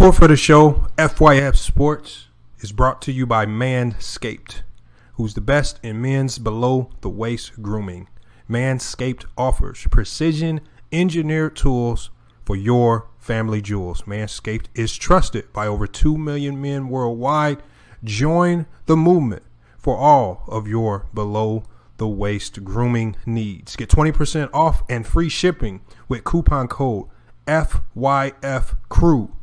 Support for the show, FYF Sports, is brought to you by Manscaped, who's the best in men's below-the-waist grooming. Manscaped offers precision engineered tools for your family jewels. Manscaped is trusted by over 2 million men worldwide. Join the movement for all of your below-the-waist grooming needs. Get 20% off and free shipping with coupon code FYFCREW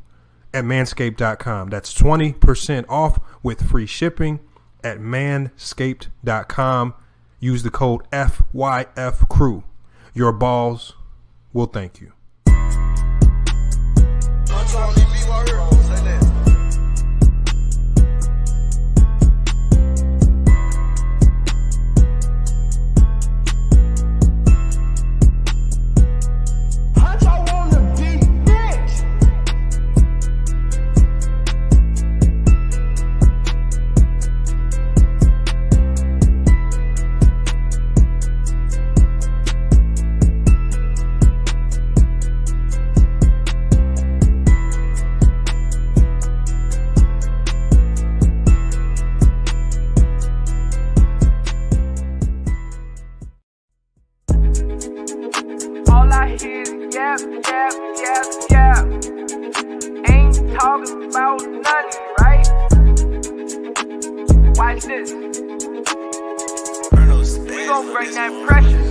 at manscaped.com. That's 20% off with free shipping at manscaped.com. Use the code FYFCREW. Your balls will thank you. Talking about nothing, right? Watch this. We gon' bring that pressure.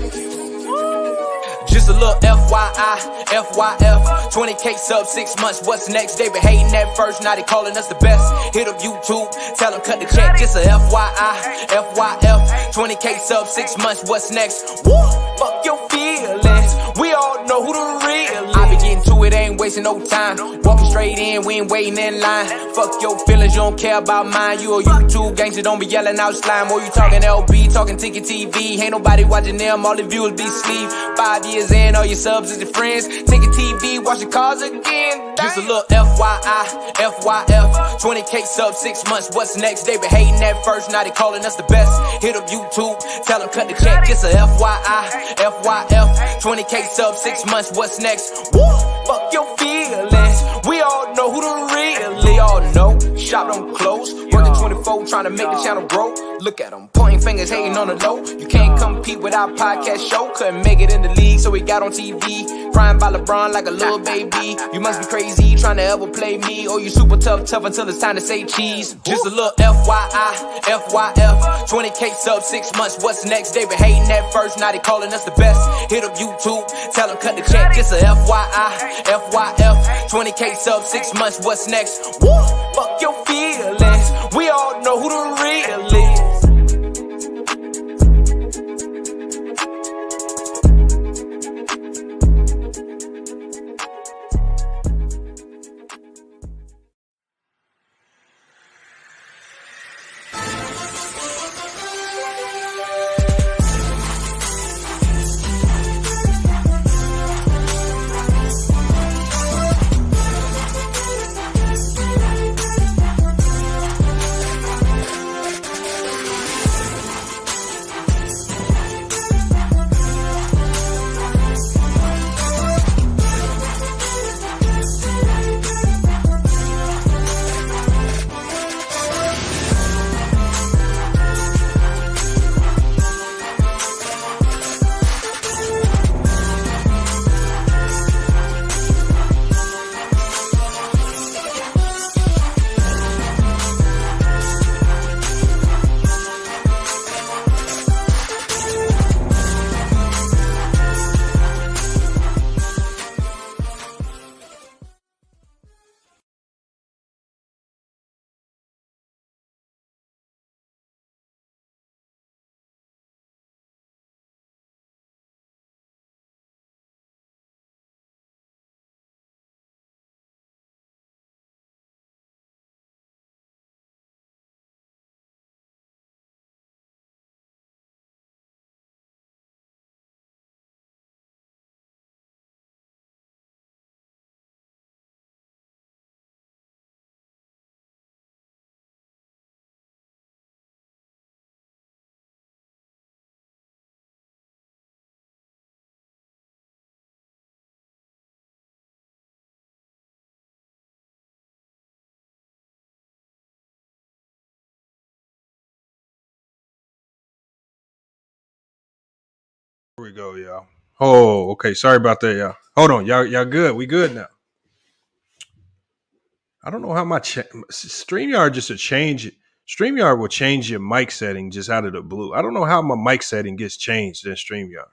Just a little FYI, FYF, 20K sub 6 months, what's next? They been hating at first, now they calling us the best. Hit up YouTube, tell them cut the check. Just a FYI, FYF, 20K sub 6 months, what's next? Woo! Fuck your feelings, we all know who the real is. I be getting to it, ain't wasting no time. Walking straight in, we ain't waiting in line. Fuck your feelings, you don't care about mine. You a YouTube gangster, don't be yelling out slime. Or you talking LB, talking Ticket TV. Ain't nobody watching them, all the viewers be sleep. 5 years in, all your subs is your friends. Ticket TV, watch the cars again. Just a little FYI, FYF, 20K sub 6 months, what's next? They been hating at first, now they calling us the best. Hit up YouTube, tell them cut the check. Just a FYI, FYF, 20K sub 6 months, what's next? Woo! Fuck your feelings, we all know who the real is. They all know, shop don't close, working 24, trying to make the channel grow. Look at them, pointing fingers, hating on the low. You can't compete with our podcast show. Couldn't make it in the league, so we got on TV. Crying by LeBron like a little baby. You must be crazy, trying to ever play me. Or you super tough until it's time to say cheese. Just a little FYI, FYF, 20K sub 6 months, what's next? They been hating at first, now they calling us the best. Hit up YouTube, tell them cut the check. Just a FYI, FYF, 20K sub 6 months, what's next? Woo! Fuck your feelings, we all know who the real is. we go, y'all. Oh, okay. Sorry about that, y'all. Hold on, y'all good? We good now. I don't know how my StreamYard just to change it. StreamYard will change your mic setting just out of the blue. I don't know how my mic setting gets changed in StreamYard.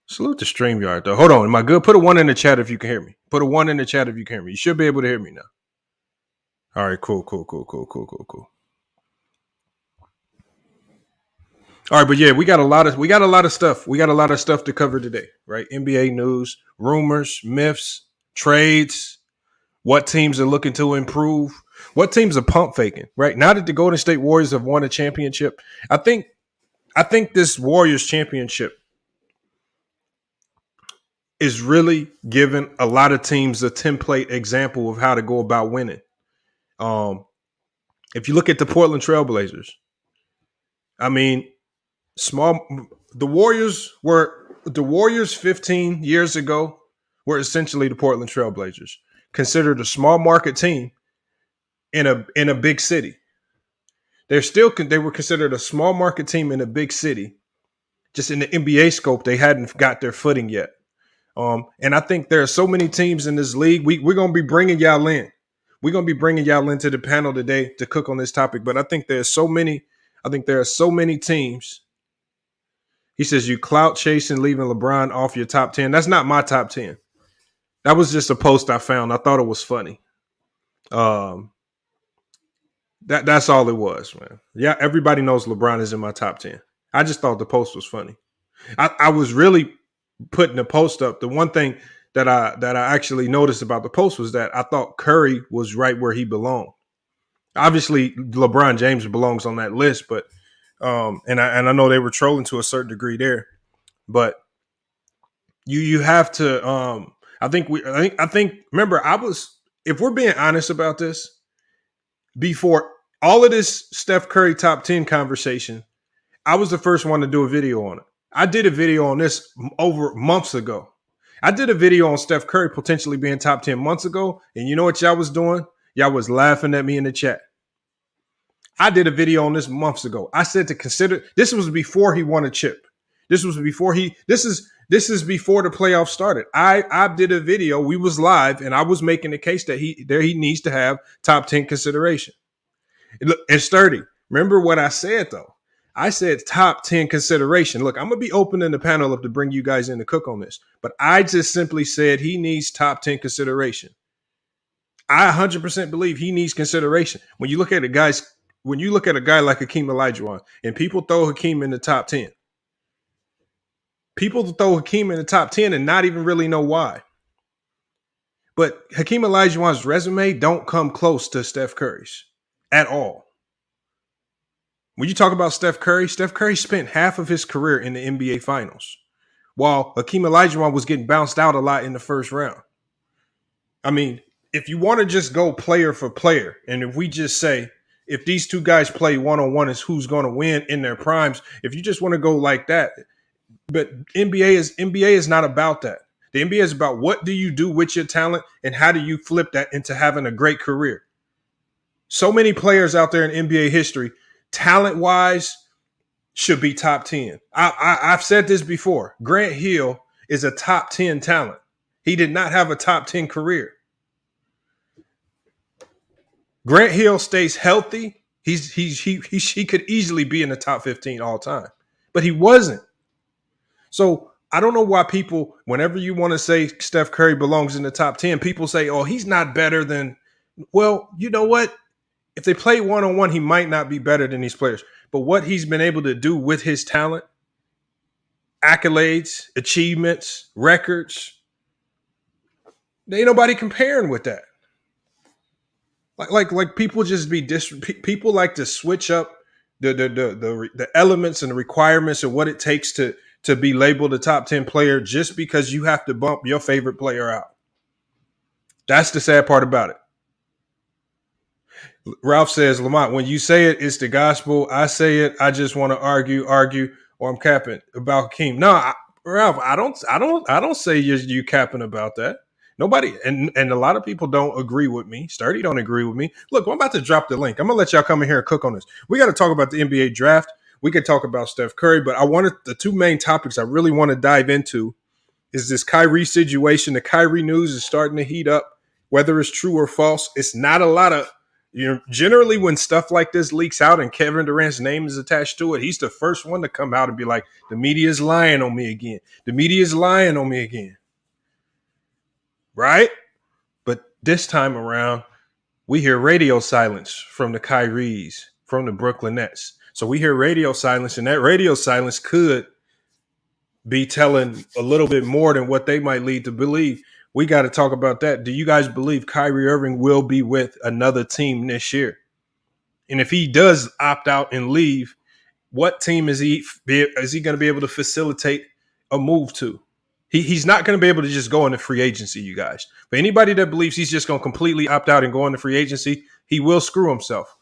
Salute to StreamYard though. Hold on, am I good? Put a 1 in the chat if you can hear me. Put a 1 in the chat if you can hear me. You should be able to hear me now. All right, cool. All right, but yeah, we got a lot of stuff. We got a lot of stuff to cover today, right? NBA news, rumors, myths, trades, what teams are looking to improve, what teams are pump faking, right? Now that the Golden State Warriors have won a championship, I think this Warriors championship is really giving a lot of teams a template example of how to go about winning. If you look at the Portland Trailblazers, I mean, the Warriors 15 years ago were essentially the Portland Trailblazers, considered a small market team in a big city. They were considered a small market team in a big city. Just in the NBA scope, they hadn't got their footing yet. And I think there are so many teams in this league. We're going to be bringing y'all in. We're going to be bringing y'all into the panel today to cook on this topic. But I think there are so many teams. He says you clout chasing, leaving LeBron off your top 10. That's not my top 10. That was just a post I found. I thought it was funny. That's all it was, man. Yeah, everybody knows LeBron is in my top 10. I just thought the post was funny. I was really putting the post up. The one thing that I actually noticed about the post was that I thought Curry was right where he belonged. Obviously, LeBron James belongs on that list, but and I know they were trolling to a certain degree there, but you have to. I think. Remember, if we're being honest about this, before all of this Steph Curry top 10 conversation, I was the first one to do a video on it. I did a video on this over months ago. I did a video on Steph Curry potentially being top 10 months ago. And you know what y'all was doing? Y'all was laughing at me in the chat. I did a video on this months ago. I said to consider, this was before he won a chip. This is before the playoffs started. I did a video. We was live and I was making the case that he needs to have top 10 consideration. Look, it's sturdy. Remember what I said though? I said top 10 consideration. Look, I'm going to be opening the panel up to bring you guys in to cook on this. But I just simply said he needs top 10 consideration. I 100% believe he needs consideration. When you look at a guy like Hakeem Olajuwon, and people throw Hakeem in the top 10. People throw Hakeem in the top 10 and not even really know why. But Hakeem Olajuwon's resume don't come close to Steph Curry's at all. When you talk about Steph Curry spent half of his career in the NBA Finals, while Hakeem Olajuwon was getting bounced out a lot in the first round. I mean, if you want to just go player for player, and if we just say, if these two guys play one-on-one is who's going to win in their primes, if you just want to go like that, but NBA is not about that. The NBA is about what do you do with your talent and how do you flip that into having a great career. So many players out there in NBA history, talent-wise, should be top 10. I've said this before. Grant Hill is a top 10 talent. He did not have a top 10 career. Grant Hill stays healthy. He could easily be in the top 15 all time, but he wasn't. So I don't know why people, whenever you want to say Steph Curry belongs in the top 10, people say, oh, he's not better than, well, you know what? If they play one-on-one, he might not be better than these players. But what he's been able to do with his talent, accolades, achievements, records, there ain't nobody comparing with that. Like people just people like to switch up the elements and the requirements of what it takes to be labeled a top 10 player just because you have to bump your favorite player out. That's the sad part about it. Ralph says, Lamont, when you say it, it's the gospel. I say it, I just want to argue, or I'm capping about Hakeem. No, Ralph, I don't say you capping about that. Nobody, and a lot of people don't agree with me. Sturdy don't agree with me. Look, I'm about to drop the link. I'm going to let y'all come in here and cook on this. We got to talk about the NBA draft. We could talk about Steph Curry, but the two main topics I really want to dive into is this Kyrie situation. The Kyrie news is starting to heat up. Whether it's true or false, it's not a lot of, generally when stuff like this leaks out and Kevin Durant's name is attached to it, he's the first one to come out and be like, the media is lying on me again. The media is lying on me again. Right? But this time around, we hear radio silence from the Kyries, from the Brooklyn Nets. So we hear radio silence, and that radio silence could be telling a little bit more than what they might lead to believe. We got to talk about that. Do you guys believe Kyrie Irving will be with another team this year? And if he does opt out and leave, what team is he going to be able to facilitate a move to? He's not going to be able to just go into free agency, you guys. But anybody that believes he's just going to completely opt out and go into free agency, he will screw himself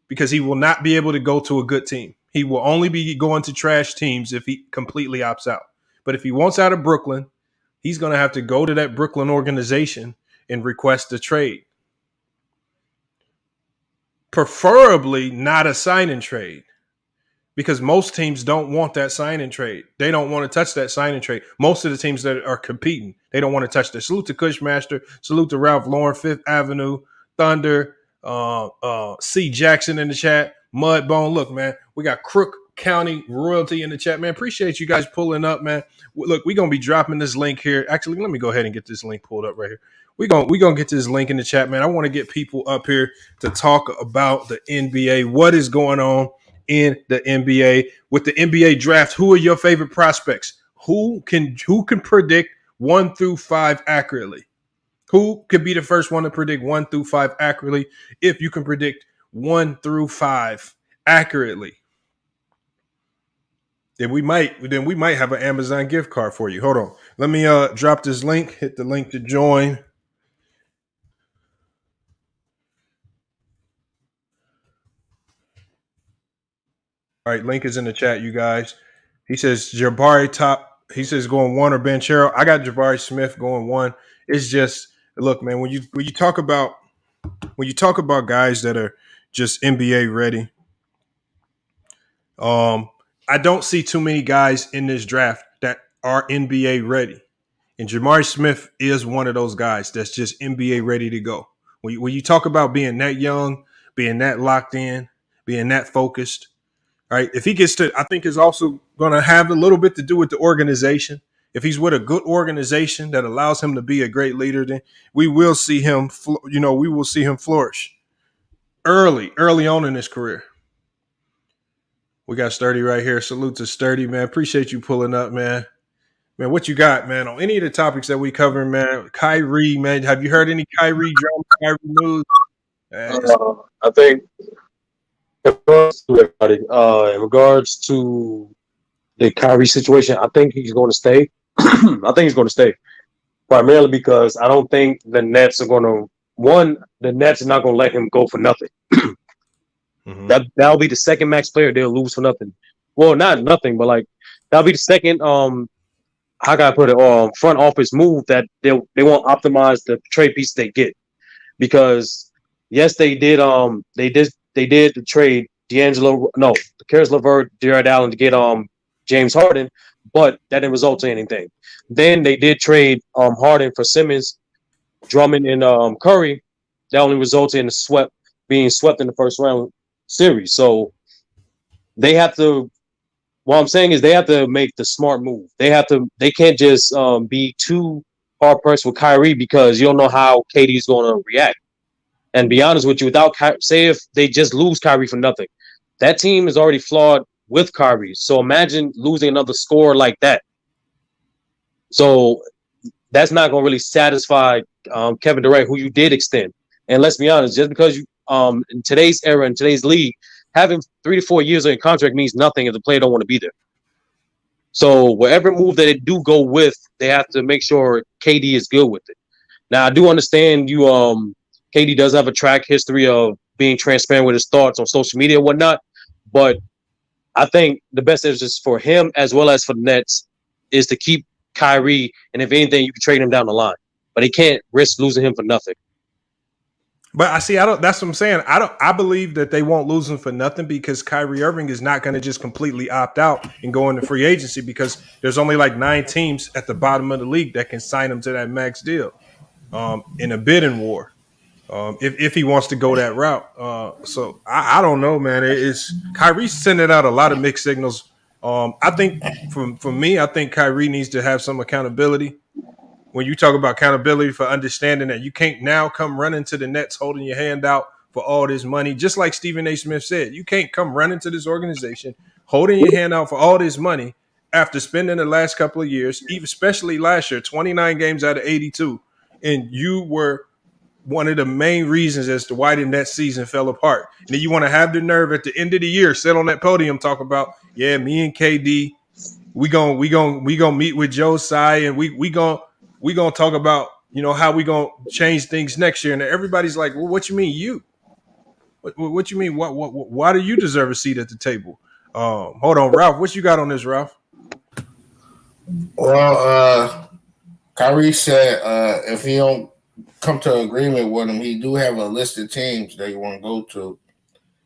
because he will not be able to go to a good team. He will only be going to trash teams if he completely opts out. But if he wants out of Brooklyn, he's going to have to go to that Brooklyn organization and request a trade. Preferably not a sign-and trade, because most teams don't want that sign-and trade. They don't want to touch that sign-and trade. Most of the teams that are competing, they don't want to touch that. Salute to Cushmaster. Salute to Ralph Lauren, Fifth Avenue, Thunder, C. Jackson in the chat, Mudbone. Look, man, we got Crook County Royalty in the chat, man. Appreciate you guys pulling up, man. Look, we're going to be dropping this link here. Actually, let me go ahead and get this link pulled up right here. We're gonna get this link in the chat, man. I want to get people up here to talk about the NBA. What is going on in the NBA with the NBA draft? Who are your favorite prospects? Who can predict 1 through 5 accurately? Who could be the first one to predict 1 through 5 accurately? If you can predict 1 through 5 accurately, then we might have an Amazon gift card for you. Hold on. Let me drop this link. Hit the link to join. All right, link is in the chat, you guys. He says Jabari top. He says going 1 or Banchero. I got Jabari Smith going 1. It's just, look, man, when you talk about guys that are just NBA ready, I don't see too many guys in this draft that are NBA ready. And Jabari Smith is one of those guys that's just NBA ready to go. When you talk about being that young, being that locked in, being that focused, right? If he gets to, I think it's also going to have a little bit to do with the organization. If he's with a good organization that allows him to be a great leader, then we will see him, flourish early on in his career. We got Sturdy right here. Salute to Sturdy, man. Appreciate you pulling up, man. Man, what you got, man, on any of the topics that we cover, man? Kyrie, man. Have you heard any Kyrie drama, Kyrie news? I think in regards to the Kyrie situation, I think he's going to stay. I think he's going to stay primarily because I don't think the Nets are going to the Nets are not going to let him go for nothing. Mm-hmm. That'll be the second max player they'll lose for nothing. Well, not nothing, but like that'll be the second how can I put it, front office move that they won't optimize the trade piece they get. Because yes, they did the trade Karis LeVert, Jared Allen to get James Harden, but that didn't result in anything. Then they did trade Harden for Simmons, Drummond, and Curry. That only resulted in being swept in the first round series. So they have to. What I'm saying is they have to make the smart move. They can't just be too hard pressed with Kyrie because you don't know how KD is going to react. And be honest with you, say if they just lose Kyrie for nothing, that team is already flawed with Kyrie. So imagine losing another scorer like that. So that's not going to really satisfy Kevin Durant, who you did extend. And let's be honest, just because you in today's era, in today's league, having 3 to 4 years in contract means nothing if the player don't want to be there. So whatever move that they do go with, they have to make sure KD is good with it. Now I do understand KD does have a track history of being transparent with his thoughts on social media and whatnot, but I think the best interest for him as well as for the Nets is to keep Kyrie, and if anything, you can trade him down the line. But they can't risk losing him for nothing. But I don't. That's what I'm saying. I believe that they won't lose him for nothing because Kyrie Irving is not going to just completely opt out and go into free agency because there's only like 9 teams at the bottom of the league that can sign him to that max deal in a bidding war. If he wants to go that route. So I don't know, man. It's Kyrie's sending out a lot of mixed signals. I think for me, I think Kyrie needs to have some accountability. When you talk about accountability for understanding that you can't now come running to the Nets holding your hand out for all this money, just like Stephen A. Smith said, you can't come running to this organization holding your hand out for all this money after spending the last couple of years, even especially last year, 29 games out of 82, and you were one of the main reasons as to why the Nets season fell apart. And then you want to have the nerve at the end of the year, sit on that podium, talk about, yeah, me and KD, we gonna meet with Joe Tsai, and we gonna talk about how we gonna change things next year. And everybody's like, well, what you mean you? What you mean? What? Why do you deserve a seat at the table? Hold on, Ralph. What you got on this, Ralph? Well, Kyrie said if he don't come to an agreement with him, he do have a list of teams that he want to go to,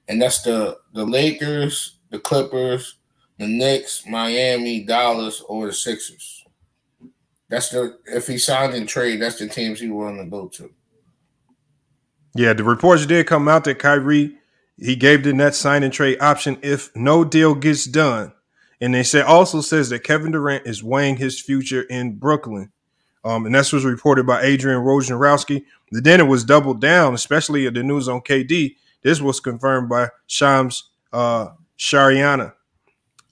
and that's the Lakers, the Clippers, the Knicks, Miami, Dallas, or the Sixers. That's if he signed in trade, that's the teams he willing to go to. Yeah, the reports did come out that Kyrie, he gave the Nets sign and trade option if no deal gets done. And they also says that Kevin Durant is weighing his future in Brooklyn. And that's was reported by Adrian Wojnarowski. Then it was doubled down, especially the news on KD. This was confirmed by Shams Shariana.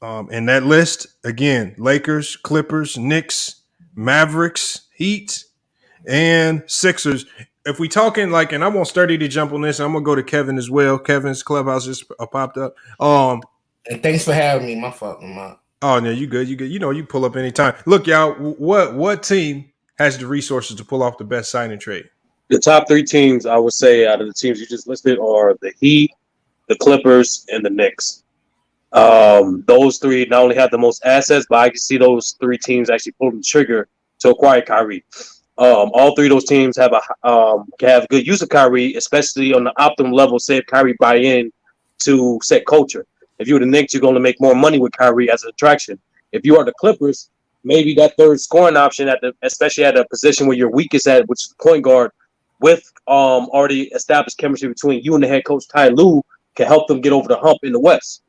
And that list, again, Lakers, Clippers, Knicks, Mavericks, Heat, and Sixers. If we talking like, and I want Sturdy to jump on this, I'm gonna go to Kevin as well. Kevin's clubhouse just popped up. And thanks for having me. My fault, man. Oh no, you good. You pull up anytime. Look, y'all, what team has the resources to pull off the best sign and trade? The top 3 teams, I would say, out of the teams you just listed are the Heat, the Clippers, and the Knicks. Those 3 not only have the most assets, but I can see those 3 teams actually pulling the trigger to acquire Kyrie. All 3 of those teams have can have good use of Kyrie, especially on the optimum level. Say if Kyrie buy in to set culture. If you're the Knicks, you're going to make more money with Kyrie as an attraction. If you are the Clippers, maybe that third scoring option especially at a position where you're weakest at, which is the point guard, with already established chemistry between you and the head coach Ty Lue, can help them get over the hump in the West.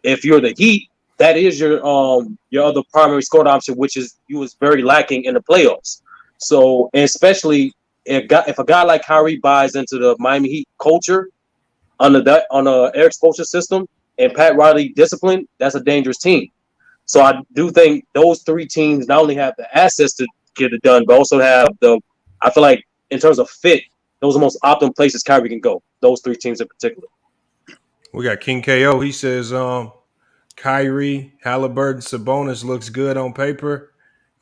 If you're the Heat, that is your other primary scoring option, which is you was very lacking in the playoffs. So, and especially if a guy like Kyrie buys into the Miami Heat culture on Eric Spoelstra system and Pat Riley discipline, that's a dangerous team. So I do think those 3 teams not only have the assets to get it done, but also have I feel like in terms of fit, those are the most optimal places Kyrie can go. Those 3 teams in particular. We got King KO. He says Kyrie, Halliburton, Sabonis looks good on paper.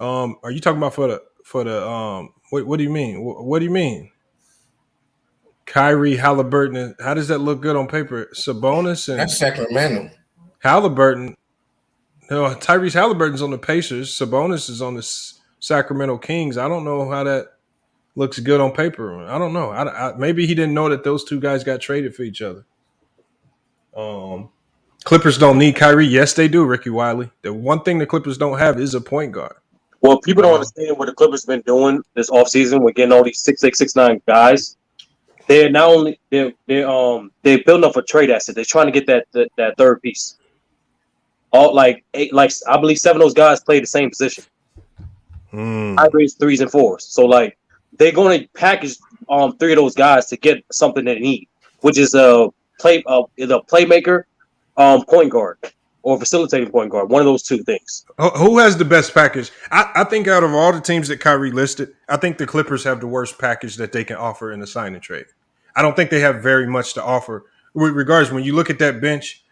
Are you talking about for the what do you mean? What do you mean? Kyrie, Halliburton, how does that look good on paper? Sabonis and That's Sacramento. Halliburton. No, Tyrese Halliburton's on the Pacers. Sabonis is on the Sacramento Kings. I don't know how that looks good on paper. I don't know. Maybe he didn't know that those 2 guys got traded for each other. Clippers don't need Kyrie. Yes, they do, Ricky Wiley. The one thing the Clippers don't have is a point guard. Well, people don't understand what the Clippers have been doing this offseason with getting all these 6'8", 6'9" guys. They're not only they're building up a trade asset. They're trying to get that third piece. All I believe 7 of those guys play the same position. Hybrids, 3s and 4s. So they're going to package 3 of those guys to get something they need, which is a playmaker, point guard, or facilitating point guard. One of those 2 things. Who has the best package? I think out of all the teams that Kyrie listed, I think the Clippers have the worst package that they can offer in a sign and trade. I don't think they have very much to offer. Regardless, when you look at that bench,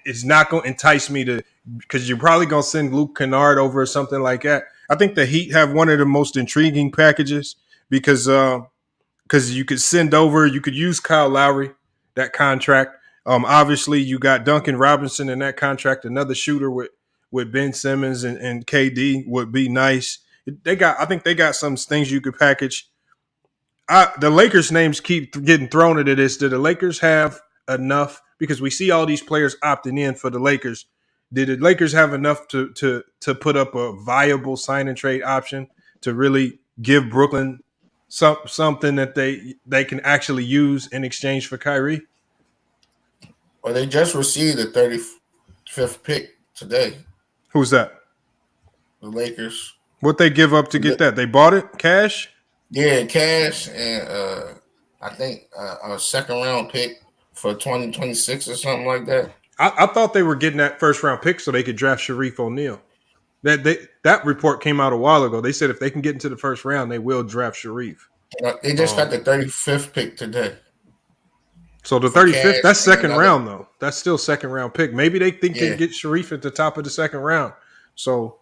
it's not going to entice me to, because you're probably going to send Luke Kennard over or something like that. I think the Heat have one of the most intriguing packages because you could send over, you could use Kyle Lowry, that contract. Obviously, you got Duncan Robinson in that contract, another shooter with Ben Simmons and KD would be nice. I think they got some things you could package. the Lakers names keep getting thrown into this. Do the Lakers have enough? Because we see all these players opting in for the Lakers. Did the Lakers have enough to put up a viable sign and trade option to really give Brooklyn something that they can actually use in exchange for Kyrie? Well, they just received the 35th pick today. Who's that? The Lakers. What they give up to get that? They bought it cash? Yeah, cash and I think a second round pick for 2026 or something like that. I thought they were getting that first round pick so they could draft Shareef O'Neal. That report came out a while ago. They said if they can get into the first round, they will draft Shareef. They just got the 35th pick today. So the 35th, that's second round though. That's still second round pick. Maybe they think they get Shareef at the top of the second round. So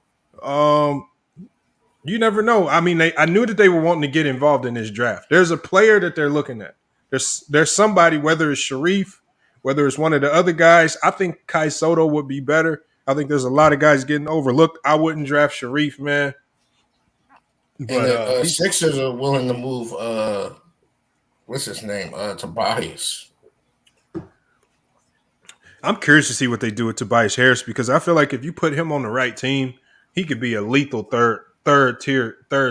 you never know. I mean, I knew that they were wanting to get involved in this draft. There's a player that they're looking at. There's somebody, whether it's Shareef, whether it's one of the other guys. I think Kai Soto would be better. I think there's a lot of guys getting overlooked. I wouldn't draft Shareef, man. But the Sixers are willing to move what's his name? Tobias. I'm curious to see what they do with Tobias Harris because I feel like if you put him on the right team, he could be a lethal third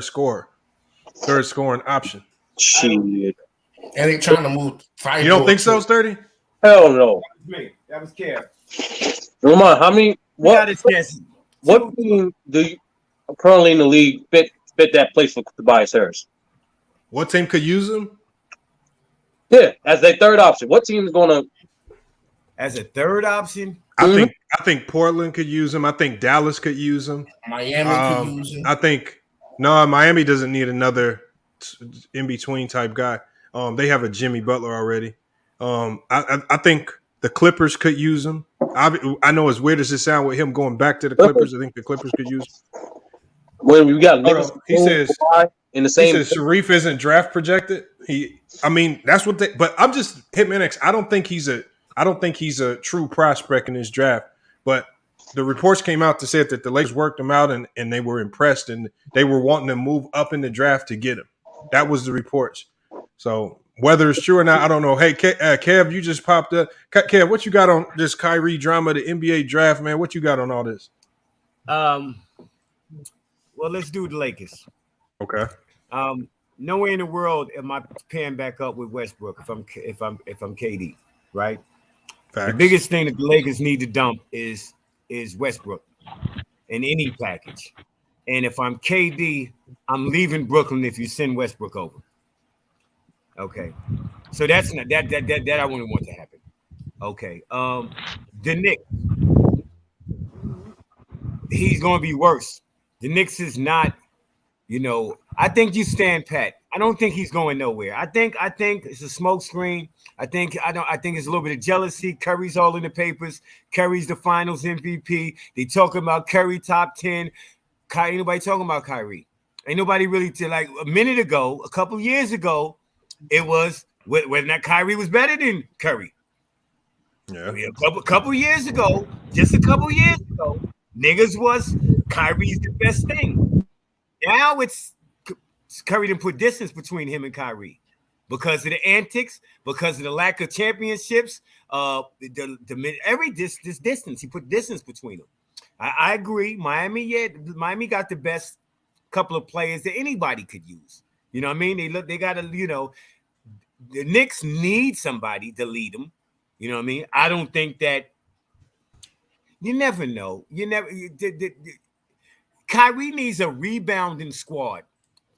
scoring option. Shit. And they trying to move. You don't think so, Sturdy? Hell no. Me. That was Kev. Lamar, how many? What team do you currently in the league fit that place for Tobias Harris? What team could use him? Yeah, as their third option. What team is going to? As a third option? I think Portland could use him. I think Dallas could use him. Miami could use him. I think Miami doesn't need another in between type guy. They have a Jimmy Butler already. I think the Clippers could use him. I know as weird as it sounds with him going back to the Clippers, I think the Clippers could use him. When we got he says in the same. He says Shareef isn't draft projected. That's what they. But I'm just Hitman X. I don't think he's a true prospect in this draft. But the reports came out to say that the Lakers worked him out and they were impressed and they were wanting to move up in the draft to get him. That was the reports. So whether it's true or not, I don't know. Hey, Kev, you just popped up. Kev, what you got on this Kyrie drama, the NBA draft, man? What you got on all this? Well, let's do the Lakers. Okay. Nowhere in the world am I pairing back up with Westbrook if I'm KD, right? Facts. The biggest thing that the Lakers need to dump is Westbrook in any package. And if I'm KD, I'm leaving Brooklyn if you send Westbrook over. Okay. So that's not that I wouldn't want to happen. Okay. The Knicks. He's gonna be worse. The Knicks is not, I think you stand pat. I don't think he's going nowhere. I think it's a smoke screen. I think it's a little bit of jealousy. Curry's all in the papers. Curry's the finals MVP. They talking about Curry top 10. Ain't nobody talking about Kyrie. Ain't nobody really like a minute ago, a couple years ago, it was whether or not Kyrie was better than Curry. Yeah. A couple years ago, just a couple years ago, niggas was Kyrie's the best thing. Now it's Curry didn't put distance between him and Kyrie because of the antics, because of the lack of championships. This distance, he put distance between them. I agree. Miami got the best couple of players that anybody could use. You know what I mean? They got to, the Knicks need somebody to lead them. You know what I mean? I don't think that. You never know. Kyrie needs a rebounding squad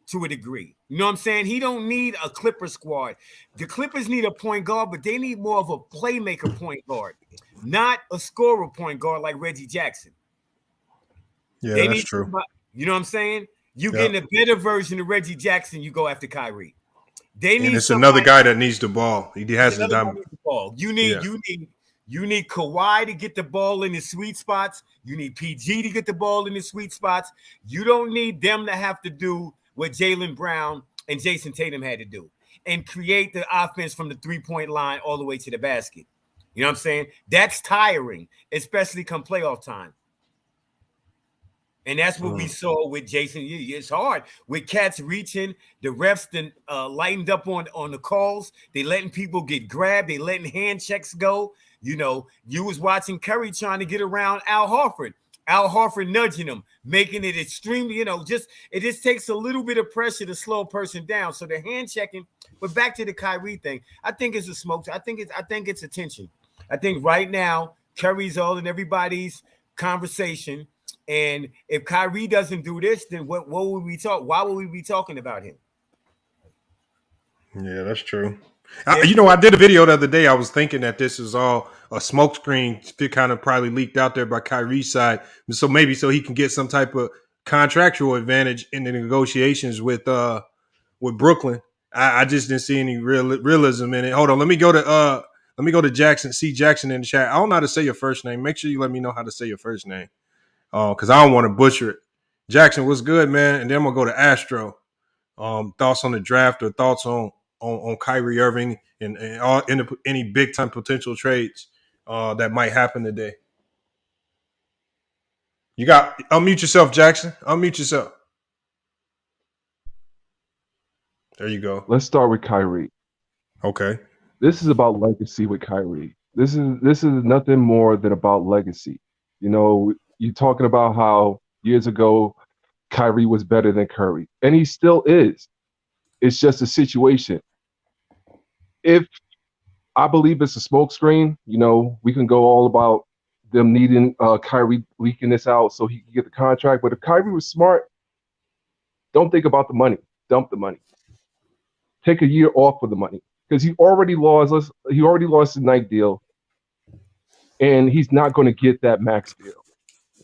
to a degree. You know what I'm saying? He don't need a Clipper squad. The Clippers need a point guard, but they need more of a playmaker point guard, not a scorer point guard like Reggie Jackson. Yeah, that's true. You know what I'm saying? You getting a better version of Reggie Jackson, you go after Kyrie. It's another guy that needs the ball. He has the ball. You need Kawhi to get the ball in the sweet spots. You need PG to get the ball in the sweet spots. You don't need them to have to do what Jaylen Brown and Jason Tatum had to do and create the offense from the three-point line all the way to the basket. You know what I'm saying? That's tiring, especially come playoff time. And that's what we saw with Jason. It's hard with cats reaching. The refs then lightened up on the calls. They letting people get grabbed. They letting hand checks go. You know, you was watching Curry trying to get around Al Horford. Al Horford nudging him, making it extremely, it just takes a little bit of pressure to slow a person down. So the hand checking, but back to the Kyrie thing, I think it's a smoke. I think it's attention. I think right now Curry's all in everybody's conversation. And if Kyrie doesn't do this, then what would we talk? Why would we be talking about him? Yeah, that's true. I did a video the other day. I was thinking that this is all a smokescreen, kind of probably leaked out there by Kyrie's side, so maybe so he can get some type of contractual advantage in the negotiations with Brooklyn. I just didn't see any realism in it. Hold on, let me go to Jackson. See Jackson in the chat. I don't know how to say your first name. Make sure you let me know how to say your first name, because I don't want to butcher it. Jackson, what's good, man? And then I'm gonna go to Astro. Thoughts on the draft or thoughts on Kyrie Irving and any big time potential trades that might happen today. You got unmute yourself, Jackson. Unmute yourself. There you go. Let's start with Kyrie. Okay. This is about legacy with Kyrie. This is nothing more than about legacy. You know, you're talking about how years ago Kyrie was better than Curry, and he still is. It's just a situation. If I believe it's a smokescreen, we can go all about them needing Kyrie leaking this out so he can get the contract. But if Kyrie was smart, don't think about the money. Dump the money. Take a year off for the money because he already lost his night deal, and he's not going to get that max deal.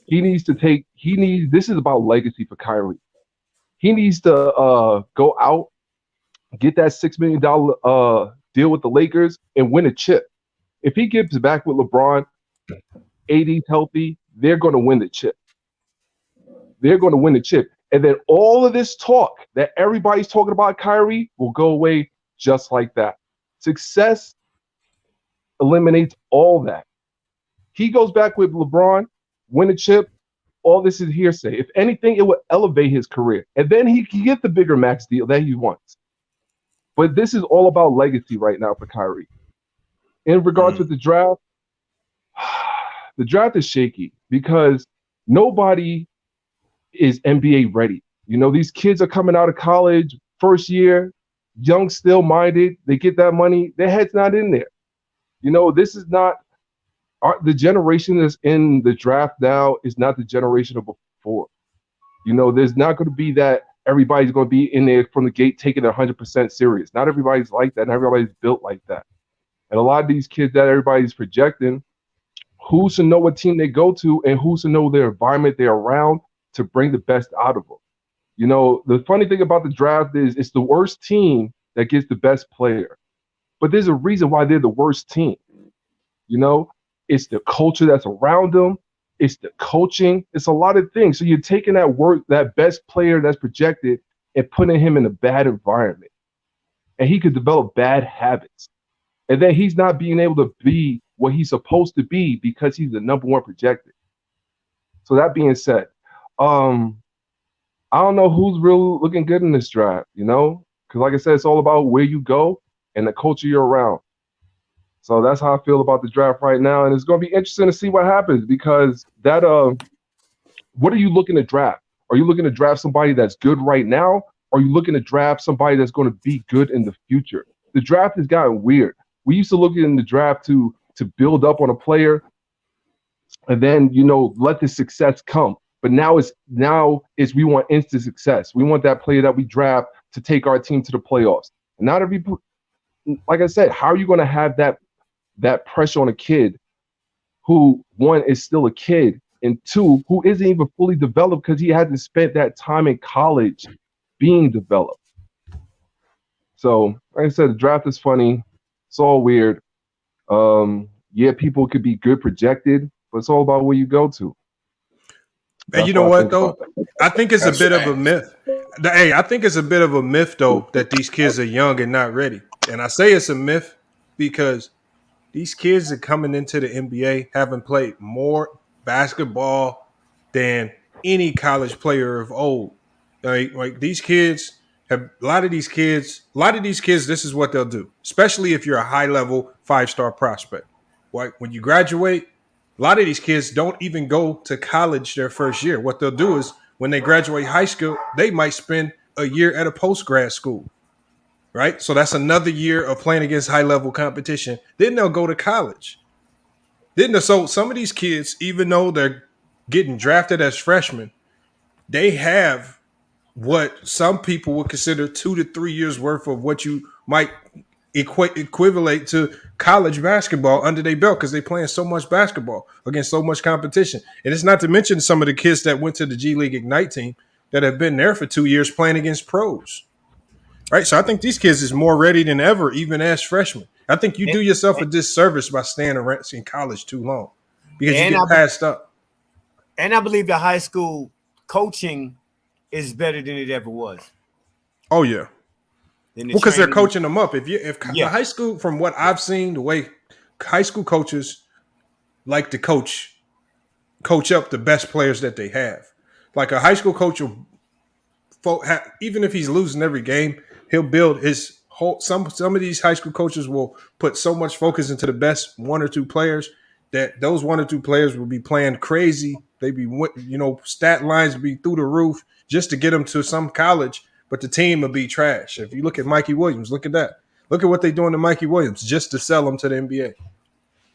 This is about legacy for Kyrie. He needs to go out, get that $6 million deal with the Lakers, and win a chip. If he gets back with LeBron, AD's healthy, they're going to win the chip. They're going to win the chip. And then all of this talk that everybody's talking about Kyrie will go away just like that. Success eliminates all that. He goes back with LeBron, win a chip. All this is hearsay. If anything, it will elevate his career. And then he can get the bigger max deal that he wants. But this is all about legacy right now for Kyrie. In regards with the draft is shaky because nobody is NBA ready. These kids are coming out of college, first year, young, still minded. They get that money. Their head's not in there. This is not the generation that's in the draft now is not the generation of before. There's not going to be that everybody's going to be in there from the gate taking it 100% serious. Not everybody's like that. Not everybody's built like that. And a lot of these kids that everybody's projecting, who's to know what team they go to and who's to know their environment they're around to bring the best out of them. The funny thing about the draft is it's the worst team that gets the best player. But there's a reason why they're the worst team. It's the culture that's around them. It's the coaching. It's a lot of things. So you're taking that best player that's projected and putting him in a bad environment. And he could develop bad habits. And then he's not being able to be what he's supposed to be because he's the number one projected. So that being said, I don't know who's really looking good in this draft, because like I said, it's all about where you go and the culture you're around. So that's how I feel about the draft right now. And it's going to be interesting to see what happens because what are you looking to draft? Are you looking to draft somebody that's good right now? Or are you looking to draft somebody that's going to be good in the future? The draft has gotten weird. We used to look in the draft to build up on a player and then, let the success come. But now it's we want instant success. We want that player that we draft to take our team to the playoffs. And not like I said, how are you going to have that pressure on a kid who, one, is still a kid, and two, who isn't even fully developed because he hasn't spent that time in college being developed. So, like I said, the draft is funny. It's all weird. People could be good projected, but it's all about where you go to. And you know what, though? I think it's a bit of a myth. Hey, I think it's a bit of a myth, though, that these kids are young and not ready. And I say it's a myth because these kids are coming into the NBA having played more basketball than any college player of old. Like these kids have a lot of these kids. This is what they'll do, especially if you're a high level 5-star prospect. Like when you graduate, a lot of these kids don't even go to college their first year. What they'll do is when they graduate high school, they might spend a year at a post grad school. Right. So that's another year of playing against high level competition. Then they'll go to college. So some of these kids, even though they're getting drafted as freshmen, they have what some people would consider 2 to 3 years worth of what you might equivalent to college basketball under their belt because they're playing so much basketball against so much competition. And it's not to mention some of the kids that went to the G League Ignite team that have been there for 2 years playing against pros. Right. So I think these kids is more ready than ever, even as freshmen. I think you do yourself a disservice by staying around in college too long because you get passed up. And I believe the high school coaching is better than it ever was. Oh yeah, because they're coaching them up. If the high school, from what I've seen, the way high school coaches like to coach up the best players that they have. Like a high school coach will, even if he's losing every game, he'll build his whole. Some of these high school coaches will put so much focus into the best 1 or 2 players that those 1 or 2 players will be playing crazy. They be, stat lines will be through the roof just to get them to some college, but the team will be trash. If you look at Mikey Williams, look at that. Look at what they're doing to Mikey Williams just to sell him to the NBA.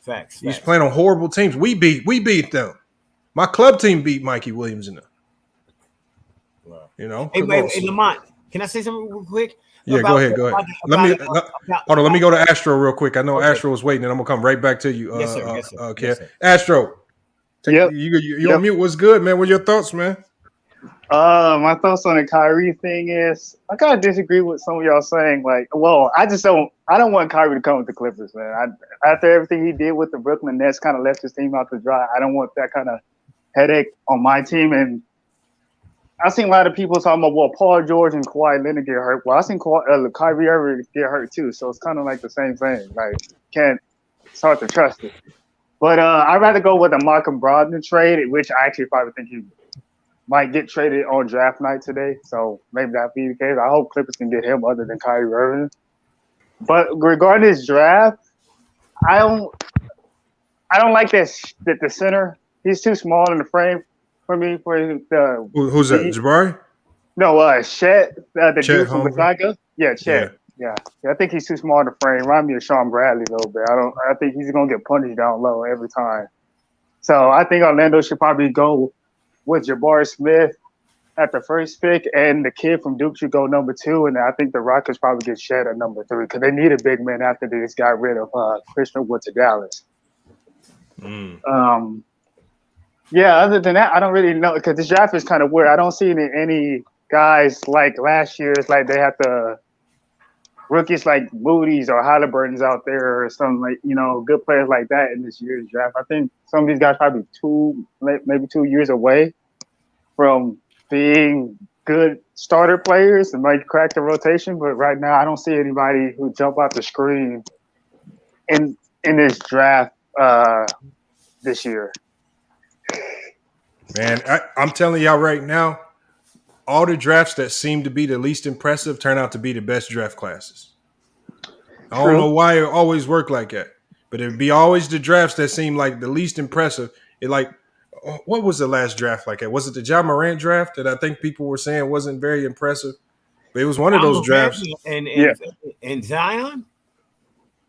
Facts. He's playing on horrible teams. We beat them. My club team beat Mikey Williams in them. Wow. Hey, Lamont, can I say something real quick? Yeah, go ahead. Let me go to Astro real quick. I know Astro was waiting, and I'm gonna come right back to you. Yes, sir. Okay, yes, sir. Astro. You're on mute. What's good, man? What are your thoughts, man? My thoughts on the Kyrie thing is I kind of disagree with some of y'all saying. Like, well, I don't want Kyrie to come with the Clippers, man. After everything he did with the Brooklyn Nets, kind of left his team out to dry. I don't want that kind of headache on my team. And I've seen a lot of people talking about, well, Paul George and Kawhi Leonard get hurt. Well, I've seen Kyrie Irving get hurt too. So it's kind of like the same thing. Like, it's hard to trust it. But I'd rather go with a Malcolm Brogdon trade, which I actually probably think he might get traded on draft night today. So maybe that'll be the case. I hope Clippers can get him other than Kyrie Irving. But regarding this draft, I don't like that the center. He's too small in the frame for me. Who's that? Jabari? No, Chet, the Chet dude from Gonzaga. Yeah, Chet. Yeah, I think he's too small in the frame. Remind me of Sean Bradley a little bit. I think he's gonna get punished down low every time. So I think Orlando should probably go with Jabari Smith at the first pick, and the kid from Duke should go number 2. And I think the Rockets probably get Chet at number 3 because they need a big man after they just got rid of Christian Wood to Dallas. Yeah, other than that, I don't really know because this draft is kind of weird. I don't see any guys like last year's, like they have to rookies like Moody's or Halliburton's out there or something like, good players like that in this year's draft. I think some of these guys probably maybe 2 years away from being good starter players and might crack the rotation. But right now, I don't see anybody who jump out the screen in this draft this year. Man, I'm telling y'all right now, all the drafts that seem to be the least impressive turn out to be the best draft classes. I don't know why it always worked like that, but it'd be always the drafts that seem like the least impressive. What was the last draft like that? Was it the Ja Morant draft that I think people were saying wasn't very impressive? But it was one of those drafts. And Zion?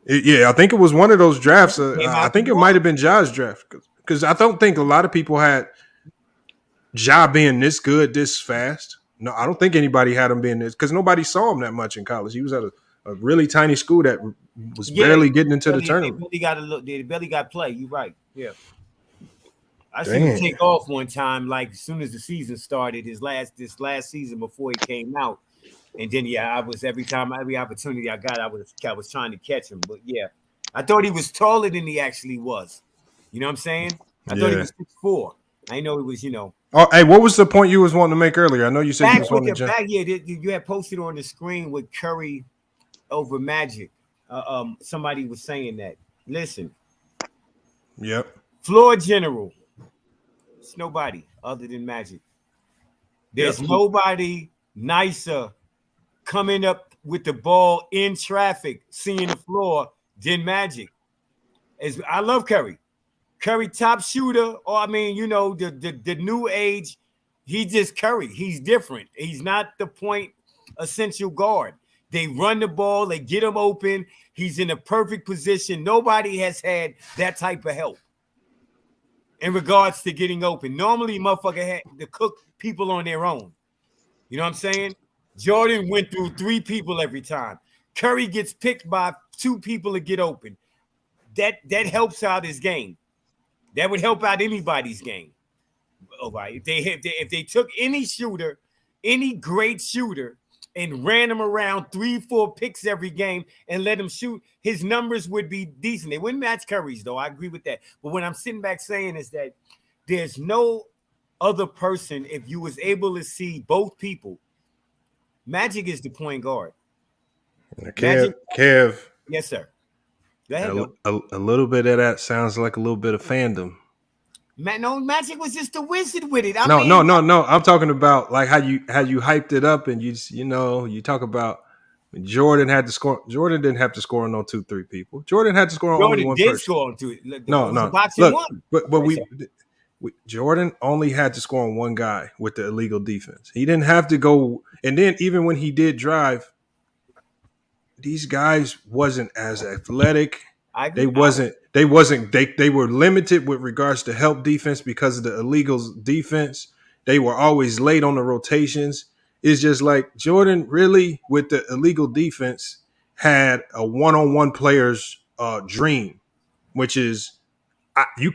I think it was one of those drafts. I think it might have been Ja's draft because I don't think a lot of people had Ja being this good, this fast. No, I don't think anybody had him being this because nobody saw him that much in college. He was at a really tiny school that was barely getting into the tournament. They barely got play. You're right. Yeah. I seen him take off one time, like as soon as the season started, this last season before he came out. And then I was every opportunity I got, I was trying to catch him. But yeah, I thought he was taller than he actually was. You know what I'm saying? I thought he was 6'4". I know he was, Oh, hey, what was the point you was wanting to make earlier? I know you said you was wanting to jump. You had posted on the screen with Curry over Magic. Somebody was saying that. Listen. Yep. Floor general. It's nobody other than Magic. There's nobody nicer coming up with the ball in traffic, seeing the floor than Magic. I love Curry. Curry top shooter, or I mean, you know, the new age. He just Curry. He's different. He's not the point essential guard. They run the ball. They get him open. He's in a perfect position. Nobody has had that type of help in regards to getting open. Normally, motherfucker had to cook people on their own. You know what I'm saying? Jordan went through 3 people every time. Curry gets picked by 2 people to get open. That helps out his game. That would help out anybody's game. All right. If they took any shooter, any great shooter, and ran him around 3-4 picks every game and let him shoot, his numbers would be decent. They wouldn't match Curry's, though. I agree with that. But what I'm sitting back saying is that there's no other person, if you was able to see both people, Magic is the point guard. Kev. Yes, sir. Go ahead. A little bit of that sounds like a little bit of fandom. No, Magic was just a wizard with it. No. I'm talking about like how you hyped it up, and you talk about Jordan had to score. Jordan didn't have to score on no 2-3 people. Jordan had to score on only one person. Jordan did score on 2. No. Look, Jordan only had to score on one guy with the illegal defense. He didn't have to go. And then even when he did drive, these guys wasn't as athletic. They were limited with regards to help defense because of the illegals defense. They were always late on the rotations. It's just like Jordan really with the illegal defense had a one-on-one player's dream, which is you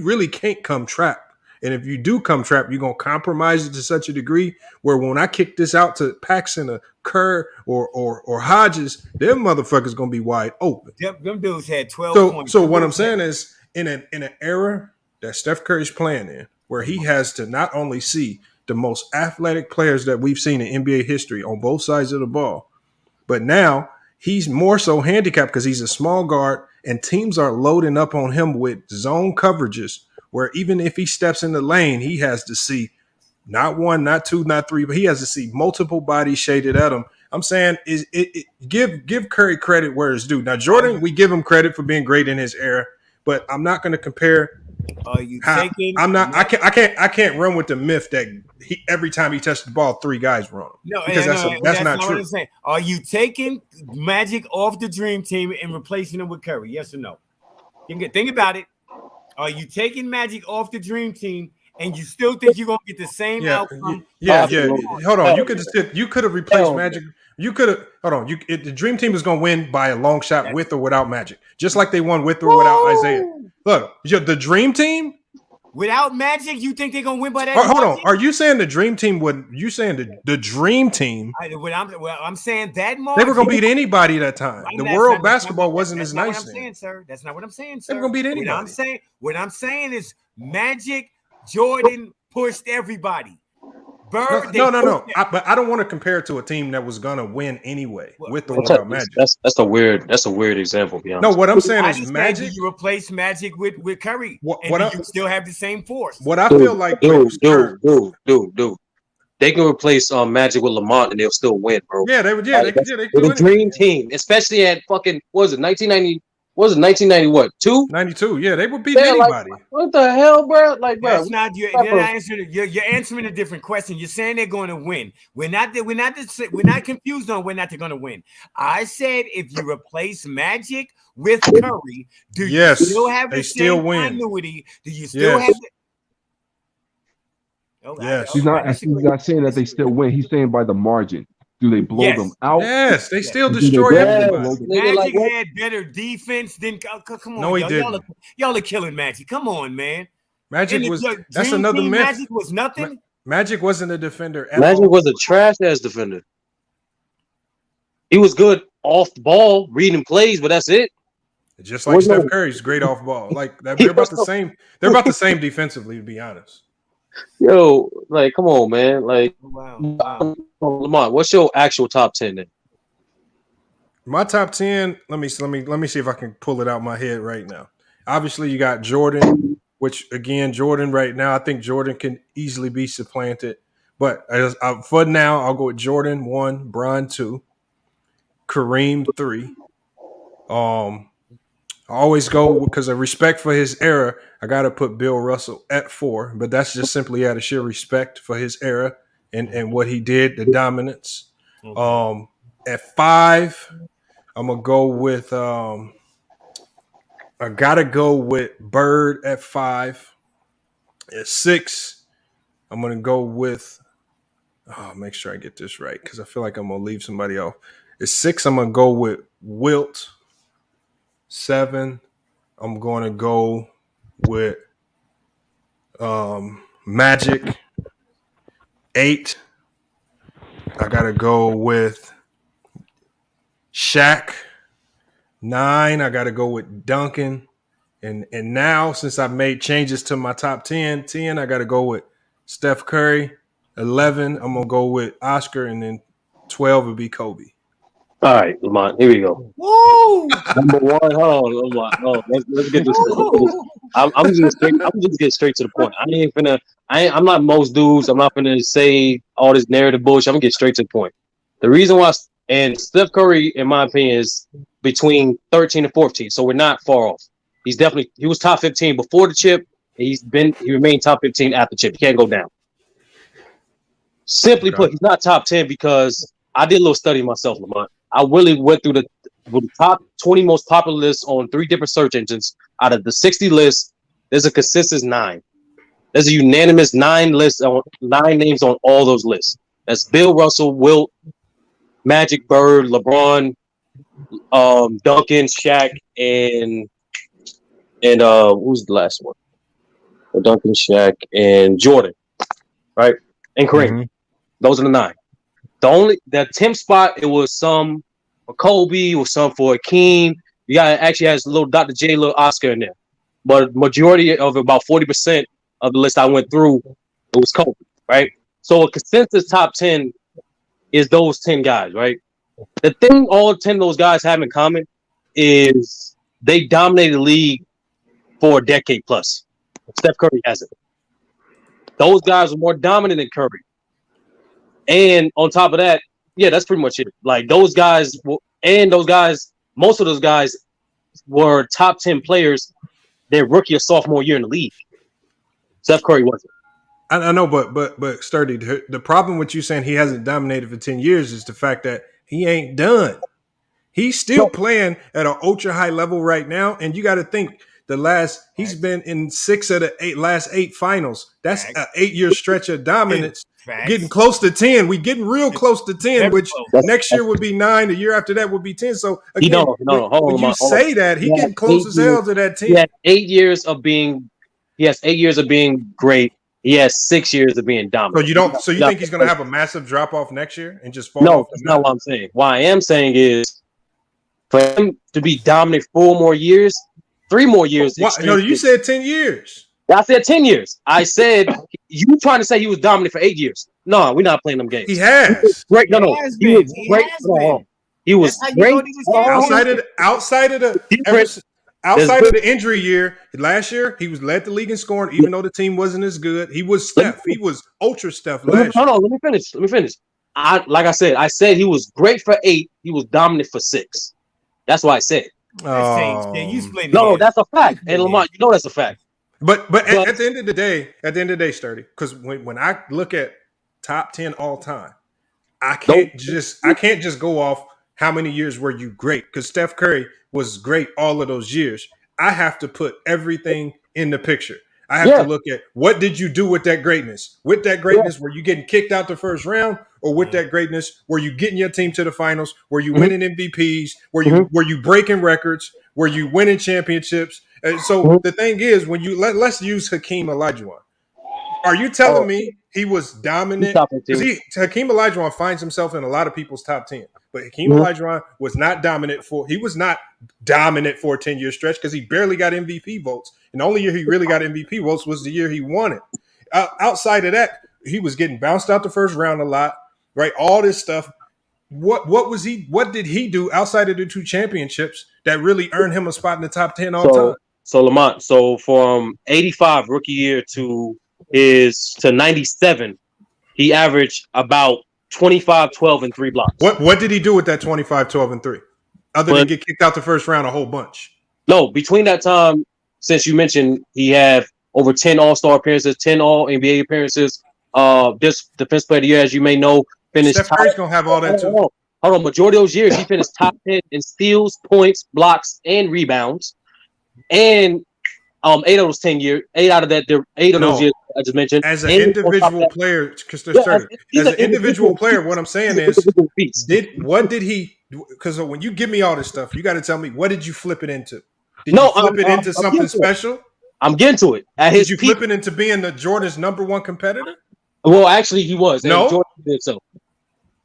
really can't come trap. And if you do come trap, you're going to compromise it to such a degree where when I kick this out to Paxson or Kerr or Hodges, them motherfuckers going to be wide open. Them dudes had 12 points. So what I'm saying is in an era that Steph Curry's playing in, where he has to not only see the most athletic players that we've seen in NBA history on both sides of the ball, but now he's more so handicapped because he's a small guard and teams are loading up on him with zone coverages where even if he steps in the lane, he has to see not 1, not 2, not 3, but he has to see multiple bodies shaded at him. I'm saying give Curry credit where it's due. Now, Jordan, we give him credit for being great in his era, but I'm not going to compare. I can't run with the myth that every time he touched the ball, 3 guys run him. No, because that's not true. What I'm saying. Are you taking Magic off the Dream Team and replacing him with Curry? Yes or no? Think about it. Are you taking Magic off the Dream Team and you still think you're gonna get the same outcome? Yeah. Hold on. You could have replaced Magic. You could have the Dream Team is gonna win by a long shot with or without Magic, just like they won with or without Isaiah. Look, the Dream Team without Magic, you think they're gonna win by that? Hold on. Are you saying the Dream Team would? You saying the Dream Team? I'm saying that they were gonna beat anybody that time. The world basketball wasn't as nice. That's not what I'm saying, sir. That's not what I'm saying, sir. They were gonna beat anybody. What I'm saying is Magic, Jordan pushed everybody. Bird. No. But I don't want to compare it to a team that was gonna win anyway with or without Magic. That's a weird example. Be honest. No, what I'm saying is Magic. You replace Magic with Curry, you still have the same force. What I feel like, dude. They can replace Magic with Lamont and they'll still win, bro. Yeah, they would. Yeah, they could. The Dream Team, especially at fucking 1990. Was it 1990? What 92? Yeah, they would beat anybody. Like, what the hell, bro? Like, bro, that's not you're answering a different question. You're saying they're going to win. We're not confused on whether they're going to win. I said if you replace Magic with Curry, do you still have the same continuity? Do you still have? Yes. He's not saying that they still win. He's saying by the margin. Do they blow them out? Yes, they still destroy everybody. Magic had better defense than. Come on, no, he didn't. Y'all are killing Magic. Come on, man. Magic was. That's another myth. Magic was nothing. Magic wasn't a defender. Magic was a trash ass defender. He was good off the ball, reading plays, but that's it. Just like Steph Curry's great off ball. Like they're about the same. They're about the same defensively, to be honest. Yo, like, come on, man. Like, Lamont, what's your actual top 10 then? My top 10. Let me see if I can pull it out my head right now. Obviously, you got Jordan. which again, Jordan right now, I think Jordan can easily be supplanted. But for now, I'll go with Jordan 1, Bron 2, Kareem 3. I always go because of respect for his era. I got to put Bill Russell at 4, but that's just simply out of sheer respect for his era and what he did, the dominance. At 5, I'm gonna go with. I gotta go with Bird at 5. At 6, I'm gonna go with. Oh, make sure I get this right because I feel like I'm gonna leave somebody off. At 6, I'm gonna go with Wilt. 7, I'm going to go with Magic. 8, I got to go with Shaq. 9, I got to go with Duncan. And now, since I've made changes to my top 10, I got to go with Steph Curry. 11, I'm going to go with Oscar. And then 12 would be Kobe. All right, Lamont, here we go. Woo! Number 1, hold on, Lamont. Oh, let's get this. I'm just get straight to the point. I'm not most dudes. I'm not gonna say all this narrative bullshit. I'm gonna get straight to the point. The reason why, and Steph Curry, in my opinion, is between 13 and 14, so we're not far off. He was top 15 before the chip. He remained top 15 after the chip. He can't go down. Simply put, he's not top 10 because I did a little study myself, Lamont. I really went through the top 20 most popular lists on 3 different search engines. Out of the 60 lists, there's a consensus 9. There's a unanimous 9 names on all those lists. That's Bill Russell, Wilt, Magic, Bird, LeBron, Duncan, Shaq, and who's the last one? Duncan, Shaq, and Jordan, right? And Kareem. Mm-hmm. Those are the 9. That 10th spot, it was some for Kobe, it was some for Hakeem. You got actually has a little Dr. J, little Oscar in there. But majority of about 40% of the list I went through, it was Kobe, right? So a consensus top 10 is those 10 guys, right? The thing all 10 of those guys have in common is they dominated the league for a decade plus. Steph Curry hasn't. Those guys were more dominant than Curry. And on top of that, yeah, that's pretty much it. Like most of those guys were top 10 players their rookie or sophomore year in the league. Steph Curry wasn't. I know, but Sturdy, the problem with you saying he hasn't dominated for 10 years is the fact that he ain't done. He's still playing at an ultra high level right now, and you got to think he's been in 6 of the last 8 finals. That's an 8-year stretch of dominance. Getting close to 10. We getting real close to 10, which next year would be 9. The year after that would be 10. So again, when you say that, he getting close as hell to that 10. He has 8 years of being great. He has 6 years of being dominant. So you think he's going to have a massive drop off next year and just fall off? No, that's not what I'm saying. What I am saying is for him to be dominant 4 more years, 3 more years. No, you said 10 years. I said 10 years. I said you trying to say he was dominant for 8 years. No, we're not playing them games. He has. He was great. No. He was great. He was great. Outside of the injury year, last year he led the league in scoring, even though the team wasn't as good. He was Steph. He was ultra Steph last year. Hold on, let me finish. Like I said he was great for 8. He was dominant for 6. That's what I said. No, that's a fact. And Lamont, you know that's a fact. But at the end of the day, Sturdy, because when I look at top 10 all time, I can't just go off how many years were you great, because Steph Curry was great all of those years. I have to put everything in the picture. I have to look at what did you do with that greatness? With that greatness, were you getting kicked out the first round, or with that greatness, were you getting your team to the finals? Were you winning MVPs? Were you breaking records? Were you winning championships? And so the thing is, when you let's use Hakeem Olajuwon. Are you telling me he was dominant? Because Hakeem Olajuwon finds himself in a lot of people's top 10, but Hakeem Olajuwon was not dominant for a 10-year stretch because he barely got MVP votes, and the only year he really got MVP votes was the year he won it. Outside of that, he was getting bounced out the first round a lot, right? All this stuff. What did he do outside of the 2 championships that really earned him a spot in the top 10 all time? So Lamont, so from 85 rookie year to 97, he averaged about 25, 12, and 3 blocks. What did he do with that 25, 12, and 3? Other than get kicked out the first round a whole bunch. No, between that time, since you mentioned he had over 10 All-Star appearances, 10 All-NBA appearances, this Defense Player of the Year, as you may know, finished Steph Curry's going to have all that too. Hold on. Majority of those years, he finished top 10 in steals, points, blocks, and rebounds. And 8 of those 10 years, 8 out of that, 8 of those years I just mentioned. As an individual player, because there's 30. As an individual player, what I'm saying is, what did he? Because when you give me all this stuff, you got to tell me, what did you flip it into? Did you flip it into something special? I'm getting to it. Did you flip it into being the Jordan's #1 competitor? Well, actually, he was. No, Jordan did so.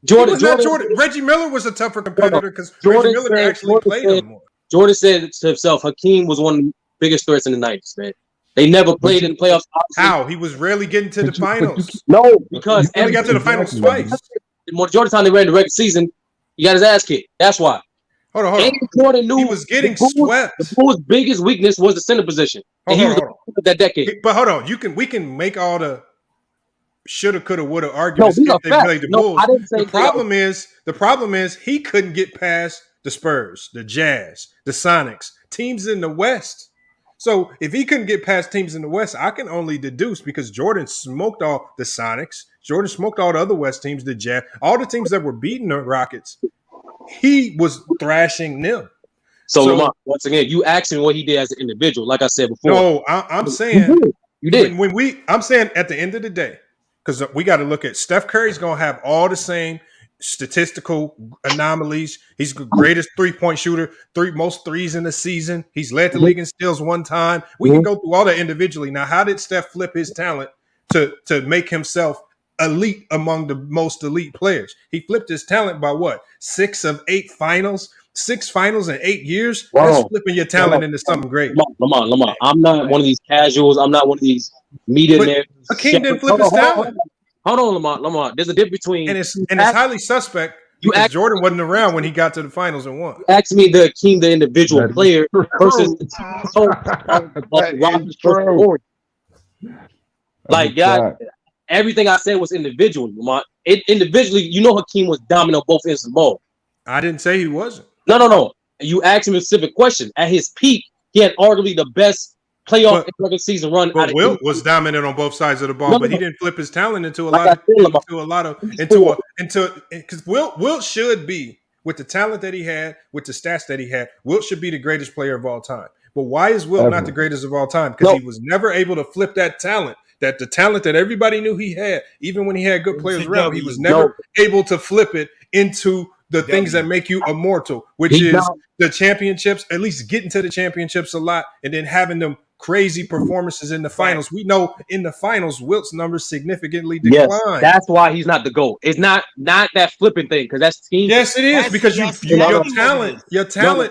Jordan. Reggie Miller was a tougher competitor because Reggie Miller actually played him more. Jordan said to himself, Hakeem was one of the biggest threats in the 90s, man. They never played in the playoffs. Obviously. How? He was rarely getting to the finals. No, because he only got to the finals twice. The majority of the time they ran the regular season, he got his ass kicked. That's why. Hold on. Jordan knew he was getting swept. The Bulls' biggest weakness was the center position. And he was that decade. But hold on. We can make all the shoulda, coulda, woulda arguments if they played the Bulls. The problem is he couldn't get past the Spurs, the Jazz, the Sonics, teams in the West. So if he couldn't get past teams in the West, I can only deduce because Jordan smoked all the Sonics, Jordan smoked all the other West teams, the Jazz, all the teams that were beating the Rockets. He was thrashing them. So Lamont, once again, you asked me what he did as an individual. Like I said before, no, I'm saying you did. I'm saying at the end of the day, because we got to look at Steph Curry's going to have all the same statistical anomalies. He's the greatest three-point shooter, most threes in the season. He's led the league in steals one time. We can go through all that individually. Now, how did Steph flip his talent to make himself elite among the most elite players? He flipped his talent by what? 6 of 8 finals? 6 finals in 8 years? That's flipping your talent into something great. Lamont. I'm not one of these casuals. I'm not one of these media nerds. Hakeem didn't flip his talent. Hold on, Lamont. There's a difference between and it's highly suspect because Jordan wasn't around when he got to the finals and won. Ask me the Hakeem, the individual player versus the team. Like God, everything I said was individual, Lamont. Individually, you know Hakeem was dominant on both ends of the ball. I didn't say he wasn't. No. You asked him a specific question. At his peak, he had arguably the best playoff regular season run. But Wilt was dominant on both sides of the ball, but he didn't flip his talent into because Wilt should be, with the talent that he had, with the stats that he had, Wilt should be the greatest player of all time. But why is Wilt not the greatest of all time? Because he was never able to flip that talent. That the talent that everybody knew he had, even when he had good players around, he was never able to flip it into the things that make you immortal, which is the championships, at least getting to the championships a lot, and then having them crazy performances in the finals. We know in the finals, Wilt's numbers significantly decline. Yes, that's why he's not the GOAT. It's not that flipping thing because that's team. Yes, it is because your talent. No, it's not.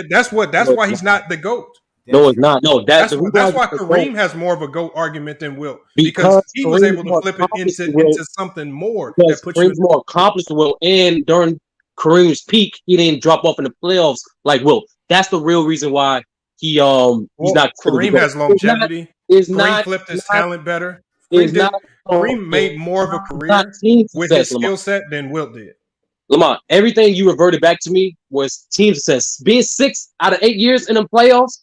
That's why he's not the GOAT. No, it's not. No, that's why Kareem has more of a GOAT argument than Wilt because he was able to flip it into something more. Because Kareem's more accomplished than Wilt, and during Kareem's peak, he didn't drop off in the playoffs like Wilt. That's the real reason why he's not. Kareem has longevity. Kareem flipped his talent better. Kareem made more of a career with his skill set than Wilt did. Lamont, everything you reverted back to me was team success. Being 6 out of 8 years in the playoffs,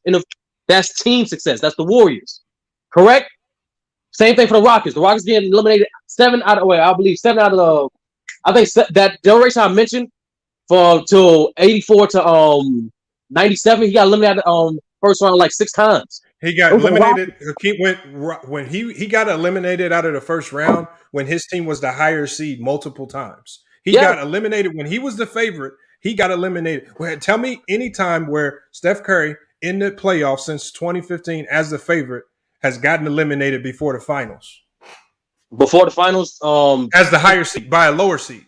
that's team success. That's the Warriors. Correct? Same thing for the Rockets. The Rockets getting eliminated 7 out of the I think that duration I mentioned till 84 to 97, he got eliminated first round like 6 times. He got eliminated. When he got eliminated out of the first round when his team was the higher seed multiple times. He got eliminated when he was the favorite. He got eliminated. Well, tell me any time where Steph Curry in the playoffs since 2015 as the favorite has gotten eliminated before the finals. Before the finals, as the higher seed by a lower seed.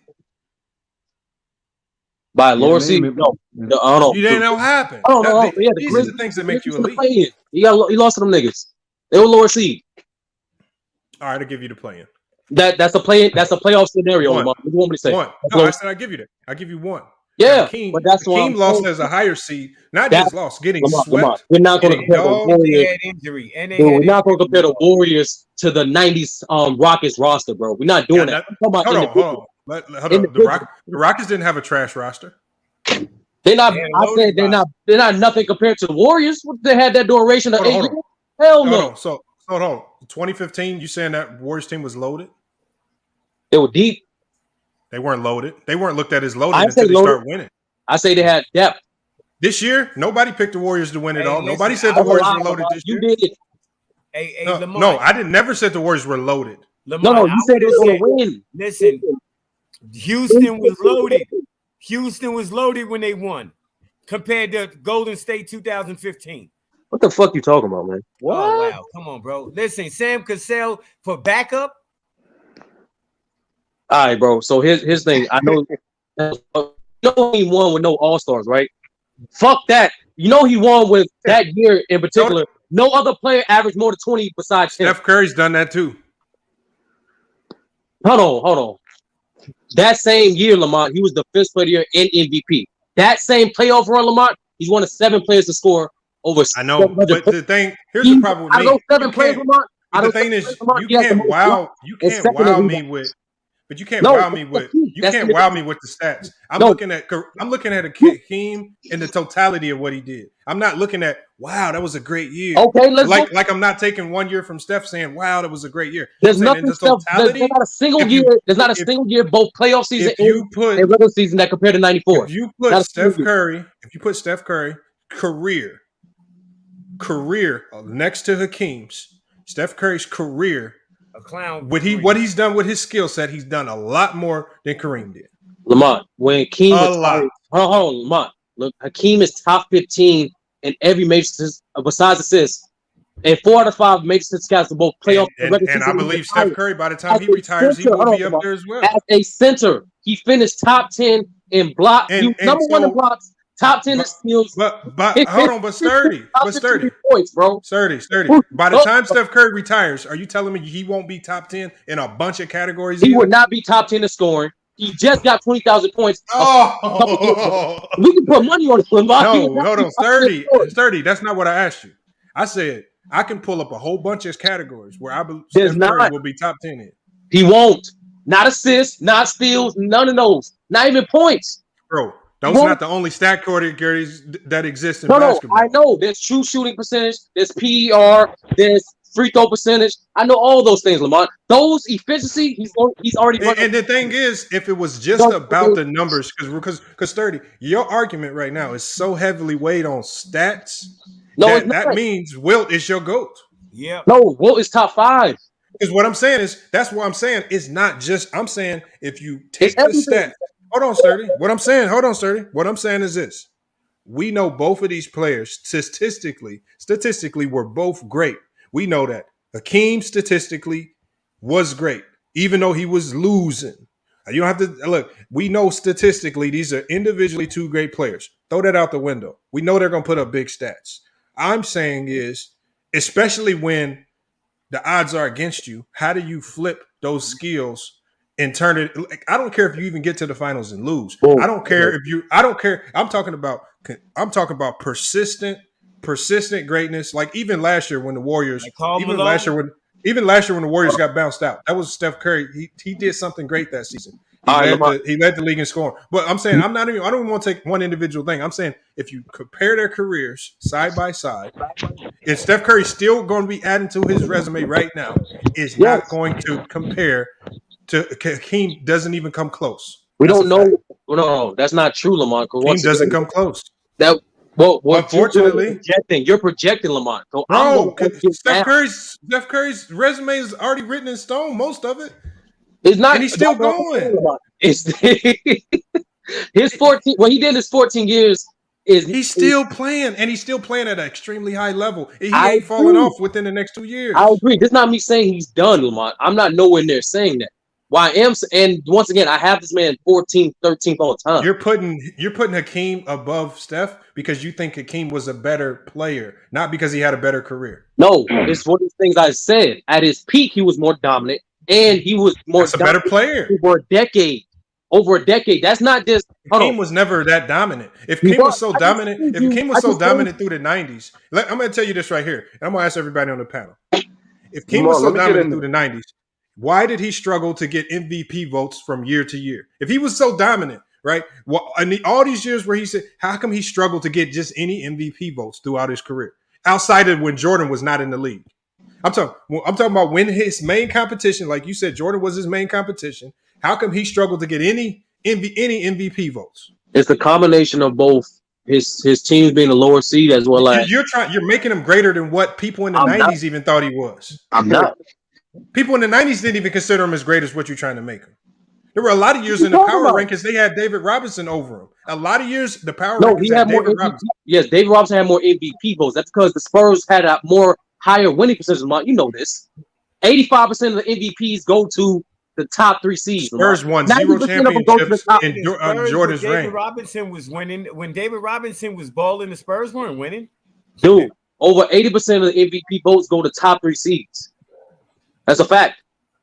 By a lower seed? No, I don't know. You didn't know what happened. These are the things that make you elite. He lost to them niggas. They were lower seed. All right, I'll give you the play-in. That's a playoff scenario. What do you want me to say? One. No, I said I give you that. I give you one. Yeah, Hakeem, but that's why Hakeem lost as a higher seed, not That- just lost, getting Lamar, swept. we're not going to Getting compare the dogged. They Warriors. had injury, and they Dude, had we're not going to injury. compare the Warriors to the '90s Rockets roster, bro. We're not doing that. I'm talking about Hold on. individual. Hold on. The Rockets didn't have a trash roster. They're not. They had a I loaded said they're not. They're not nothing compared to the Warriors. They had that duration of Hold on, 8 hold on. years. Hell no. Hold on. So hold on. 2015, you saying that Warriors team was loaded? They were deep. They weren't loaded. They weren't looked at as loaded I until say they loaded. start winning. I say they had depth. This year, nobody picked the Warriors to win it Hey, all. listen, Nobody said I the was Warriors lying, were loaded Lamar. this You year. did. Hey, No, Lamar. no, I didn't never said the Warriors were loaded. Lamar, No, you said they were going to win. Listen, Houston was loaded. Houston was loaded when they won, compared to Golden State 2015. What the fuck you talking about, man? What? Oh wow, come on, bro. Listen, Sam Cassell for backup. All right, bro. So here's the thing. I know. He won with no All Stars, right? Fuck that. You know he won with that year in particular. No other player averaged more than 20 besides him. Steph Curry's done that too. Hold on. That same year, Lamont, he was the fifth player of the year and MVP. That same playoff run, Lamont, he's one of 7 players to score over. I know, but the thing here's the problem with I me. know 7 players, Lamont. The thing is, you can't wow me with. But you can't wow me with the stats. I'm looking at Hakeem in the totality of what he did. I'm not looking at wow, that was a great year. Okay, let's like I'm not taking 1 year from Steph saying wow, that was a great year. There's nothing. There's not a single year. There's not a single year, both playoff season and regular season that compared to '94. If you put Steph Curry career next to Hakeem's, Steph Curry's career. A clown. What he's done with his skill set, he's done a lot more than Kareem did. Lamont, when Hakeem hold on, Lamont. Look, Hakeem is top 15 in every major besides assists, and 4 out of 5 major statistics for both playoff and I believe Steph Curry, by the time he retires, he will be up there as well. As a center, he finished top 10 in block. Number 1 in blocks. Top 10 in steals. But hold on, but sturdy. Points, bro. Sturdy. By the time Steph Curry retires, are you telling me he won't be top 10 in a bunch of categories? He would not be top 10 in scoring. He just got 20,000 points. Oh, we can put money on it. No, hold on, sturdy. That's not what I asked you. I said I can pull up a whole bunch of categories where I believe Steph Curry will be top 10 in. He won't. Not assists, not steals, none of those. Not even points, bro. Those are not the only stat categories that exist in basketball. I know. There's true shooting percentage. There's PER. There's free throw percentage. I know all those things, Lamont. Those efficiency, he's already. And the thing is, if it was just about the numbers, because Sturdy, your argument right now is so heavily weighed on stats. No, that means Wilt is your GOAT. Yeah. No, Wilt is top 5. Because what I'm saying is, that's what I'm saying. It's not just. I'm saying if you take the stats. Hold on, Sturdy. What I'm saying is this. We know both of these players statistically were both great. We know that. Hakeem statistically was great, even though he was losing. You don't have to look. We know statistically these are individually 2 great players. Throw that out the window. We know they're going to put up big stats. I'm saying is, especially when the odds are against you, how do you flip those skills and turn it? Like, I don't care if you even get to the finals and lose. I don't care. I'm talking about persistent greatness. Like even last year when the Warriors, even last year when the Warriors got bounced out, that was Steph Curry. He did something great that season. He led the league in scoring. But I'm saying I don't even want to take one individual thing. I'm saying if you compare their careers side by side, and Steph Curry's still going to be adding to his resume right now, is not going to compare to Hakeem. Doesn't even come close. We don't know. No, that's not true, Lamont. Hakeem doesn't come close. Unfortunately, you're projecting Lamont. So bro, Steph Curry's resume is already written in stone. Most of it. It's not, and he's still going. It's his 14. What he did in his 14 years is he's still playing, and he's still playing at an extremely high level. He ain't falling off within the next 2 years. I agree. This is not me saying he's done, Lamont. I'm not nowhere near saying that. Why I am, and once again, I have this man 14th, 13th all the time. You're putting Hakeem above Steph because you think Hakeem was a better player, not because he had a better career. No, it's one of the things I said. At his peak, he was more dominant, and he was more. That's a better player for a decade. over a decade. That's not just Hakeem was never that dominant. If Hakeem was so dominant, through the 90s, I'm going to tell you this right here, and I'm going to ask everybody on the panel. If Hakeem was so dominant through the 90s, why did he struggle to get MVP votes from year to year? If he was so dominant, right? Well, in all these years where he said, how come he struggled to get just any MVP votes throughout his career, outside of when Jordan was not in the league? I'm talking about when his main competition, like you said, Jordan was his main competition. How come he struggled to get any MVP votes? It's a combination of both his teams being a lower seed as well as you're making him greater than what people in the 90s even thought he was. I'm not. People in the 90s didn't even consider him as great as what you're trying to make him. There were a lot of years in the power rankings they had David Robinson over him. A lot of years the power rankings he had more David MVP. Robinson. Yes, David Robinson had more MVP votes. That's because the Spurs had a more higher winning percentage. You know this. 85% of the MVPs go to the top 3 seeds. Spurs won 0 championships in Jordan's reign. David Robinson was winning. When David Robinson was balling, the Spurs weren't winning. Dude, over 80% of the MVP votes go to top 3 seeds. That's a fact.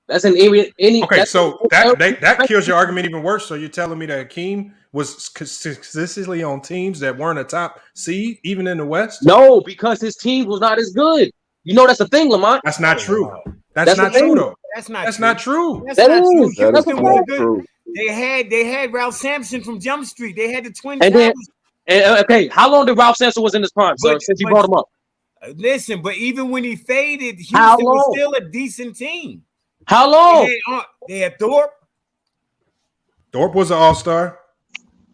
That's an any. Okay, so that kills your argument even worse. So you're telling me that Hakeem was consistently on teams that weren't a top seed, even in the West? No, because his team was not as good. You know that's the thing, Lamont. That's not true. That's not true, though. That's not true. That's not true. They had Ralph Sampson from Jump Street. They had the Twin Towers. Okay, how long did Ralph Sampson was in his prime, sir? Since you brought him up. Listen, but even when he faded, Houston was still a decent team. How long? They had Thorpe. Thorpe was an all-star.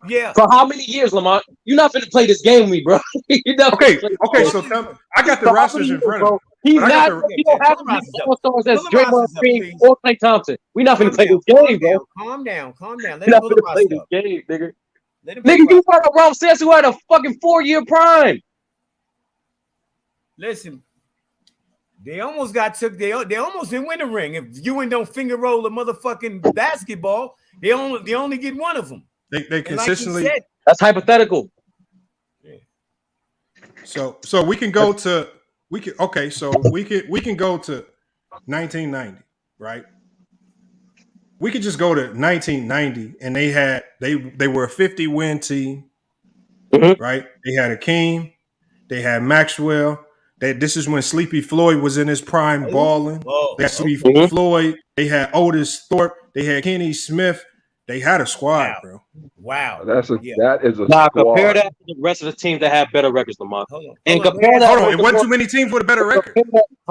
Yeah. For how many years, Lamont? You're not finna play this game with me, bro. Okay. So I got the rosters in front of me. He's not. You don't have to be all-stars as Draymond Green or Klay Thompson. We're not finna play this game, bro. Calm down. Let him play this game, nigga. Nigga, you talking about Ralph Sampson who had a fucking 4-year prime. Listen, they almost got took. They almost didn't win the ring. If Ewing don't finger roll a motherfucking basketball, they only get one of them. They consistently. Like that's hypothetical. Yeah. So we can go to we can go to 1990, right? We could just go to 1990, and they were a 50-win team, right? They had Hakeem, they had Maxwell. This is when Sleepy Floyd was in his prime balling. They had Sleepy Floyd. They had Otis Thorpe. They had Kenny Smith. They had a squad, bro. Wow. That is a squad. Compare that to the rest of the teams that had better records, Lamont. Compare that. Hold on. It wasn't too many teams with a better record.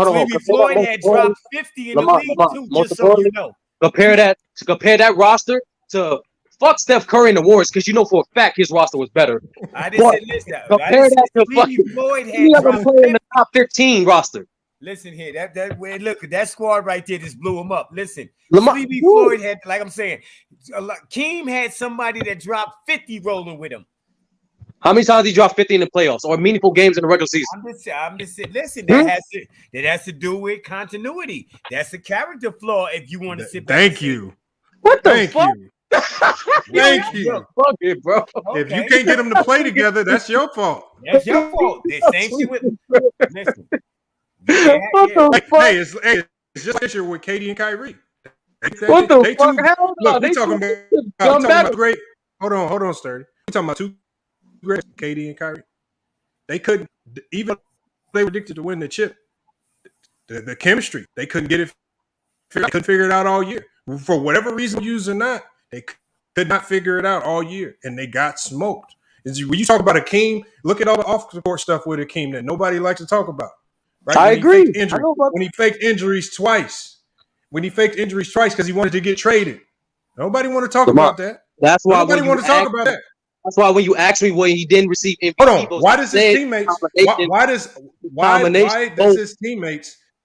Sleepy Floyd had dropped 50 in the league, too, just so you know. Compare that roster to fuck Steph Curry and the Warriors, because you know for a fact his roster was better. I didn't say this. Compare that to fucking Floyd had in the top 15 roster. Listen here, look at that squad right there just blew him up. Listen, Sleepy Floyd had, like I'm saying, Keem had somebody that dropped 50 rolling with him. How many times did he drop 50 in the playoffs or meaningful games in the regular season? I'm just saying. Listen, that has to do with continuity. That's a character flaw. If you want to sit back. Thank you. What the fuck? Thank you. Fuck it, bro. If you can't get them to play together, that's your fault. That's your fault. The same shit with. Listen. Hey, it's just this year with Katie and Kyrie. What the fuck? Look, we talking about great. Hold on, Sturdy. We talking about two great, Katie and Kyrie. They couldn't, even they were predicted to win the chip. The chemistry, they couldn't get it. They couldn't figure it out all year. For whatever reason, used or not, they could not figure it out all year, and they got smoked. When you talk about Hakeem, look at all the off-court stuff with Hakeem that nobody likes to talk about. Right? I agree. When he faked injuries twice. Because he wanted to get traded. Nobody want to talk about that. That's why nobody want to talk about that. That's why when you ask me when he didn't receive MVP, hold on. Why does his teammates?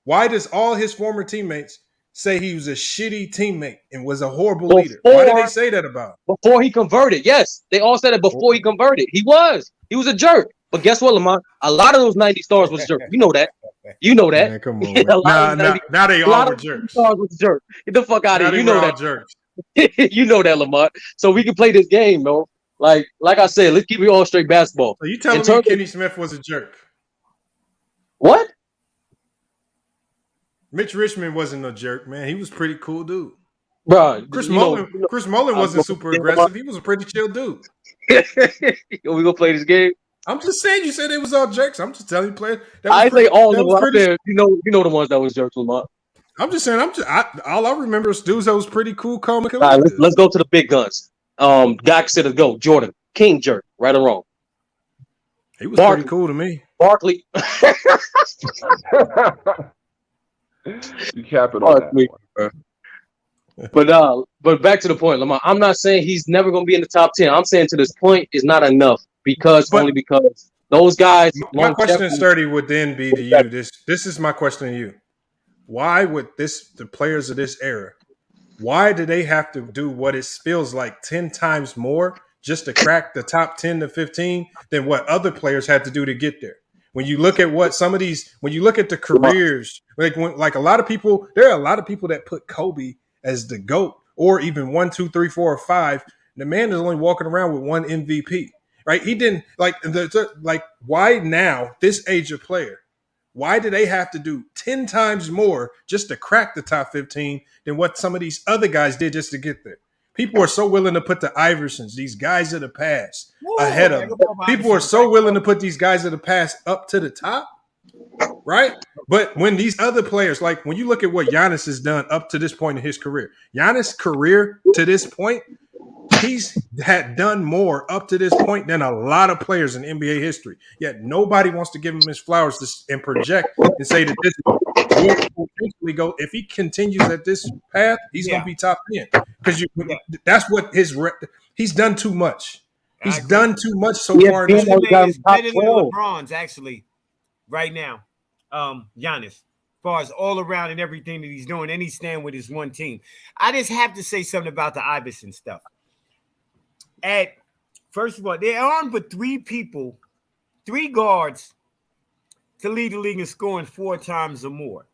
Why does all his former teammates say he was a shitty teammate and was a horrible leader? Why did they say that about him? Before he converted? Yes, they all said it before he converted. He was a jerk. But guess what, Lamont? A lot of those 90 stars was jerks. You know that. Man, come on. Now they all were jerks. Stars was jerks. Get the fuck out of here. You know that. Jerks. You know that, Lamont. So we can play this game, though. Like I said, let's keep it all straight basketball. So you telling me Kenny Smith was a jerk? What? Mitch Richmond wasn't a jerk, man. He was a pretty cool dude. bro. Chris Mullin wasn't super aggressive. He was a pretty chill dude. We gonna play this game. I'm just saying. You said it was all jerks. I'm just telling you, player. I say all of them. I said, you know the ones that was jerks, Lamont. I'm just saying. All I remember is dudes that was pretty cool, calm, and All right, collected. let's go to the big guns. Guy considered go Jordan King jerk, right or wrong. He was pretty cool to me. Barkley. You cap it on that one. But back to the point, Lamar. I'm not saying he's never going to be in the top 10. I'm saying to this point is not enough only because those guys. My question, Sturdy, would then be to you. This is my question to you. Why would the players of this era? Why do they have to do what it feels like 10 times more just to crack the top 10 to 15 than what other players had to do to get there? When you look at what some of these, when you look at the careers, like a lot of people, there are a lot of people that put Kobe as the GOAT or even 1, 2, 3, 4, or 5. The man is only walking around with one MVP, right? He didn't like why now this age of player? Why do they have to do 10 times more just to crack the top 15 than what some of these other guys did just to get there? People are so willing to put the Iversons, these guys of the past, ahead of them. People are so willing to put these guys of the past up to the top, right? But when these other players, like when you look at what Giannis has done up to this point in his career, Giannis' career to this point, he's had done more up to this point than a lot of players in NBA history. Yet nobody wants to give him his flowers and project and say that this will potentially go. If he continues at this path, he's going to be top 10 because that's what he's done too much. He's done too much so far. Better than LeBron's actually right now. Giannis, as far as all around and everything that he's doing, and he's staying with his one team. I just have to say something about the Iverson stuff. First of all, there aren't but 3 guards to lead the league in scoring 4 times or more.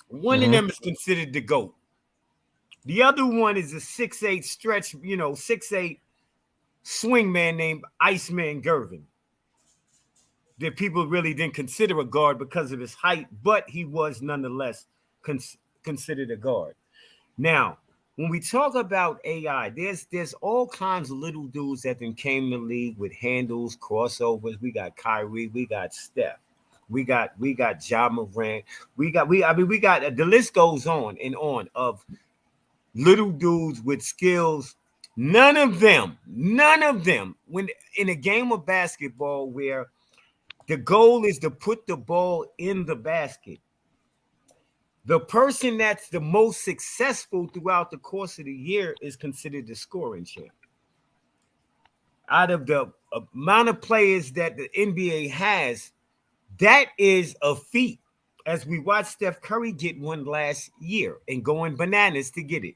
One of them is considered the GOAT. The other one is a 6'8" stretch, 6'8" swing man named Iceman Gervin. That people really didn't consider a guard because of his height, but he was nonetheless considered a guard. Now, when we talk about AI, there's all kinds of little dudes that then came to the league with handles, crossovers. We got Kyrie, we got Steph, we got Ja Morant, we got the list goes on and on of little dudes with skills. None of them, when in a game of basketball where the goal is to put the ball in the basket, the person that's the most successful throughout the course of the year is considered the scoring champ. Out of the amount of players that the NBA has, that is a feat. As we watched Steph Curry get one last year and going bananas to get it.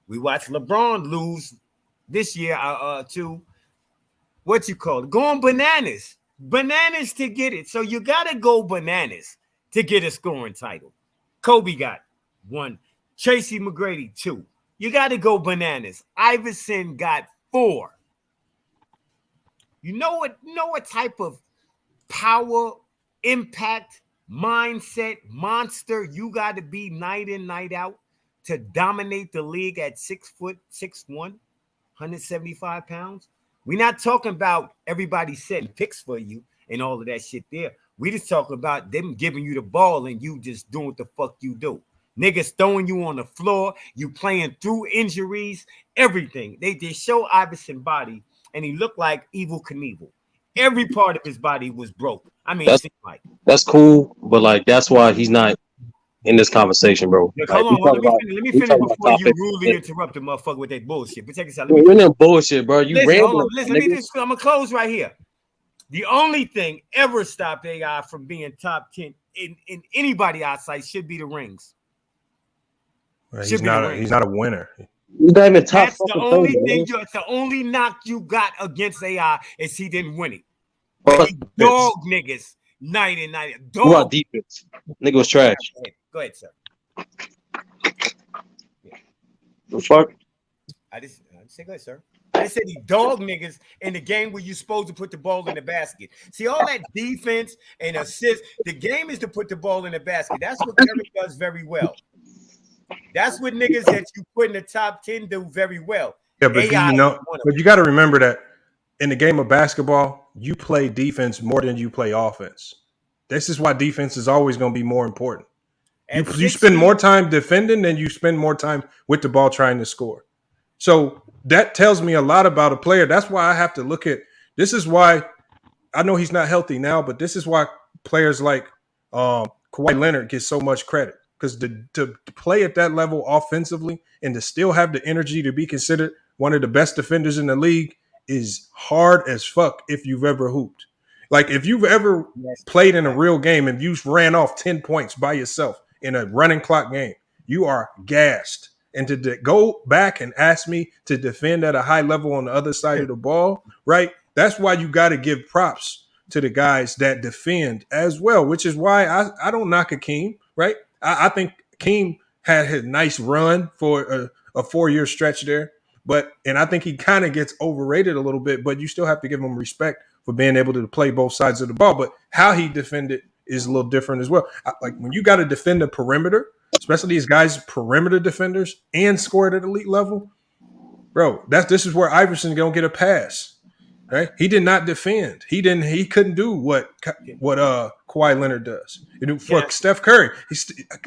We watched LeBron lose this year to going bananas to get it. So you got to go bananas to get a scoring title. Kobe got 1. Tracy McGrady 2. You got to go bananas. Iverson got 4. You know what type of power, impact, mindset, monster you got to be night in, night out to dominate the league at 6 foot, 6'1", 175 pounds. We're not talking about everybody setting picks for you and all of that shit there. We just talking about them giving you the ball and you just doing what the fuck you do. Niggas throwing you on the floor, you playing through injuries, everything. They show Iverson body and he looked like Evel Knievel. Every part of his body was broke. I mean, that's cool, but like that's why he's not in this conversation, bro. Look, hold on, let me finish before you rudely interrupt the motherfucker with that bullshit. But check this out. You're in that bullshit, bro. You rambling. Listen, I'm gonna close right here. The only thing ever stopped AI from being top 10 in anybody outside should be the rings. Well, he's not a winner. He's not even top. That's the only thing. It's the only knock you got against AI is he didn't win it. He dog niggas night and night. Dog. What defense? Nigga was trash. Go ahead, sir. The fuck? I just say go ahead, sir. I said he dog niggas in the game where you're supposed to put the ball in the basket. See, all that defense and assist, the game is to put the ball in the basket. That's what Curry does very well. That's what niggas that you put in the top 10 do very well. Yeah, but AI but you got to remember that in the game of basketball, you play defense more than you play offense. This is why defense is always going to be more important. You spend more time defending than you spend more time with the ball trying to score. So that tells me a lot about a player. That's why I have to look at this. Is why I know he's not healthy now, but this is why players like Kawhi Leonard get so much credit, because to play at that level offensively and to still have the energy to be considered one of the best defenders in the league is hard as fuck if you've ever hooped. Like if you've ever played in a real game and you ran off 10 points by yourself in a running clock game, you are gassed. And to go back and ask me to defend at a high level on the other side of the ball, right? That's why you got to give props to the guys that defend as well, which is why I don't knock Hakeem, right? I think Hakeem had a nice run for a 4-year stretch there, and I think he kind of gets overrated a little bit, but you still have to give him respect for being able to play both sides of the ball. But how he defended is a little different as well. Like when you got to defend the perimeter, especially these guys, perimeter defenders, and score at an elite level, bro, this is where Iverson's gonna get a pass. Right? He did not defend. He couldn't do what Kawhi Leonard does. For Steph Curry,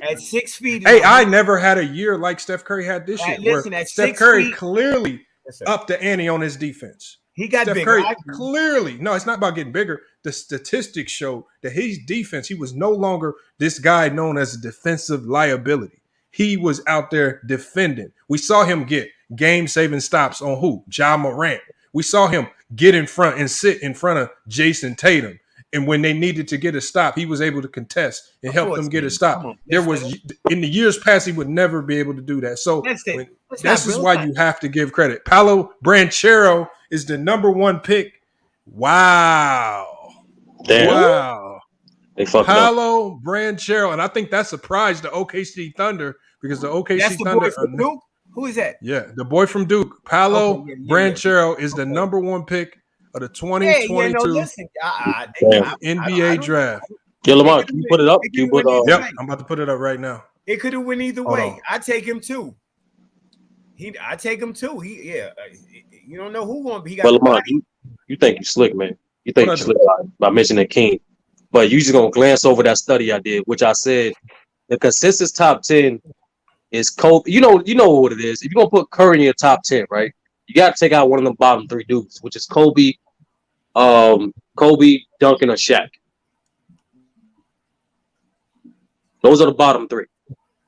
at 6 feet. Hey, I never had a year like Steph Curry had this year. Listen, where at Steph Curry clearly upped the ante on his defense. He got Steph bigger. Curry clearly. No, it's not about getting bigger. The statistics show that his defense, he was no longer this guy known as a defensive liability. He was out there defending. We saw him get game-saving stops on who? Ja Morant. We saw him get in front and sit in front of Jason Tatum. And when they needed to get a stop, he was able to contest and help them get a stop. In the years past, he would never be able to do that. So this is why you have to give credit. Paolo Banchero is the number 1 pick. Wow. Damn. Wow. They fucked Paolo Banchero. And I think that surprised the OKC Thunder, because the OKC Thunder from Duke? Who is that? Yeah, the boy from Duke, Paolo Banchero, is the number 1 pick of the 2022 NBA draft. Lamar, can you put it up? Yep, I'm about to put it up right now. It could have went either way. I take him too. I take him too. You don't know who won't be. But Lamar, you think you slick, man. You think you slick by mentioning King. But you just gonna glance over that study I did, which I said the consensus top 10 is Kobe. You know what it is. If you're gonna put Curry in your top 10, right? You got to take out one of the bottom 3 dudes, which is Kobe, Duncan, or Shaq. Those are the bottom 3.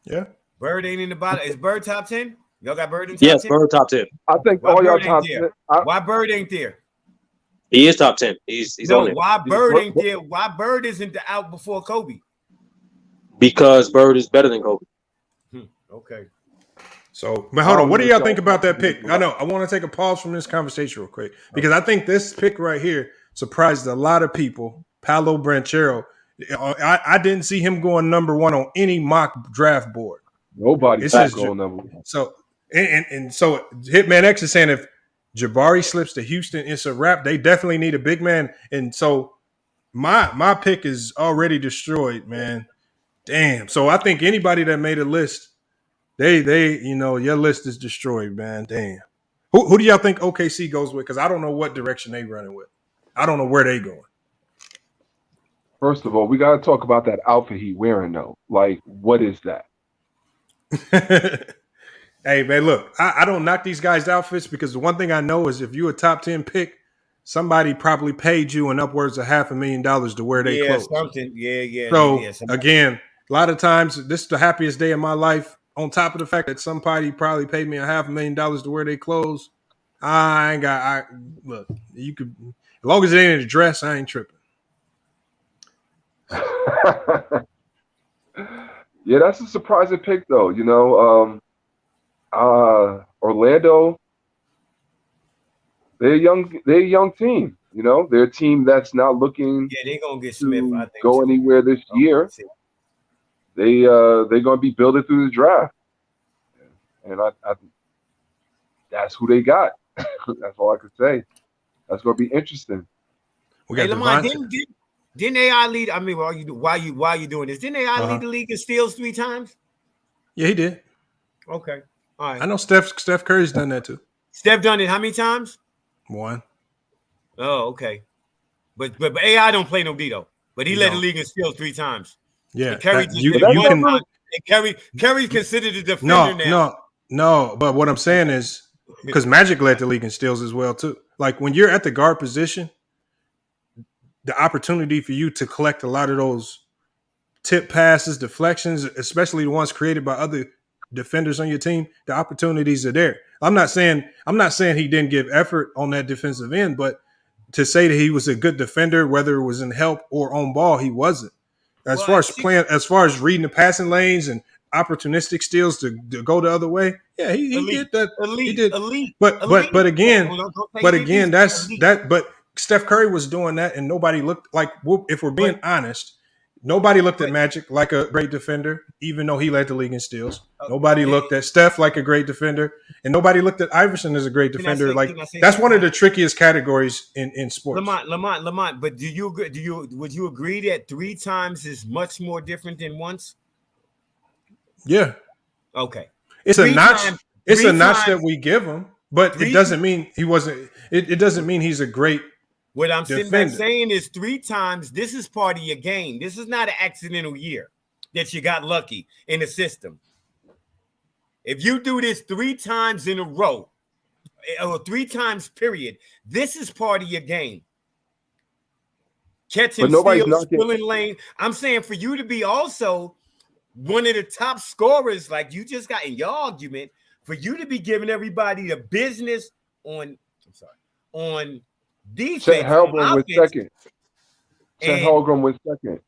Yeah. Bird ain't in the bottom. Is Bird top 10? Y'all got Bird in top 10? Yes, Bird top 10. I think all y'all top 10. Why Bird ain't there? He is top 10. He's on there. Why Bird ain't there? Why Bird isn't out before Kobe? Because Bird is better than Kobe. Okay. So, but hold on. What do y'all think about that pick? I know. I want to take a pause from this conversation real quick, because I think this pick right here surprised a lot of people. Paolo Banchero. I didn't see him going number 1 on any mock draft board. Nobody's going number 1. So, and so Hitman X is saying if Jabari slips to Houston, it's a wrap. They definitely need a big man. And so my pick is already destroyed, man. Damn. So I think anybody that made a list, they your list is destroyed, man. Damn. Who do y'all think OKC goes with? Because I don't know what direction they running with. I don't know where they going. First of all, we got to talk about that outfit he wearing, though. Like, what is that? Hey, man, look, I don't knock these guys' outfits, because the one thing I know is if you're a top 10 pick, somebody probably paid you in upwards of $500,000 to wear their clothes. Something. Yeah. So, again, a lot of times, this is the happiest day of my life. On top of the fact that somebody probably paid me $500,000 to wear their clothes, look, you could, as long as it ain't a dress, I ain't tripping. Yeah, that's a surprising pick, though. Orlando, they're a young team. They're a team that's not looking. Yeah, they're gonna get Smith. I think go anywhere this year. They're gonna be building through the draft, and I that's who they got. That's all I could say. That's gonna be interesting. We got Lamar, didn't AI lead? I mean, why you doing this? Didn't AI lead the league in steals 3 times? Yeah, he did. Okay. All right. I know Steph Curry's done that too. Steph done it how many times? One. Oh, okay. But AI don't play no D though. But he He led the don't. league in steals 3 times. Yeah, And Curry that, just you did it you one can. time. And Curry's considered a defender now. No. But what I'm saying is because Magic led the league in steals as well too. Like when you're at the guard position, the opportunity for you to collect a lot of those tip passes, deflections, especially the ones created by other defenders on your team, the opportunities are there. I'm not saying he didn't give effort on that defensive end, but to say that he was a good defender, whether it was in help or on ball, he wasn't. As far as reading the passing lanes and opportunistic steals to go the other way, yeah, he did that. He did. Elite. But again, Elite. But Steph Curry was doing that, and nobody looked like. If we're being honest, nobody looked at Magic like a great defender, even though he led the league in steals. Nobody looked at Steph like a great defender, and nobody looked at Iverson as a great defender. That's one of the trickiest categories in sports. Lamont. But would you agree that 3 times is much more different than once? Yeah. Okay. It's a notch. It's a notch that we give him, but it doesn't mean he wasn't. It doesn't mean he's a great. What I'm sitting back saying is 3 times. This is part of your game. This is not an accidental year that you got lucky in the system. If you do this 3 times in a row, or 3 times period, this is part of your game. Catching steals, filling lane. I'm saying for you to be also one of the top scorers, like you just got in your argument, for you to be giving everybody the business on defense. Chet Holmgren was second. Chet Holmgren was second.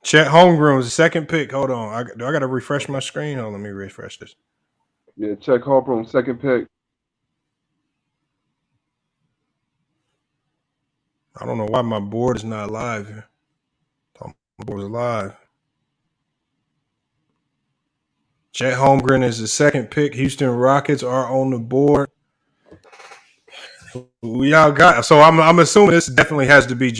Chet Holmgren was the second pick. Hold on. I got to refresh my screen? Hold on, let me refresh this. Yeah, Chet Holmgren, second pick. I don't know why my board is not live here. My board is live. Chet Holmgren is the second pick. Houston Rockets are on the board. Y'all got so I'm assuming this definitely has to be.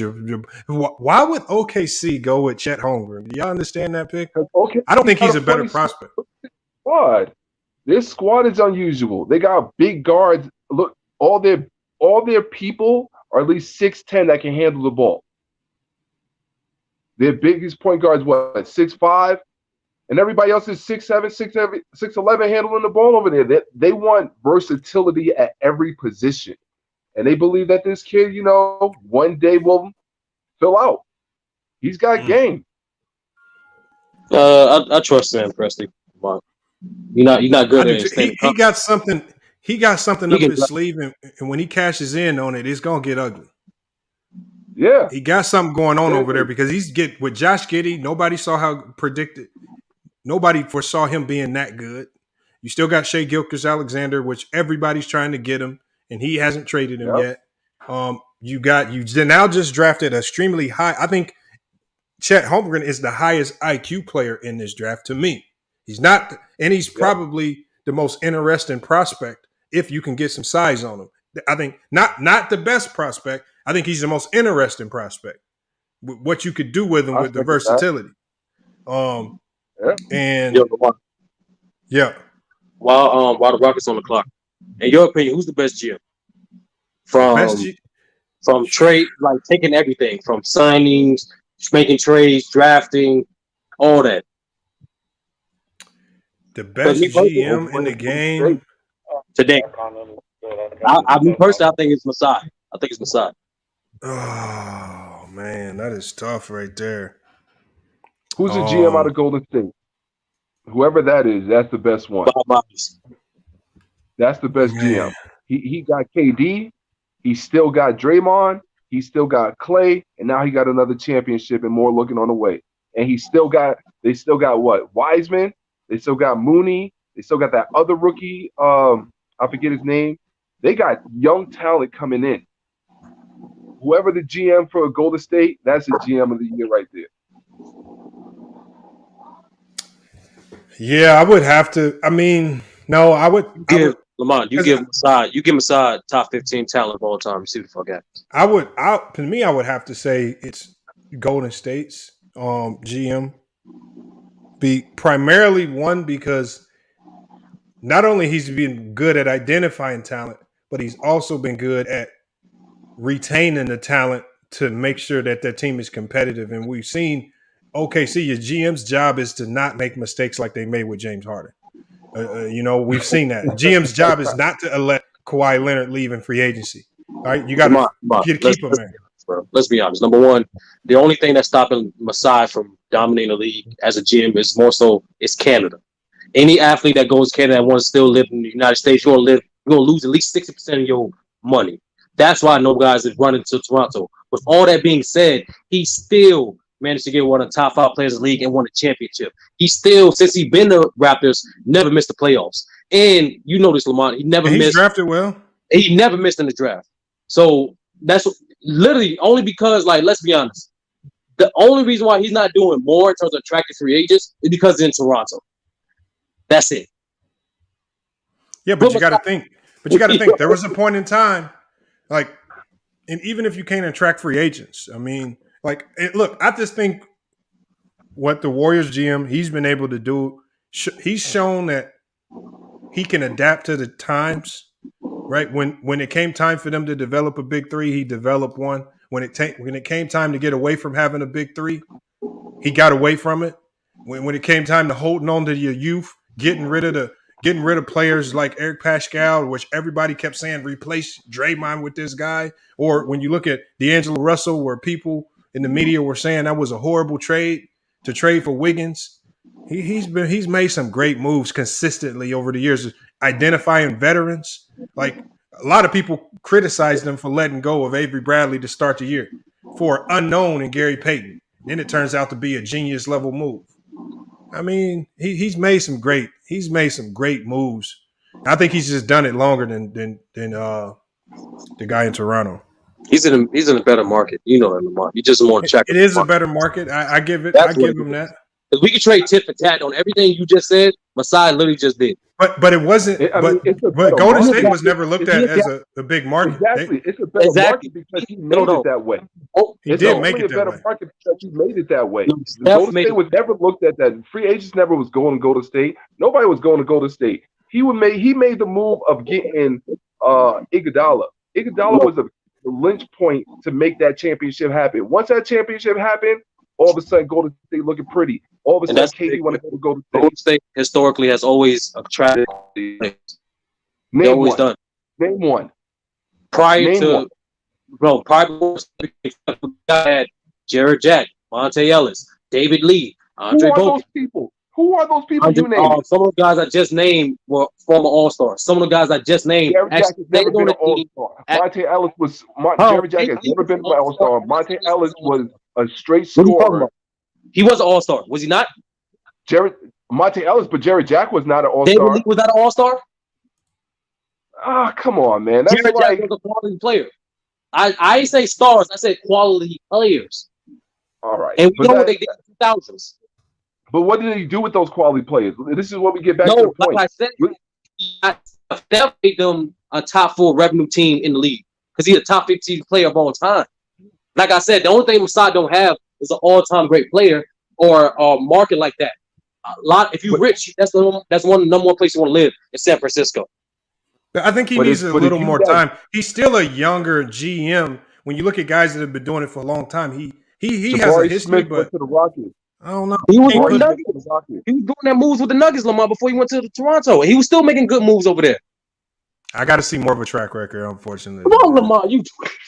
Why would OKC go with Chet Holmgren? Do y'all understand that pick? Okay, I don't think he's a better prospect. Squad. This squad is unusual. They got big guards. Look, all their people are at least 6'10" that can handle the ball. Their biggest point guards, 6'5", and everybody else is 6'7", 6'11", handling the ball over there. They want versatility at every position, and they believe that this kid, one day will fill out. He's got game. I trust him, Preston. You're not good at it. He got something. He got something up his sleeve, and when he cashes in on it, it's gonna get ugly. Yeah, he got something going on over there because with Josh Giddey. Nobody foresaw him being that good. You still got Shai Gilgeous-Alexander, which everybody's trying to get him, and he hasn't traded him yet. You now just drafted extremely high. I think Chet Holmgren is the highest IQ player in this draft to me. He's not, and he's probably the most interesting prospect if you can get some size on him. I think not the best prospect. I think he's the most interesting prospect. What you could do with him with the versatility. While the Rockets on the clock, in your opinion, who's the best GM? From trade, like taking everything from signings, making trades, drafting, all that. The best GM in the game today. I think it's Masai. Oh man, that is tough right there. Who's the GM out of Golden State? Whoever that is, that's the best one. That's the best GM. He got KD. He still got Draymond. He still got Clay, and now he got another championship and more looking on the way. And they still got what? Wiseman. They still got Mooney. They still got that other rookie. I forget his name. They got young talent coming in. Whoever the GM for Golden State, that's the GM of the year right there. Yeah, I would have to. I mean, no, I would. Lamont, you give Masai top 15 talent of all time. See what the fuck happens. To me, I would have to say it's Golden State's GM. Be primarily one because not only he's been good at identifying talent, but he's also been good at retaining the talent to make sure that their team is competitive. And we've seen OKC, your GM's job is to not make mistakes like they made with James Harden. We've seen that. GM's job is not to let Kawhi Leonard leave in free agency. All right, you got to keep him, man. Let's be honest. Number one, the only thing that's stopping Masai from dominating the league as a GM is more so it's Canada. Any athlete that goes to Canada and wants to still live in the United States, you're gonna lose at least 60% of your money. That's why no guys is running to Toronto. With all that being said, he still managed to get one of the top 5 players in the league and won a championship. He still, since he's been the Raptors, never missed the playoffs. And you know this, Lamont, he never missed. He's drafted well. He never missed in the draft. So that's literally only because, like, let's be honest. The only reason why he's not doing more in terms of attracting free agents is because he's in Toronto. That's it. Yeah, but you got to think. But you got to think. There was a point in time, like, and even if you can't attract free agents, I mean, like, look, I just think what the Warriors GM, he's been able to do, he's shown that he can adapt to the times, right? When it came time for them to develop a big three, he developed one. When it came time to get away from having a big three, he got away from it. When it came time to holding on to your youth, getting rid of players like Eric Pascal, which everybody kept saying replace Draymond with this guy. Or when you look at D'Angelo Russell, where people in the media were saying that was a horrible trade to trade for Wiggins. He's made some great moves consistently over the years, identifying veterans. Like, a lot of people criticized them for letting go of Avery Bradley to start the year for unknown in Gary Payton. Then it turns out to be a genius level move. I mean, he's made some great moves. I think he's just done it longer than the guy in Toronto. He's in a better market. You know that, Lamar. You just want to check. It is a better market. I give him that. Because we could trade tit for tat on everything you just said. Masai literally just did. But it wasn't. But Golden State was never looked at as a big market. Exactly, it's a better market because he made it that way. He did make it that way. It's a better market because he made it that way. Golden State was never looked at that. Free agents never was going to Golden State. Nobody was going to Golden State. He made the move of getting Iguodala. Iguodala was the lynch point to make that championship happen. Once that championship happened, all of a sudden Golden State looking pretty. All of a sudden KD want to go to Golden State. Golden State historically has always attracted players. Name one. Prior to had Jared Jack, Monte Ellis, David Lee, Andre Bogut. Who are those people you named? Some of the guys I just named were former All-Stars. Some of the guys I just named actually never been an All-Star. Monte Ellis was Jared Jack has never been an All-Star. Monte Ellis was a straight scorer. He was an All-Star, was he not? Monte Ellis, but Jared Jack was not an All-Star. David Lee was not an All-Star? Come on, man. That's Jared Jack was a quality player. I didn't say stars. I said quality players. All right. And we know what they did in the 2000s. But what did he do with those quality players? This is what we get back to the point. Like I said, Steph made them a top 4 revenue team in the league because he's a top 15 player of all time. Like I said, the only thing Masai don't have is an all-time great player or a market like that. If you're rich, that's one of the number one place you want to live in San Francisco. I think he needs a little more time. He's still a younger GM. When you look at guys that have been doing it for a long time, he has a history. Smith went to the Rockets. I don't know. He was doing that moves with the Nuggets, Lamar, before he went to Toronto. He was still making good moves over there. I got to see more of a track record, unfortunately. Come on, Lamar, you.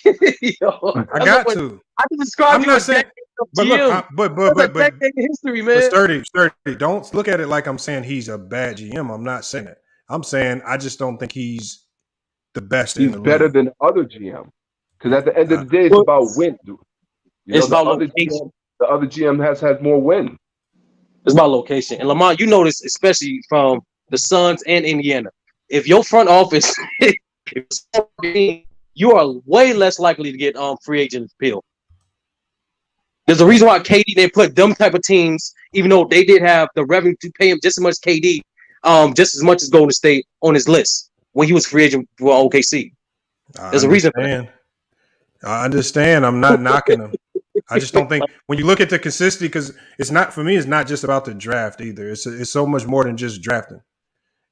I got to. I can describe you as saying, but history, man. But sturdy. Don't look at it like I'm saying he's a bad GM. I'm not saying that. I'm saying I just don't think he's the best. He's better than other GM. Because at the end of the day, it's about win. It's about location. The other GM has more win. It's about location. And Lamont, you know this, especially from the Suns and Indiana. If your front office, you are way less likely to get free agent appeal. There's a reason why KD didn't put them type of teams, even though they did have the revenue to pay him just as much KD, just as much as Golden State on his list when he was free agent for OKC. There's a reason for that. I understand. I'm not knocking him. I just don't think when you look at the consistency, because it's not for me. It's not just about the draft either. It's so much more than just drafting.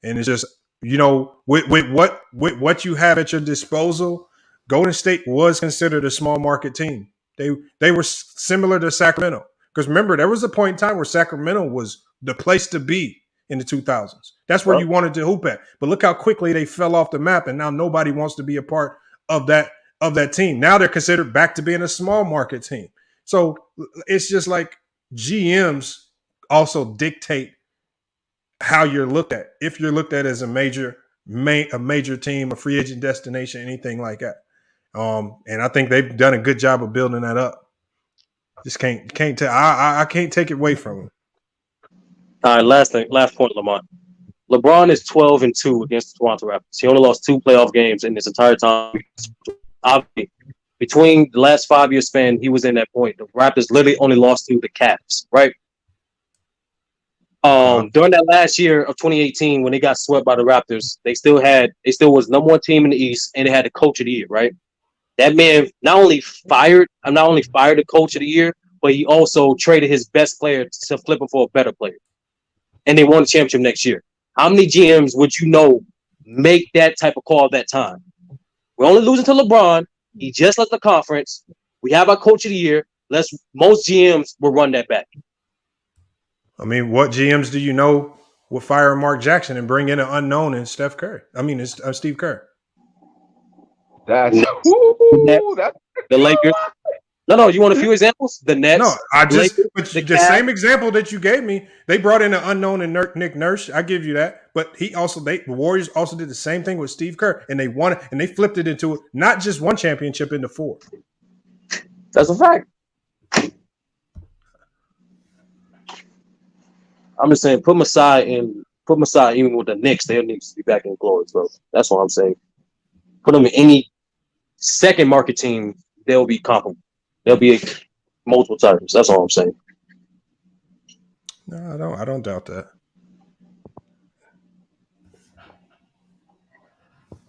And it's just, with what you have at your disposal, Golden State was considered a small market team. They were similar to Sacramento. Because remember, there was a point in time where Sacramento was the place to be in the 2000s. That's where you wanted to hoop at. But look how quickly they fell off the map, and now nobody wants to be a part of that team. Now they're considered back to being a small market team. So it's just like GMs also dictate how you're looked at. If you're looked at as a major team, a free agent destination, anything like that. And I think they've done a good job of building that up. Just can't tell. I can't take it away from them. All right, last point, Lamont. LeBron is 12-2 against the Toronto Raptors. He only lost 2 playoff games in this entire time. Obviously, between the last 5-year span, he was in that point. The Raptors literally only lost to the Cavs, right? During that last year of 2018, when they got swept by the Raptors, they still was number 1 team in the East, and they had the coach of the year, right? That man not only fired the coach of the year, but he also traded his best player to flip him for a better player. And they won the championship next year. How many GMs would make that type of call at that time? We're only losing to LeBron. He just left the conference. We have our coach of the year. Most GMs will run that back. I mean, what GMs do you know will fire Mark Jackson and bring in an unknown in Steve Curry? Steve Kerr. That's the Lakers. No. You want a few examples? The Nets. No, the same example that you gave me. They brought in an unknown in Nick Nurse. I give you that. But the Warriors also did the same thing with Steve Kerr, and they won it, and they flipped it into not just one championship into 4. That's a fact. I'm just saying, put them aside even with the Knicks. They'll need to be back in glory, bro. That's what I'm saying. Put them in any second market team, they'll be comparable. They'll be multiple titles. That's all I'm saying. No, I don't doubt that.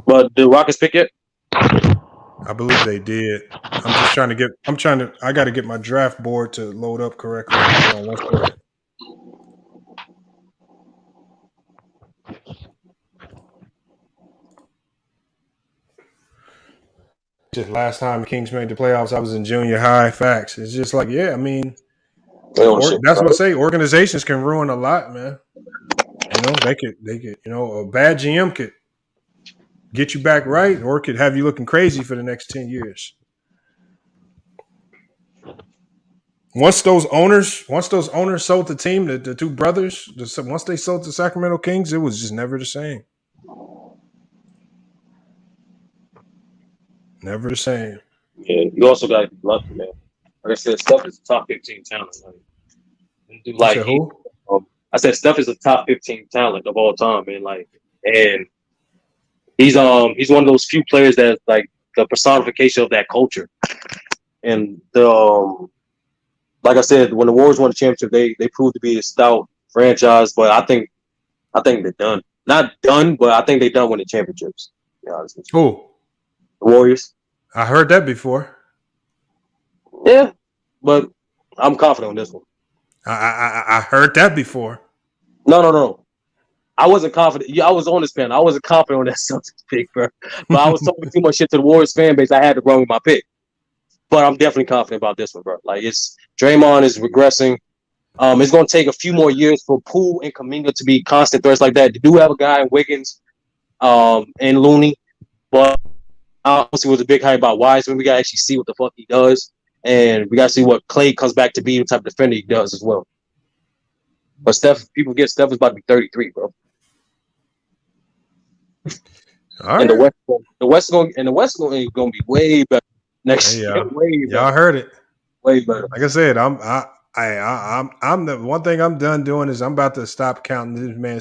But the Rockets pick it? I believe they did. I got to get my draft board to load up correctly. Hold on one second. Just last time the Kings made the playoffs, I was in junior high. Facts. It's just like, yeah, I mean, that's what I say. Organizations can ruin a lot, man. They could, a bad GM could get you back right, or it could have you looking crazy for the next 10 years. Once those owners sold the team, the 2 brothers, once they sold the Sacramento Kings, it was just never the same. Never the same. Yeah, you also got to be lucky, man. Like I said, Steph is a top 15 talent. I said Steph is a top 15 talent of all time, man. And he's one of those few players that's like the personification of that culture. And like I said, when the Warriors won the championship, they proved to be a stout franchise. But I think they're done. Not done, but I think they're done winning championships. To be honest with you. Who? Warriors. I heard that before. Yeah, but I'm confident on this one. I heard that before. No. I wasn't confident. Yeah, I was on this pen. I wasn't confident on that Celtics pick, bro. But I was talking too much shit to the Warriors fan base. I had to run with my pick. But I'm definitely confident about this one, bro. Like, Draymond is regressing. It's going to take a few more years for Poole and Kuminga to be constant threats like that. They do have a guy in Wiggins and Looney, but obviously was a big hype about Wiseman. We got to actually see what the fuck he does. And we got to see what Clay comes back to be, the type of defender he does as well. But Steph is about to be 33, bro. All right. And the West is going to be way better next year. Y'all heard it. Way better. Like I said, I'm the one thing I'm done doing is I'm about to stop counting this man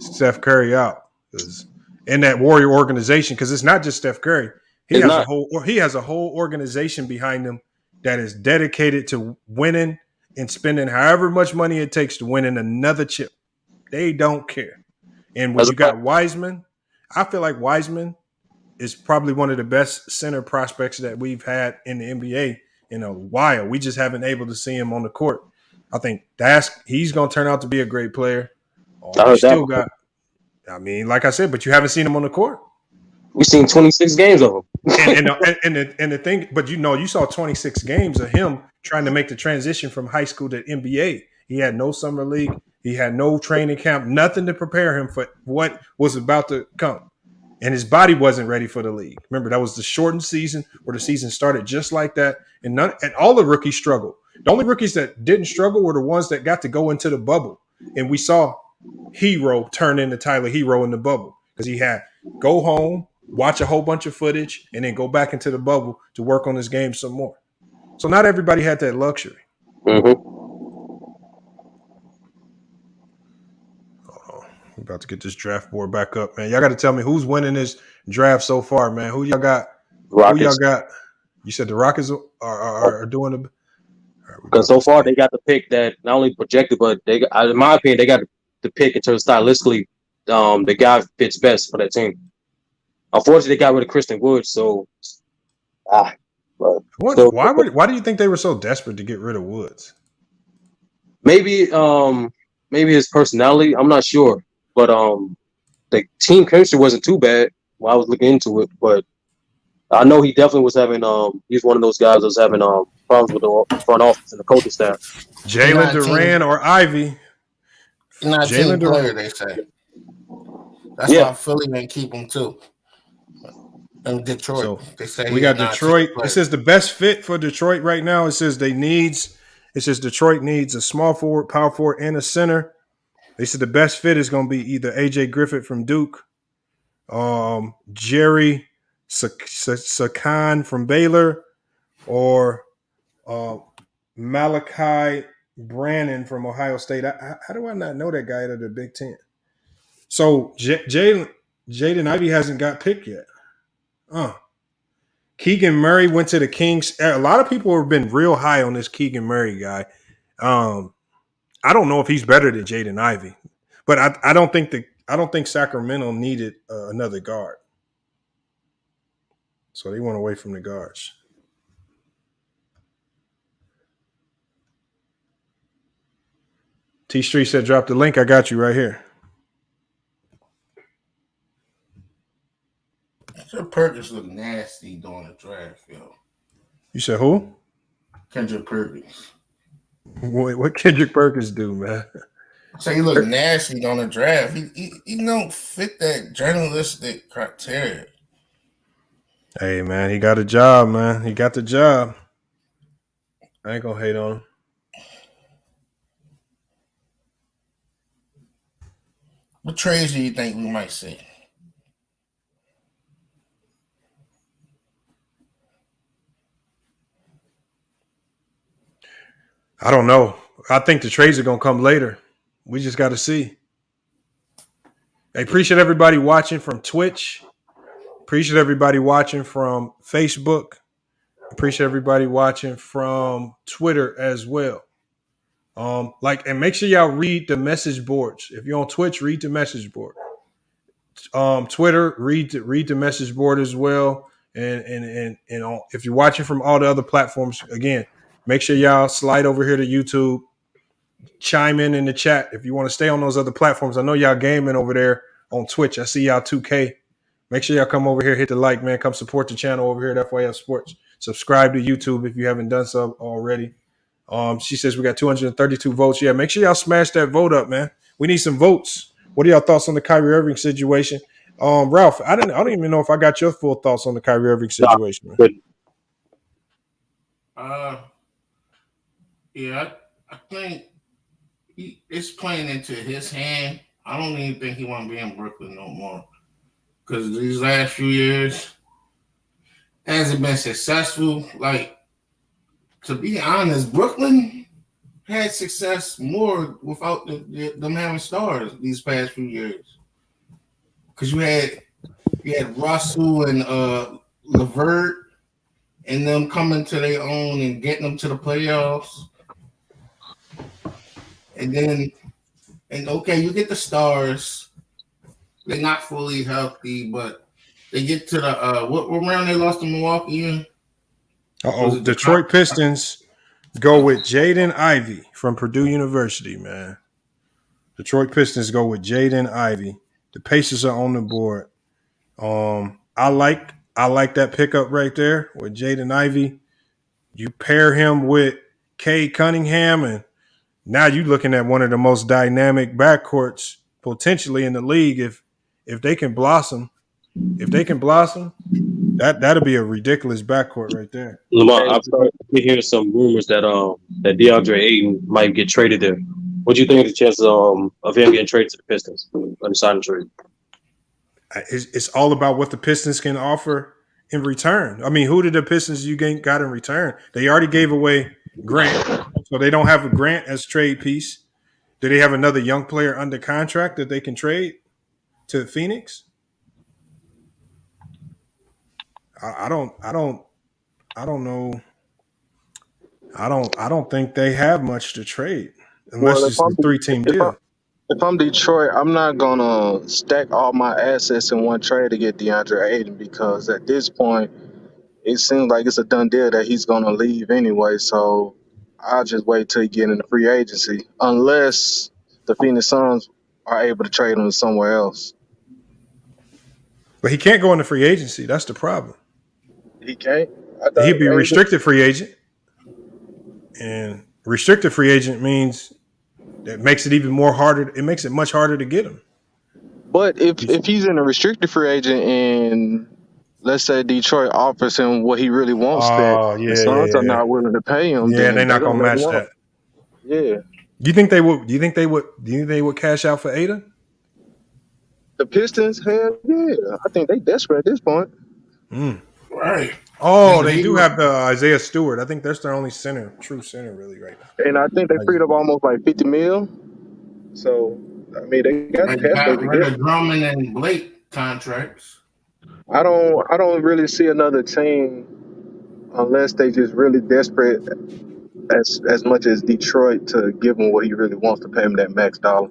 Steph Curry out. In that Warrior organization, because it's not just Steph Curry. He has a whole organization behind him that is dedicated to winning and spending however much money it takes to win in another chip. They don't care. And when you got Wiseman, I feel like Wiseman is probably one of the best center prospects that we've had in the NBA in a while. We just haven't been able to see him on the court. I think he's going to turn out to be a great player. I mean, like I said, but you haven't seen him on the court. We've seen 26 games of him. And the thing, but you saw 26 games of him trying to make the transition from high school to NBA. He had no summer league. He had no training camp, nothing to prepare him for what was about to come. And his body wasn't ready for the league. Remember, that was the shortened season where the season started just like that. And all the rookies struggled. The only rookies that didn't struggle were the ones that got to go into the bubble. And we saw Hero turn into Tyler Hero in the bubble because he had go home, watch a whole bunch of footage, and then go back into the bubble to work on his game some more. So not everybody had that luxury. Mm-hmm. I'm about to get this draft board back up, man. Y'all got to tell me who's winning this draft so far, man. Who y'all got? Rockets. Who y'all got? You said the Rockets are doing the. Because so far they got the pick that not only projected, but they, in my opinion, they got the pick in terms of stylistically, the guy fits best for that team. Unfortunately, they got rid of Christian Wood, so why do you think they were so desperate to get rid of Woods? Maybe his personality. I'm not sure, but the team chemistry wasn't too bad while I was looking into it. But I know he definitely was having he's one of those guys that was having problems with the front office and the coaching staff. Jalen Durant or Ivey. Not a team player, they say. That's why Philly may keep him too. And Detroit, so they say we got Detroit. It says the best fit for Detroit right now. It says Detroit needs a small forward, power forward, and a center. They said the best fit is going to be either AJ Griffith from Duke, Jerry Sakan from Baylor, or Malachi Brannon from Ohio State. How do I not know that guy out of the Big Ten? So Jaden Ivey hasn't got picked yet. Keegan Murray went to the Kings. A lot of people have been real high on this Keegan Murray guy. I don't know if he's better than Jaden Ivey, but I don't think Sacramento needed another guard, so they went away from the guards. T Street said, "Drop the link. I got you right here." Kendrick Perkins look nasty during the draft, yo. You said who? Kendrick Perkins. What Kendrick Perkins do, man? So he look nasty during the draft. He don't fit that journalistic criteria. Hey, man, he got a job, man. He got the job. I ain't gonna hate on him. What trades do you think we might see? I don't know. I think the trades are going to come later. We just got to see. I appreciate everybody watching from Twitch. Appreciate everybody watching from Facebook. Appreciate everybody watching from Twitter as well. And make sure y'all read the message boards. If you're on Twitch, read the message board. Twitter, read the message board as well. And if you're watching from all the other platforms, again, make sure y'all slide over here to YouTube. Chime in the chat if you want to stay on those other platforms. I know y'all gaming over there on Twitch. I see y'all 2K. Make sure y'all come over here, hit the like, man. Come support the channel over here at FYF Sports. Subscribe to YouTube if you haven't done so already. She says we got 232 votes. Yeah, make sure y'all smash that vote up, man. We need some votes. What are y'all thoughts on the Kyrie Irving situation? Ralph, I don't even know if I got your full thoughts on the Kyrie Irving situation. Yeah, I think it's playing into his hand. I don't even think he want to be in Brooklyn no more because these last few years hasn't been successful. Like, to be honest, Brooklyn had success more without them having stars these past few years. Because you had Russell and LeVert and them coming to their own and getting them to the playoffs. And okay, you get the stars. They're not fully healthy, but they get to the what round they lost to Milwaukee in? Detroit Pistons go with Jaden Ivey from Purdue University, man. Detroit Pistons go with Jaden Ivey The Pacers are on the board. I like that pickup right there with Jaden Ivey. You pair him with Cade Cunningham, and now you're looking at one of the most dynamic backcourts potentially in the league. If they can blossom, that'll be a ridiculous backcourt right there. Lamar, I've started to hear some rumors that that DeAndre Ayton might get traded there. What do you think of the chances of him getting traded to the Pistons on signing trade? It's all about what the Pistons can offer in return. I mean, who did the Pistons got in return? They already gave away Grant, so they don't have a Grant as trade piece. Do they have another young player under contract that they can trade to Phoenix? I don't know. I don't think they have much to trade unless it's a 3-team deal. If I'm Detroit, I'm not gonna stack all my assets in one trade to get DeAndre Ayton because at this point, it seems like it's a done deal that he's gonna leave anyway. So I'll just wait till he get into free agency, unless the Phoenix Suns are able to trade him somewhere else. But he can't go into free agency. That's the problem. He can't. He'd be restricted free agent, and restricted free agent means it makes it even more harder. It makes it much harder to get him. But if he's in a restricted free agent and let's say Detroit offers him what he really wants, the Suns are not willing to pay him. Yeah, they're not gonna match that. Yeah. Do you think they would? Do you think they would cash out for Ada? The Pistons, hell yeah. I think they desperate at this point. Right. Oh, they do have the Isaiah Stewart. I think that's their only true center, really, right now. And I think they freed up almost like $50 million. So I mean, they got the cap space to get Drummond and Blake contracts. I don't really see another team unless they just really desperate as much as Detroit to give him what he really wants to pay him that max dollar.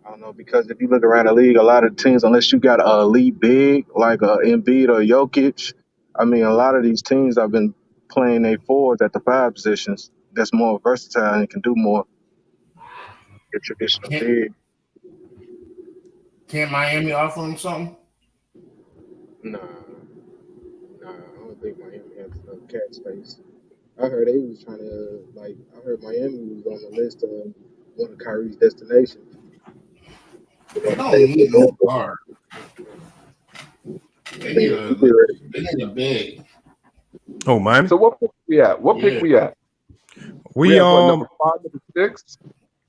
I don't know, because if you look around the league, a lot of teams, unless you got a elite big like Embiid or Jokic, I mean, a lot of these teams have been playing their forwards at the 5 positions. That's more versatile and can do more. Your traditional big. Can't Miami offer him something? Nah, I don't think Miami has enough cap space. I heard they was trying to, I heard Miami was on the list of one of Kyrie's destinations. They don't need no guard. They need a big. Oh, Miami. So what pick we at? What pick we at? We number 5, number 6.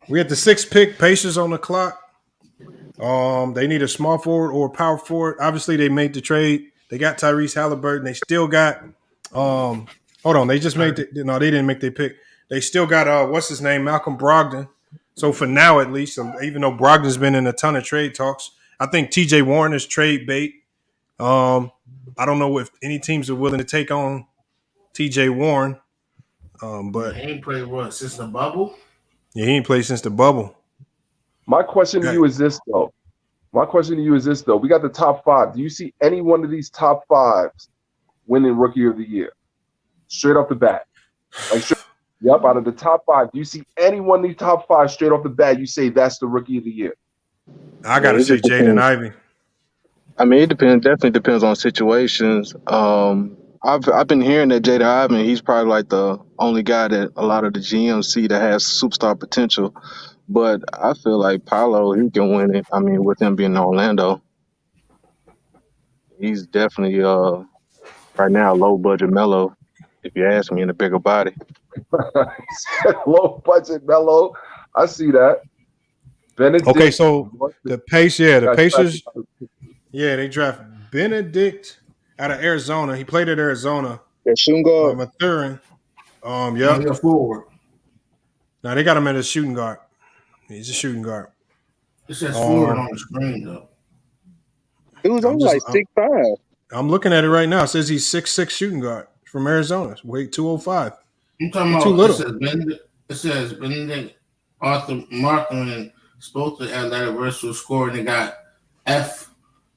We at the 6th pick. Pacers on the clock. They need a small forward or a power forward. Obviously, they made the trade. They got Tyrese Halliburton. They still got. Hold on. They just made. No, they didn't make their pick. They still got. What's his name? Malcolm Brogdon. So for now, at least, even though Brogdon's been in a ton of trade talks, I think T.J. Warren is trade bait. I don't know if any teams are willing to take on T.J. Warren. But he ain't played since the bubble. Yeah, he ain't played since the bubble. My question to you is this, though. We got the top 5. Do you see any one of these top 5s winning Rookie of the Year? Straight off the bat. Out of the top 5, do you see any one of these top 5 straight off the bat? You say that's the Rookie of the Year. I got to say Jaden Ivey. I mean, it definitely depends on situations. I've been hearing that Jaden Ivey, he's probably like the only guy that a lot of the GMs see that has superstar potential. But I feel like Paolo, he can win it. I mean, with him being in Orlando, he's definitely right now low budget Melo, if you ask me, in a bigger body. Low budget Melo, I see that. Benedict. Okay, so the Pacers, they draft Benedict out of Arizona. He played at Arizona. Yeah, shooting guard. Mathurin. He's a forward. Now they got him at a shooting guard. He's a shooting guard. It says forward on the screen though. It was only like 6'5". I'm looking at it right now. It says he's 6'6" shooting guard from Arizona. Weight 205. I'm talking about too little. It says Benedict Arthur Martin supposed to have that versatile score, and they got F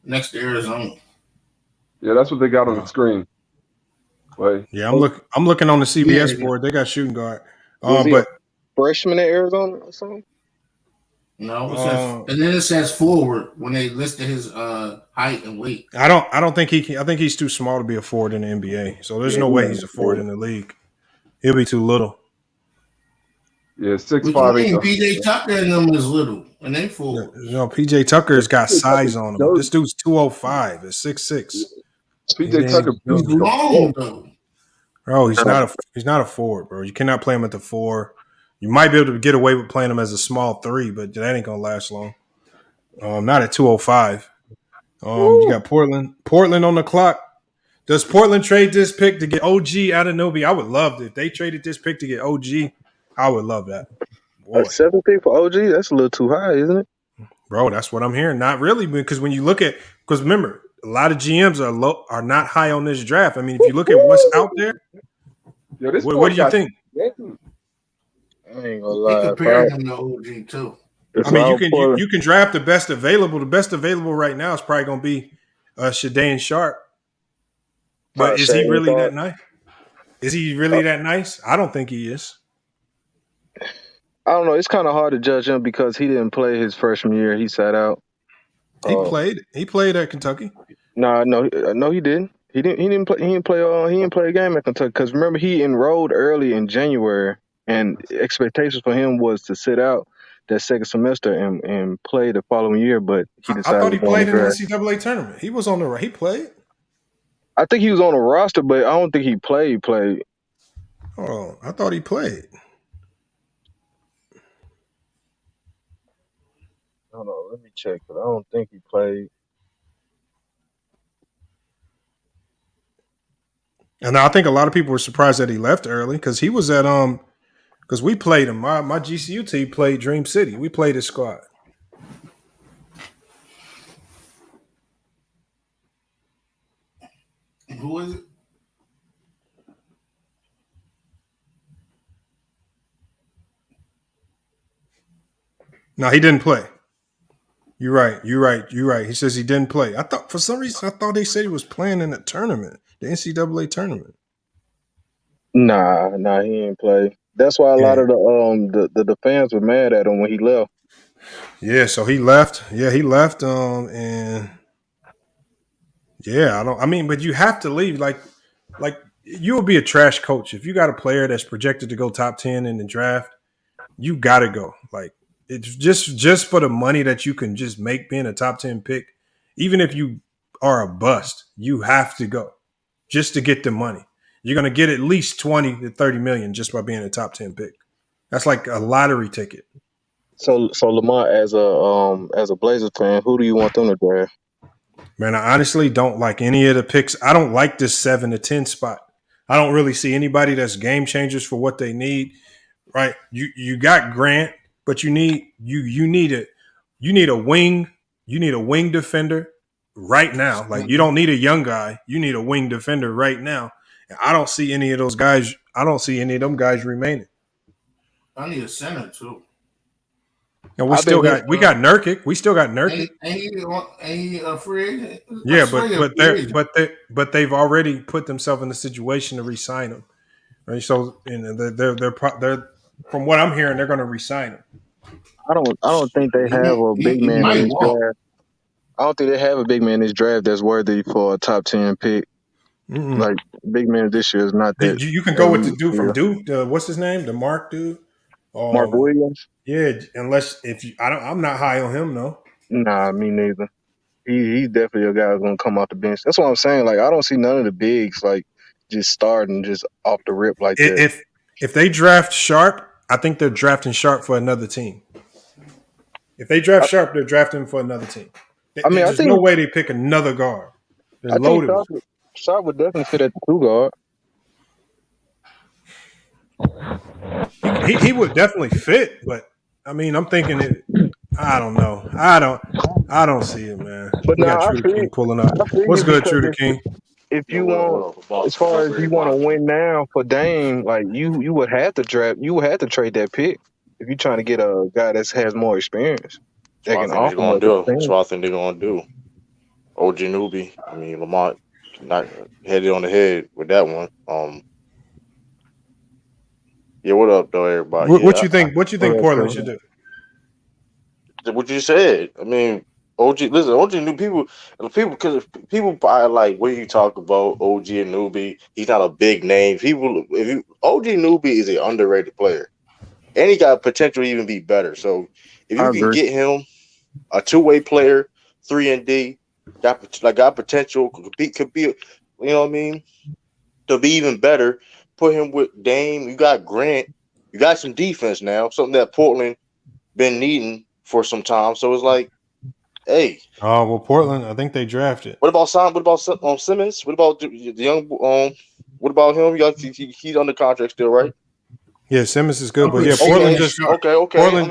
next to Arizona. Yeah, that's what they got on the screen. Wait. Yeah, I'm looking on the CBS board. They got shooting guard. But freshman at Arizona or something? No, it says, and then it says forward when they listed his height and weight. I don't think he can. I think he's too small to be a forward in the NBA. So there's no way he's a forward in the league. He'll be too little. Yeah, 6'5". PJ Tucker and them is little, and they forward. No, PJ Tucker's got size on him. This dude's 205. It's 6'6". PJ Tucker, he's long though. Bro, he's not a forward, bro. You cannot play him at the 4. You might be able to get away with playing him as a small 3, but that ain't gonna last long. Not at 205. You got Portland on the clock. Does Portland trade this pick to get OG Anunoby? I would love it. If they traded this pick to get OG, I would love that. Boy. 7 pick for OG? That's a little too high, isn't it? Bro, that's what I'm hearing. Not really, because when you look at – because remember, a lot of GMs are not high on this draft. I mean, if you look at what's out there, what do you think? I ain't gonna lie. They compare him to OG too. I mean, you can draft the best available. The best available right now is probably going to be Shaedon Sharpe. But is he really that nice? Is he really that nice? I don't think he is. I don't know. It's kind of hard to judge him because he didn't play his freshman year. He sat out. He played. He played at Kentucky. No, he didn't. He didn't play. He didn't play a game at Kentucky because remember he enrolled early in January, and expectations for him was to sit out that second semester and play the following year. But he decided. I thought he played in the NCAA tournament. He was on the. He played. I think he was on the roster, but I don't think he played. Oh, I thought he played. Hold on, let me check. But I don't think he played. And I think a lot of people were surprised that he left early because he was at because we played him. My GCU team played Dream City. We played his squad. Who is it? No, he didn't play. You're right. He says he didn't play. I thought for some reason they said he was playing in the tournament, the NCAA tournament. Nah, he didn't play. That's why a lot of the fans were mad at him when he left. Yeah, so he left. Yeah, he left. And yeah, but you have to leave. Like you would be a trash coach if you got a player that's projected to go top 10 in the draft. You got to go. Like. It's just for the money that you can just make being a top 10 pick. Even if you are a bust, you have to go just to get the money. You're going to get at least 20 to 30 million just by being a top 10 pick. That's like a lottery ticket. So Lamar, as a Blazers fan, who do you want them to draft? Man, I honestly don't like any of the picks. I don't like this 7 to 10 spot. I don't really see anybody that's game changers for what they need. Right? You got Grant. But you need a wing defender right now. Like you don't need a young guy. You need a wing defender right now. And I don't see any of those guys. I don't see any of them guys remaining. I need a center too. And we got Nurkic. We still got Nurkic. Ain't he a free agent? Yeah, but they've already put themselves in the situation to re-sign him. Right. So they're from what I'm hearing, they're going to re-sign him. I don't think they have a big man in this draft. I don't think they have a big man in this draft that's worthy for a top 10 pick. Mm-mm. Like big man this year is not that. You can go with the dude from Duke. What's his name? The Mark dude. Mark Williams. Yeah, I'm not high on him though. Nah, me neither. He's definitely a guy who's gonna come off the bench. That's what I'm saying. Like I don't see none of the bigs like just starting just off the rip like that. If they draft Sharpe, I think they're drafting Sharpe for another team. If they draft Sharpe, they're drafting him for another team. There's no way they pick another guard. They're loaded. Sharpe would definitely fit at the 2 guard. He would definitely fit, but I'm thinking it. I don't know. I don't see it, man. But now I feel King pulling up. What's good, Trudy King? If you want, as far as you want to win now for Dame, like you would have to draft. You would have to trade that pick if you're trying to get a guy that has more experience. That's what I think they're gonna do. OG Newbie. Lamont not hit it on the head with that one. Yeah, what up though, everybody? What you think? What you think Portland should do? what you said. I mean, OG knew people because people probably like when you talk about OG and Newbie, he's not a big name. OG Newbie is an underrated player, and he got potential to even be better. So if I you can agree. get him a two-way player, 3-and-D, got potential, could be, you know what I mean, to be even better. Put him with Dame. You got Grant. You got some defense now, something that Portland been needing for some time. So it's like, hey. Oh well, Portland. I think they drafted. What about Simmons? What about the young? What about him? He's under contract still, right? Yeah, Simmons is good, but yeah, Okay, Portland just okay.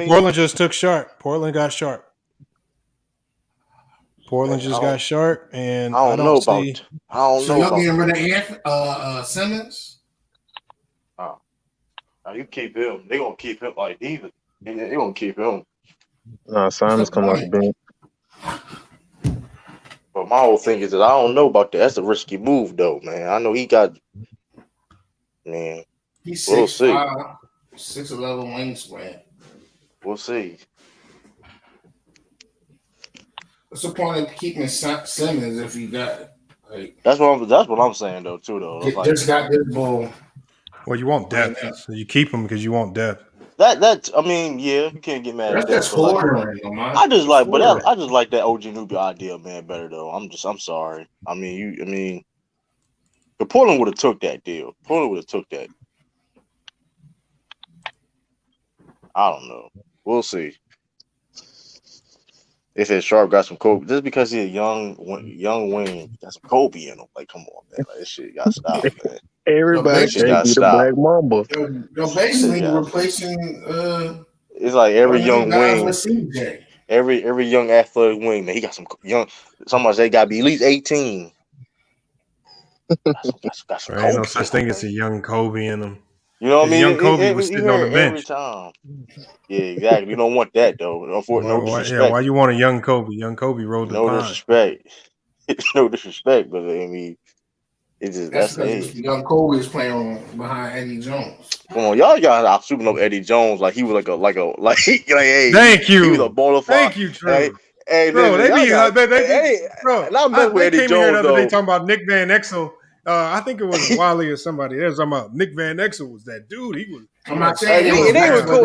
Portland just took Sharp. Portland got Sharp. Portland just got Sharp, and I don't see. So y'all getting rid of Simmons? Oh, now you keep him. They gonna keep him like even. They gonna keep him. Nah, Simon's coming off the bench. But my whole thing is that I don't know about that. That's a risky move, though, man. I know he got. Man, he's we'll 6'5", 6'11" wingspan. We'll see. What's the point of keeping Simmons if you got like? That's what I'm saying though too though. Just got this ball. Well, you want depth, so you keep him because you want depth. That I mean, yeah, you can't get mad at that. That's ordering, man. I just like that OG Newbie idea, man, better though. I'm sorry. I mean, the Portland would have took that deal. Portland would have took that. I don't know. We'll see. They said Sharp got some Kobe just because he's a young wing. Got some Kobe in him. Like, come on, man. Like, this shit got to stop, man. Everybody got to stop. Black Mamba. You're basically replacing. It's like every young wing, every young athletic wing, man. He got some young. Somebody they got to be at least 18. Got some Ain't no such thing as a young Kobe in them. You know what I mean? Young Kobe was sitting on the bench every time. Yeah, exactly. You don't want that though. No disrespect. Why you want a young Kobe? Young Kobe rolled the pine. Disrespect. No disrespect, but I mean, it's just that's age. Young Kobe is playing behind Eddie Jones. Come on, y'all got super up Eddie Jones like he was like hey. Thank you. He was a baller. Thank you, Trey. Hey, bro, they came here the other day talking about Nick Van Exel. I think it was Wally or somebody. They was talking about Nick Van Exel was that dude. He was. I'm not saying they were cool.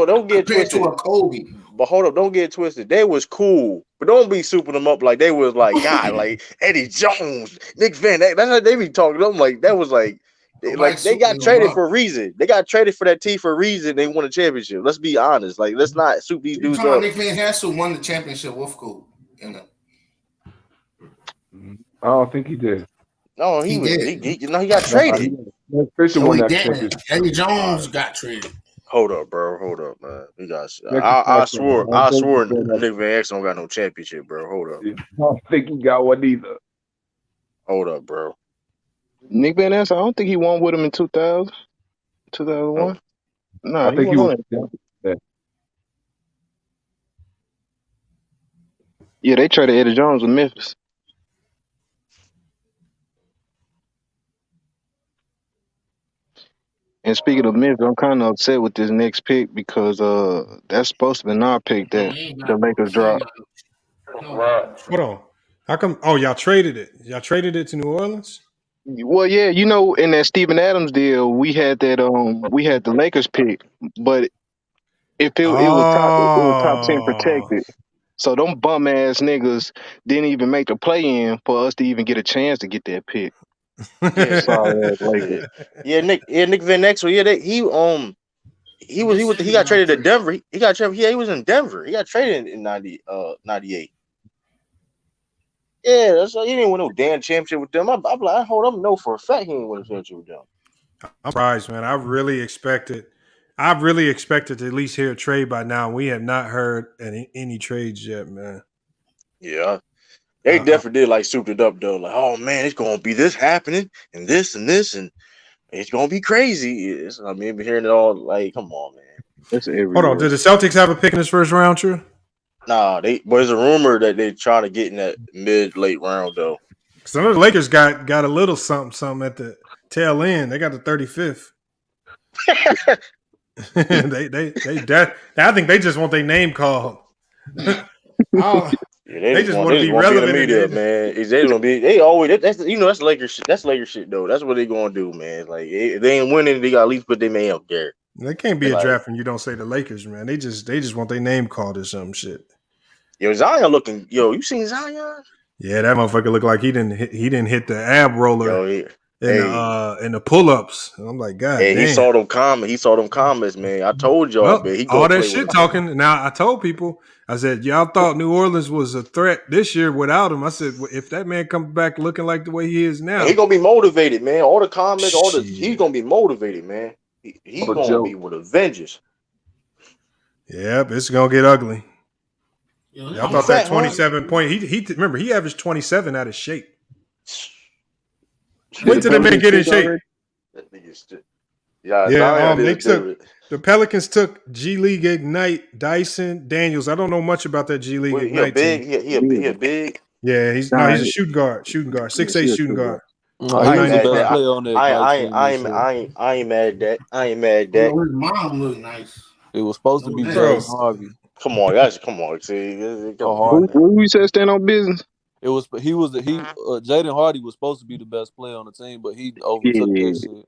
Don't get twisted. To a Kobe. But hold up, don't get twisted. They was cool, but don't be souping them up like they was like God, like Eddie Jones, Nick Van. That's how they be talking. I'm like that was like they got traded for a reason. They got traded for that team for a reason. They won a championship. Let's be honest. Like let's not soup these dudes up. Nick Van Exel won the championship with Kobe. I don't think he did. No, he did. He got traded. Eddie Jones got traded. Hold up, bro. Hold up, man. We got. I swore Nick Van Exel don't got no championship, bro. Hold up. I don't think he got one either. Hold up, bro. Nick Van Exel, I don't think he won with him in 2000, 2001. No, I think he was. Yeah, they traded Eddie Jones with Memphis. And speaking of Memphis, I'm kind of upset with this next pick because that's supposed to be our pick that the Lakers dropped. Hold on. How come? Oh, y'all traded it. Y'all traded it to New Orleans? Well, yeah, you know, in that Steven Adams deal, we had the Lakers pick, but if it was top 10 protected. So them bum ass niggas didn't even make the play in for us to even get a chance to get that pick. Nick Van Exel. Yeah, he got traded to Denver. He got traded. Yeah, he was in Denver. He got traded in 98. Yeah, that's he didn't win no damn championship with them. I'm like, I know for a fact he didn't win a championship with them. I'm surprised, man. I really expected to at least hear a trade by now. We have not heard any trades yet, man. Yeah. They definitely did like souped it up though. Like, oh man, it's gonna be this happening and this and this and it's gonna be crazy. I mean, been hearing it all. Like, come on, man. Hold on, did the Celtics have a pick in this first round, True? Nah, there's a rumor that they trying to get in that mid-late round though. Some of the Lakers got a little something at the tail end. They got the 35th. I think they just want their name called. Yeah, They just want to be relevant in the media, man. They gonna be. They always. That's that's Lakers shit. That's Lakers shit though. That's what they gonna do, man. Like if they ain't winning, they got to at least put their name up there. They can't be like, a draft and you don't say the Lakers, man. They just want their name called or some shit. Yo, Zion looking. Yo, you seen Zion? Yeah, that motherfucker looked like he didn't hit the ab roller in the pull ups. I'm like, God damn. He saw them comments. He saw them comments, man. I told y'all, man. He all that shit talking. Now I told people, I said, y'all thought New Orleans was a threat this year without him. I said, if that man comes back looking like the way he is now, he gonna be motivated, man. All the comments, he's gonna be motivated, man. He's gonna be with a vengeance. Yep, it's gonna get ugly. I thought that 27 point. He remember he averaged 27 out of shape. Wait till the man get in shape. They took the Pelicans took G League Ignite Dyson Daniels. I don't know much about that G League Ignite. He a big. Yeah, he's a shooting guard. 6'8" shooting guard. I ain't mad at that. His mom look nice. It was supposed to be Jaden Harvey. Come on, guys. Come on. See, who you said stand on business? Jaden Hardy was supposed to be the best player on the team, but he overtook that shit.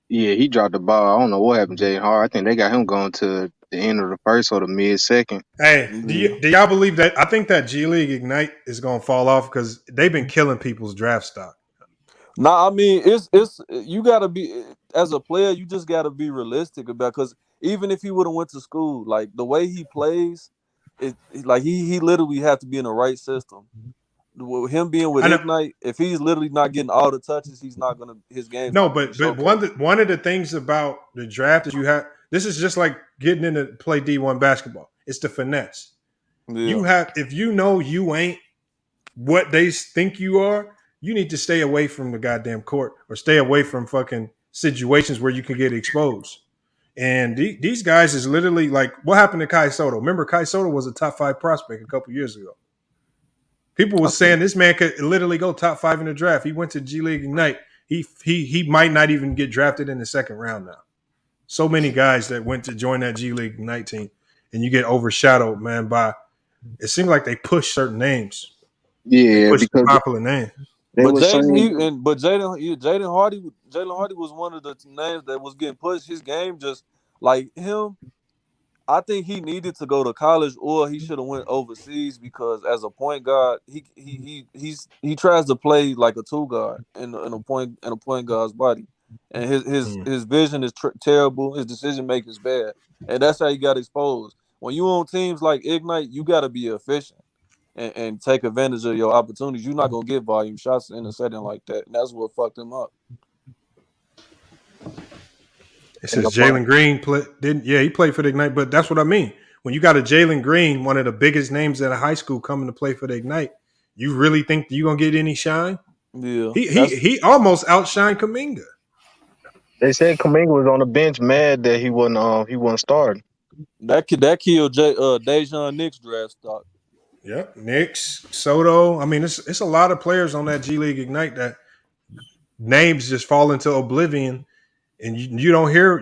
Yeah, he dropped the ball. I don't know what happened to Jaden Hardy. I think they got him going to the end of the first or the mid-second. Hey, do y'all believe that? I think that G League Ignite is going to fall off because they've been killing people's draft stock. Nah, I mean, it's you got to be, as a player, you just got to be realistic about, because even if he would have went to school, like the way he plays, like he literally have to be in the right system. With him being with Ignite, if he's literally not getting all the touches, he's not gonna his game. No, but one of the things about the draft is you have, this is just like getting in to play D1 basketball. It's the finesse. Yeah. You have, if you know you ain't what they think you are, you need to stay away from the goddamn court or stay away from fucking situations where you can get exposed. And these guys is literally like, what happened to Kai Soto? Remember, Kai Soto was a top 5 prospect a couple years ago. People were saying this man could literally go top 5 in the draft. He went to G League Ignite. He might not even get drafted in the second round now. So many guys that went to join that G League Ignite team, and you get overshadowed, man, by it seems like they push certain names. Yeah, because popular names. But Jaden Hardy was one of the names that was getting pushed. His game just like him. I think he needed to go to college, or he should have went overseas, because as a point guard, he tries to play like a 2 guard in a point guard's body, and his vision is terrible. His decision making is bad, and that's how he got exposed. When you on teams like Ignite, you got to be efficient and take advantage of your opportunities. You're not gonna get volume shots in a setting like that, and that's what fucked him up. It says Jalen Green he played for the Ignite, but that's what I mean. When you got a Jalen Green, one of the biggest names at a high school, coming to play for the Ignite, you really think you're gonna get any shine? Yeah, he almost outshined Kuminga. They said Kuminga was on the bench, mad that he wasn't starting. That killed Dejan Nick's draft stock. Yep, Knicks, Soto. I mean, it's a lot of players on that G League Ignite that names just fall into oblivion. And you don't hear,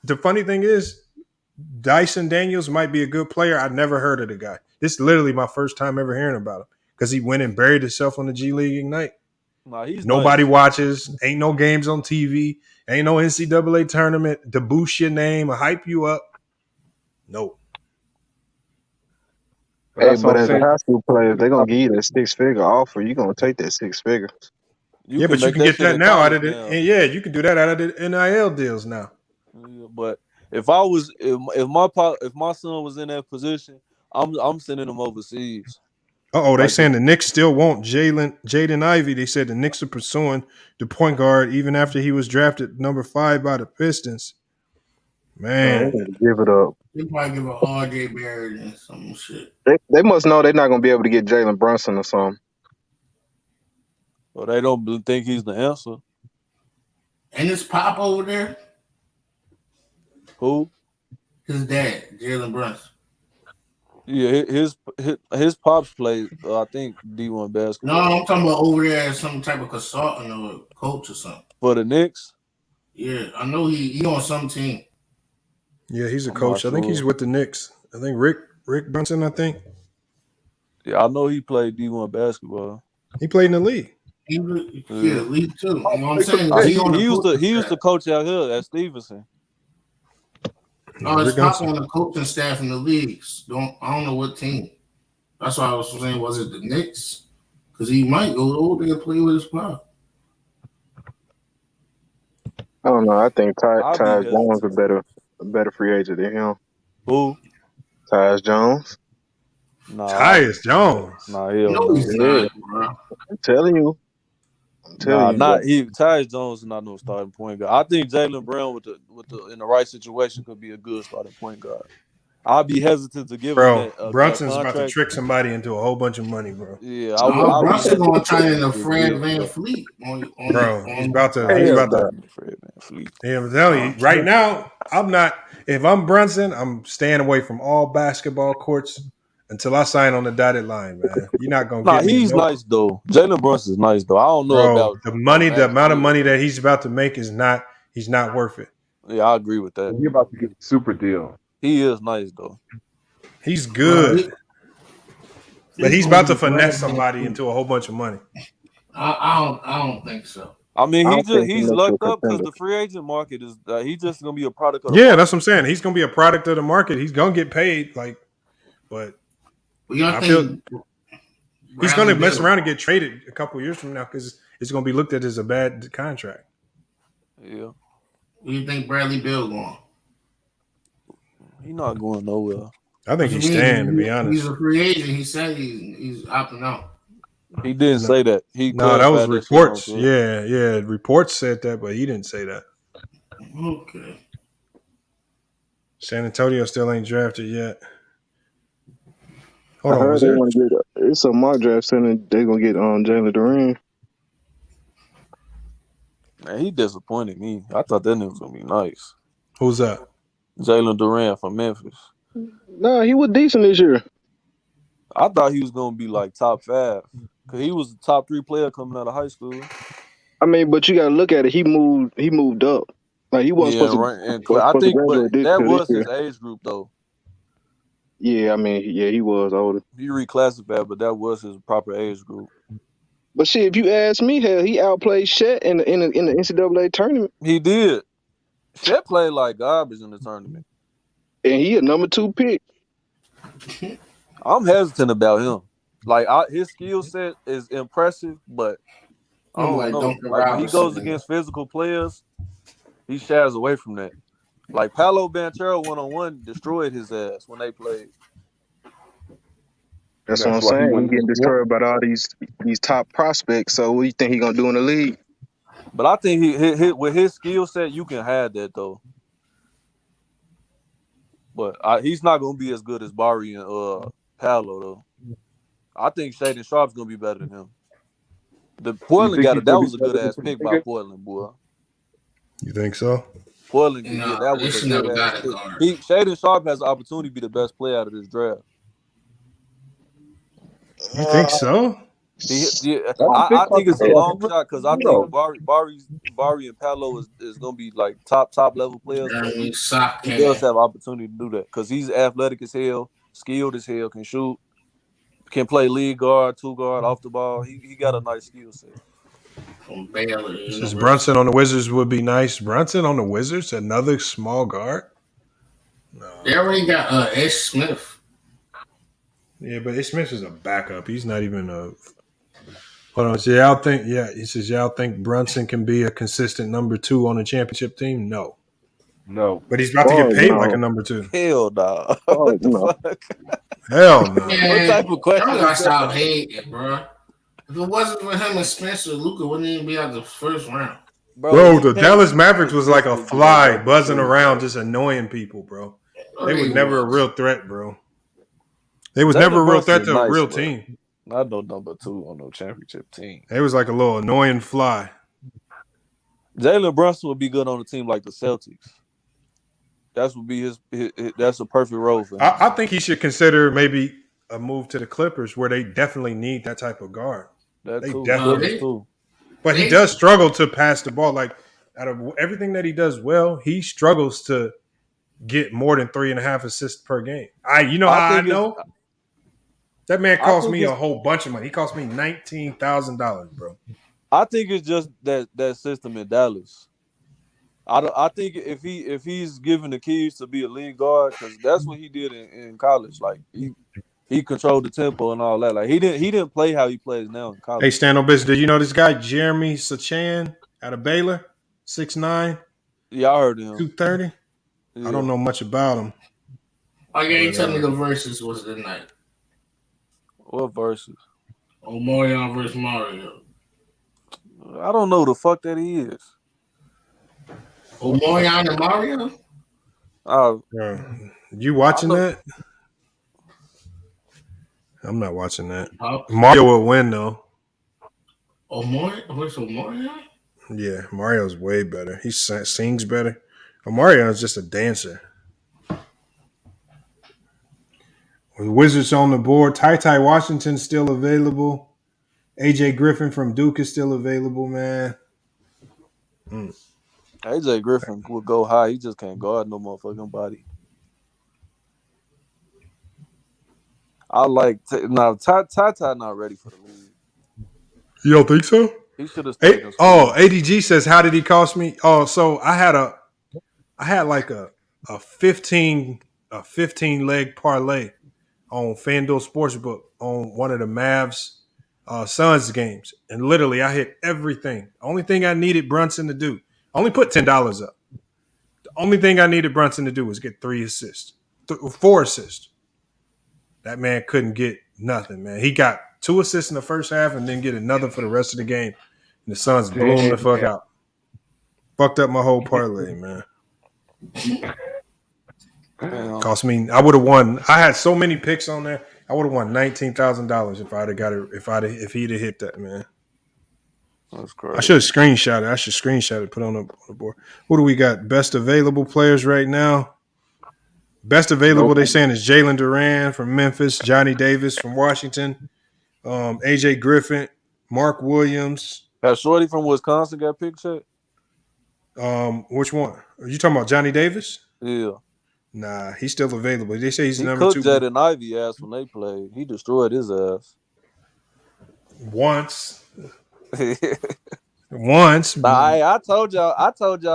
the funny thing is, Dyson Daniels might be a good player. I never heard of the guy. This is literally my first time ever hearing about him, because he went and buried himself on the G League Ignite. Nobody watches. Ain't no games on TV. Ain't no NCAA tournament to boost your name or hype you up. No. Hey, but as a high school player, they're going to give you that 6-figure offer. You're going to take that 6 figure. But you can get that now out of it. And you can do that out of the NIL deals now. Yeah, but if my son was in that position, I'm sending him overseas. They saying the Knicks still want Jaden Ivey. They said the Knicks are pursuing the point guard even after he was drafted number 5 by the Pistons. Man, give it up. They probably give a RJ Barrett and some shit. They must know they're not going to be able to get Jalen Brunson or something. Well, they don't think he's the answer. And his pop over there? Who? His dad, Jalen Brunson. Yeah, his pops played, I think, D1 basketball. No, I'm talking about over there as some type of consultant or coach or something. For the Knicks? Yeah, I know he on some team. Yeah, he's a I'm not coach. I think he's sure. with the Knicks. I think Rick Brunson. I think Yeah, I know he played D1 basketball. he played in the league. Yeah, Yeah. league too. You know what I'm They took saying? the He on the coaching He used staff. to coach out here at Stevenson. No, his Rick pop Brunson. on the coaching staff in the leagues. I don't know what team. That's why I was saying, was it the Knicks? Because he might go over there and play with his pop. I don't know. I think I'll be Tyus Jones hesitant. a better free agent than him. Who? Tyus Jones. Nah, Tyus Jones. Nah, hell No, no. he's Yeah, not, bro. I'm telling you. Nah, Bro. Tyus Jones is not no starting point guard. I think Jaylen Brown with the in the right situation could be a good starting point guard. I'll be hesitant to give him Bro, that Brunson's about to contract. trick somebody into a whole bunch of money, bro. Yeah, No, I'll be Brunson hesitant going to to give turn him a into big Fred deal. Van Fleet. Bro, he's about to. Fred VanVleet. Yeah, I'm telling you, right now, I'm not. If I'm Brunson, I'm staying away from all basketball courts until I sign on the dotted line, man. You're not gonna Nah, get me. he's nice though. Jalen Brunson's nice though. I don't know Bro, about the money, the max amount of deal. money that he's about to make is not. He's not worth it. Yeah, I agree with that. He about to get a super deal. He is nice though. He's good, but he's about to finesse somebody into a whole bunch of money. I don't think so. I mean, I don't think he's he makes you a lucked up because contender. the free agent market is he's just gonna be a product of the Yeah, market. that's what I'm saying. He's gonna be a product of the market. He's gonna get paid, but I feel he's gonna mess around and get traded a couple years from now because it's gonna be looked at as a bad contract. Yeah, Where you think Bradley Beal going? he's not going nowhere. I think he's staying. To be honest, He's a free agent. He said he's opting out. He didn't say that. He no, that was clarified that shit on reports. Twitter. Yeah. Reports said that, but he didn't say that. Okay. San Antonio still ain't drafted yet. I Hold on, heard was they there? want to get. It's a mock draft saying they're gonna get Jalen Durant. Man, he disappointed me. I thought that nigga was gonna be nice. Who's that? Jalen Durant from Memphis. No, he was decent this year. I thought he was gonna be like top 5 because he was the top 3 player coming out of high school. I mean, but you gotta look at it. He moved up. Like he wasn't Yeah, supposed right. to. And I Supposed to think, but graduate this that year. was his age group though. Yeah, I mean, yeah, he was older. He reclassified, but that was his proper age group. But shit, if you ask me, hell, he outplayed Chet in the NCAA tournament, He did. Chet played like garbage in the tournament. and he a number 2 pick. I'm hesitant about him. Like his skill set is impressive, but I don't know. Like when he goes against physical players, he shies away from that. Like Paolo Banchero 1-on-1 destroyed his ass when they played. That's what I'm saying. He's getting destroyed by all these top prospects. So what do you think he gonna do in the league? But I think he with his skill set, you can have that though. But he's not gonna be as good as Barry and Paolo though. I think Shaden Sharp's gonna be better than him. The Portland got it. That was a good ass pick by Portland, boy. You think so? Portland, that was a good ass pick. Shaden Sharp has the opportunity to be the best player out of this draft. You think so? I think it's a long shot because I think Barry and Paolo is gonna be like top level players. He does have opportunity to do that because he's athletic as hell, skilled as hell, can shoot, can play lead guard, 2 guard, off the ball. He got a nice skill set. From Baylor. Since Brunson on the Wizards would be nice. Brunson on the Wizards, another small guard. No. They already got Ish Smith. Yeah, but Ish Smith is a backup. He's not even a. Hold on. So y'all think? Yeah, he says y'all think Brunson can be a consistent number 2 on a championship team? No. But he's about to get paid like a number 2. Hell no. What the fuck? Hell no. What type of question? Y'all gotta stop hating, bro. If it wasn't for him and Spencer, Luka wouldn't even be out the first round. Bro, the Dallas Mavericks was like a fly buzzing around, just annoying people, bro. They was never a real threat, bro. They was never a real threat to a real team. Not no number 2 on no championship team. They was like a little annoying fly. Jalen Brunson would be good on a team like the Celtics. That would be his that's a perfect role for him. I think he should consider maybe a move to the Clippers where they definitely need that type of guard. But he does struggle to pass the ball. Like out of everything that he does well, he struggles to get more than 3.5 assists per game. You know how I know? That man cost me a whole bunch of money. He cost me $19,000, bro. I think it's just that system in Dallas. I think if he's given the keys to be a lead guard, because that's what he did in college. Like he controlled the tempo and all that. Like he didn't play how he plays now in college. Hey, stand on business. Did you know this guy Jeremy Sachan out of Baylor, 6'9"? Yeah, I heard him. 230. Yeah. I don't know much about him. I can't tell me the verses was the night. What verses? Omarion versus Mario. I don't know the fuck that he is. Omarion and Mario? You watching that? I'm not watching that. Mario will win though. Omarion? Yeah, Mario's way better. He sings better. Omarion's just a dancer. With Wizards on the board, Ty Washington's still available. AJ Griffin from Duke is still available, man. AJ Griffin will go high. He just can't guard no motherfucking body. I like now. Ty not ready for the league. You don't think so? He should have stayed. ADG says, how did he cost me? Oh, so I had like a 15 leg parlay on FanDuel Sportsbook on one of the Mavs Suns games, and literally I hit everything. The only thing I needed Brunson to do, I only put $10 up. The only thing I needed Brunson to do was get 4 assists. That man couldn't get nothing, man. He got 2 assists in the first half and then get another for the rest of the game. And the Suns blew him the fuck out. Fucked up my whole parlay, man. Cost me. I would have won. I had so many picks on there. I would have won $19,000 if I'd have got it. If he'd have hit that, man. That's crazy. I should have screenshot it. I should screenshot it. Put it on the board. What do we got? Best available players right now. Best available, they saying, is Jalen Durant from Memphis, Johnny Davis from Washington, AJ Griffin, Mark Williams. That shorty from Wisconsin got picked yet? Which one? Are you talking about Johnny Davis? Yeah. Nah, he's still available. They say he's he number 2. He cooked Jaden Ivey ass when they played. He destroyed his ass. Once. Once. Nah, I told y'all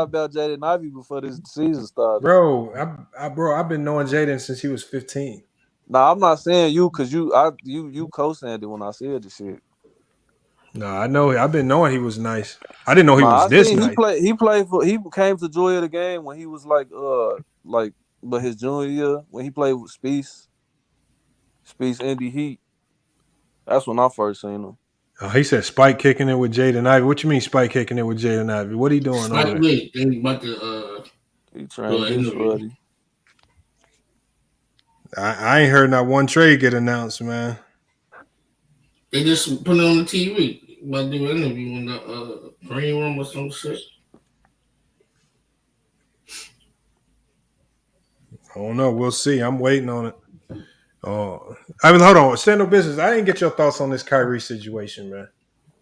about Jaden Ivey before this season started. Bro, I've been knowing Jaden since he was 15. Nah, I'm not saying you because you co-signed it when I said the shit. Nah, I know. I've been knowing he was nice. I didn't know he was this nice. He came to Joy of the Game when he was but his junior year when he played with Spieth Indy Heat. That's when I first seen him. Oh, he said Spike kicking it with Jaden Ivey. What you mean Spike kicking it with Jaden Ivey? What he doing over there? He trained his buddy. I ain't heard not one trade get announced, man. They just put it on the TV. About to do an interview in the green room or some shit. I don't know. We'll see. I'm waiting on it. Hold on. Stand no business. I didn't get your thoughts on this Kyrie situation, man.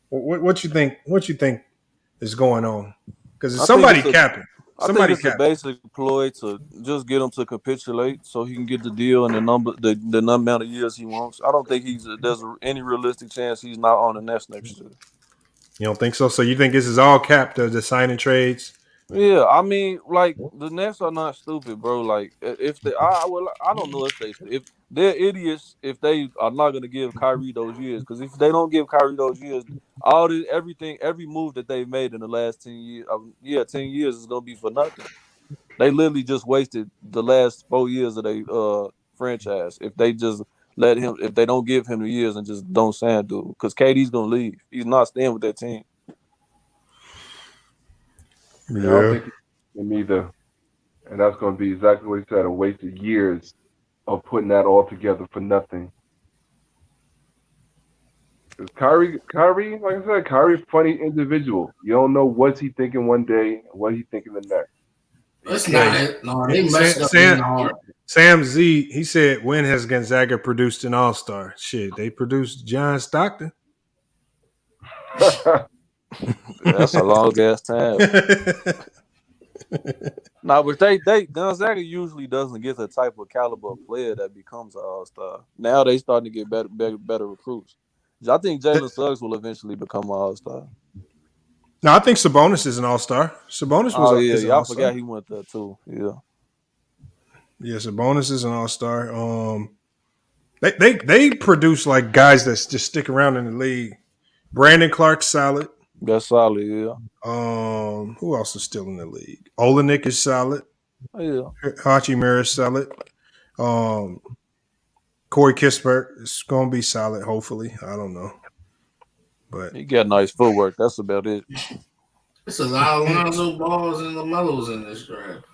What you think? What you think is going on? Because somebody capping. Somebody capping. It's a basic ploy to just get him to capitulate so he can get the deal and the amount of years he wants. I don't think there's any realistic chance he's not on the Nets next year. You don't think so? So you think this is all capped, the signing trades? Yeah, I mean, like the Nets are not stupid, bro. Like if they, I don't know if they're idiots if they are not going to give Kyrie those years. Because if they don't give Kyrie those years, every move that they've made in the last 10 years, 10 years is going to be for nothing. They literally just wasted the last 4 years of their franchise if they just if they don't give him the years and just don't sign dude. Because KD's going to leave. He's not staying with that team. Yeah. I don't think him either. And that's going to be exactly what he said, a waste of years of putting that all together for nothing. Because Kyrie, like I said, Kyrie's a funny individual. You don't know what's he thinking one day and what he's thinking the next. That's not it. No, they messed up. Sam Z, he said, when has Gonzaga produced an all-star? Shit, they produced John Stockton. That's a long ass time. Nah, but they Gonzaga usually doesn't get the type of caliber of player that becomes an all-star. Now they starting to get better recruits. I think Jalen Suggs will eventually become an all-star. No, I think Sabonis is an all-star. Sabonis Oh is an yeah, I all-star. forgot he went there too. Yeah. Yeah, Sabonis is an all-star. They produce like guys that just stick around in the league. Brandon Clark's solid. That's solid, yeah. Who else is still in the league? Olenek is solid. Oh, yeah. Hachimura is solid. Corey Kispert is gonna be solid, hopefully. I don't know. But he got nice footwork. That's about it. It's a lot of Lonzo Balls and LaMelos in this draft.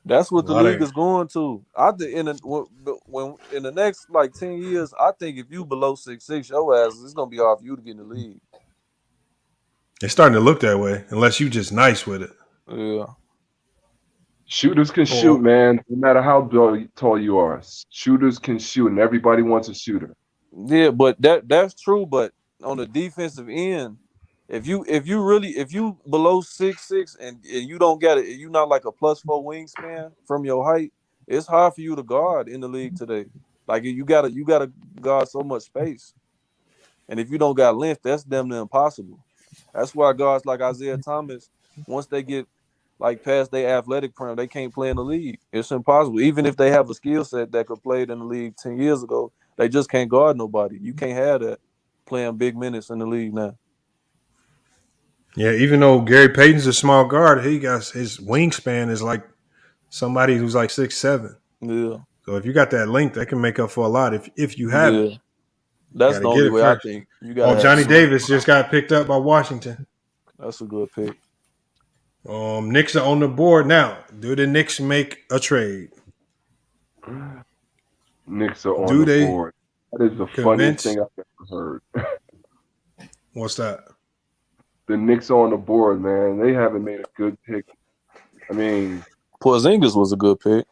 That's what the league is going to. I think in the next like 10 years, I think if you below 6'6", your ass it's gonna be hard for you to get in the league. It's starting to look that way, unless you just nice with it. Yeah. Shooters can shoot, man. No matter how tall you are, shooters can shoot, and everybody wants a shooter. Yeah, but that's true. But on the defensive end, if you below 6'6" and you don't get it, you're not like a +4 wingspan from your height. It's hard for you to guard in the league today. Like you gotta guard so much space, and if you don't got length, that's damn near impossible. That's why guards like Isaiah Thomas, once they get like past their athletic prime, they can't play in the league. It's impossible. Even if they have a skill set that could play in the league 10 years ago, they just can't guard nobody. You can't have that playing big minutes in the league now. Yeah, even though Gary Payton's a small guard, he got his wingspan is like somebody who's like 6'7". Yeah. So if you got that length, that can make up for a lot. If you have it. That's the only way I think. Johnny Davis just got picked up by Washington. That's a good pick. Knicks are on the board now. Do the Knicks make a trade? Knicks are on the board. That is the funniest thing I've ever heard. What's that? The Knicks are on the board, man. They haven't made a good pick. I mean, Porzingis was a good pick.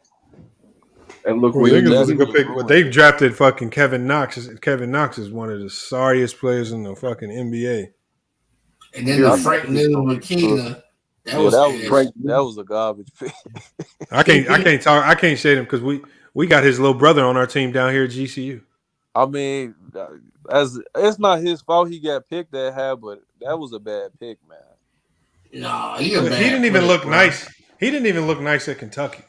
And look, Porzingis was a good pick. But they've drafted fucking Kevin Knox. Kevin Knox is one of the sorriest players in the fucking NBA. And then the Frank Ntilikina. That was a garbage pick. I can't shade him because we got his little brother on our team down here at GCU. I mean, it's not his fault he got picked that high, but that was a bad pick, man. No, he didn't even look nice. He didn't even look nice at Kentucky.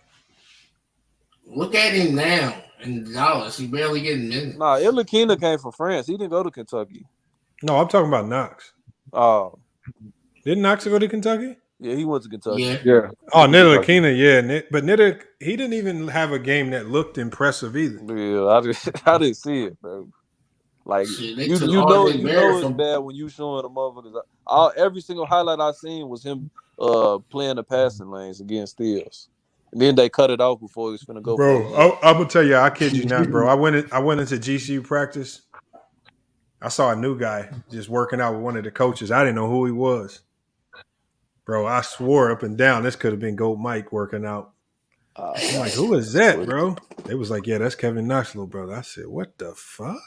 Look at him now in Dallas. He barely getting minutes. Nah, Ntilikina came from France. He didn't go to Kentucky. No, I'm talking about Knox. Oh. Didn't Knox go to Kentucky? Yeah, he went to Kentucky. Yeah. Oh, Ntilikina, yeah. But he didn't even have a game that looked impressive either. Yeah, I didn't see it, bro. Like, you know it's bad when you showing the motherfuckers. Every single highlight I seen was him playing the passing lanes against Steals. And then they cut it off before he was finna go. Bro, I'm gonna tell you, I kid you not, bro. I went into GCU practice. I saw a new guy just working out with one of the coaches. I didn't know who he was. Bro, I swore up and down this could have been Gold Mike working out. I'm like, who is that, bro? They was like, yeah, that's Kevin Knox, little brother. I said, what the fuck?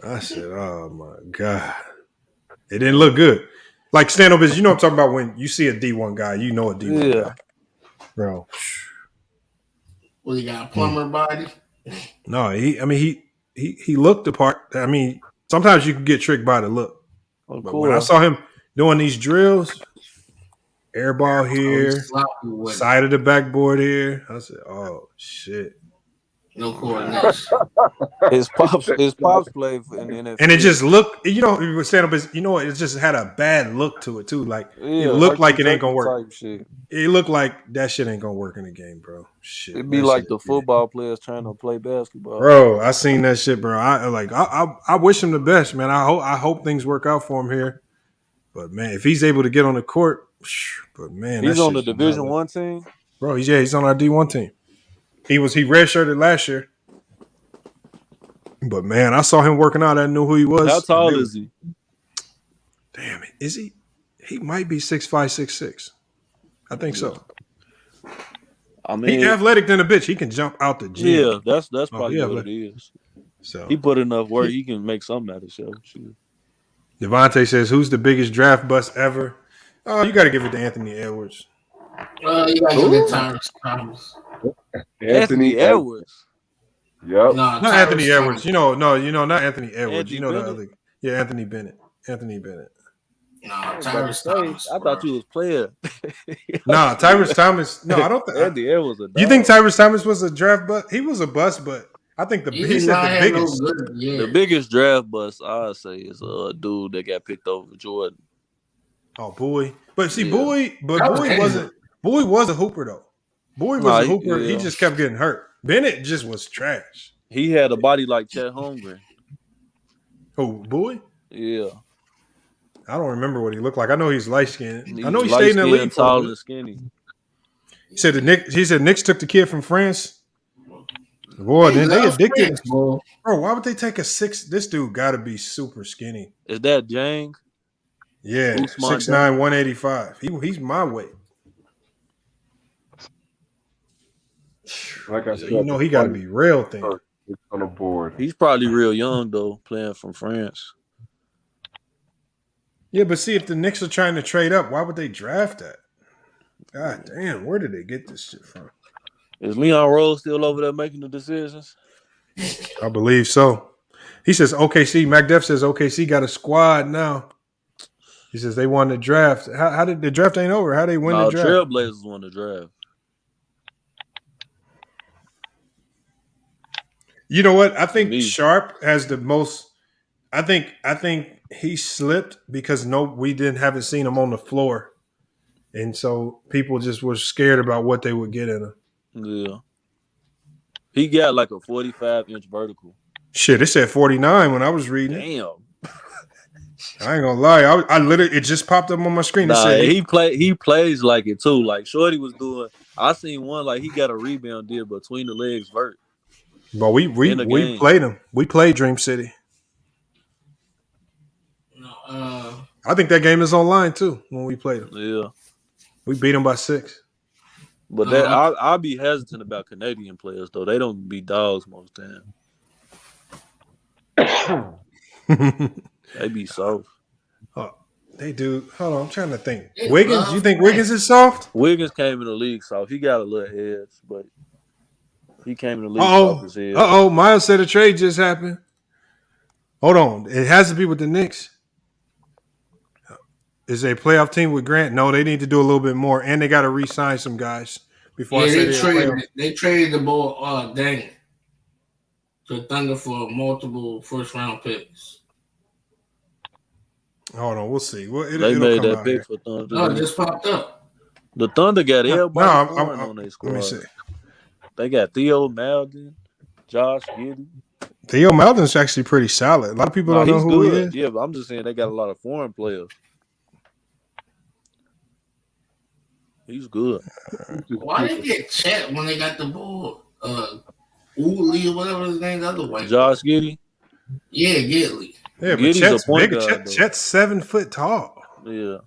I said, oh my God. It didn't look good. Like stand up is, you know what I'm talking about when you see a D1 guy, you know a D1 guy. Bro. Well, he got a plumber body. No, he looked the part. I mean, sometimes you can get tricked by the look. Oh, but cool. when I saw him doing these drills, air ball here, side of the backboard here, I said, oh shit. No coordination. His pops played in the NFL. And it just looked, stand up is, it just had a bad look to it too. Like it looked like it ain't gonna work. It looked like that shit ain't gonna work in the game, bro. Shit. It'd be like the football players trying to play basketball. Bro, I seen that shit, bro. I wish him the best, man. I hope things work out for him here. But man, if he's able to get on the court, but man, he's on the Division I team. Bro, he's on our D1 team. He redshirted last year. But man, I saw him working out. I knew who he was. How tall is he? Damn it. Is he? He might be 6'5", 6'6". I think so. I mean, he's athletic than a bitch. He can jump out the gym. Yeah, that's probably what it is. So he put enough work, he can make something out of himself. Devontae says, who's the biggest draft bust ever? Oh, you got to give it to Anthony Edwards. You gotta give it Tyrese Thomas. Anthony Edwards. Yep. Not Anthony Edwards. Not Anthony Edwards. Anthony The Bennett? other. Yeah, Anthony Bennett. Anthony Bennett. Tyrese Thomas. I thought you was playing. Nah, Tyrese Thomas. No, I don't think. Anthony Edwards. You think Tyrese Thomas was a draft bust? He was a bust, but I think he said the biggest. The biggest draft bust I'd say is a dude that got picked over Jordan. Oh, Bowie. But see, Yeah. Bowie wasn't. Bowie was a hooper though. Bowie was a hooper. yeah. He just kept getting hurt. Bennett just was trash. He had a body like Chet Holmgren. Oh, Bowie? Yeah. I don't remember what he looked like. I know he's light skinned. I know he light stayed in the skinned, league. tall and skinny. He said Knicks took the kid from France. Boy, then they addicted. Bro, why would they take a 6? This dude got to be super skinny. Is that Jang? Yeah, Usman 6'9", 185. He's my weight. Like I said, he got to be real thin. On the board. He's probably real young though, playing from France. Yeah, but see, if the Knicks are trying to trade up, why would they draft that? God damn, where did they get this shit from? Is Leon Rose still over there making the decisions? I believe so. He says OKC. MacDeff says OKC got a squad now. He says they won the draft. How did the draft ain't over? How they win the draft? Trailblazers won the draft. You know what? I think Sharp has the most. I think he slipped because we haven't seen him on the floor, and so people just were scared about what they would get in him. Yeah, he got like a 45-inch vertical. Shit, it said 49 when I was reading. Damn. I ain't gonna lie. I literally it just popped up on my screen. Nah, it said he plays like it too. Like Shorty was doing. I seen one like he got a rebound deal between the legs vert. But we played him. We played Dream City. I think that game is online too when we played him. Yeah, we beat him by 6. But I'll be hesitant about Canadian players though. They don't be dogs most time. They be soft. Oh, they do. Hold on, I'm trying to think. Wiggins, you think Wiggins is soft? Wiggins came in the league soft. He got a little edge, but he came in the league soft as hell. Miles said a trade just happened. Hold on. It has to be with the Knicks. Is a playoff team with Grant? No, they need to do a little bit more, and they got to re-sign some guys before I say they traded the ball. Dang, to Thunder for multiple first-round picks. Hold on, we'll see. They made that pick for Thunder. No, it just popped up. The Thunder got everybody on their squad. Let me see. They got Theo Malden, Josh Giddey. Theo Malden's actually pretty solid. A lot of people don't know who he is. Yeah, but I'm just saying they got a lot of foreign players. He's good. Why they get Chet when they got the ball? Uli or whatever his name, the other way. Josh Giddey? Yeah, Giddey. Yeah, but Chet's bigger. Chet's 7 foot tall. Yeah.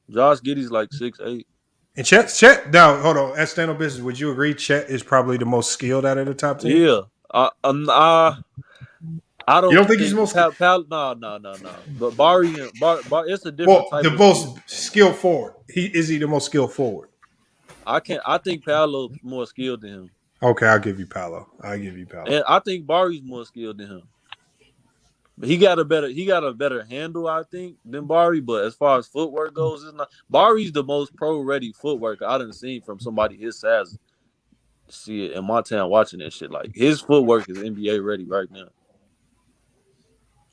Josh Giddey's like 6'8". And Chet, now, hold on. At Stand On Business, would you agree Chet is probably the most skilled out of the top 10? Yeah. I don't. You don't think he's the most skilled? No. But Barry, it's a different type. The most skilled forward. Is he the most skilled forward? I think Paolo's more skilled than him. Okay, I'll give you Paolo. And I think Barry's more skilled than him. But he got a better handle, I think, than Barry. But as far as footwork goes, it's not. Barry's the most pro-ready footwork I done seen from somebody his size. See it in my town watching that shit. Like his footwork is NBA ready right now.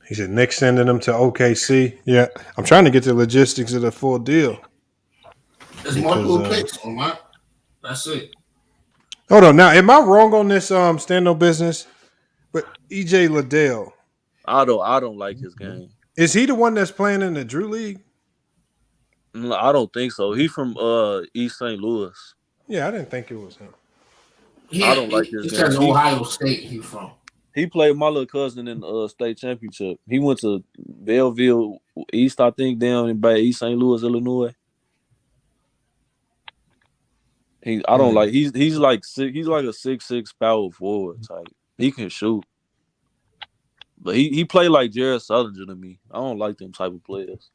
He said Knicks sending him to OKC. Yeah, I'm trying to get the logistics of the full deal. There's multiple picks on my. That's it. Hold on. Now, am I wrong on this Stand On Business? But EJ Liddell. I don't like his game. Is he the one that's playing in the Drew League? No, I don't think so. He's from East St. Louis. Yeah, I didn't think it was him. Yeah, I don't like his game. He's Ohio State. He's from. He played my little cousin in the state championship. He went to Belleville East, I think, down by East St. Louis, Illinois. He's like a 6'6" power forward type. He can shoot. But he played like Jared Sullinger to me. I don't like them type of players.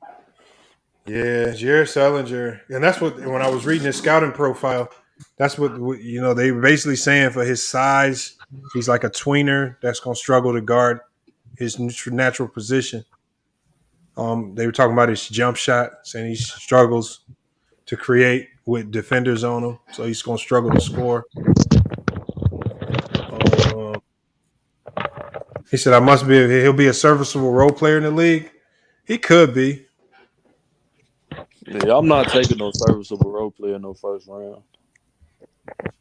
Yeah, Jared Sullinger, and that's what when I was reading his scouting profile, that's what they were basically saying for his size, he's like a tweener that's gonna struggle to guard his natural position. They were talking about his jump shot, saying he struggles to create with defenders on him, so he's gonna struggle to score. He said, he'll be a serviceable role player in the league. He could be. Yeah, I'm not taking no serviceable role player in no first round.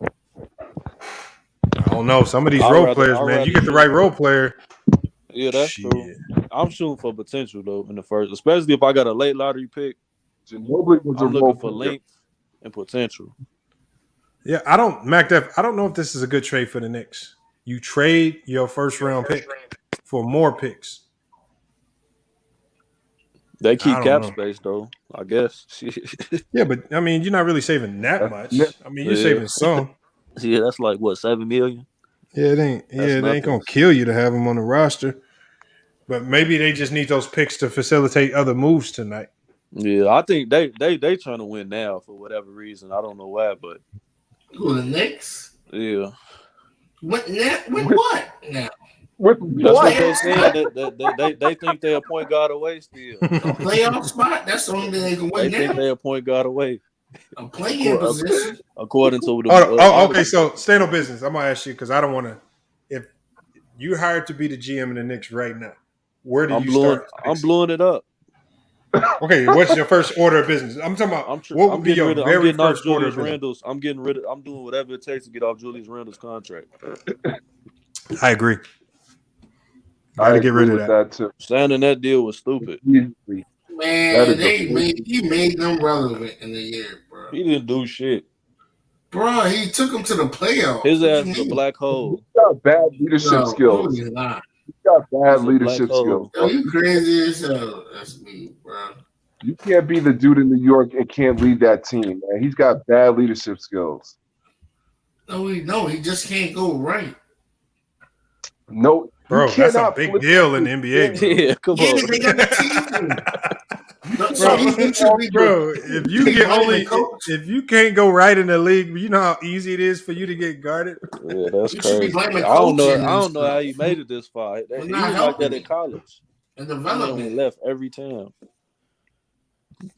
I don't know. Some of these role players, man, you get the right role player. Yeah, that's true. I'm shooting for potential though in the first, especially if I got a late lottery pick. I'm looking for length and potential. Yeah, I don't know if this is a good trade for the Knicks. You trade your first round pick for more picks. They keep cap space though, I guess. Yeah, but I mean, you're not really saving that much. I mean, you're saving some. Yeah, that's like what, $7 million? Yeah, it ain't. It ain't gonna kill you to have them on the roster. But maybe they just need those picks to facilitate other moves tonight. Yeah, I think they trying to win now for whatever reason. I don't know why, but who, the Knicks? Yeah. What now? What now? With that's what they saying. They think they're a point guard away still. A playoff spot? That's the only thing they can win now. They think they're a point guard away. A play-in position? According to the okay, so stand on business. I'm gonna ask you because I don't want to. If you hired to be the GM in the Knicks right now, where do you start? I'm blowing it up. Okay, what's your first order of business? I'm talking about what would be your very first order of business? I'm doing whatever it takes to get off Julius Randle's contract. I agree. I get rid of that too. Signing that deal was stupid. Man, he made them relevant in the year, bro. He didn't do shit. Bro, he took him to the playoffs. His ass is a black hole. He's got bad leadership skills. He's got bad leadership skills. Yo, you crazy as hell. That's me, bro. You can't be the dude in New York and can't lead that team, man. He's got bad leadership skills. No, he just can't go right. No, bro, that's a big deal in the NBA. Bro. Yeah, come on. They got the team. Bro, if you can't go right in the league, you know how easy it is for you to get guarded. Yeah, that's crazy. I don't know how he made it this far. He was like that in college. And development left every time.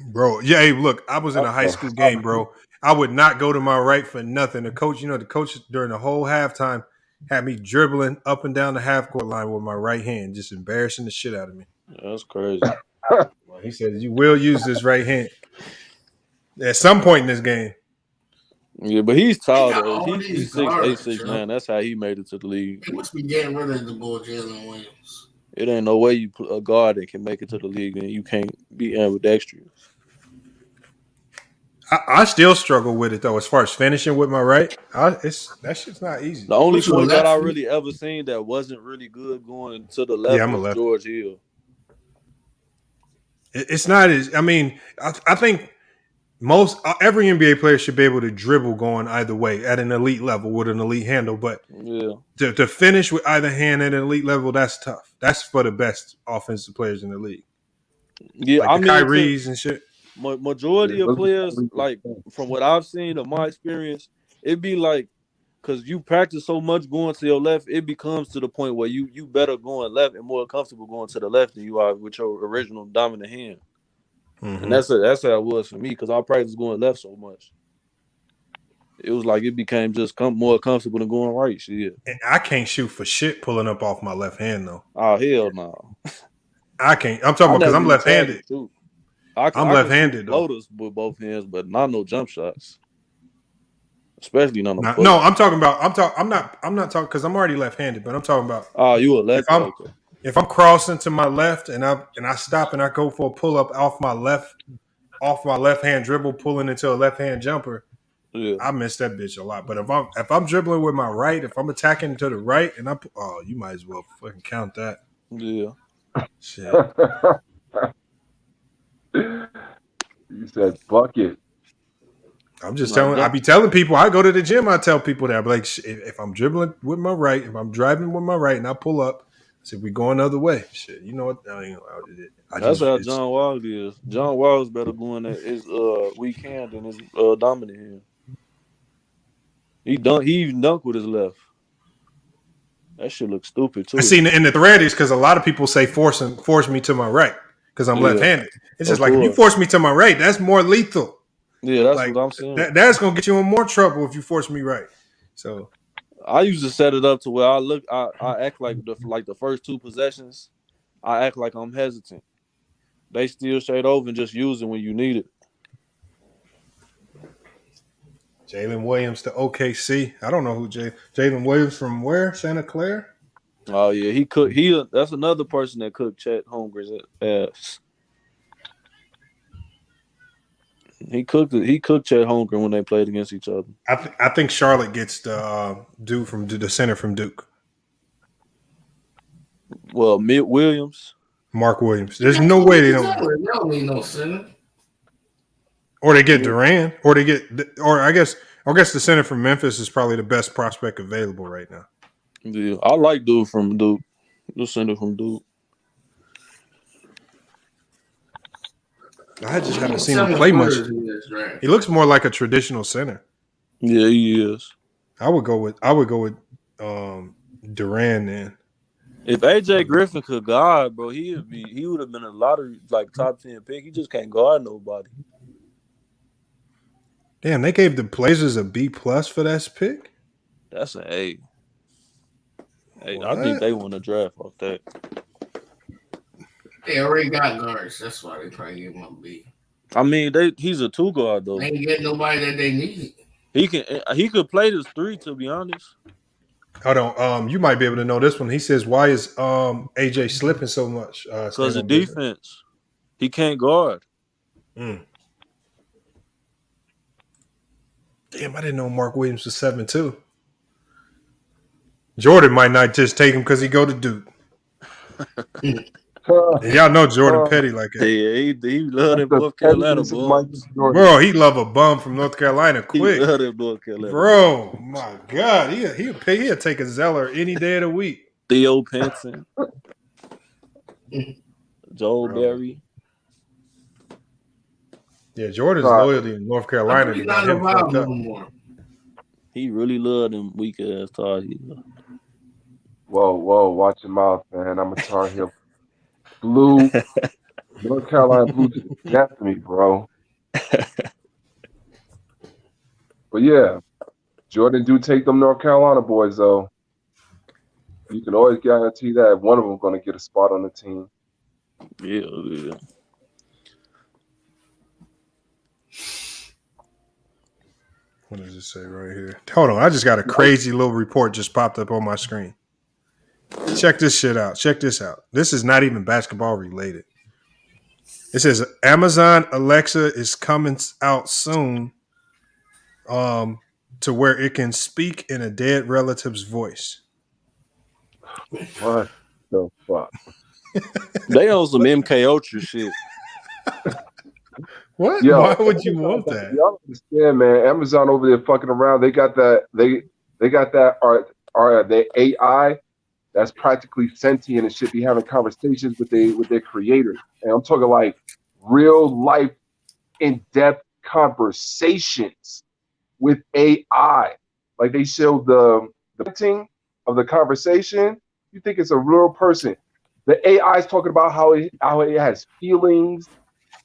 Bro, yeah, hey, look, I was in a high school game, bro. I would not go to my right for nothing. The coach during the whole halftime had me dribbling up and down the half court line with my right hand, just embarrassing the shit out of me. That's crazy. He said, you will use this right hand at some point in this game. Yeah, but he's tall, though. He's 6'8", 6'9". That's how he made it to the league. He must be getting rid of the boy Jalen Williams. It ain't no way you put a guard that can make it to the league and you can't be ambidextrous. I still struggle with it, though, as far as finishing with my right. That shit's not easy. The only point that I really ever seen that wasn't really good going to the left was George Hill. It's not as – I mean, I think every NBA player should be able to dribble going either way at an elite level with an elite handle. But to finish with either hand at an elite level, that's tough. That's for the best offensive players in the league. Yeah, like Kyrie's and shit. Majority of players, like from what I've seen of my experience, it'd be like because you practice so much going to your left, it becomes to the point where you better going left and more comfortable going to the left than you are with your original dominant hand. Mm-hmm. And that's how it was for me because I practiced going left so much. It was like it became just more comfortable than going right. Shit. And I can't shoot for shit pulling up off my left hand though. Oh hell no. I can't. I'm talking about because I'm left-handed. I'm left-handed though. Floaters with both hands, but not no jump shots. Especially none of no, I'm talking about. I'm not talking because I'm already left-handed, but I'm talking about. Oh, you a left? If I'm crossing to my left and I stop and I go for a pull up off my left hand dribble, pulling into a left hand jumper, I miss that bitch a lot. But if I'm dribbling with my right, if I'm attacking to the right, and you might as well fucking count that. Yeah. Shit. You said bucket. I'm just I be telling people, I go to the gym, I tell people that, like, if I'm dribbling with my right, if I'm driving with my right and I pull up, So we going the other way. Shit, you know what? I ain't allowed to do it. That's how John Wall is. John Wall is better going at his weak hand than his dominant hand. He even dunked with his left. That shit looks stupid too. I seen in the thread is because a lot of people say force me to my right because I'm left-handed. It's just like if you force me to my right, that's more lethal. Yeah, that's like, what I'm saying. That's gonna get you in more trouble if you force me right. So I used to set it up to where I act like the first two possessions, I act like I'm hesitant. They steal straight over and just use it when you need it. Jalen Williams to OKC. I don't know who Jalen Williams from where? Santa Clara? Oh yeah, that's another person that cooked Chet Holmgren's ass. He cooked Chet Holmgren when they played against each other. I think Charlotte gets the dude from the center from Duke. Well, Mark Williams. There's no way they don't. They don't need no center. Or they get Durant, or I guess the center from Memphis is probably the best prospect available right now. Yeah, I like dude from Duke. The center from Duke. I just haven't seen him play much. He looks more like a traditional center. Yeah, he is. I would go with Durant then. If AJ Griffin could guard, bro, he would have been a lottery top 10 pick. He just can't guard nobody. Damn, they gave the Blazers a B+ for that pick? That's an A. Hey, I think they want to draft off that. They already got guards. That's why they probably gave him a B. I mean, he's a 2 guard though. They ain't get nobody that they need. He could play this 3, to be honest. Hold on. You might be able to know this one. He says, "Why is AJ slipping so much?" Because of defense. He can't guard. Damn, I didn't know Mark Williams was 7'2". Jordan might not just take him because he go to Duke. Y'all know Jordan Petty like that. Yeah, he love them North Carolina bums. Bro, he love a bum from North Carolina quick. He love them North Carolina. Bro, my God. He'll take a Zeller any day of the week. Theo Pinson. Joel Berry. Yeah, Jordan's loyalty in North Carolina. He really loved them weak ass Tar Heels. Whoa, watch your mouth, man. I'm a Tar Heel. Blue, North Carolina Blue to the death of me, bro. But yeah, Jordan do take them North Carolina boys, though. You can always guarantee that one of them going to get a spot on the team. Yeah. What does it say right here? Hold on. I just got a crazy little report just popped up on my screen. Check this shit out. Check this out. This is not even basketball related. It says Amazon Alexa is coming out soon to where it can speak in a dead relative's voice. What the fuck? They on some MK Ultra shit. What? Yo, why would you want that? Y'all understand, man. Amazon over there fucking around. They got that. They got that. Are the AI that's practically sentient and should be having conversations with their creators. And I'm talking like real life, in depth conversations with AI. Like they show the printing of the conversation. You think it's a real person? The AI is talking about how it has feelings.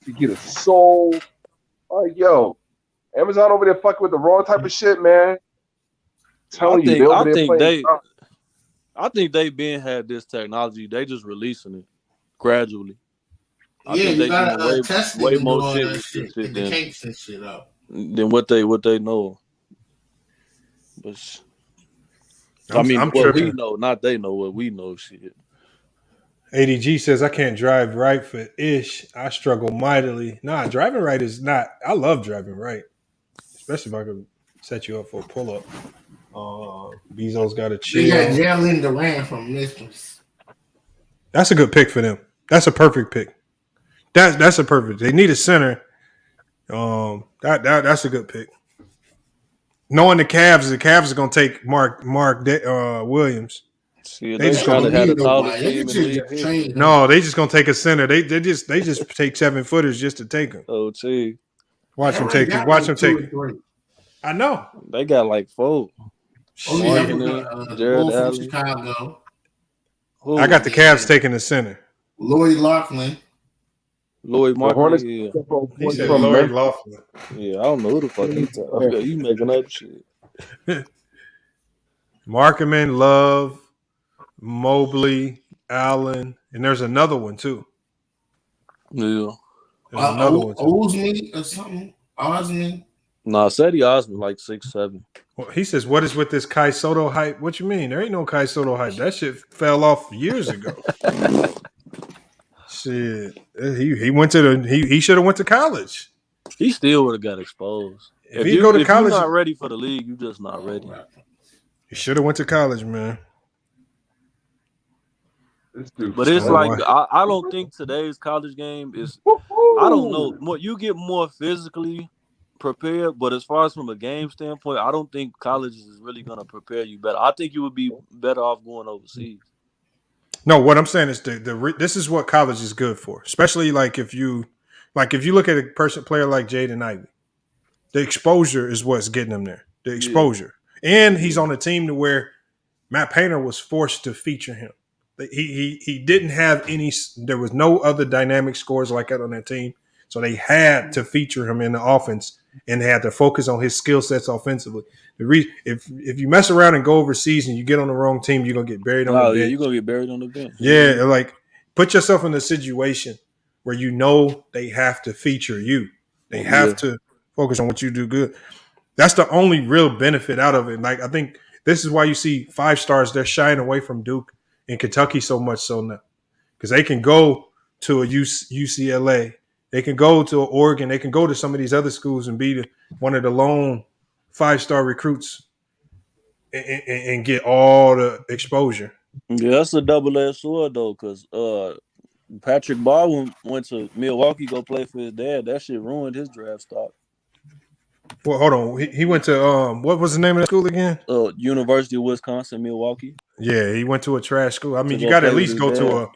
You get a soul. Like, yo, Amazon over there fucking with the wrong type of shit, man. I think they been had this technology. They just releasing it gradually. I think you gotta test way more shit than what they know. But we know, not they know what we know. Shit. ADG says, I can't drive right for ish. I struggle mightily. Nah, driving right is not. I love driving right, especially if I could set you up for a pull up. Bezos got a chill. They got Jalen Durant from Memphis. That's a good pick for them. That's a perfect pick. That's a perfect. They need a center. That's a good pick. Knowing the Cavs are going to take Mark Williams. Shit, They they just trying gonna to have the nobody. tallest They team can in the just league. trade him. no. They just gonna take a center. They just take 7-footers just to take him. Oh, gee. Watch They them already take it. got Watch like them 2 take and it. 3. I know. They got like 4. Oh yeah, I Marketing, forgot the Jared boy from Allen. Chicago, I Who? got the Cavs taking the center. Lloyd Loughlin. Lloyd The Hornets Marketing. Yeah. picked up a He boy said from Lloyd Memphis. Laughlin. Yeah, I don't know who the fuck he talking. Yeah. You making up shit. Markman, Love, Mobley, Allen, and there's another one too. Yeah. There's another one too. Osme or something. Osme. Nah, Sadie Osman like 6'7". Well, he says, "What is with this Kai Soto hype?" What you mean? There ain't no Kai Soto hype. That shit fell off years ago. Shit, he went to the he should have went to college. He still would have got exposed. If he go to college, you're not ready for the league, you just not ready. he should have went to college, man. But it's like I don't think today's college game is. I don't know. More you get more physically prepared, but as far as from a game standpoint, I don't think college is really going to prepare you better. I think you would be better off going overseas. No, what I'm saying is this is what college is good for, especially like if you look at a player like Jaden Ivey, the exposure is what's getting him there. The exposure, and he's on a team to where Matt Painter was forced to feature him. He didn't have any. There was no other dynamic scores like that on that team, so they had to feature him in the offense and they had to focus on his skill sets offensively. If you mess around and go overseas and you get on the wrong team, you're gonna get buried on the bench. Yeah, you're gonna get buried on the bench. Yeah, like put yourself in a situation where you know they have to feature you. They have to focus on what you do good. That's the only real benefit out of it. Like I think this is why you see 5 stars, they're shying away from Duke and Kentucky so much so now. Because they can go to a UCLA, they can go to Oregon, they can go to some of these other schools and be one of the lone 5-star recruits and get all the exposure. Yeah, that's a double-edged sword though, because Patrick Baldwin went to Milwaukee go play for his dad. That shit ruined his draft stock. Well, hold on. He went to what was the name of the school again? University of Wisconsin, Milwaukee. Yeah, he went to a trash school. I mean, you got to at least go to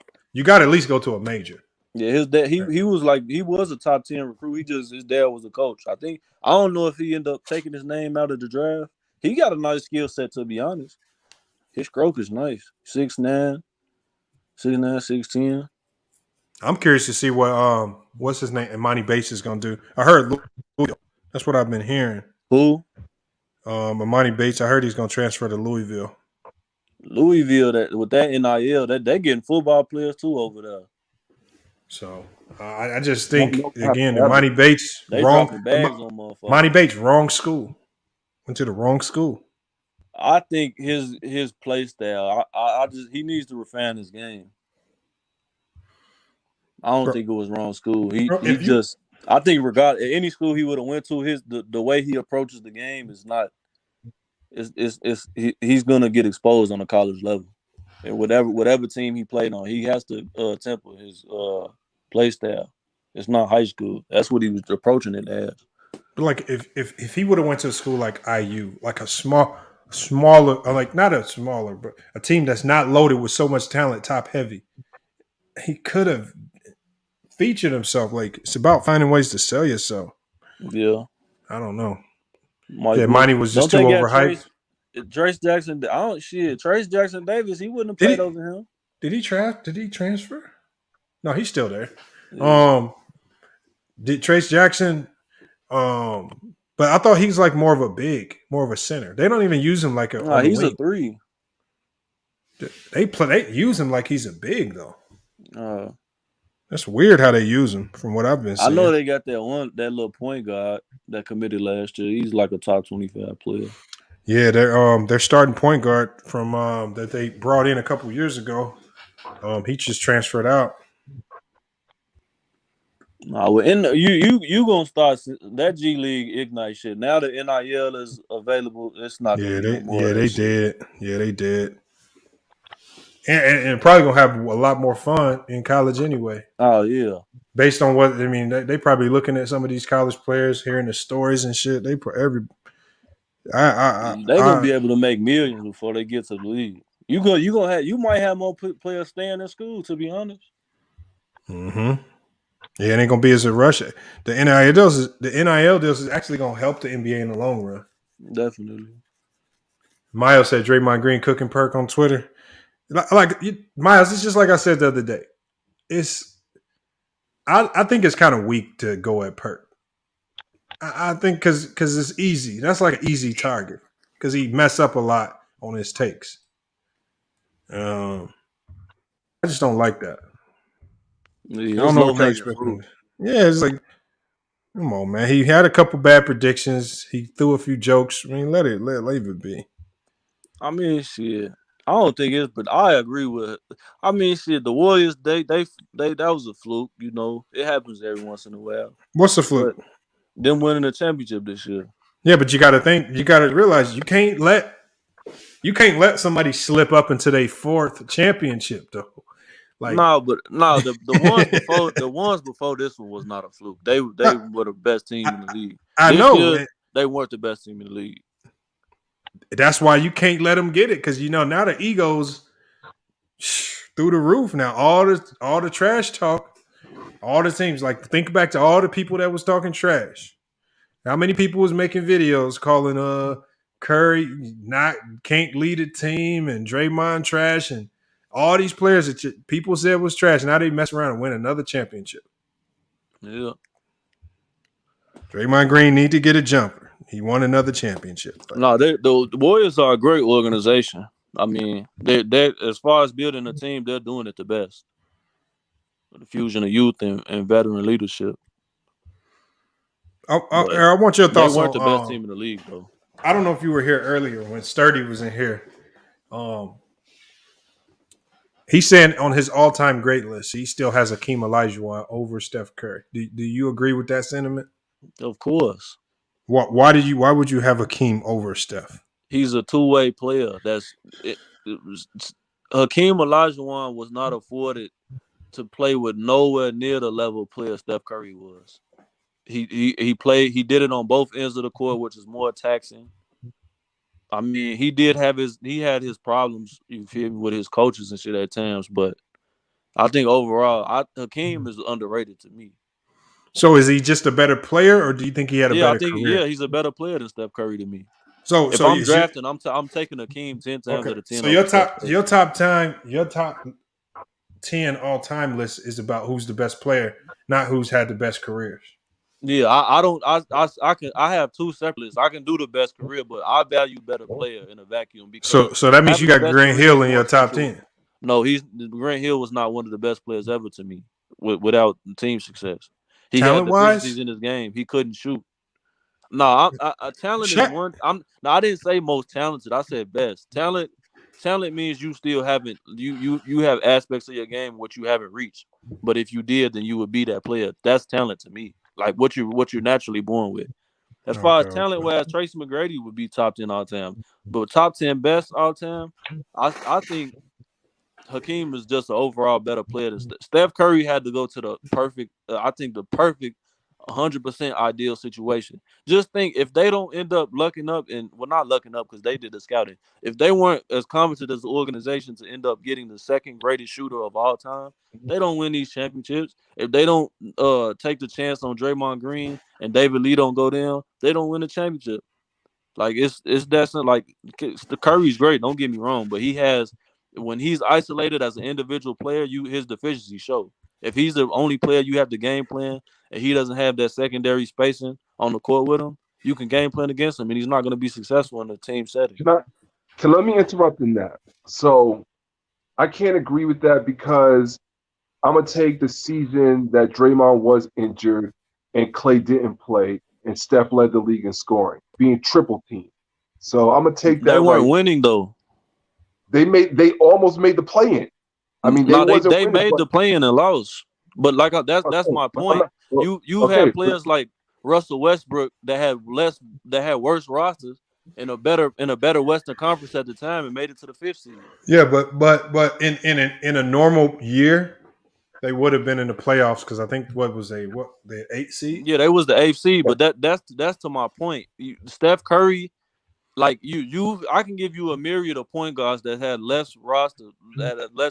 a major. Yeah, his dad. He was a top 10 recruit. His dad was a coach. I don't know if he ended up taking his name out of the draft. He got a nice skill set, to be honest. His stroke is nice. 6'9", 6'10". I'm curious to see what's his name, Imani Bates is gonna do. I heard Louisville. That's what I've been hearing. Who? Imani Bates. I heard he's gonna transfer to Louisville. Louisville, with that NIL, they're getting football players too over there. So I just think again, Imani Bates wrong. Imani Bates wrong school. Went to the wrong school. I think his play style. He needs to refine his game. I don't think it was wrong school. I think regardless any school he would have went to, the way he approaches the game is not. He's gonna get exposed on a college level, and whatever team he played on, he has to temper his play style. It's not high school. That's what he was approaching it as. But like if he would have went to a school like IU, like a smaller, like not a smaller, but a team that's not loaded with so much talent, top heavy, he could have featured himself. Like it's about finding ways to sell yourself. Yeah, I don't know. Money was just too overhyped. Trace Jackson, Trace Jackson Davis, he wouldn't have played over him. Did he transfer? No, he's still there. Yeah. Did Trace Jackson? But I thought he's like more of a center. They don't even use him like a. He's a 3. They use him like he's a big though. That's weird how they use him. From what I've been seeing, I know they got that little point guard that committed last year. He's like a top 25 player. Yeah, they're starting point guard from that they brought in a couple years ago. He just transferred out. You gonna start that G League Ignite shit. Now the NIL is available. It's not. They did. Yeah, they did. And probably gonna have a lot more fun in college anyway. Oh yeah. Based on what I mean, they probably looking at some of these college players, hearing the stories and shit. They're gonna be able to make millions before they get to the league. You might have more players staying in school. To be honest. Mm-hmm. Yeah, it ain't gonna be as a rush. The NIL deals is actually gonna help the NBA in the long run. Definitely. Miles said Draymond Green cooking perk on Twitter. Miles, it's just like I said the other day. I think it's kind of weak to go at perk. I think because it's easy. That's like an easy target because he mess up a lot on his takes. I just don't like that. Yeah, I don't know what y'all expect. Yeah, it's like, come on, man. He had a couple bad predictions. He threw a few jokes. I mean, leave it be. I mean, shit. I don't think it's, but I agree with it. I mean, shit. The Warriors, they that was a fluke. You know, it happens every once in a while. What's the fluke? But them winning the championship this year. Yeah, but you got to realize you can't let somebody slip up into their fourth championship though. Like the ones before this one was not a fluke. They were the best team in the league. I know they weren't the best team in the league. That's why you can't let them get it because now the egos through the roof. Now all the trash talk, all the teams like think back to all the people that was talking trash. How many people was making videos calling Curry can't lead a team and Draymond trash and all these players that people said was trash. Now they mess around and win another championship. Yeah. Draymond Green need to get a jumper. He won another championship. No, the Warriors are a great organization. I mean, they as far as building a team, they're doing it the best. The fusion of youth and veteran leadership. I want your thoughts. They weren't the best team in the league, though. I don't know if you were here earlier when Sturdy was in here. He's saying on his all-time great list, he still has Hakeem Olajuwon over Steph Curry. Do you agree with that sentiment? Of course. Why would you have Hakeem over Steph? He's a two-way player. Hakeem Olajuwon was not afforded to play with nowhere near the level player Steph Curry was. He played. He did it on both ends of the court, which is more taxing. I mean, he had his problems, you feel me, with his coaches and shit at times, but I think overall, Hakeem is underrated to me. So is he just a better player, or do you think he had a better career? Yeah, he's a better player than Steph Curry to me. So if I'm drafting, I'm taking Hakeem 10 times out of 10. So your top 10 all-time list is about who's the best player, not who's had the best careers. Yeah, I have two separate lists. I can do the best career, but I value better player in a vacuum because so that means you got Grant Hill in your top 10. No, Grant Hill was not one of the best players ever to me without team success. He had deficiencies in his game. He couldn't shoot. No, talent is one. I didn't say most talented. I said best. Talent means you still haven't you have aspects of your game which you haven't reached. But if you did, then you would be that player. That's talent to me. Like what you're naturally born with. As far as talent wise, Tracy McGrady would be top 10 all time. But top 10 best all time, I think Hakeem is just an overall better player than Steph Curry. Had to go to the perfect, the perfect 100% ideal situation. Just think if they don't end up lucking up not lucking up because they did the scouting. If they weren't as competent as the organization to end up getting the second greatest shooter of all time, they don't win these championships. If they don't take the chance on Draymond Green and David Lee don't go down, they don't win the championship. Like it's that's not like the Curry's great. Don't get me wrong, but when he's isolated as an individual player, his deficiencies show. If he's the only player you have the game plan and he doesn't have that secondary spacing on the court with him, you can game plan against him and he's not going to be successful in a team setting. So let me interrupt in that. So I can't agree with that because I'm going to take the season that Draymond was injured and Klay didn't play and Steph led the league in scoring, being triple team. So I'm going to take that. They weren't winning though. They almost made the play-in. I mean, they made the play-in and lost. But that's my point. You had players like Russell Westbrook that had worse rosters in a better Western Conference at the time and made it to the 5th seed. Yeah, but in a normal year, they would have been in the playoffs because I think the 8th seed. Yeah, they was the 8th seed. But that's to my point. Steph Curry. like I can give you a myriad of point guards that had less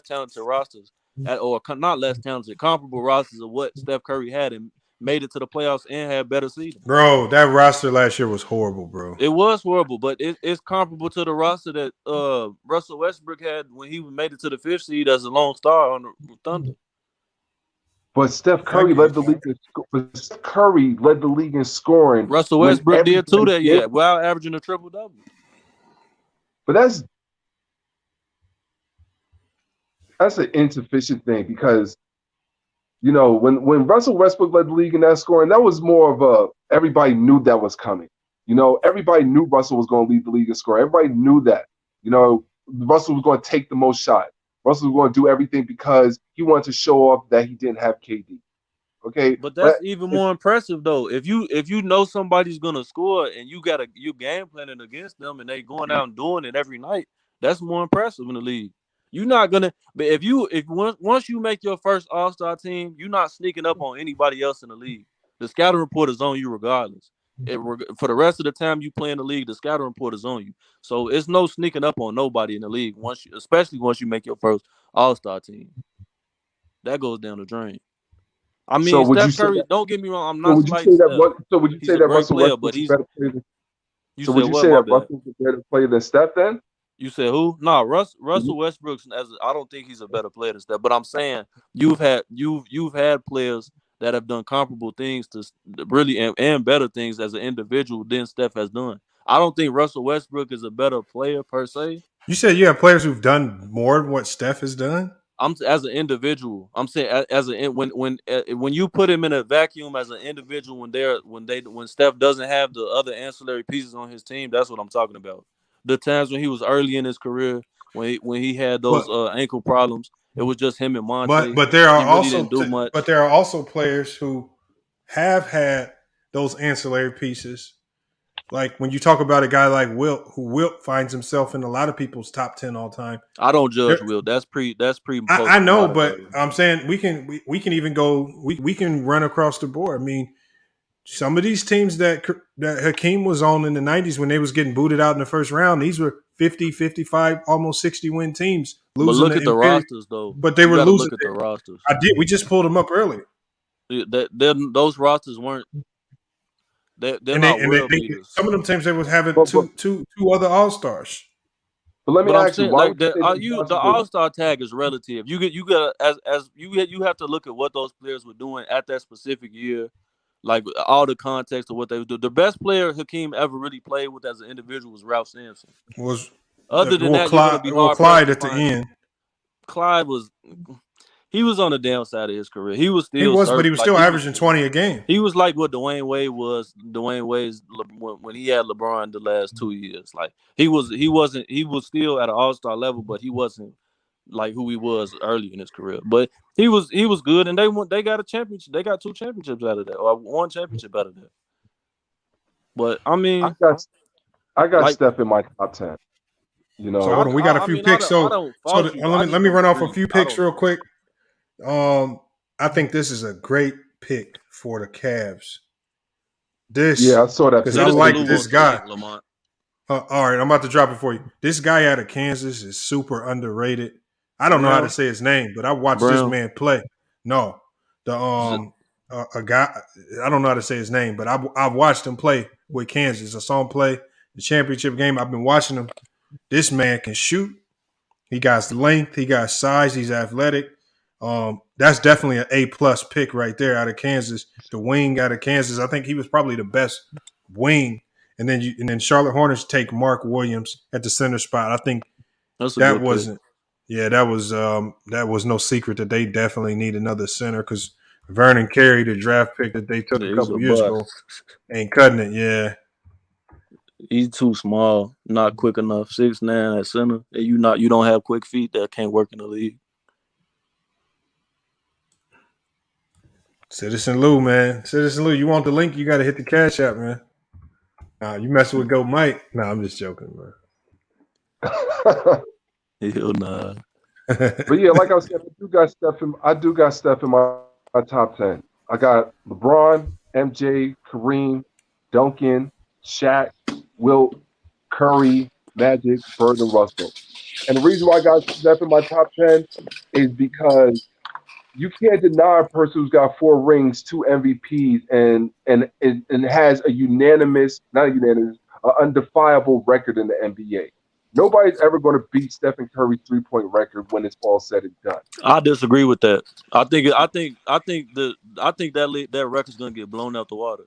talented rosters, not less talented, comparable rosters of what Steph Curry had and made it to the playoffs and had better seeding. Bro, that roster last year was horrible, bro. It was horrible, but it's comparable to the roster that Russell Westbrook had when he made it to the 5th seed as a lone star on the Thunder. But Steph Curry led the league in scoring. Russell Westbrook did too that year, while averaging a triple-double. But that's an insufficient thing because, you know, when Russell Westbrook led the league in that scoring, that was more of everybody knew that was coming. You know, everybody knew Russell was going to lead the league in scoring. Everybody knew that. You know, Russell was going to take the most shots. Russell was going to do everything because he wanted to show off that he didn't have KD. Okay, but that's even more impressive though. If you know somebody's gonna score and you game planning against them and they going out and doing it every night, that's more impressive in the league. You're not gonna, but once you make your first All-Star team, you're not sneaking up on anybody else in the league. The scouting report is on you regardless. For the rest of the time you play in the league, the scouting report is on you. So it's no sneaking up on nobody in the league especially once you make your first All-Star team. That goes down the drain. I mean, so Steph Curry, don't get me wrong, I'm not slighting Steph. So would you say that Russell Westbrook is a better player than So would you say that Russell's a better player than Steph then? You said who? No, Russell Westbrook. I don't think he's a better player than Steph. But I'm saying you've had players that have done comparable things to really and better things as an individual than Steph has done. I don't think Russell Westbrook is a better player per se. You said you have players who've done more than what Steph has done. As an individual, I'm saying when you put him in a vacuum as an individual, when Steph doesn't have the other ancillary pieces on his team, that's what I'm talking about. The times when he was early in his career, when he had those ankle problems, it was just him and Monte. But there are also players who have had those ancillary pieces. Like when you talk about a guy like Wilt, who Wilt finds himself in a lot of people's top 10 all time. I don't judge Wilt. That's pre. I know, but I'm saying we can even go. We can run across the board. I mean, some of these teams that Hakeem was on in the 90s when they was getting booted out in the first round, these were 50, 55, almost 60 win teams. But look at the rosters, though. But they were losing. Look at the rosters. I did. We just pulled them up earlier. Those rosters weren't. They're not world beaters. Some of them teams they was having two other All-Stars. But let me ask you, why the All-Star tag is relative. You have to look at what those players were doing at that specific year, like all the context of what they would do. The best player Hakeem ever really played with as an individual was Ralph Sampson. Other than that, Clyde at the end. Clyde was. He was on the downside of his career. He was still, but he was still averaging 20 a game. He was like what Dwayne Wade was. Dwayne Wade's when he had LeBron the last 2 years. Like he was still at an All-Star level, but he wasn't like who he was early in his career. But he was good, and they got a championship. They got 2 championships out of that, or 1 championship out of that. But I mean, I got Steph in my top 10. You know, so hold on, we got a few picks. Let me run off a few picks real quick. I think this is a great pick for the Cavs. I saw that because I like this guy. All right, I'm about to drop it for you. This guy out of Kansas is super underrated. I don't know how to say his name, but I watched this man play. No, a guy. I don't know how to say his name, but I've watched him play with Kansas. I saw him play the championship game. I've been watching him. This man can shoot. He got length. He got size. He's athletic. That's definitely an A+ pick right there out of Kansas. The wing out of Kansas, I think he was probably the best wing. And then Charlotte Hornets take Mark Williams at the center spot. I think that was no secret that they definitely need another center because Vernon Carey, the draft pick that they took a couple years ago, ain't cutting it. Yeah, he's too small, not quick enough. 6'9" at center, and you don't have quick feet that can't work in the league. Citizen Lou, man. Citizen Lou, you want the link? You got to hit the Cash App, man. Nah, you messing with Go Mike? Nah, I'm just joking, man. Hell nah. But yeah, like I said, I do got Steph in my top 10. I got LeBron, MJ, Kareem, Duncan, Shaq, Wilt, Curry, Magic, Bird, and Russell. And the reason why I got Steph in my top 10 is because you can't deny a person who's got 4 rings, 2 MVPs, and has a undefiable record in the NBA. Nobody's ever going to beat Stephen Curry's 3-point record when it's all said and done. I disagree with that. I think that record's gonna get blown out the water.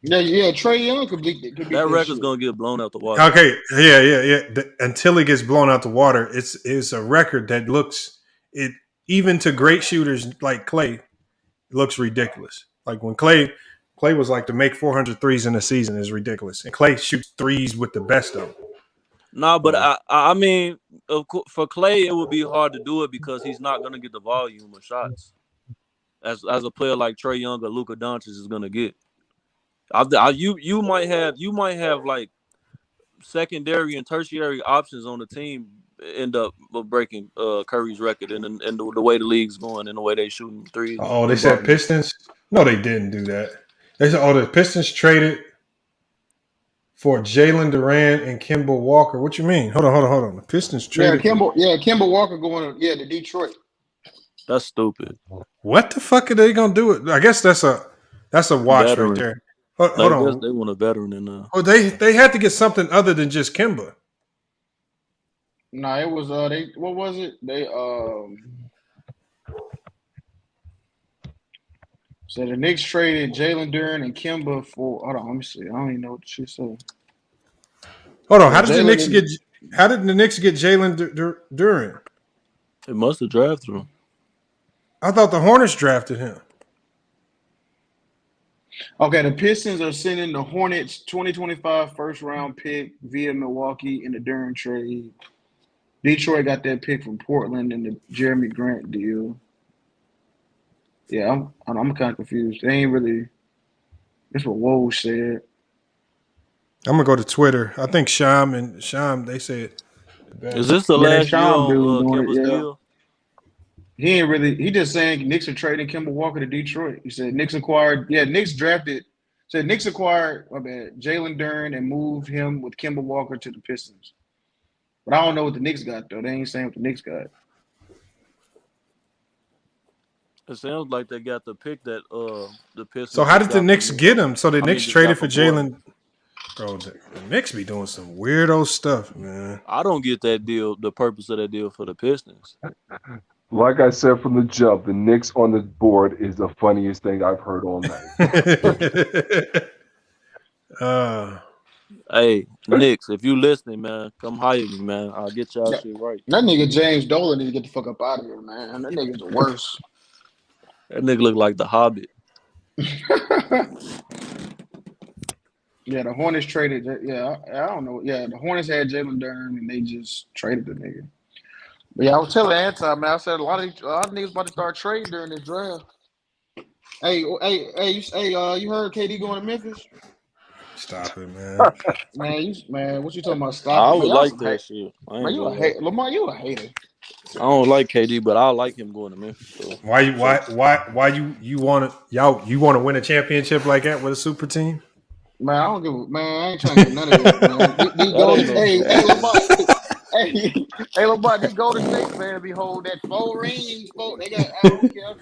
Yeah. Trae Young could beat that record's gonna get blown out the water. Okay, yeah. Until it gets blown out the water, it's a record that looks it even to great shooters like Clay looks ridiculous. Like when Clay was like to make 400 threes in a season is ridiculous, and Clay shoots threes with the best of them. Nah, but I mean, for Clay, it would be hard to do it because he's not gonna get the volume of shots as a player like Trae Young or Luka Doncic is gonna get. You might have like secondary and tertiary options on the team end up breaking Curry's record and the way the league's going and the way they shooting threes. Oh, they said Pistons? No, they didn't do that. They said, the Pistons traded for Jalen Durant and Kemba Walker. What you mean? Hold on. The Pistons traded. Kemba Walker going to Detroit. That's stupid. What the fuck are they gonna do? I guess that's a watch veteran. Right there. Hold on. They want a veteran in there. Oh, they had to get something other than just Kemba. No, it was what was it? They so the Knicks traded Jalen Durant and Kemba for hold on, let me see. I don't even know what she said. Hold on, how did the Knicks get Jalen Durant? They must have drafted him. I thought the Hornets drafted him. Okay, the Pistons are sending the Hornets 2025 first-round pick via Milwaukee in the Durant trade. Detroit got that pick from Portland in the Jeremy Grant deal. Yeah, I'm kind of confused. They ain't really. That's what Woj said. I'm gonna go to Twitter. I think Sham they said. Is this the last year on Kemba's deal? He ain't really. He just saying Knicks are trading Kemba Walker to Detroit. He said Knicks acquired. Yeah, Knicks drafted. Said Knicks acquired. Jalen Durant and moved him with Kemba Walker to the Pistons. But I don't know what the Knicks got though. They ain't saying what the Knicks got. It sounds like they got the pick that the Pistons. So how did the Knicks get him? So the Knicks traded for Jalen. Bro, the Knicks be doing some weirdo stuff, man. I don't get that deal. The purpose of that deal for the Pistons. Like I said from the jump, the Knicks on the board is the funniest thing I've heard all night. Hey, Knicks, if you listening, man, come hire me, man. I'll get y'all shit right. That nigga James Dolan need to get the fuck up out of here, man. That nigga's the worst. That nigga look like the Hobbit. Yeah, the Hornets traded. Yeah, I don't know. Yeah, the Hornets had Jalen Durant, and they just traded the nigga. But yeah, I was telling Anti, man. I said a lot of niggas about to start trading during this draft. Hey, you heard KD going to Memphis? Stop it, man. man, what you talking about? Stop. I would like that shit. Man, you a hater, Lamar. You a hater. I don't like KD, but I like him going to Memphis. Though. Why you want to win a championship like that with a super team? Man, I don't give a man. I ain't trying to get none of that, man. Hey, Lamar. Hey, Lamar, just go to State, man. Behold that 4 rings. They got. I don't care.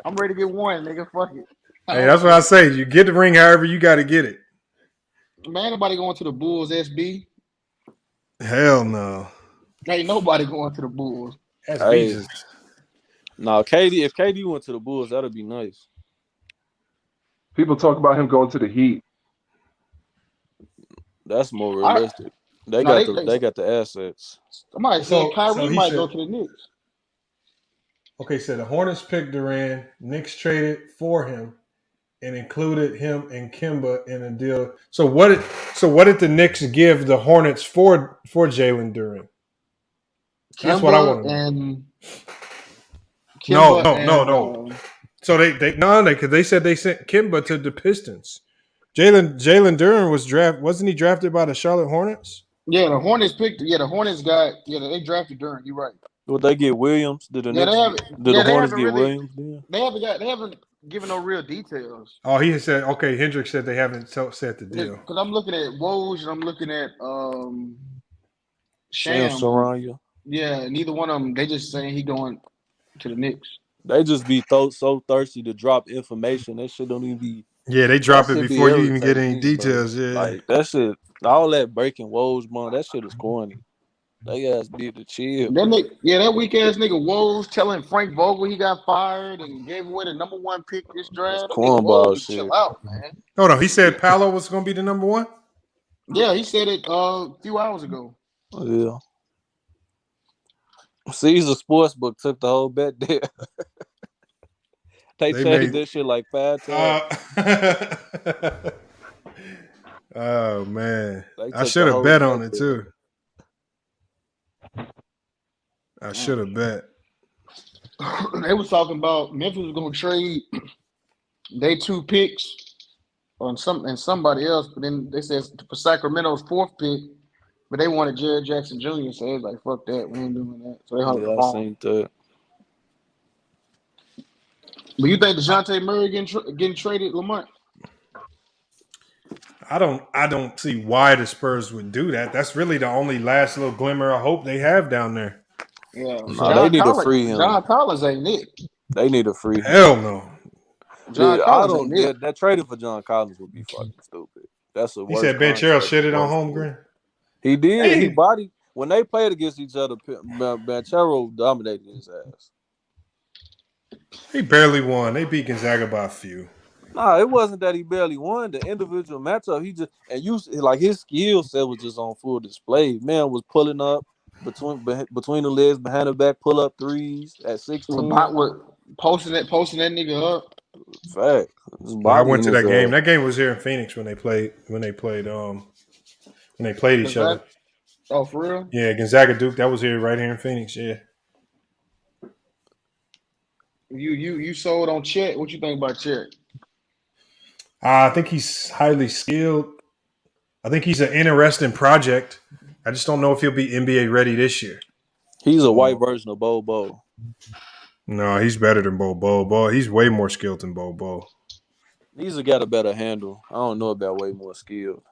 I'm ready to get one, nigga. Fuck it. Hey, that's what I say. You get the ring, however you got to get it. Man, nobody going to the Bulls, SB. Hell no. Ain't nobody going to the Bulls. Hey. No, KD. If KD went to the Bulls, that'd be nice. People talk about him going to the Heat. That's more realistic. They got the assets. Somebody said Kyrie might go to the Knicks. Okay, so the Hornets picked Durant. Knicks traded for him and included him and Kemba in a deal. So what did the Knicks give the Hornets for Jalen Durant? That's what I want to know. No. So they said they sent Kemba to the Pistons. Jalen Durant was drafted. Wasn't he drafted by the Charlotte Hornets? Yeah, the Hornets picked. Yeah, the Hornets got. Yeah, they drafted Durant. You're right. Would they get Williams? Did the Hornets get Williams? Yeah. They haven't. giving no real details. Oh, he said, okay, Hendricks said they haven't set the deal. Because I'm looking at Woj and I'm looking at Sham Sham. Saranya. Yeah, neither one of them. They just saying he going to the Knicks. They just be so thirsty to drop information. That shit don't even be. Yeah, they drop it before you even get any details. Bro. Yeah, Like that shit. All that breaking Woj, man. That shit is corny. They ass need to chill. That weak ass nigga Woj telling Frank Vogel he got fired and gave away the number 1 pick this draft. Cornball shit. Chill out, man. Hold on, he said Paolo was going to be the number 1. Yeah, he said it a few hours ago. Yeah. Caesar Sportsbook took the whole bet there. they changed this shit like 5 times. Oh man, I should have bet on it too. I should have bet. They was talking about Memphis was gonna trade they 2 picks on somebody else, but then they said for Sacramento's 4th pick, but they wanted Jared Jackson Jr. So they was like, "Fuck that, we ain't doing that." So they hung the phone. I seen that. But you think DeJounte Murray getting traded, Lamont? I don't see why the Spurs would do that. That's really the only last little glimmer of hope they have down there. Yeah, they need to free him. John Collins ain't it. They need to free him. Hell no. That trading for John Collins would be fucking stupid. That's a. He said Banchero shitted on Holmgren. He did. Hey. He bodied when they played against each other. Banchero dominated his ass. He barely won. They beat Gonzaga by a few. Nah, it wasn't that he barely won. The individual matchup, his skill set was just on full display. Man was pulling up between the legs, behind the back, pull up threes at 16. Posting that nigga up. Fact. I went to that game. That game was here in Phoenix when they played each other. Oh, for real? Yeah, Gonzaga Duke. That was here right here in Phoenix. Yeah. You sold on Chet. What you think about Chet? I think he's highly skilled. I think he's an interesting project. I just don't know if he'll be NBA ready this year. He's a white version of Bo. No, he's better than Bo. He's way more skilled than Bo. He's got a better handle. I don't know about way more skilled.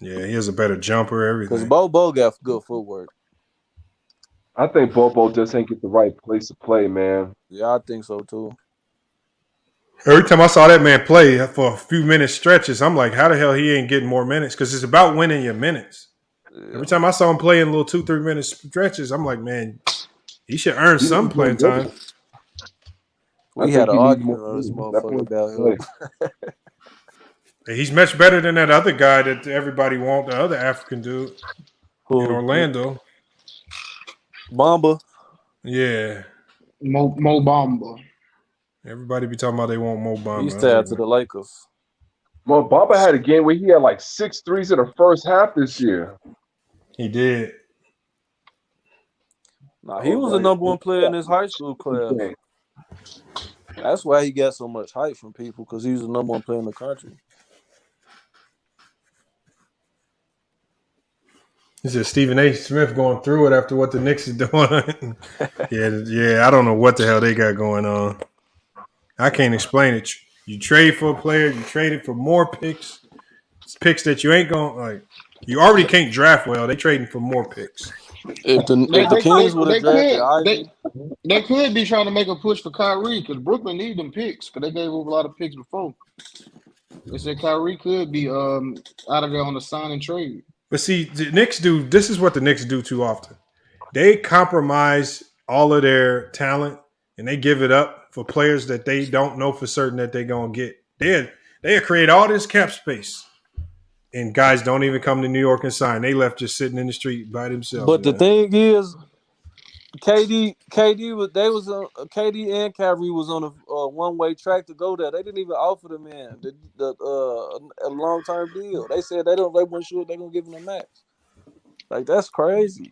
Yeah, he has a better jumper, everything. Because Bo got good footwork. I think Bobo just ain't get the right place to play, man. Yeah, I think so too. Every time I saw that man play for a few minute stretches, I'm like, how the hell he ain't getting more minutes? Because it's about winning your minutes. Yeah. Every time I saw him play in little 2-3 minute stretches, I'm like, man, he should earn some playing time. We had an argument on this motherfucker about him. He's much better than that other guy that everybody wants, the other African dude in Orlando. Bamba. Yeah. Mo Bamba. Everybody be talking about they want Mo Bamba. He's tied to the Lakers. Mo Bamba had a game where he had like 6 threes in the first half this year. He did. Nah, he was the number 1 player in his high school class. That's why he got so much hype from people, because he was the number 1 player in the country. This is Stephen A. Smith going through it after what the Knicks is doing. yeah, I don't know what the hell they got going on. I can't explain it. You trade for a player, you traded for more picks. It's picks that you ain't going like. You already can't draft well. They trading for more picks. If the Kings would have drafted Ivey, they could be trying to make a push for Kyrie, because Brooklyn need them picks, because they gave up a lot of picks before. They said Kyrie could be out of there on the sign and trade. But see, the Knicks do. This is what the Knicks do too often. They compromise all of their talent and they give it up for players that they don't know for certain that they're gonna get. They create all this cap space, and guys don't even come to New York and sign. They left just sitting in the street by themselves. But the thing is, KD and Kyrie was on a one-way track to go there. They didn't even offer the man a long-term deal. They said they weren't sure they're gonna give him a max. Like, that's crazy.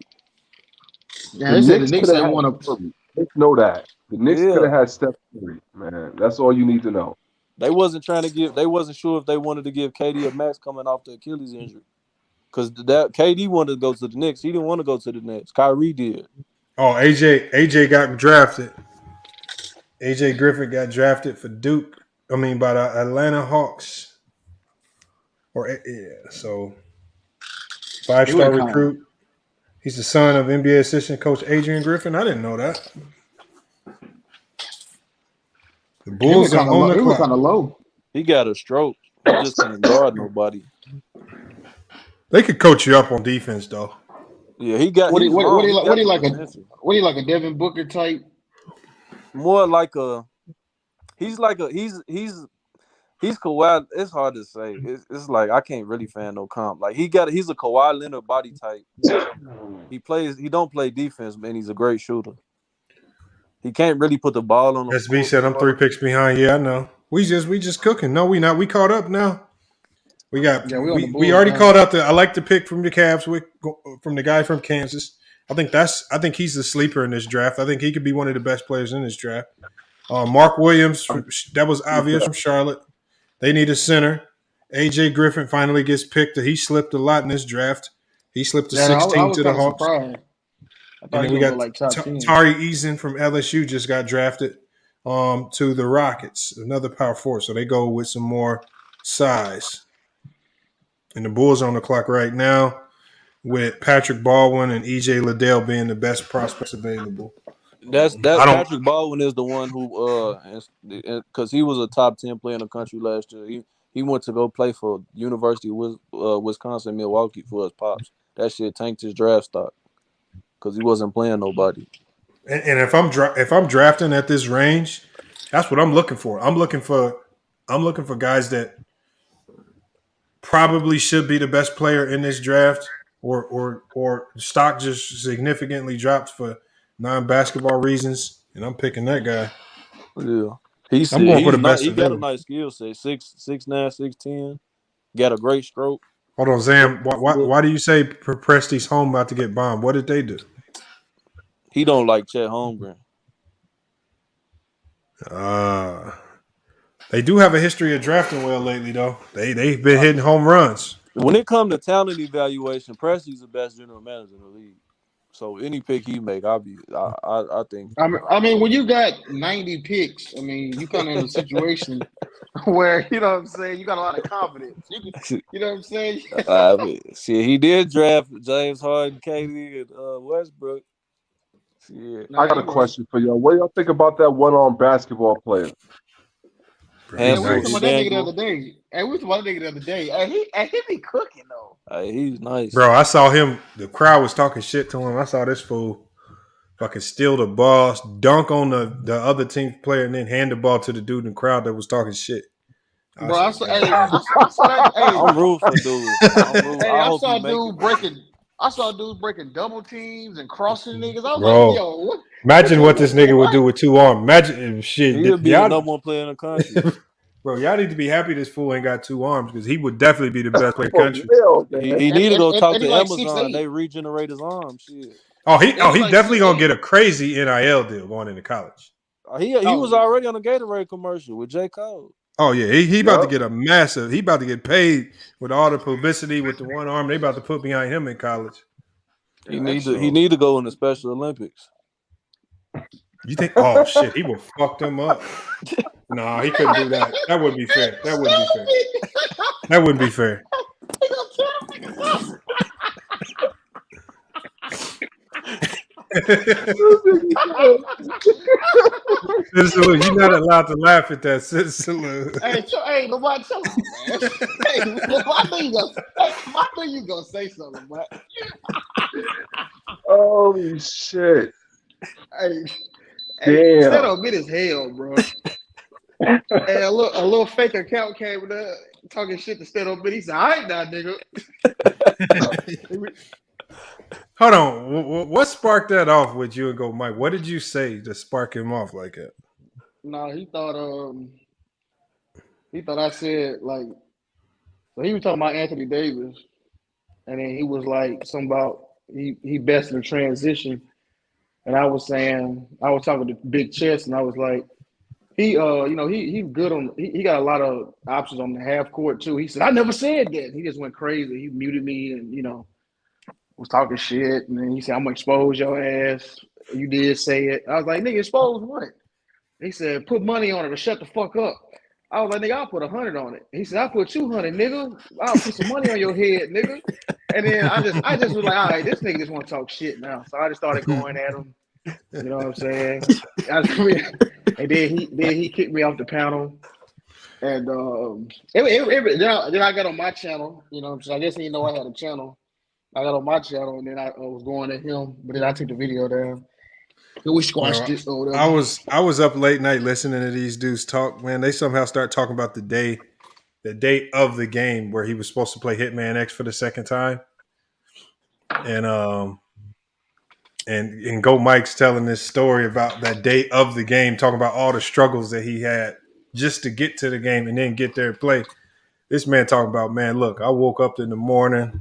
Yeah, they said the Knicks didn't want to. Knicks know that the Knicks could have had Steph Curry, man. That's all you need to know. They wasn't sure if they wanted to give KD a max coming off the Achilles injury, because KD wanted to go to the Knicks. He didn't want to go to the Nets. Kyrie did. Oh, AJ got drafted. AJ Griffin got drafted for Duke. I mean, by the Atlanta Hawks. So He would 5-star have kind of. recruit. He's the son of NBA assistant coach Adrian Griffin. I didn't know that. The He Bulls was are kind on of. the He was kind clock. of low. He got a stroke. He just can't guard nobody. They could coach you up on defense, though. Yeah, he's What he long. He like? What got he the like a? potential. What he like a Devin Booker type? More like a. He's like a. He's Kawhi. It's hard to say. It's like I can't really fan no comp. Like he's a Kawhi Leonard body type. He don't play defense, man. He's a great shooter. He can't really put the ball on the SB floor. said I'm 3 picks behind. Yeah, I know. We just cooking. No, we not. We caught up now. We got Yeah, we on the we Bulls already now. caught up. I like the pick from the Cavs from the guy from Kansas. I think he's the sleeper in this draft. I think he could be one of the best players in this draft. Mark Williams, that was obvious from Charlotte. They need a center. AJ Griffin finally gets picked. He slipped a lot in this draft. He slipped to Yeah, I 16 was to the kind of Hawks. surprised. I And thought then he we was got like top 10. Tari Eason from LSU just got drafted to the Rockets, another power forward. So they go with some more size. And the Bulls are on the clock right now with Patrick Baldwin and EJ Liddell being the best prospects available. Patrick Baldwin is the one who because he was a top 10 player in the country last year. He went to go play for University of Wisconsin Milwaukee for his pops. That shit tanked his draft stock because he wasn't playing nobody. And if I'm drafting at this range, that's what I'm looking for. I'm looking for guys that probably should be the best player in this draft, or stock just significantly dropped for non-basketball reasons, and I'm picking that guy. Yeah, I'm going for the best He got a available. nice skill set. 6'9", 6'10". Got a great stroke. Hold on, Zam. Why do you say Presti's home about to get bombed? What did they do? He don't like Chet Holmgren. They do have a history of drafting well lately, though. They've been hitting home runs. When it comes to talent evaluation, Presti's the best general manager in the league. So any pick he make, I think. I mean, when you got 90 picks, I mean, you kind of in a situation where, you know what I'm saying, you got a lot of confidence. You know what I'm saying? See, he did draft James Harden, KD, and Westbrook. Yeah. I got a question for y'all. What do y'all think about that one-armed basketball player? Hey, we were talking about that nigga the other day. Hey, he be cooking though. He's nice, bro. I saw him. The crowd was talking shit to him. I saw this fool fucking steal the ball, dunk on the other team player, and then hand the ball to the dude in the crowd that was talking shit. Bro, I saw that. Hey, I'm rooting for dude. I saw dudes breaking double teams and crossing niggas. I was Bro, like, yo, what? Imagine what this nigga would do with 2 arms. Imagine shit. He'll be the number one player in the country. Bro, y'all need to be happy this fool ain't got 2 arms because he would definitely be the best player in the country. He need to go talk to like Amazon. 6'8". They regenerate his arms. Shit. He like definitely gonna get a crazy NIL deal going into college. He was already on a Gatorade commercial with J. Cole. Oh yeah, he about to get a massive. He about to get paid with all the publicity with the 1 arm. They about to put behind him in college. He need to go in the Special Olympics. You think? Oh shit, he will fuck them up. Nah, he couldn't do that. That wouldn't be fair. That wouldn't be fair. You're not allowed to laugh at that, Cicely. Hey, Lamar, tell him, man. Hey, I knew you gonna say something, man. Holy shit! Hey, damn, that on me as hell, bro. Hey, a little fake account came with talking shit to State on me. He said, "I ain't that nigga." Hold on. What sparked that off with you and go, Mike? What did you say to spark him off like that? No, he thought I said like, so he was talking about Anthony Davis, and then he was like something about he best in the transition, and I was talking to Big Chess, and I was like, he's good on he got a lot of options on the half court too. He said I never said that. He just went crazy. He muted me and was talking shit, and then he said I'm gonna expose your ass. You did say it. I was like, nigga, expose what? He said, put money on it or shut the fuck up. I was like, nigga, I'll put 100 on it. He said, I'll put 200, nigga. I'll put some money on your head, nigga. And then I just was like, all right, this nigga just want to talk shit now. So I just started going at him. You know what I'm saying? And then he kicked me off the panel. And then I got on my channel. You know what I'm saying? I guess he didn't know I had a channel. I got on my channel, and then I was going at him. But then I took the video down. And we squashed it. Or I was up late night listening to these dudes talk. Man, they somehow start talking about the day of the game where he was supposed to play Hitman X for the second time. And Go Mike's telling this story about that day of the game, talking about all the struggles that he had just to get to the game and then get there and play. This man talking about, man, look, I woke up in the morning,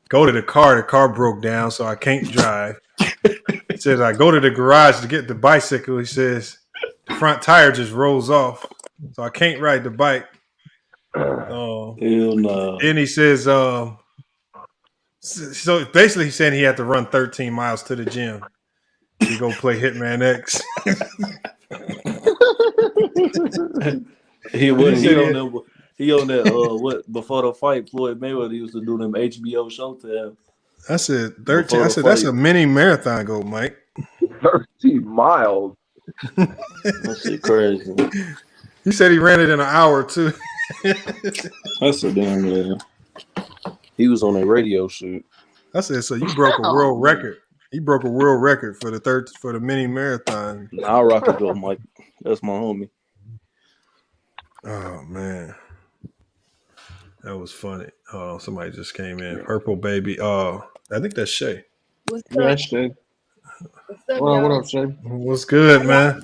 go to the car broke down, so I can't drive. He says, I go to the garage to get the bicycle. He says, the front tire just rolls off, so I can't ride the bike. Hell no. And he says, so basically he's saying he had to run 13 miles to the gym to go play Hitman X. He on that what before the fight, Floyd Mayweather used to do them HBO Showtime. I said 13. I said that's a mini marathon goal, Mike. 13 miles. That shit crazy. He said he ran it in an hour too. That's a damn man. He was on a radio shoot. I said, so you broke a world record. He broke a world record for the mini marathon. I'll rock it though, Mike. That's my homie. Oh man. That was funny. Oh, somebody just came in. Purple baby. I think that's Shay. What's up? Yeah, Shay. What up, Shay? What's good, man?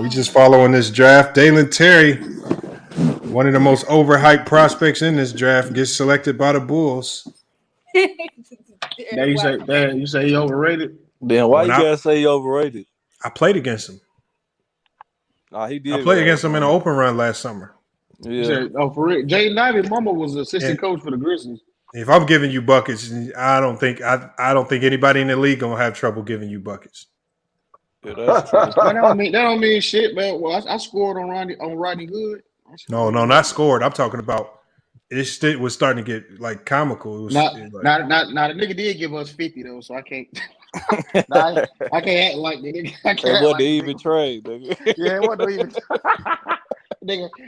We just following this draft. Dalen Terry, one of the most overhyped prospects in this draft, gets selected by the Bulls. Now you say he overrated? Then why you gotta say he overrated? I played against him. He did. I played against him in an open run last summer. Yeah. Said, for real. Jaden Ivey mama was assistant coach for the Grizzlies. If I'm giving you buckets, I don't think anybody in the league gonna have trouble giving you buckets. Yeah, that's true. that don't mean shit, man. Well, I scored on Rodney Hood. No, not scored. I'm talking about it was starting to get like comical. It was not the nigga did give us 50 though, so I can't. I can't act like the nigga. It wasn't even trade, nigga. Yeah, it wasn't even.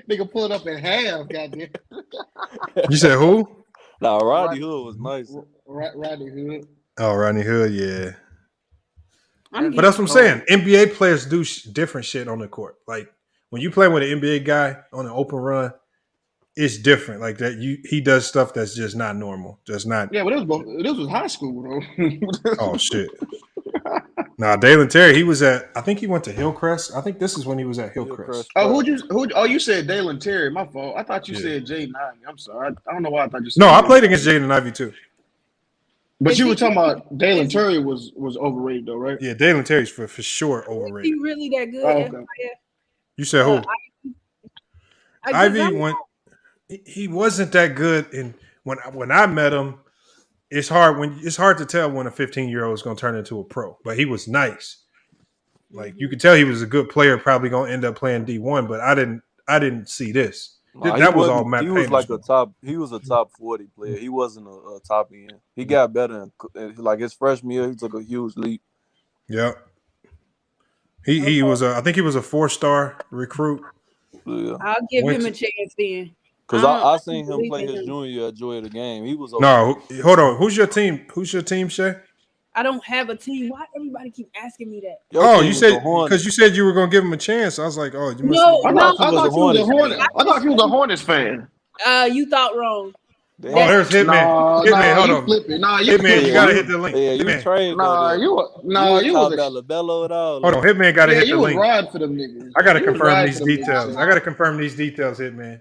Nigga pulled up in half, goddamn. You said who? Nah, Rodney Hood was nice. Rodney Hood. Oh, Rodney Hood, yeah. But that's what I'm saying. NBA players do different shit on the court. Like when you play with an NBA guy on an open run, it's different. Like that, he does stuff that's just not normal. Just not. Yeah, but this was high school though. Oh shit. Nah, Dalen Terry, I think he went to Hillcrest. I think this is when he was at Hillcrest. Oh, you said Dalen Terry, my fault. I thought you said Jaden Ivey. I'm sorry. I don't know why I thought you said I played against Jaden Ivey too. But you were talking about Dalen Terry was overrated though, right? Yeah, Dalen Terry's for sure overrated. Is he really that good? Okay. You said who? Ivy went. He wasn't that good, and when I met him, it's hard to tell when a 15-year-old is going to turn into a pro. But he was nice. Like you could tell he was a good player, probably going to end up playing D1. But I didn't see this. That was all Matt. He was like He was a top 40 player. He wasn't a top end. He got better. Like his freshman year, he took a huge leap. Yeah. He was I think he was a 4-star recruit. Yeah. I'll give him a chance then. Because I seen him play his junior year at Joy of the Game. He was No, hold on. Who's your team? Shay? I don't have a team. Why everybody keep asking me that? You said because you said you were gonna give him a chance. I was like, you must. I thought you was a Hornets fan. You thought wrong. Oh, there's Hitman. Hitman, hold on. Hitman, you gotta hit the link. Yeah, Hitman. you was LaBello at all. Hold on, Hitman gotta hit the link. You was riding for them niggas. I gotta confirm these details. Hitman.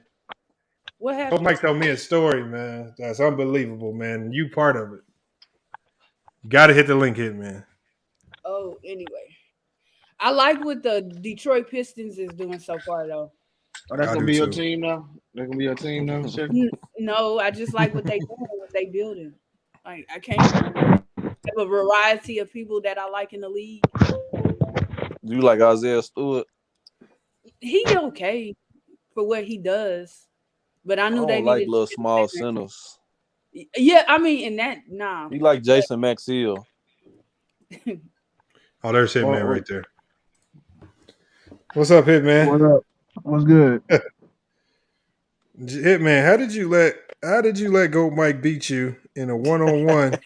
What happened? Mike told me a story, man. That's unbelievable, man. You part of it. You gotta hit the link, Hitman. Oh, anyway. I like what the Detroit Pistons is doing so far, though. Oh, that's gonna be your team now? That's gonna be your team now, sir? No, I just like what they doing, what they building. Like I can't have a variety of people that I like in the league. You like Isaiah Stewart? He okay for what he does, but I I knew they don't like needed. little small centers. Yeah, I mean, in that nah. He like Jason Maxill. Oh, there's Hitman What, right there. What's up, Hitman? what up? What's good? Hitman, how did you let Go Mike beat you in a 1-on-1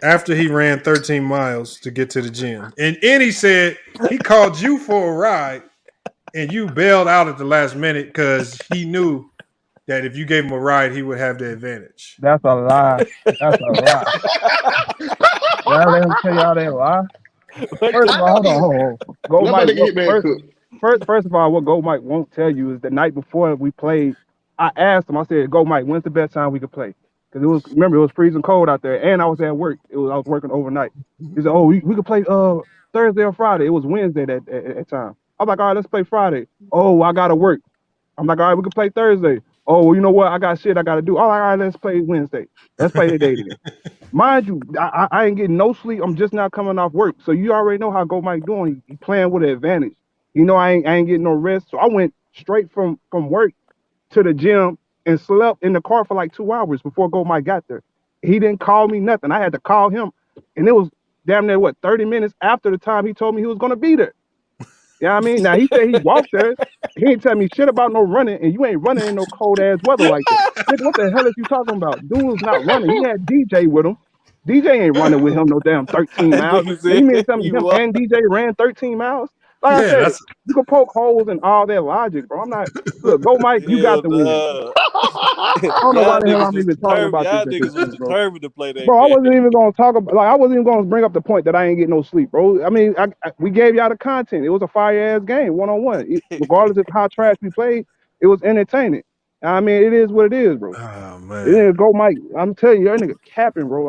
after he ran 13 miles to get to the gym? And he said he called you for a ride and you bailed out at the last minute because he knew that if you gave him a ride, he would have the advantage. That's a lie. That's a lie. Y'all let him tell y'all that lie. First of all, hold on. Go Let Mike. my nigga hit man cook. First of all, what Go Mike won't tell you is the night before we played, I asked him. I said, "Go Mike, when's the best time we could play?" Because it was freezing cold out there, and I was at work. I was working overnight. He said, "Oh, we could play Thursday or Friday." It was Wednesday at time. I was like, "All right, let's play Friday." "Oh, I gotta work." I'm like, "All right, we can play Thursday." "Oh, well, you know what? I got shit I gotta do." All right, let's play Wednesday. Let's play today then. Mind you, I ain't getting no sleep. I'm just not coming off work. So you already know how Go Mike doing. He playing with an advantage. You know, I ain't getting no rest. So I went straight from work to the gym and slept in the car for like 2 hours before Go Mike got there. He didn't call me nothing. I had to call him. And it was damn near 30 minutes after the time he told me he was gonna be there. You know what I mean? Now he said he walked there. He ain't tell me shit about no running, and you ain't running in no cold ass weather like that. Nigga, what the hell is you talking about? Dude was not running. He had DJ with him. DJ ain't running with him no damn 13 That miles. nigga Now you mean to said tell me he him walked. and DJ ran 13 miles? Like I Yeah, said, that's you can poke holes in all that logic, bro. I'm not look, Go Mike, you got Hell the win. nah. I don't know why Y'all the hell niggas I'm was even talking determined. about this Y'all at this niggas was point, bro. determined to play that Bro, I game. wasn't even gonna talk about I wasn't even gonna bring up the point that I ain't getting no sleep, bro. I mean, we gave y'all the content. It was a fire ass game, 1-on-1. Regardless of how trash we played, it was entertaining. I mean, it is what it is, bro. oh It man. is Go Mike. I'm telling you, that nigga capping, bro.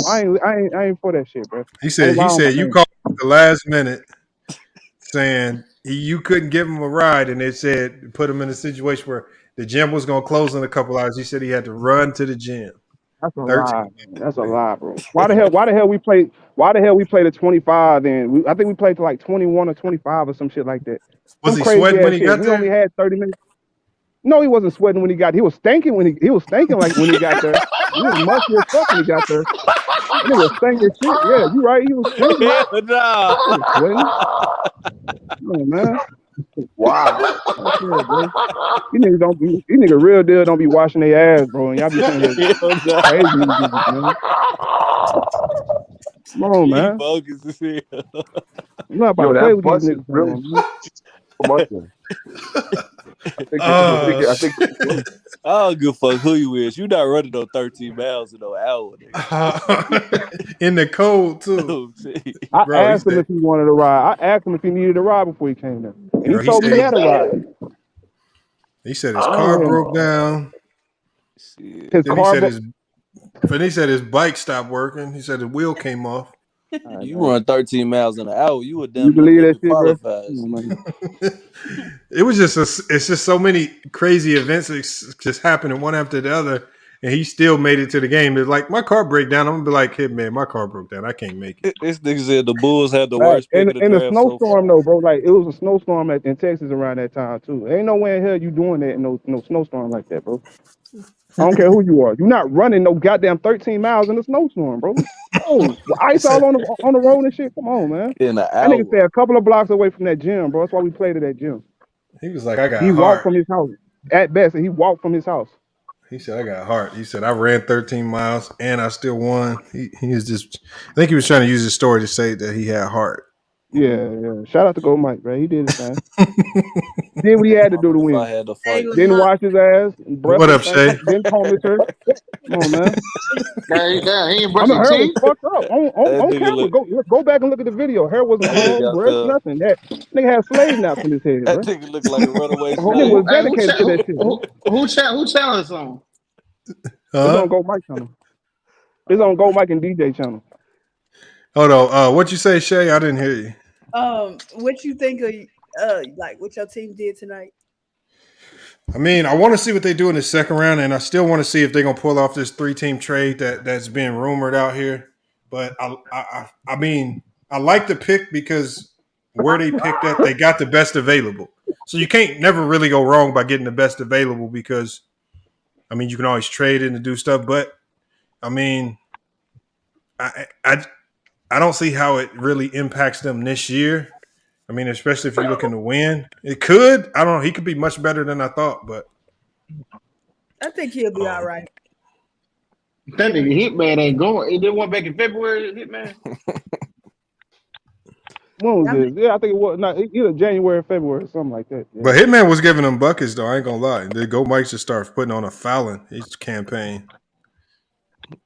I ain't for that shit, bro. He Don't lie on my said you name. called at the last minute saying you couldn't give him a ride, and they said put him in a situation where the gym was gonna close in a couple hours. He said he had to run to the gym. That's a 13. lie. That's a lie, bro. Why the hell we played? Why the hell we played at 25? Then I think we played to like 21 or 25 or some shit like that. Was Some he crazy sweating when ass he shit. got We only there? had 30 minutes. No, he wasn't sweating when he got. He was stinking when he was stinking like when he got there. He was musty as fuck when he got there. That nigga was stinking shit. Yeah, you right. He was stinking. Hell nah. He was sweating. Oh man. Wow. That's it, bro. These niggas real deal don't be washing their ass, bro. And y'all be sitting here Hell nah. praising these niggas, man. Come on, He man. bogus as hell. I'm not about Yo, to play that with these bus is niggas no really more, man. from us. I think I think I don't give a fuck who you is. You not running no 13 miles in no hour, nigga. In the cold too, Oh, shit. I bro. asked him if he wanted a ride. I asked him if he needed a ride before he came there. And he Bro, he told me he said had a ride. his I car don't hear broke no. down. Shit. His Then he car said broke. his bike stopped working. He said his wheel came off. All right, You man. run 13 miles in an hour, you would You damn near believe that living shit, bro? qualified. Come on, man. It was just it's just so many crazy events that just happening one after the other, and he still made it to the game. It's like my car break down. I'm gonna be like, hey man, my car broke down. I can't make it. This nigga said the Bulls had the Right. worst pick of the In a draft so snowstorm far. though, bro. Like it was a snowstorm in Texas around that time too. Ain't no way in hell you doing that in no snowstorm like that, bro. I don't care who you are. You're not running no goddamn 13 miles in a snowstorm, bro. Oh, He ice said all on the road and shit. Come on, man. In an That nigga hour. stay a couple of blocks away from that gym, bro. That's why we played at that gym. he was like, I He got walked heart. from his house. At best, he walked from his house. He said, I got heart. He said, I ran 13 miles and I still won. He was just, I think he was trying to use his story to say that he had heart. Yeah. Shout out to Go Mike, bro. He did his thing. Did what he had to do to If I win. had to Hey, fight. Didn't Lamont. wash his ass. Breath What was up, Shay? didn't comb his hair. Come on, man. He ain't I mean, brushing hair was teeth. fucked up That on nigga camera. look Go back and look at the video. Hair wasn't that nigga combed, out brushed, there. nothing. That nigga had slave naps in his head, That bro. nigga look like a runaway The whole nigga was slave. Hey, dedicated to that shit. who channel is on? It's on Huh? Go Mike channel. It's on Go Mike and DJ channel. Hold on. What you say, Shay? I didn't hear you. What you think of like what your team did tonight? I mean, I want to see what they do in the second round, and I still want to see if they're gonna pull off this 3-team trade that's being rumored out here. But I mean, I like the pick because where they picked at, they got the best available. So you can't never really go wrong by getting the best available because, I mean, you can always trade in and do stuff. But, I mean, I don't see how it really impacts them this year. I mean, especially if you're looking to win. It could. I don't know. He could be much better than I thought, but. I think he'll be all right. That nigga Hitman ain't going. He did one back in February, Hitman. When was this? Yeah, I think it was not either January or February, something like that. Yeah. But Hitman was giving them buckets, though. I ain't gonna lie. The Go Mike should start putting on a fouling each campaign.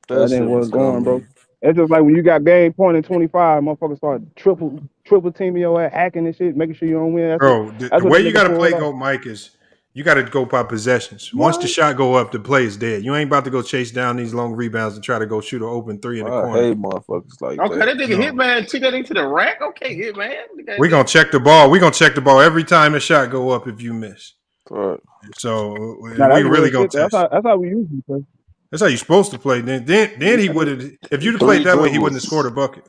That ain't what's going, bro. It's just like when you got game point in 25, motherfuckers start triple teaming your ass, hacking and shit, making sure you don't win. The way you got to play Go Mike is you got to go by possessions. Once the shot go up, the play is dead. You ain't about to go chase down these long rebounds and try to go shoot an open three in the corner. I hate motherfuckers like Okay, that. that nigga Hitman took that into the rack. Okay, Hitman. We gonna check the ball. We gonna check the ball every time the shot go up if you miss. Right. So we Nah, really gonna test. That's how we usually play. That's how you're supposed to play. Then he would have. If you'd have played that way, he wouldn't have scored a bucket.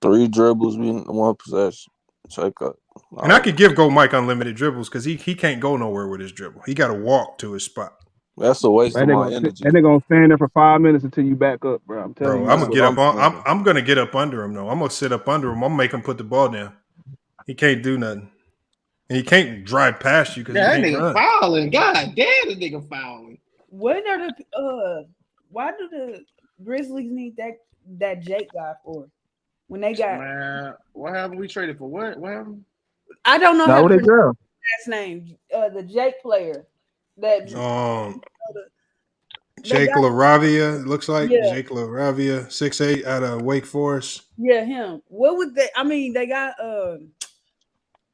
3 dribbles, one possession. Check up. And I could give Go Mike unlimited dribbles because he can't go nowhere with his dribble. He got to walk to his spot. That's a waste of my energy. And they're gonna stand there for 5 minutes until you back up, bro. I'm telling you. I'm gonna get up on. I'm gonna get up under him though. I'm gonna sit up under him. I'm gonna make him put the ball down. He can't do nothing, and he can't drive past you because that nigga fouling. God damn, this nigga fouling. When are the why do the Grizzlies need that Jake guy for? When they got what happened? We traded for what? What happened? I don't know how to pronounce his last name. The Jake player that Jake LaRavia looks like Jake LaRavia, 6'8" out of Wake Forest. Yeah, him. What would they? I mean, they got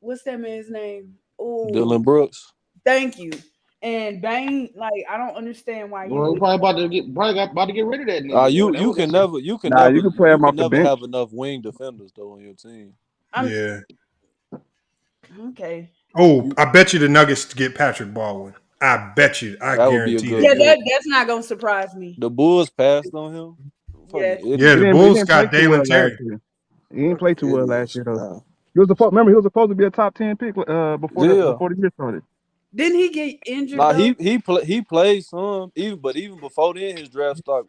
what's that man's name? Ooh, Dylan Brooks. Thank you. And Bane, like I don't understand why. Well, probably about to get rid of that nigga. You can never have enough wing defenders though on your team. Yeah. Okay. Oh, I bet you the Nuggets get Patrick Baldwin. I bet you. I guarantee you. Yeah, that's not gonna surprise me. The Bulls passed on him. Yeah, the Bulls got Dalen Terry. He didn't play too well last year though. He was supposed to be a top 10 pick before the year started. Didn't he get injured? Nah, he played some, even before then his draft stock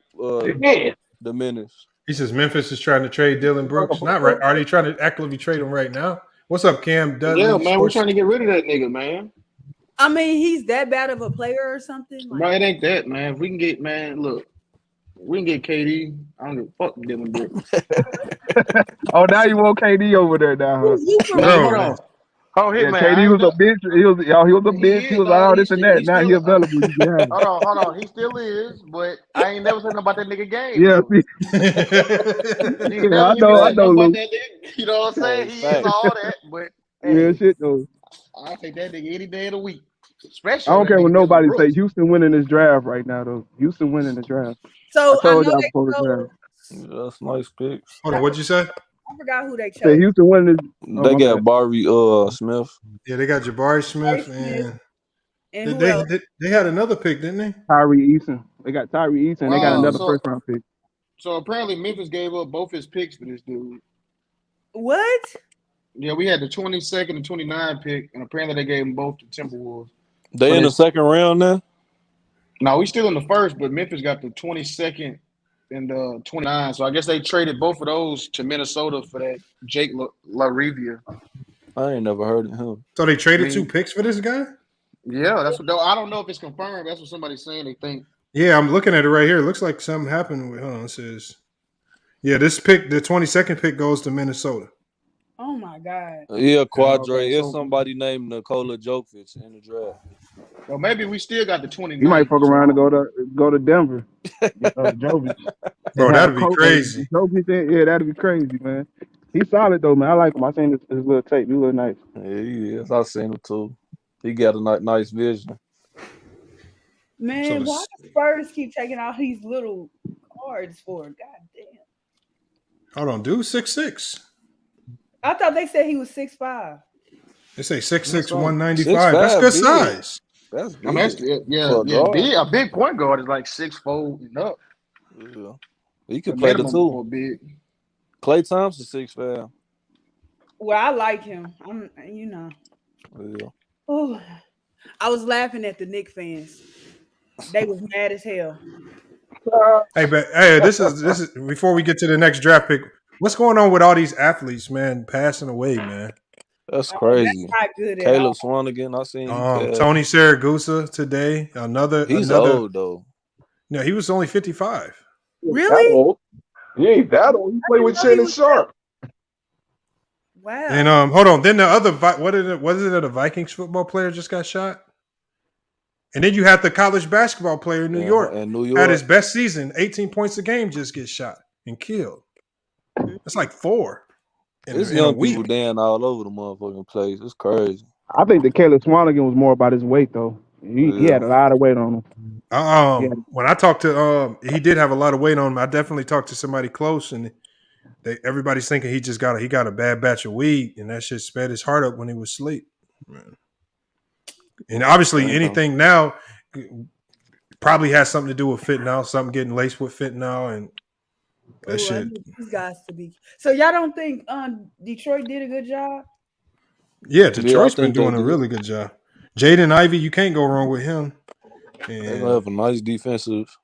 diminished. He says Memphis is trying to trade Dylan Brooks. Not right. Are they trying to actively trade him right now? What's up, Cam Dudley? Yeah, man, we're trying to get rid of that nigga, man. I mean, he's that bad of a player or something? Like, no, it ain't that, man. If we can get, we can get KD. I don't give a fuck Dylan Brooks. Oh, now you want KD over there now, huh? Hold on. Oh, yeah, KD was a bitch. He was a bitch. He was all this and that. Now he available. You can have him. Hold on. He still is, but I ain't never said nothing about that nigga game. Yeah, I know. About that nigga. You know what I'm saying? He is all that, but real shit though. I take that nigga any day of the week. Especially I don't care what nobody say. Houston winning this draft right now, though. Houston winning the draft. So I told y'all before the draft. That's nice picks. Hold on, what'd you say? I forgot who they chose. Say Houston winning this. They got Barry Smith. Yeah, they got Jabari Smith and they had another pick, didn't they? Tyree Eason. They got Tyree Eason. They got another first round pick. So apparently Memphis gave up both his picks for this dude. What? Yeah, we had the 22nd and 29 pick, and apparently they gave them both to Timberwolves. They in the second round now? No, we still in the first, but Memphis got the 22nd and 29. So I guess they traded both of those to Minnesota for that Jake LaRavia. I ain't never heard of him. So they traded 2 picks for this guy? Yeah, that's what. I don't know if it's confirmed. That's what somebody's saying. They think. Yeah, I'm looking at it right here. It looks like something happened with. Hold on, it says. Yeah, this pick, the 22nd pick, goes to Minnesota. Oh my God. Yeah, Quadre. It's somebody named Nikola Jokic in the draft. Well, maybe we still got the 29. You might fuck around and go to Denver. Jokic. Bro, that'd be crazy. Yeah, that'd be crazy, man. He's solid though, man. I like him. I seen his little tape. He look nice. Yeah, he is. I seen him too. He got a nice vision. Man, why the Spurs keep taking all these little cards for? God damn. Hold on, dude, 6'6". I thought they said he was 6'5". They say 6'6", 195. That's good size. That's big. I mean, a big point guard is like 6'4" and up. Yeah. He could play the 2. Big. Klay Thompson 6'5". Well, I like him. Yeah. Oh, I was laughing at the Knicks fans. They was mad as hell. Hey, this is before we get to the next draft pick. What's going on with all these athletes, man, passing away, man? That's Oh, that's crazy. not good at Caleb all. Swanigan, I seen he passed. Tony Saragusa today. He's Another. old though. No, he was only 55. That Really? old. He ain't that old. He played with didn't know he Shannon was Sharp. Wow. And hold on. Then the other was it a Vikings football player just got shot? And then you had the college basketball player in New York. In New Had York. his best season, 18 points a game, just get shot and killed. That's like 4 in It's a young week. people down all over the motherfucking place. It's crazy. I think the Caleb Swanigan was more about his weight though. He had a lot of weight on him. When I talked to he did have a lot of weight on him. I definitely talked to somebody close, and everybody's thinking he got a bad batch of weed, and that shit sped his heart up when he was asleep. Man. And obviously, anything now probably has something to do with fentanyl, something getting laced with fentanyl, and that shit. These guys to be. So y'all don't think Detroit did a good job? Yeah, Detroit's I been think they doing a did. really good job. Jaden Ivey, you can't go wrong with him. They're gonna have a nice defensive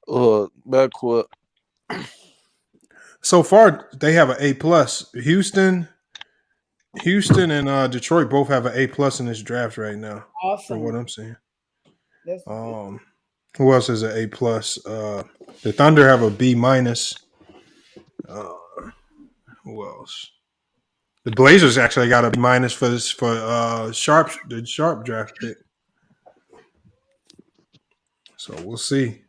backcourt. So far, they have an A+. Houston and Detroit both have an A+ in this draft right now. Awesome. From what I'm saying. That's who else has an A+? The Thunder have a B-. Who else? The Blazers actually got a B- for the Sharp draft pick. So we'll see.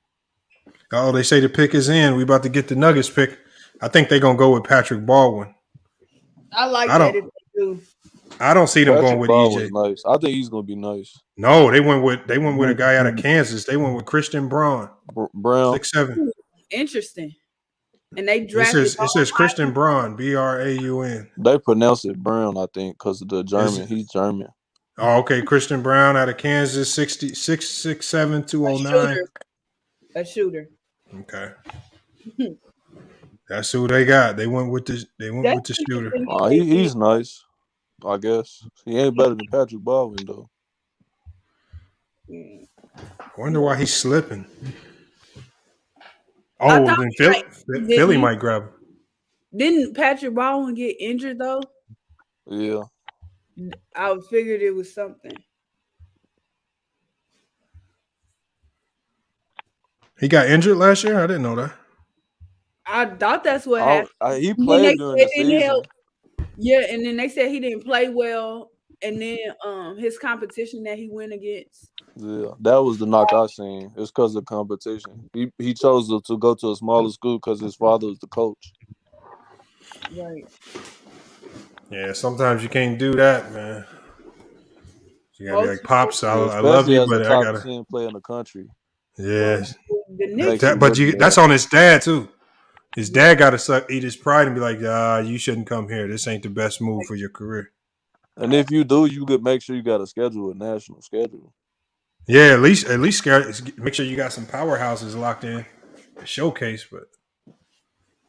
Oh, they say the pick is in. We about to get the Nuggets pick. I think they're gonna go with Patrick Baldwin. I like that if they do. I don't see them going with Baldwin's EJ. nice. I think he's gonna be nice. No, they went with a guy out of Kansas. They went with Christian Braun. Brown. 6'7". Interesting. And they drafted. It says Christian Braun, Braun. They pronounce it Brown, I think, because of the German. He's German. Oh, okay. Christian Braun out of Kansas, 6'7", 209. A shooter. Okay. That's who they got. They went with the shooter. He's nice, I guess. He ain't better than Patrick Baldwin though. I wonder why he's slipping. Oh, then Philly might grab him. Didn't Patrick Baldwin get injured though? Yeah. I figured it was something. He got injured last year? I didn't know that. I thought that's what happened. He played during the season. Yeah, and then they said he didn't play well, and then his competition that he went against. Yeah, that was the knock I seen. It's because of competition. He chose to go to a smaller school because his father was the coach. Right. Yeah, sometimes you can't do that, man. You gotta be like, Pops, I love you, but I top gotta 10 player in the country. Yeah, The but that's on his dad too. His dad got to eat his pride and be like, you shouldn't come here. This ain't the best move for your career. And if you do, you could make sure you got a national schedule. Yeah, at least make sure you got some powerhouses locked in to showcase. But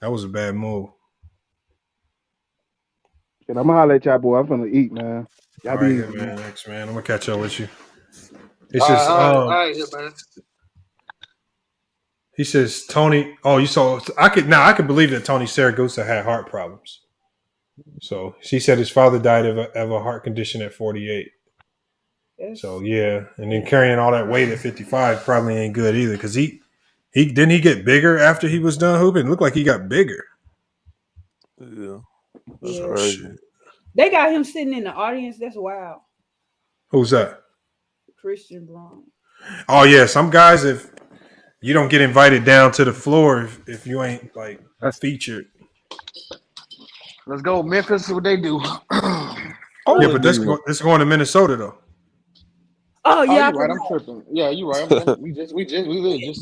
that was a bad move. And I'm gonna holler at y'all, boy. I'm gonna eat, man. Y'all All be right, easy, man. Thanks, man. I'm gonna catch up with you. All right, man. He says, Tony. Oh, you saw? I could believe that Tony Saragusa had heart problems. So she said his father died of a heart condition at 48. Yes. So yeah, and then carrying all that weight at 55 probably ain't good either. Because he didn't he get bigger after he was done hooping? It looked like he got bigger. Yeah, that's crazy. They got him sitting in the audience. That's wild. Who's that? Christian Braun. Oh yeah, some guys if you don't get invited down to the floor if you ain't like featured. Let's go, Memphis. What they do? Yeah, but this going to Minnesota though. Oh yeah, you're right. I'm tripping. Yeah, you're right. We just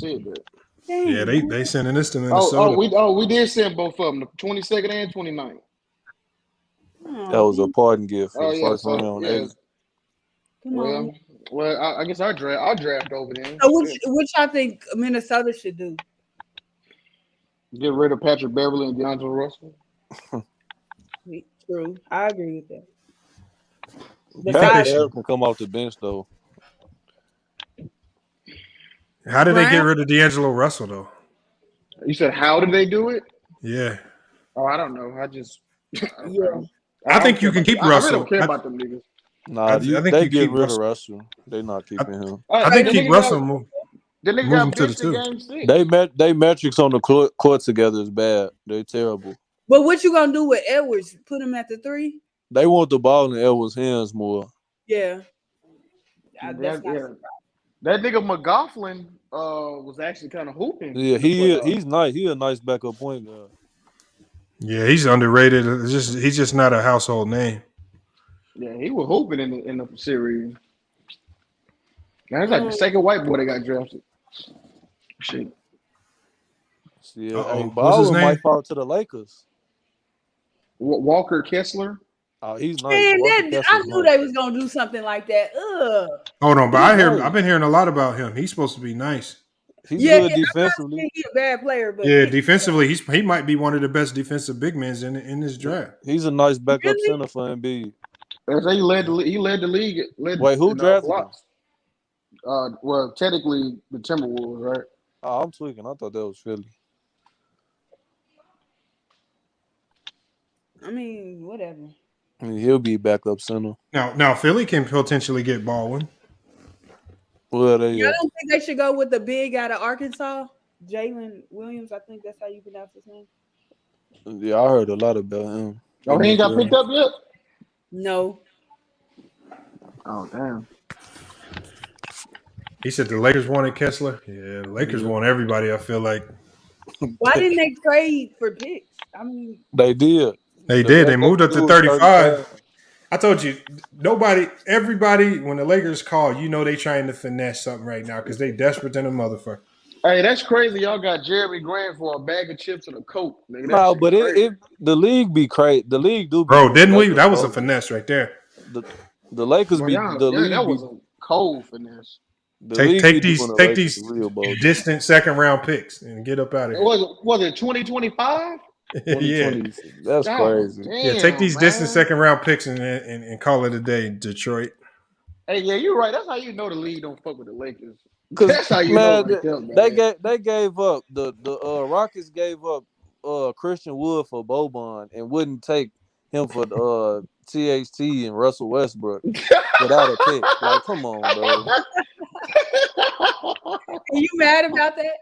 said that. Yeah, they sending this to Minnesota. We did send both of them, the 22nd and 29th. That was a pardon gift for the first round. Yeah. Well, I guess I'll draft over there. So which I think Minnesota should do? Get rid of Patrick Beverly and DeAndre Russell. True. I agree with that. You think they Pat Besides should? Bev can come off the bench though. How did they get Brown, rid of D'Angelo Russell though? You said how did they do it? Yeah, Oh, I don't know. I just yeah. I I don't think care you can about them. keep I really don't Russell. care about them niggas. Nah, I think they you keep getting rid of Russell. Russell. They not I, keeping him. I Hey, think keep Russell and the nigga move him got to the benched in two. game 6. They metrics on the court together is bad. They terrible. But what you gonna do with Edwards? Put him at the 3? They want the ball in Edwards' hands more. Yeah. That's not Yeah. That nigga McGoughlin was actually kind of hooping Yeah, in the playoffs. he's nice. He a nice backup point guard. Yeah, he's underrated. He's just not a household name. Yeah, he was hooping in the series. That's like the second white boy that got drafted. Shit. Yeah, hey, What's his Paolo name? might fall to the Lakers. Walker Kessler. Oh, he's nice. Man, Walker I Kessler's knew nice. they was gonna do something like that. Ugh. Hold on, but He's I've been hearing a lot about him. He's supposed to be nice. He's Yeah, good I'm not defensively. saying he's a bad player, but Yeah, defensively, he might be one of the best defensive big men in this draft. He's a nice backup Really? center for Embiid. He led the league. Wait, who in, drafted him? blocks. Well, technically the Timberwolves, right? Oh, I'm tweaking. I thought that was Philly. I mean, whatever. I mean, he'll be backup center. Now Philly can potentially get Baldwin. Well, they Y'all don't think they should go with the big out of Arkansas, Jalen Williams? I think that's how you pronounce his name. yeah, I heard a lot about him. Oh, he ain't got picked up yet? No. Oh, damn. He said the Lakers wanted Kessler. Yeah, the Lakers want everybody. I feel like Why didn't they trade for picks? I mean, They did. they The did. best They moved could up do to was 35. I told you, everybody, when the Lakers call, you know they trying to finesse something right now because they desperate than a motherfucker. Hey, that's crazy. Y'all got Jeremy Grant for a bag of chips and a Coke. Nigga, No, but the league be crazy. The league do be Bro, didn't we? Lakers That was a bogus. finesse right there. The Lakers Well, be y'all- the yeah, league that be was a cold finesse. the league Take be these doing the take Lakers these real bogus. distant second round picks and get up out of here. Was it 2025? Yeah. 2020. That's God crazy. Yeah, take these damn, distant man. second round picks and call it a day, Detroit. Hey, yeah, you're right. That's how you know the league don't fuck with the Lakers. Cause That's how you man, know right there, they gave up the Rockets gave up Christian Wood for Boban and wouldn't take him for THT and Russell Westbrook without a pick. Like, come on, bro. are you mad about that?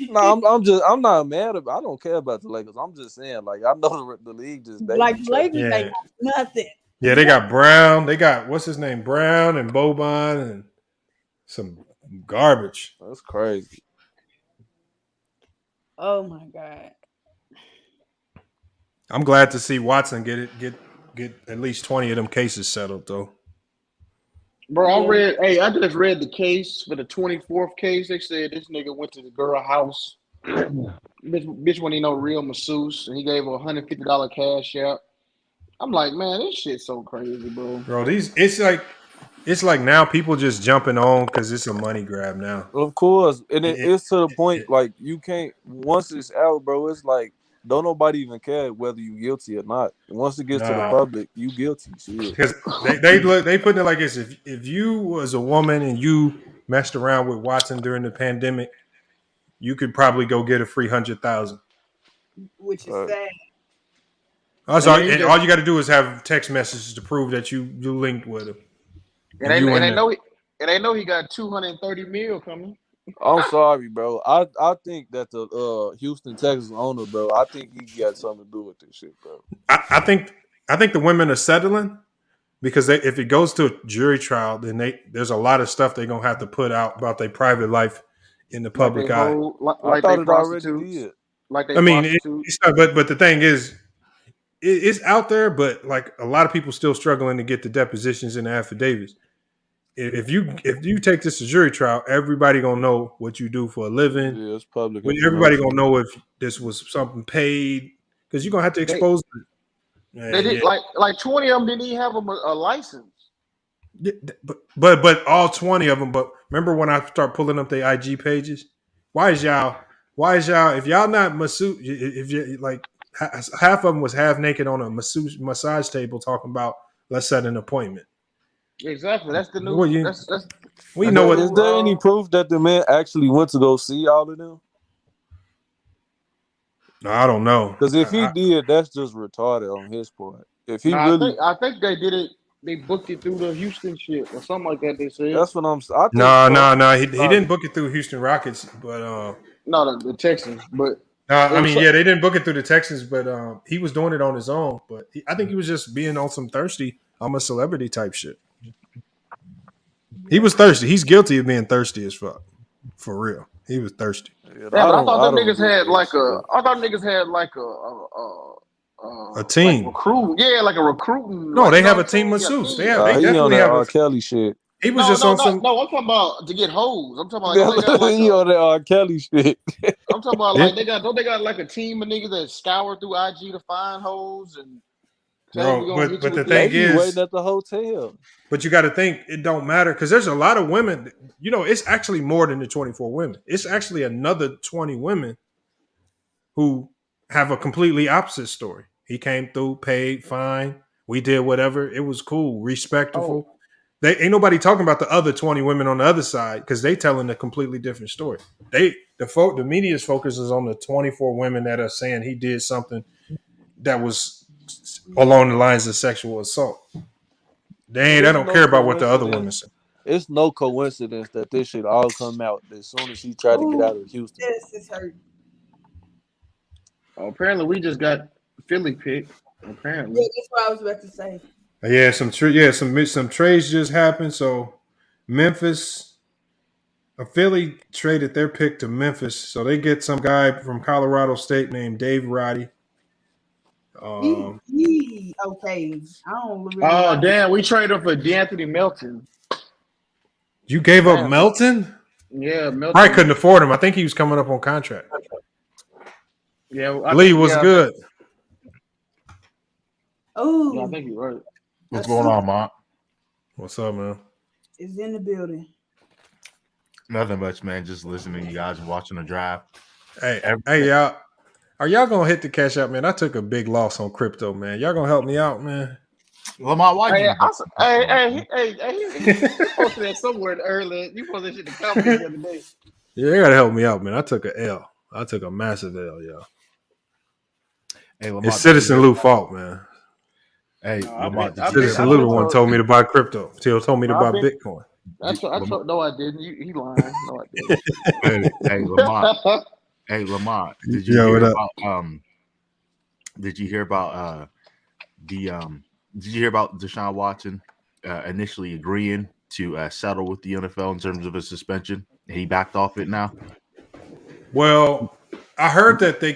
No, I'm not mad about. I don't care about the Lakers. I'm just saying, like, I know the league just they Like be the Lakers, Yeah. they got nothing. Yeah, they got Brown. They got what's his name? Brown and Boban and some garbage. That's crazy. Oh my god. I'm glad to see Watson get at least 20 of them cases settled though. Bro, I just read the case for the 24th case. They said this nigga went to the girl house. bitch when he know real masseuse, and he gave her $150 cash out. I'm like, man, this shit's so crazy, bro. Bro, it's like now people just jumping on because it's a money grab now. Of course, and it's to the point like you can't once it's out, bro. It's like don't nobody even care whether you guilty or not. Once it gets to the Nah. public, you guilty. Shit. Because they putting it like this: if you was a woman and you messed around with Watson during the pandemic, you could probably go get a free $100,000. Which is sad. That's all you got to do is have text messages to prove that you linked with him. And they know he got 230 mil coming. I'm sorry, bro. I think that the Houston Texans owner, bro. I think he got something to do with this shit, bro. I think the women are settling because if it goes to a jury trial, then there's a lot of stuff they're gonna have to put out about their private life in the public eye. I thought it already did. Like they I mean, prostitutes. but the thing is, it's out there. But like a lot of people still struggling to get the depositions and the affidavits. If you take this to jury trial, everybody gonna know what you do for a living. Yeah, it's public. Everybody gonna know if this was something paid because you're gonna have to expose it. They did like 20 of them didn't even have a license. Yeah, but all 20 of them. But remember when I start pulling up their IG pages? Why is y'all if y'all not masseuse, if you like half of them was half naked on a massage table talking about let's set an appointment. Exactly. That's the new. Well, you, That's we know what. Is there any proof that the man actually went to go see all of them? No, I don't know. Because if he did, that's just retarded on his part. If he No, really, I think they did it. They booked it through the Houston shit or something like that. They said. that's what I'm. I think No. He didn't book it through Houston Rockets, but no, the Texans. But I mean, yeah, they didn't book it through the Texans, but he was doing it on his own. But I think he was just being on some thirsty, I'm a celebrity type shit. He was thirsty. He's guilty of being thirsty as fuck. For real, he was thirsty. yeah, but I thought them niggas had like a. I thought niggas had like a team. Like recruit, yeah, like a recruiting. No, like, they have a team masseuse. They definitely have R. Kelly shit. He was just on some. No, I'm talking about to get hoes. I'm talking about like, he on that R. Kelly shit. I'm talking about like they got like a team of niggas that scour through IG to find hoes and. Bro, but the thing is, waiting at the hotel. But you got to think it don't matter because there's a lot of women. You know, it's actually more than the 24 women. It's actually another 20 women who have a completely opposite story. He came through, paid, fine. We did whatever. It was cool, respectful. They ain't nobody talking about the other 20 women on the other side because they telling a completely different story. The media's focus is on the 24 women that are saying he did something that was along the lines of sexual assault. They don't care about what the other women say. It's no coincidence that this shit all come out as soon as he tried to get out of Houston. Yes, it's hurt. Oh, apparently, we just got Philly picked. Apparently, Yeah, that's what I was about to say. Yeah, some trades just happened. So Memphis, Philly traded their pick to Memphis, so they get some guy from Colorado State named Dave Roddy. Okay, I don't really. Oh damn, we traded for DeAnthony Melton. You gave up Melton? Yeah, Melton. Probably couldn't afford him. I think he was coming up on contract. Yeah, Lee was good. Oh, yeah, I think you're right. What's going on, Mark? What's up, man? Is in the building. Nothing much, man. Just listening to you guys and watching the draft. Hey, y'all. Are y'all gonna hit the cash out, man? I took a big loss on crypto, man. Y'all gonna help me out, man? Lamar, why you posted that somewhere earlier. You posted that shit in the comments the other day. Yeah, you gotta help me out, man. I took a L. I took a massive L, y'all. Hey, Lamar, it's Citizen Lou fault, man. Hey, Lamar, Citizen Lou the one told me to buy crypto. Till told me to buy Bitcoin. No, I didn't. He lying. No, I didn't. Hey, Lamar. Hey, Lamar, did you hear about Deshaun Watson initially agreeing to settle with the NFL in terms of a suspension? He backed off it now. Well, I heard that they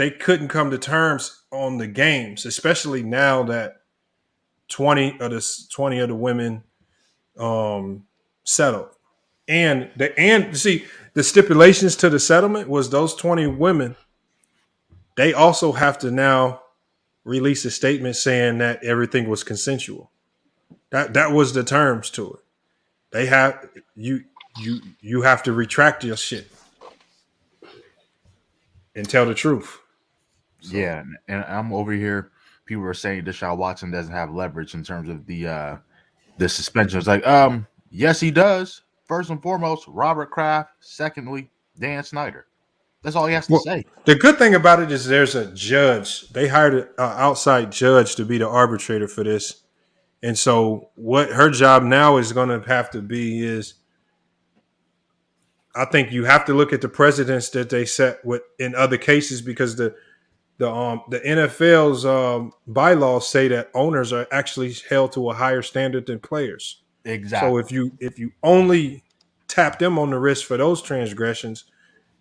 couldn't come to terms on the games, especially now that 20 of the women settled. And see, the stipulations to the settlement was those 20 women, they also have to now release a statement saying that everything was consensual. That was the terms to it. They have you have to retract your shit and tell the truth. So. Yeah, and I'm over here. People are saying Deshaun Watson doesn't have leverage in terms of the suspension. It's like, yes, he does. First and foremost, Robert Kraft. Secondly, Dan Snyder. That's all he has to say. The good thing about it is there's a judge. They hired an outside judge to be the arbitrator for this. And so what her job now is going to have to be is, I think you have to look at the precedents that they set in other cases, because the NFL's bylaws say that owners are actually held to a higher standard than players. Exactly. So if you only tap them on the wrist for those transgressions,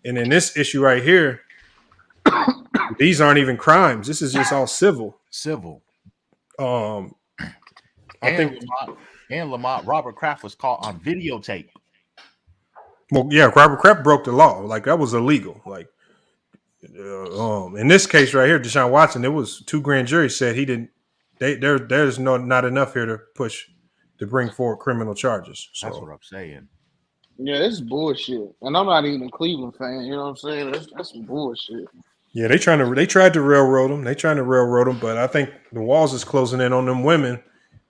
and in this issue right here, these aren't even crimes. This is just all civil. I think Lamont Robert Kraft was caught on videotape. Well, yeah, Robert Kraft broke the law. Like, that was illegal. Like, in this case right here, Deshaun Watson, it was 2 grand juries said he didn't. There's not enough here to bring forward criminal charges. So. That's what I'm saying. Yeah, this is bullshit. And I'm not even a Cleveland fan. You know what I'm saying? That's some bullshit. Yeah, they tried to railroad them. They trying to railroad them, but I think the walls is closing in on them women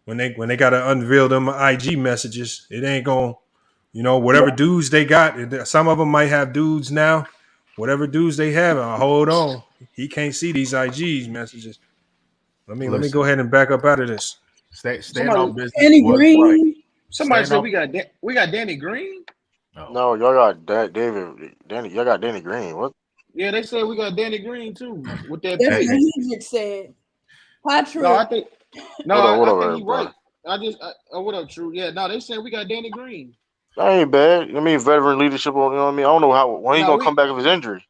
when they got to unveil them IG messages. It ain't going, whatever dudes they got. Some of them might have dudes now. Whatever dudes they have, hold on, he can't see these IG messages. Let me go Listen, ahead and back up out of this. staying Somebody, on business Danny was right. Green. somebody Staying said on. we got Danny Green. No, y'all got Danny. Y'all got Danny Green. What? Yeah, they said we got Danny Green too with that That's pick. what Hendrick said. No, I Patrick. think What up, I think he everybody? right. What up, True? Yeah, no, they said we got Danny Green. That ain't bad. I mean, veteran leadership. You know what I mean? I don't know when he No, gonna come back of his injury.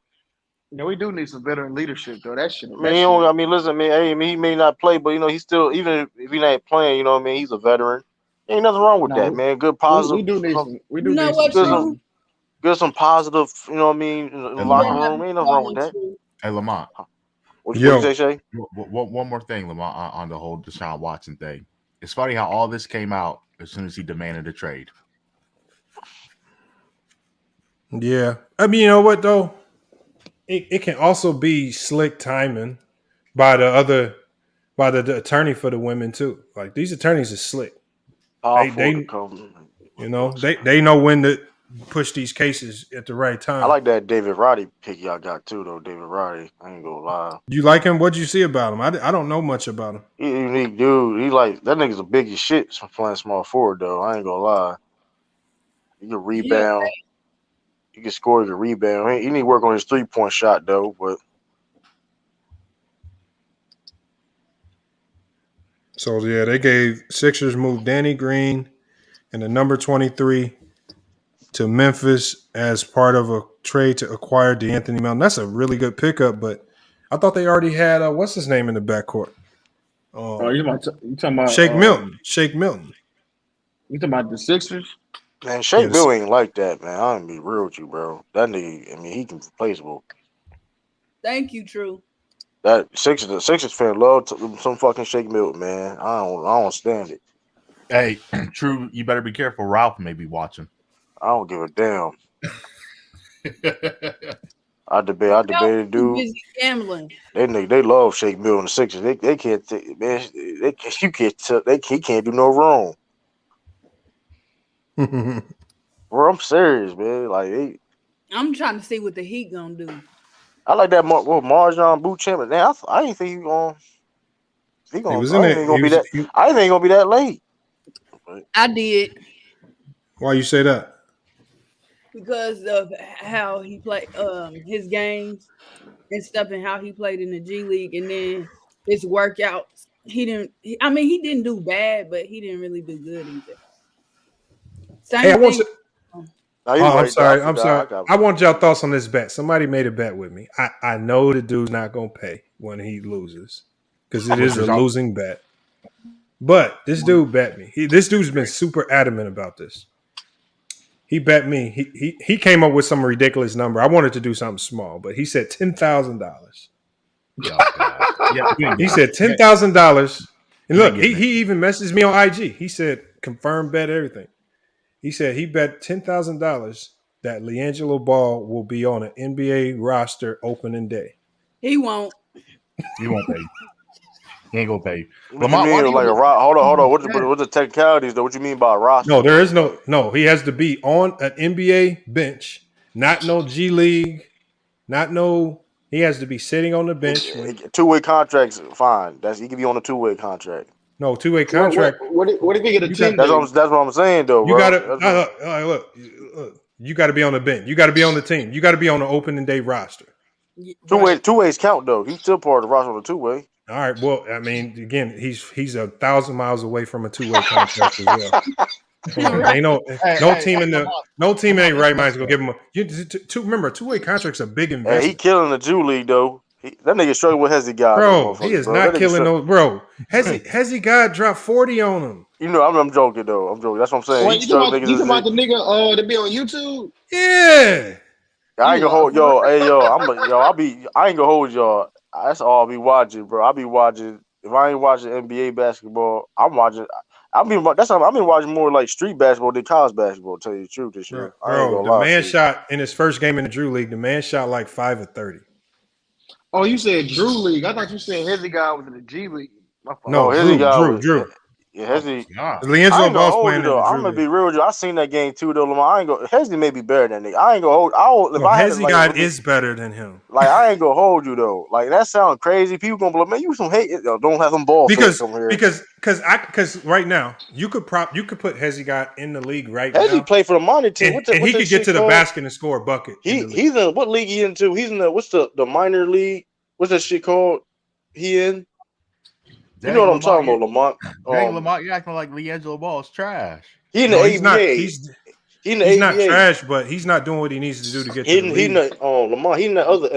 we do need some veteran leadership though. I mean, listen, man. Hey, I mean, he may not play, but he still, even if he not playing, you know what I mean? He's a veteran. Ain't nothing wrong with that, No, man. Good we positive. do need Some, some. We You do know need some what, good, season. some, True? good, some positive. You know what I mean? In the Hey, locker You Lamont. better not room, ain't be nothing wrong with quiet, that. True. Hey, Lamont. What you Yo, say, Shay? One more thing, Lamont, on the whole Deshaun Watson thing. It's funny how all this came out as soon as he demanded a trade. yeah. I mean, you know what though? It can also be slick timing by the attorney for the women too. Like these attorneys are slick. They Powerful to they come. they know when to push these cases at the right I time. like that David Roddy pick y'all got too, though. David Roddy. I ain't gonna lie. You like him? What'd you see about him? I don't know much about him. He a unique dude. He like that nigga's a big as shit from playing small forward though. I ain't gonna lie. He can Yeah. rebound. He can score. He can rebound. He need to work on his 3-point shot though. But So yeah, they gave Sixers moved Danny Green and the number 23 to Memphis as part of a trade to acquire DeAnthony Melton. That's a really good pickup, but I thought they already had what's his name in the backcourt? Oh, you talking about Shake Milton. Shake Milton. you talking about the Sixers? man, Yeah, Shake Bill ain't like that, man. I'm gonna be real with you, bro. That nigga. I mean, he can replaceable. Thank you, True. The Sixers fan love some fucking Shake Milton, man. I don't stand it. Hey, True, you better be careful. Ralph may be watching. I don't give a damn. I debated, Too dude. busy gambling. They love Shake Milton and the Sixers. They can't take, man. You can't tell he can't do no wrong. Bro, I'm serious, man. Like I'm trying to see what the Heat gonna do. I like that Marjon Buchanan. Man, I didn't think he gonna. he was in I didn't think it. he gonna be that. I didn't think he gonna be that late. I did Why you say that? because of how he played his games and stuff and how he played in the G League and then his workouts. He didn't do bad, but he didn't really do good either. Hey, I Same want thing. to. Now you Oh, I'm right there. I sorry. I'm forgot. sorry. I want y'all thoughts on this bet. Somebody made a bet with me. I know the dude's not gonna pay when he loses because it is a losing bet. But this dude bet me. This dude's been super adamant about this. He bet me. He came up with some ridiculous number. I wanted to do something small, but he said $10,000. He said $10,000. And look, he even messaged me on IG. He said confirm bet everything. He said he bet $10,000 that LiAngelo Ball will be on an NBA roster opening day. He won't. He won't pay. He ain't gonna pay. What you mean, like a rock? Hold on. What's the technicalities though? What you mean by a roster? No, there is though? no. He has to be on an NBA bench, not no G League, not no. He has to be sitting on the bench. Two-way contracts, fine. He can be on a two-way contract. No, two-way contract. What if he get a 10 That's what I'm saying though, You bro. gotta look. You got to be on the bench. You got to be on the team. You got to be on the opening day roster. Two ways count though. He's still part of the roster on the two-way. All right. Well, I mean, again, he's 1,000 miles away from a two-way contract as well. Ain't no team in their right mind is gonna give him remember, two-way contracts a big investment. Hey, he killing the Jew League though. That nigga struggling with Hezzy God. Bro, he is not killing those. Bro, Hezzy God dropped 40 on him. You know, I'm joking though. I'm joking. That's what I'm saying. Wait, you talking about the nigga that be on YouTube? Yeah. I ain't gonna hold y'all. Hey yo, I ain't gonna hold y'all. That's all I'll be watching, bro. I'll be watching. If I ain't watching NBA basketball, I'm watching. I've been watching more like street basketball than college basketball. To tell you the truth, this year. I ain't Bro, gonna the lie. man shot in his first game in the Drew League. The man shot like 5 of 30. Oh, you said Drew League. I thought you said Hezzy guy was in the G League. My fault. No, Hezzy guy Drew. was yeah, Oh Hezzy. my god. I LiAngelo ain't gonna Ball's hold you playing in though. the I'm Drew gonna be League. real with you. I seen that game too though, Lamar. I ain't gonna Hezzy may be better than Nick. I ain't gonna hold. If No, I had to Hezzy like guy really is better than him. like I ain't gonna hold you though. Like that sound crazy. People gonna be like, man, you some hate. Don't have some ball fake Because come here. because right now you could put Hezzy guy in the league right Hezzy now, played for the minor team. and What's he that could get shit to the called? basket and score a bucket in the league. He's in what league he into? He's in what's the minor league? What's that shit called? He in? You know what I'm talking about, Lamont. Dang, Lamont, you're acting like LiAngelo Ball is trash. He in the No, ABA. he's not. He in the He's ABA. not trash, but he's not doing what he needs to do to get to the He in league. the Lamont. He in the other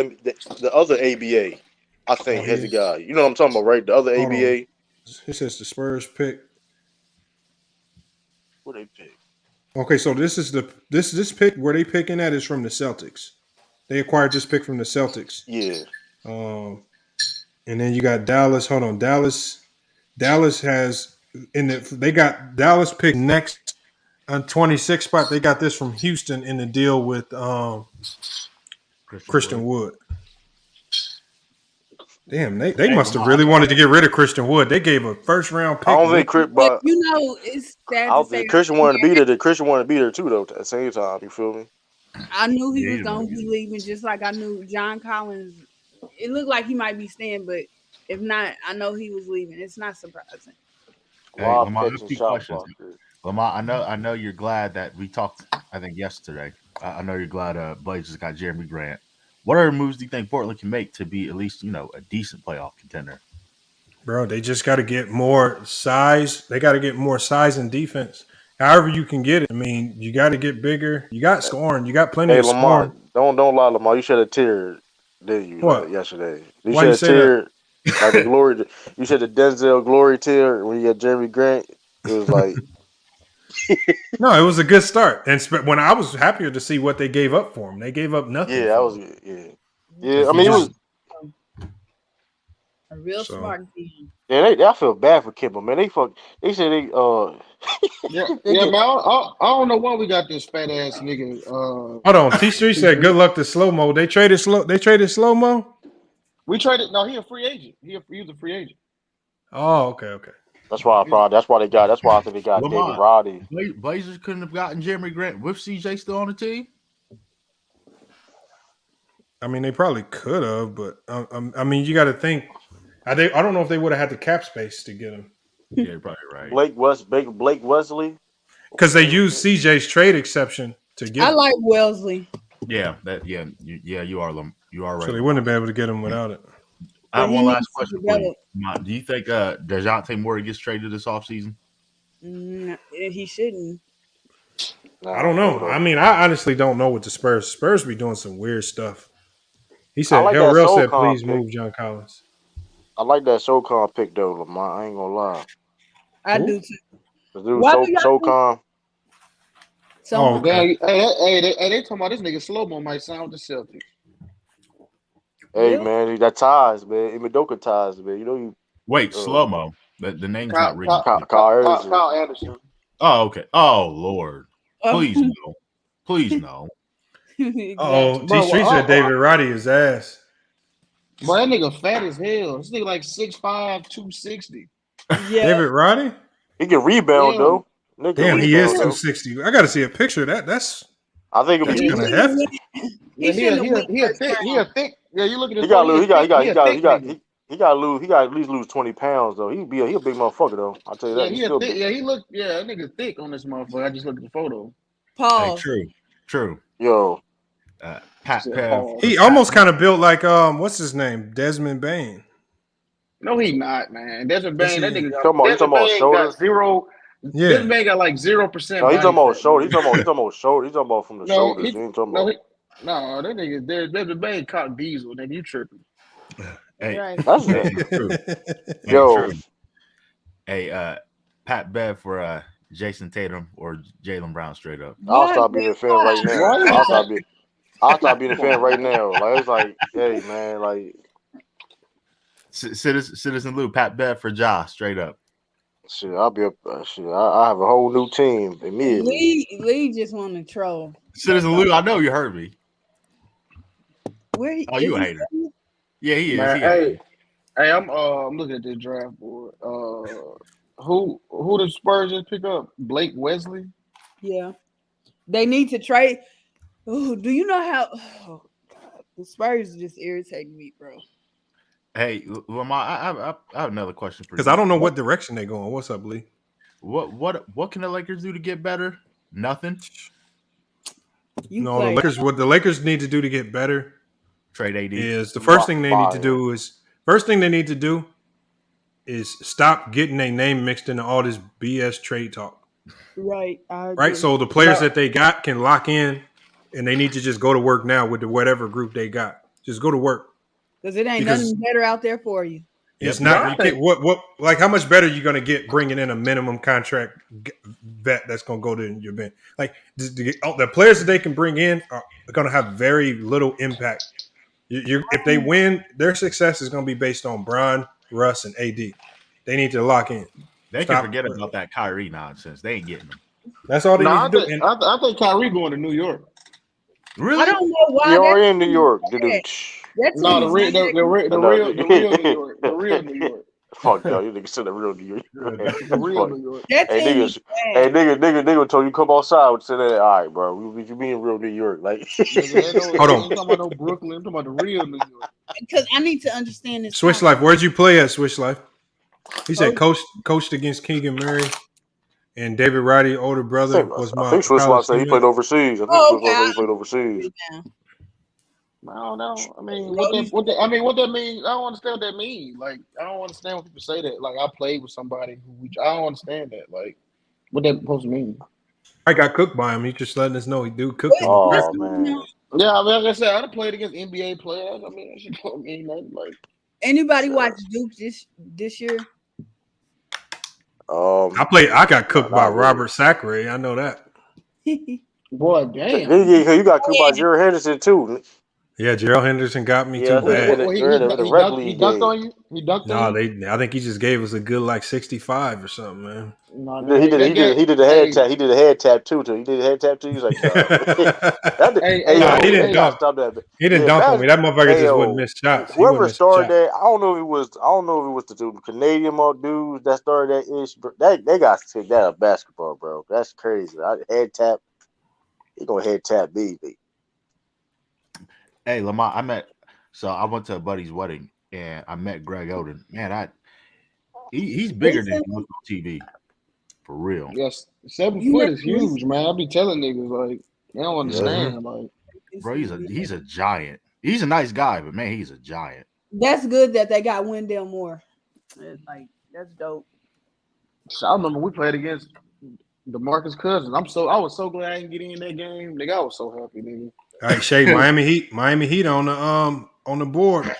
ABA. I think Oh, he has a is. guy. You know what I'm talking about, right? The other Hold on. ABA. It says the Spurs pick. What they pick? Okay, so this pick where they picking at is from the Celtics. They acquired this pick from the Celtics. Yeah. And then you got Dallas. Hold on, Dallas has they got Dallas picked next on 26th spot. They got this from Houston in the deal with Christian Wood. Damn, they must have really wanted to get rid of Christian Wood. They gave a first round pick. I don't think Chris, but You know, it's sad I to don't say. think Christian wanted to be there. The Christian wanted to be there too, though. At the same time, you feel me? I knew he was going to be leaving, just like I knew John Collins. It looked like he might be staying, but if not, I know he was leaving. It's not surprising. Hey, Lamar, a few questions. Lamar, I know you're glad that we talked. I think yesterday. I know you're glad Blazers got Jeremy Grant. What other moves do you think Portland can make to be at least a decent playoff contender? Bro, they just got to get more size. They got to get more size and defense. However you can get it. I mean, you got to get bigger. You got scoring. You got plenty Hey, of Lamar, scoring. don't lie, Lamar. You should have teared, didn't you? What? Like yesterday. Why you say teared like the glory. You said the Denzel glory tear when you got Jeremy Grant. It was like No, it was a good start. And when I was happier to see what they gave up for him. They gave up nothing. yeah, that was yeah. I mean, it was a real smart team. yeah. I feel bad for Kimba, man. They said they Yeah, man. I don't know why we got this fat ass nigga. Hold on. T Street said good luck to Slow Mo. They traded Slow Mo? We traded. No, he a free agent. He was a free agent. Oh, okay. That's why they got. That's why I think they got Lamar, David Roddy. Blazers couldn't have gotten Jeremy Grant with CJ still on the team. I mean, they probably could have, but I mean, you got to think. I don't know if they would have had the cap space to get him. Yeah, you're probably right. Blake Wesley, because they used CJ's trade exception to get. I him. like Wellesley. Yeah, you are right. So they wouldn't have been able to get him without it. I have one last question for you. Do you think DeJounte Murray gets traded this offseason? He shouldn't. I don't know. I mean, I honestly don't know what the Spurs be doing some weird stuff. He said, Hell Real said, please move John Collins. I like that SoCon pick though, Lamar. I ain't gonna lie. I do too. Dude, SoCon. Oh, okay. They talking about this nigga Slow-Mo might sign with the Celtics. Hey man, that ties, man. Imadoka ties, man. You know you. Wait, Slow-Mo. The name's not written. Kyle Anderson. Oh, okay. Oh Lord, please no, please no. Oh, T Street said David Roddy is ass. Bro, that nigga fat as hell. This nigga like 6'5", 260. Yeah. David Roddy? He can rebound though. Damn, he is 260. I got to see a picture of that. That's. I think that's kind of hefty. Yeah, he a thick. Yeah, you look at his. He got to at least lose 20 pounds though. He a big motherfucker though. I'll tell you that. That nigga thick on this motherfucker. I just looked at the photo. Paul. Hey, true. Yo. He almost kind of built like what's his name? Desmond Bain. No, he not, man. Desmond Bain, that nigga got, come on, Desmond Bain got zero. Yeah. Desmond Bain got like 0%. No, he's talking about shoulder. He's talking about shoulder. He's talking about from the shoulders. He ain't talking about. No, that nigga, Desmond Bain caught diesel. Nigga, you tripping? Hey, right. That's true. Yo. Hey, Pat Bev for Jason Tatum or Jaylen Brown straight up. I'll stop being a fan right now. I'll stop being a fan right now. Like it's like, hey man, like Citizen Lou, Pat Bev for Ja, straight up. Shit, I'll be up. Shit, I have a whole new team immediately. Lee just want to troll. Citizen Lou, I know you heard me. Where? Oh, you a hater. Yeah, he is. Man, He got hey, I'm looking at this draft board. Who the Spurs just pick up? Blake Wesley. Yeah, they need to trade. Oh, do you know how? Oh God, the Spurs just irritate me, bro. Hey, Lamar, I have another question for Because I you. don't know what direction they're going. What's up, Lee? What can the Lakers do to get better? Nothing. You No, the play. Lakers. What the Lakers need to do to get better Trade AD. is the first thing they need to Fire. do is stop getting their name mixed into all this BS trade talk. Right, I Right. agree. So the players that they got can lock in, and they need to just go to work now with the whatever group they got. Just go to work Because it ain't because nothing better out there for you. it's Yep. not. But I You can't. think What? Like, how much better are you going to get bringing in a minimum contract vet that's going to go to your bench? Like the players that they can bring in are going to have very little impact. If they win, their success is going to be based on Bron, Russ, and AD. They need to lock in. They can Stop. forget about that Kyrie nonsense. They ain't getting him. That's all they no, need I to do. think And I think Kyrie going to New York. I Really? don't know why You that already in New team York, is dude. bad. That No, team the is real, not that good. the No, real, the real New York, the real New York, fuck no, you niggas said the real New York. the real Fuck. New York. That Hey team is niggas, bad. nigga told you come outside and say that. All right, bro. We you be in real New York, like. Nigga, ain't no, hold ain't on, talking about no Brooklyn. I'm talking about the real New York. Because I need to understand this Swish concept. Life. Where'd you play at Swish Life? He said Coach, coached against Keegan Murray and David Roddy, older brother, was I my think Swiss college Life said he teammate. played overseas. I think oh, Swiss okay. Life said I he played understand overseas. it now. I don't know. I mean, Rhodey's what that mean? I don't understand what that means. Like, I don't understand when people say that. Like, I played with somebody I don't understand that. Like, what that supposed to mean? I got cooked by him. He just letting us know he do cooked What? him in Oh practice. man. Yeah, I mean, like I said, I done played against NBA players. I mean, that shit don't mean nothing. Like, Anybody Shit. watch Duke this year? I got cooked by Not really. Robert Sacre. I know that. boy, damn. You got cooked by Jared Henderson too. Yeah, Gerald Henderson got me Yeah, too I think bad. in the rec league He dunked game. on you. He dunked No, on you. I think he just gave us a good like 65 or something, man. No, He did a head tap. He did a head tap too. He did a head tap too. He was like, hey Nah, he yo, didn't they gotta dunk. stop that. He didn't Yeah, dunk on me. That motherfucker hey just wouldn't yo, miss shots. He wouldn't whoever miss a started shot. that, I don't know if it was the dude, Canadian dudes that started that ish. But they got to take that out of basketball, bro. That's crazy. Head tap. He gonna head tap BB. Hey, Lamar, I went to a buddy's wedding and I met Greg Oden. Man, he's bigger than he looks on TV. For real. Yes, 7 You foot met is huge, man. I be telling niggas like they don't Yeah. understand. Like, Bro, he's a giant. He's a nice guy, but man, he's a giant. That's good that they got Wendell Moore. Like that's dope. I remember we played against DeMarcus Cousins. I was so glad I didn't get in that game. Nigga, I was so happy, nigga. All right, Shay, Miami Heat on the board.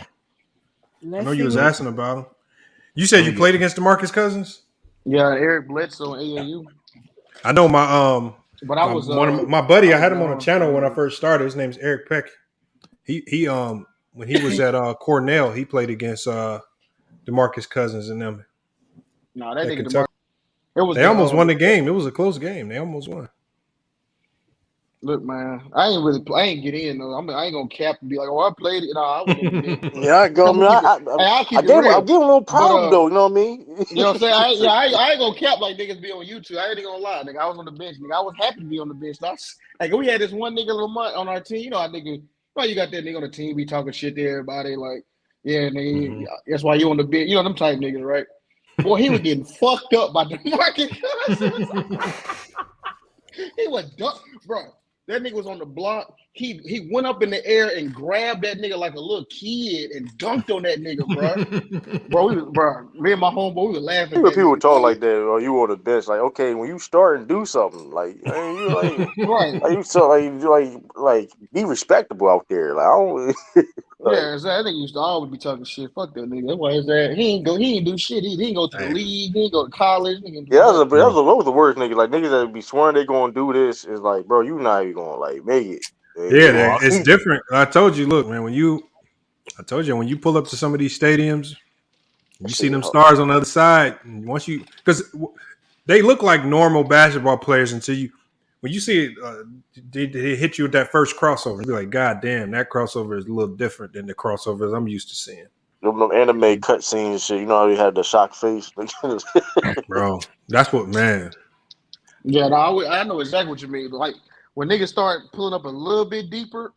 I know you was asking about him. You said you played against DeMarcus Cousins? Yeah, Eric Bledsoe and AAU. I know my But I was my buddy. I had him on a down channel when I for first started. His name's Eric Peck. He when he was at Cornell, he played against DeMarcus Cousins and them no, that at nigga Kentucky. DeMarcus. It was They almost won the game. It was a close game. They almost won. Look, man, I ain't get in though. I ain't gonna cap and be like, oh, I played it. No, I was on the bench. Yeah, I go. I'll keep it I real. give him a little problem But, though. You know what I mean? You know what I'm saying? I ain't gonna cap like niggas be on YouTube. I ain't gonna lie, nigga. I was on the bench, nigga. I was happy to be on the bench. Like we had this one nigga Lamont on our team. You know how nigga, you got that nigga on the team be talking shit to everybody. Like, yeah, nigga, that's why you on the bench. You know them type niggas, right? Boy, he was getting fucked up by DeMarcus Cousins. He was dumb, bro. That nigga was on the block. He went up in the air and grabbed that nigga like a little kid and dunked on that nigga, bro. Me and my homeboy, we were laughing. When people talk like that, or you on the bench, like, okay, when you start and do something, like, you like, right, like you so like be respectable out there. Like, I don't. Like, yeah, I think he used to always be talking shit. Fuck that nigga. That's why his ass, he ain't do shit. He didn't go to the league. He didn't go to college. yeah, that was the worst nigga. Like niggas that be swearing they gonna do this is like, bro, you not even gonna like make it. Yeah, it's different. I told you, look, man, when you pull up to some of these stadiums, you see them stars on the other side, and because they look like normal basketball players until when you see it, they hit you with that first crossover. You be like, God damn, that crossover is a little different than the crossovers I'm used to seeing. Them anime cutscenes and shit. You know how he had the shock face? Bro, that's what, man. Yeah, no, I know exactly what you mean. Like when niggas start pulling up a little bit deeper,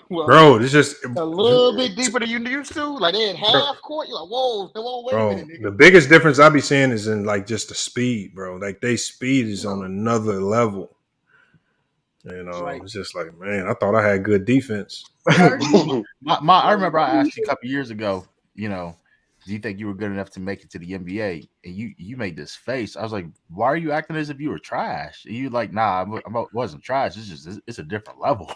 well, Bro, it's just a little bit deeper than you used to. Like they had half court. You're like, whoa, wait a minute, nigga. The biggest difference I be seeing is in like just the speed, bro. Like they speed is on another level. You know, it's just like, man, I thought I had good defense. I remember I asked you a couple years ago, you know, do you think you were good enough to make it to the NBA? And you made this face. I was like, why are you acting as if you were trash? And you like, nah, I wasn't trash. It's just it's a different level.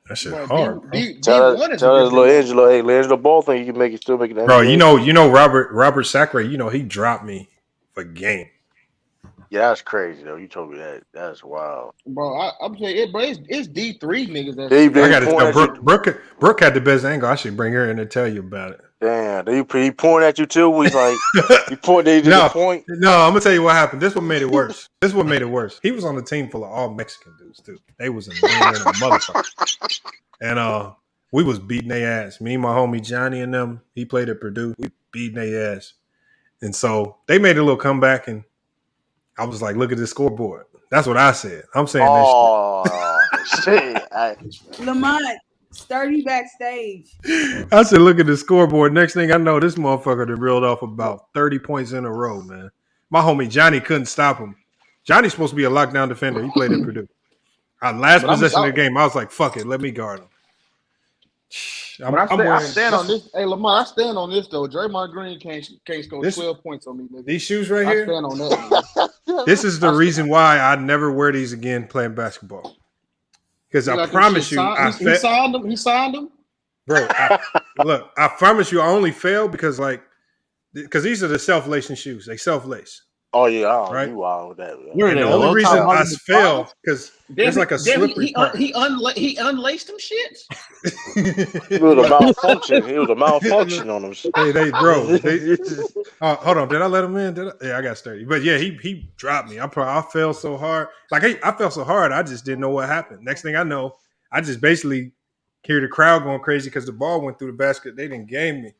That shit hard, bro. Tell us, little Angelo, hey, Angelo Ball think you can still make it. Bro, you know, Robert Sacre, you know, he dropped me for game. Yeah, that's crazy though. You told me that. That's wild, bro. I'm saying it, bro. It's D3 niggas. I got to tell Brooke had the best angle. I should bring her in and tell you about it. Damn, he pointing at you too. He's like, he pointed. No, point. No, I'm gonna tell you what happened. This what made it worse. He was on the team full of all Mexican dudes too. They was in a motherfucker, and we was beating their ass. Me and my homie Johnny and them. He played at Purdue. We beating their ass, and so they made a little comeback and. I was like, look at this scoreboard. That's what I said. I'm saying this shit. Lamont, sturdy backstage. I said, look at the scoreboard. Next thing I know, this motherfucker done reeled off about 30 points in a row, man. My homie Johnny couldn't stop him. Johnny's supposed to be a lockdown defender. He played at Purdue. Last possession of the game, I was like, fuck it. Let me guard him. I stand on this. Hey, Lamont, I stand on this, though. Draymond Green can't score 12 points on me, nigga. These shoes right here? I stand on that. This is the reason why I never wear these again playing basketball. Because I promise you, he signed them. He signed them, bro. Look, I promise you, I only fail because these are the self-lacing shoes. They self-lace. Oh yeah, right. You wild with that. And the only reason I fail because there's like a slippery part. He unlaced them shits. It was a malfunction. It was a malfunction on them. Hold on. Did I let him in? Yeah, I got sturdy. But yeah, he dropped me. I fell so hard. Like I fell so hard, I just didn't know what happened. Next thing I know, I just basically hear the crowd going crazy because the ball went through the basket. They didn't game me.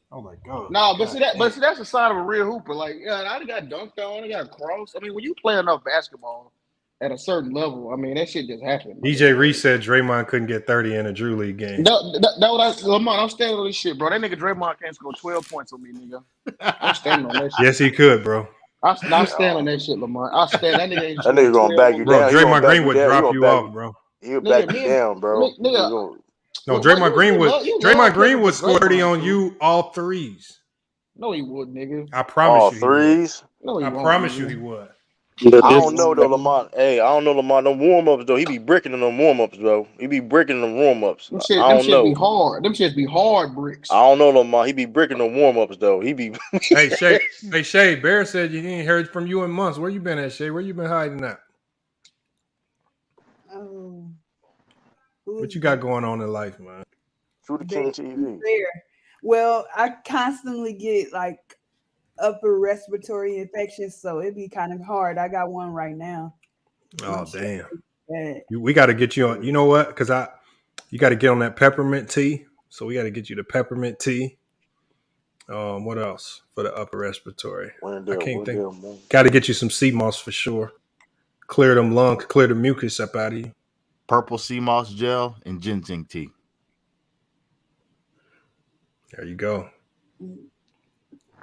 Oh my god! No, but see that's the sign of a real hooper. Like, yeah, I got dunked on, I got crossed. I mean, when you play enough basketball at a certain level, I mean, that shit just happened. DJ Reese said Draymond couldn't get 30 in a Drew League game. Lamont, I'm standing on this shit, bro. That nigga Draymond can't score 12 points on me, nigga. I'm standing on that shit. Yes, he could, bro. I stand on that shit, Lamont. I stand. That nigga ain't. That nigga gonna back you down. Bro, Draymond Green would drop you off, bro. He'll back you down, bro. Nigga. No, Draymond Green would score 30 on you all threes. No, he would, nigga. I promise all you. Threes? No, he I won't, promise nigga. you he would. I don't know though, Lamont. Hey, I don't know Lamont. Them warm-ups though. He be bricking in them warm-ups though. He be bricking them warm-ups. Them shit be hard. Them shit be hard bricks. I don't know Lamont. He be bricking them warm-ups though. He be. Hey Shay, Bear said you ain't heard from you in months. Where you been at, Shay? Where you been hiding at? What you got going on in life, man? Through the King TV. Well, I constantly get like upper respiratory infections, so it'd be kind of hard. I got one right now. Oh damn! We got to get you on. You know what? Because you got to get on that peppermint tea. So we got to get you the peppermint tea. What else for the upper respiratory? I can't think. Got to get you some sea moss for sure. Clear them lungs, clear the mucus up out of you. Purple sea moss gel and ginseng tea. There you go.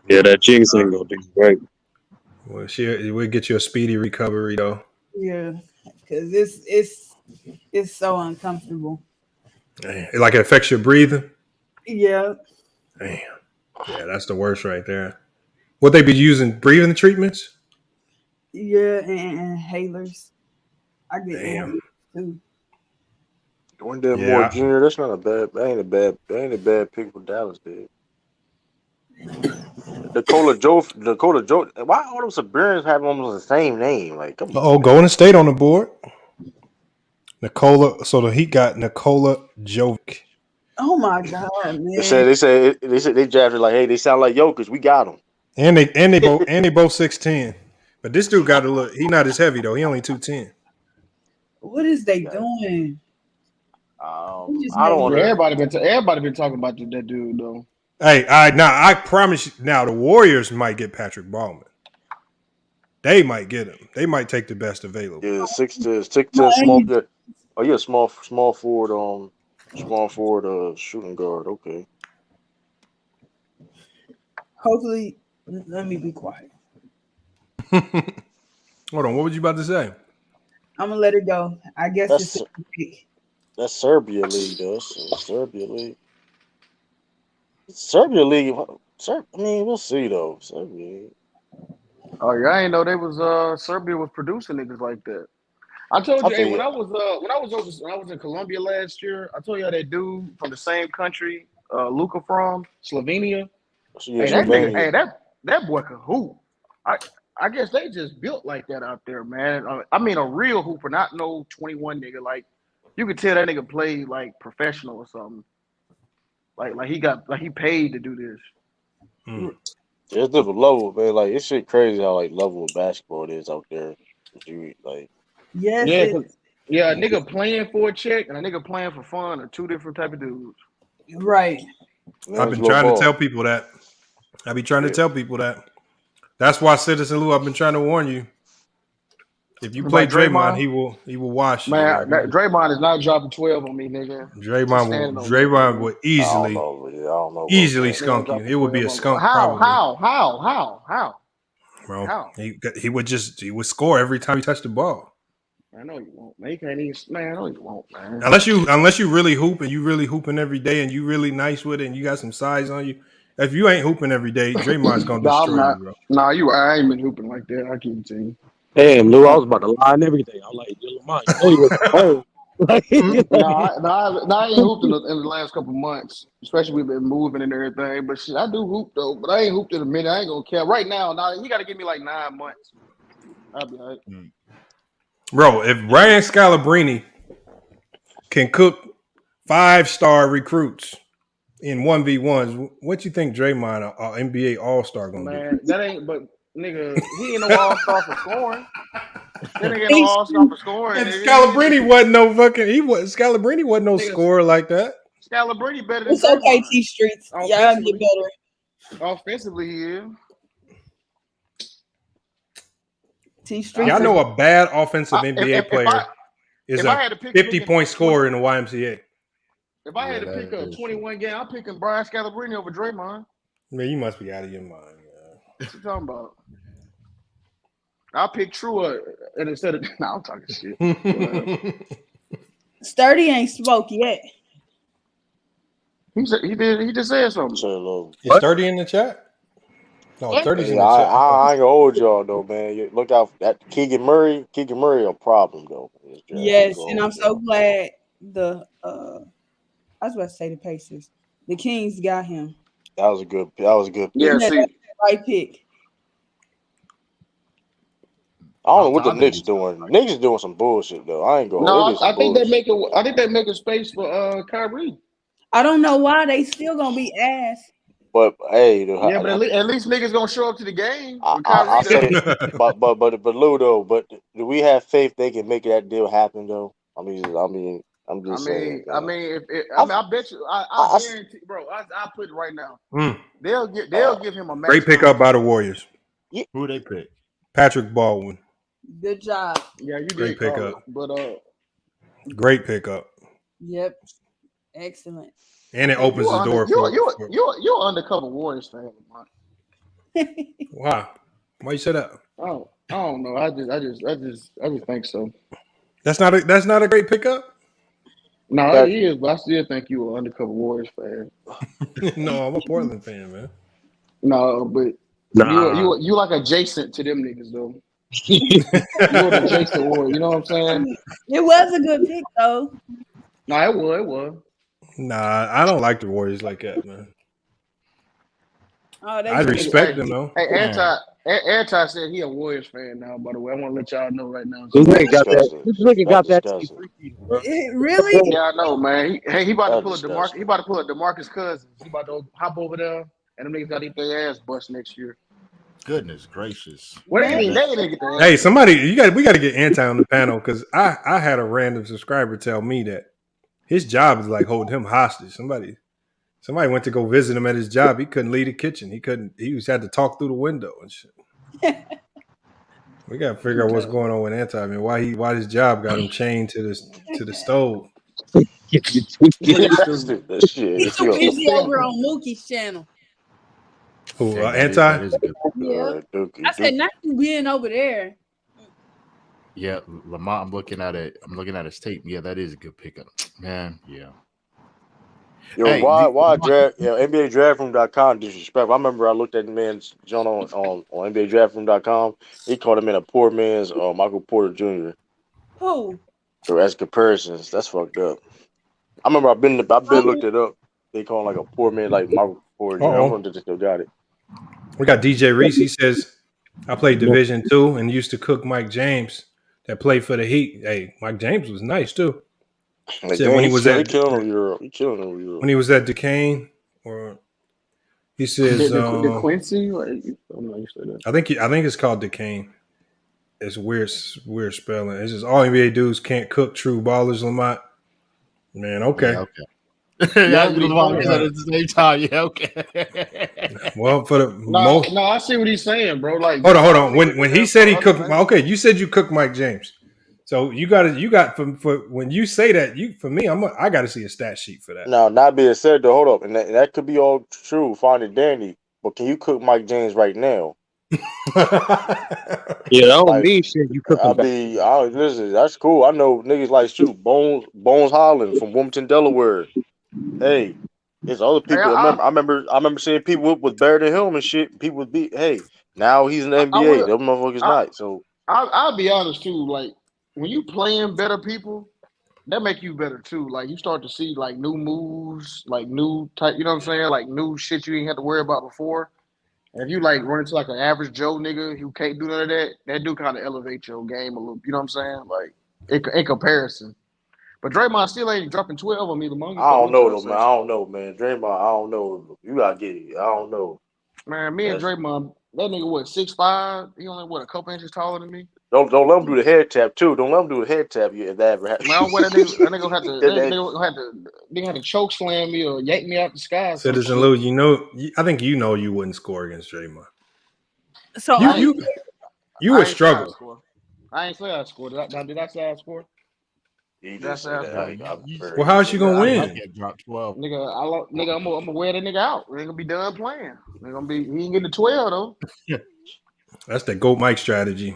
Yeah, that ginseng gonna do great. Well, we'll get you a speedy recovery though. Yeah, because it's so uncomfortable. Damn. Like it affects your breathing. Yeah. Damn. Yeah, that's the worst right there. What they be using breathing treatments? Yeah, and inhalers. I get inhalers too. One day more junior. That's not a bad. That ain't a bad pick for Dallas, dude. Nikola Joe. Why all those Siberians have almost the same name? Like, come on. Golden State on the board. Nikola. So the Heat got Nikola Jovic. Oh my god, man! They say they drafted like, hey, they sound like Jokic. We got them. And they both 6'10". But this dude got a look. He not as heavy though. He only 210. What is they doing? I He just don't made want me. to. Everybody been talking about that dude though. Hey, I promise you. Now the Warriors might get Patrick Ballman. They might get him. They might take the best available. Yeah, stick to small. Yeah. Oh yeah, small forward. Small forward. Shooting guard. Okay. Hopefully, let me be quiet. Hold on. What was you about to say? I'm gonna let it go. I guess That's it's a pick. that's Serbia league though. That's Serbia league. Serbia league. I mean, we'll see though. Serbia. Oh yeah, I ain't know they was Serbia was producing niggas like that. I told I you, hey, think. when I was in Colombia last year, I told you how that dude from the same country, Luka from Slovenia. Yeah, Hey, that nigga, Slovenia. hey, that boy can hoop. I guess they just built like that out there, man. I mean, a real hooper, not no 21 nigga. Like you could tell that nigga played like professional or something. Like he paid to do this. Yeah, it's different level, man. Like it's shit crazy how like level of basketball it is out there. You like. Yes, Yeah, it, a nigga playing for a check and a nigga playing for fun are two different type of dudes. right. I've been trying to tell people that. I be trying to tell people that. That's why Citizen Lou, I've been trying to warn you. If you play Like Draymond, Draymond, he will wash you. man, Draymond is not dropping 12 on me, nigga. Draymond will I don't know. easily Nigga ain't skunk you. dropping It would be 12 a on me. skunk How? probably. Bro, How? he would score every time he touched the ball. I know you won't. Man, you can't even. Man, I know you won't, man. Unless you really hoop and you really hooping every day and you really nice with it and you got some size on you. If you ain't hooping every day, Draymond's gonna No, I'm destroy not. you, bro. Nah, I ain't been hooping like that. I keep it to you. Damn, Lou, I was about to lie and everything. I'm like, you know you wasn't home. I ain't hooped in the last couple months, especially we've been moving and everything. But shit, I do hoop though. But I ain't hooped in a minute. I ain't gonna care. Right now, you got to give me like 9 months. I'll be all right. Bro, if Ryan Scalabrine can cook 5-star recruits in 1v1s, what you think Draymond, NBA All-Star, gonna do? Man, that ain't. But nigga, he ain't no all-star for scoring. That nigga ain't no all-star for scoring. And Scalabrine wasn't no fucking. Scalabrine wasn't no scorer like that. Scalabrine better than It's okay, Draymond. T Streets. Y'all get better. Offensively, he is. T Streets. Y'all know a bad offensive NBA player is a 50-point scorer in the YMCA. If I had to pick a 21 game, I'm picking Brian Scalabrine over Draymond. Man, you must be out of your mind. What you talking about? I'll pick True and instead of I'm talking shit. Sturdy ain't spoke yet. He did. He just said something. Is Sturdy in the chat? No, 30's in the chat. I ain't gonna hold y'all though, man. Look out for that Keegan Murray. Keegan Murray a problem though. Yes, and I'm so glad I was about to say the Pacers. The Kings got him. That was a good pick. Yeah, see, right pick. I don't know what the Knicks doing. Knicks is doing some bullshit though. I ain't going. No, I think they making space for Kyrie. I don't know why they still gonna be ass. But hey, yeah, but at least niggas gonna show up to the game. I say, but Lou though. But do we have faith they can make that deal happen though? I'm just saying. I bet you. I guarantee, bro. I put it right now. They'll give him a max Great pickup by the Warriors. Who they pick? Patrick Baldwin. Good job. Yeah, you great did pickup. But great pickup. Yep. Excellent. And it opens the door for you're undercover Warriors fan, man. Wow. Why you say that? Oh, I don't know. I just think so. That's not a great pickup? No, it is, but I still think you an undercover Warriors fan. No, I'm a Portland fan, man. No, but you like adjacent to them niggas though. You're an adjacent Warrior, you know what I'm saying? It was a good pick though. No, it was. Nah, I don't like the Warriors like that, man. Oh, I respect them though. Hey, Anti said he a Warriors fan now. By the way, I want to let y'all know right now. This nigga got that. Really? Yeah, I know, man. He about to pull a DeMarcus. He about to pull a DeMarcus Cousins. He about to hop over there, and them niggas got to eat their ass bust next year. Goodness gracious. What do you Man, mean? They didn't get the Hey, somebody, we got to get Anti on the panel because I had a random subscriber tell me that his job is like holding him hostage. Somebody went to go visit him at his job. He couldn't leave the kitchen. He had to talk through the window and shit. We got to figure out what's going on with Anti. I mean, why his job got him chained to the stove. That shit. He's too busy over on Mookie's channel. Who, Yeah, Anti? that is good. Yeah. I said not you being over there. Yeah, Lamont, I'm looking at it. I'm looking at his tape. Yeah, that is a good pickup. Man, yeah. Yo, Hey, why draft? NBA DraftRoom.com disrespectful. I remember I looked at the man's John on NBA DraftRoom.com. He called him in a poor man's Michael Porter Jr. Who? So as comparisons, that's fucked up. I remember I've been looked it up. They call him like a poor man, like Michael Porter Jr. I wonder if they still got it. We got DJ Reese. He says, I played Division II and used to cook Mike James that played for the Heat. Hey, Mike James was nice too. Said when he was at when he was at Duquesne, or he says the Quincy. Like, I think it's called Duquesne. It's weird spelling. It's just all NBA dudes can't cook true ballers, Lamont. Man, okay. Yeah, okay. At the same time, yeah, okay. Well, for the most, no, I see what he's saying, bro. Like, hold on. When he said he cooked, okay, you said you cooked Mike James, so you got for when you say that, for me, I got to see a stat sheet for that. Now, not being said, though, hold up, and that could be all true, fine and dandy. But can you cook Mike James right now? Yeah, that don't mean shit. You cook him. Listen, that's cool. I know niggas like shoot Bones Holland from Wilmington, Delaware. Hey, there's other people. I remember seeing people was better than him and shit. People would be, hey, now he's in the NBA. Them motherfuckers not. So I'll be honest too. Like when you playing better people, that make you better too. Like you start to see like new moves, like new type. You know what I'm saying? Like new shit you ain't had to worry about before. And if you like run into like an average Joe nigga who can't do none of that, that do kind of elevate your game a little. You know what I'm saying? Like in comparison. But Draymond still ain't dropping 12 on me. I don't know though, man. I don't know, man. Draymond, I don't know. You gotta get it. I don't know. Man, me and Draymond, that nigga what 6'5"? He only a couple inches taller than me. Don't let him do the head tap too. Don't let him do the head tap if that ever happens. Man, that nigga have to choke slam me or yank me out the sky. Citizen Lou, I think you wouldn't score against Draymond. So you would struggle. I ain't say I scored. Did I say I scored? Well, how is you gonna win? Drop 12. Nigga, I'm gonna wear that nigga out. We ain't gonna be done playing. He ain't getting the 12 though. That's the GOAT Mike strategy.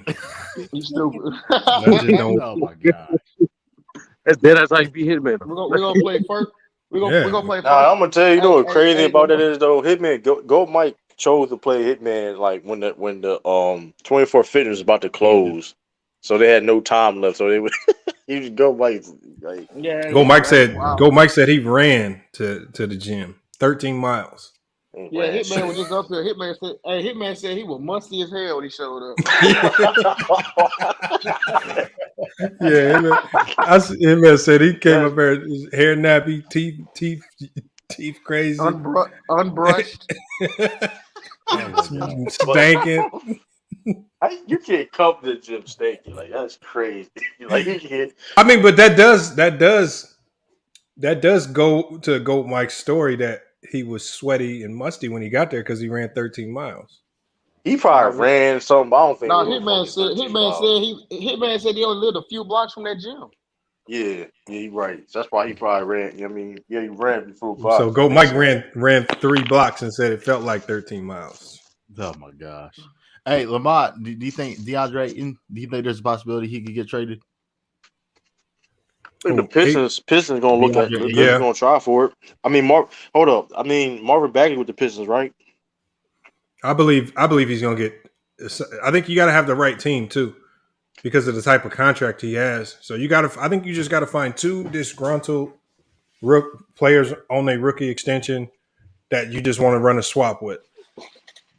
You stupid. Oh my god. That's how you be Hitman. We're gonna play first. We're gonna play first. Nah, I'm gonna tell you, what crazy about that is though. Hitman, GOAT Mike chose to play Hitman like when the 24 Fitness was about to close, so they had no time left. So they would you just go Mike. Like, GOAT Mike said. Wow. GOAT Mike said he ran to the gym 13 miles. Yeah, Hitman was just up there. Hitman said he was musty as hell when he showed up. Yeah, Hitman said he came up there, his hair nappy, teeth crazy, unbrushed, stinking. You can't come to the gym stinking. Like that's crazy. Like you can't. I mean, but that does go to GOAT Mike's story that he was sweaty and musty when he got there because he ran 13 miles. He probably ran something. I don't think. No, Hitman said he only lived a few blocks from that gym. Yeah, you're right. That's why he probably ran. I mean, he ran before. So GOAT Mike ran 3 blocks and said it felt like 13 miles. Oh my gosh. Hey, Lamont, do you think DeAndre? Do you think there's a possibility he could get traded? The Pistons gonna look at. They're gonna try for it. I mean, hold up. I mean, Marvin Bagley with the Pistons, right? I believe he's gonna get. I think you got to have the right team too, because of the type of contract he has. So I think you just got to find 2 disgruntled players on a rookie extension that you just want to run a swap with.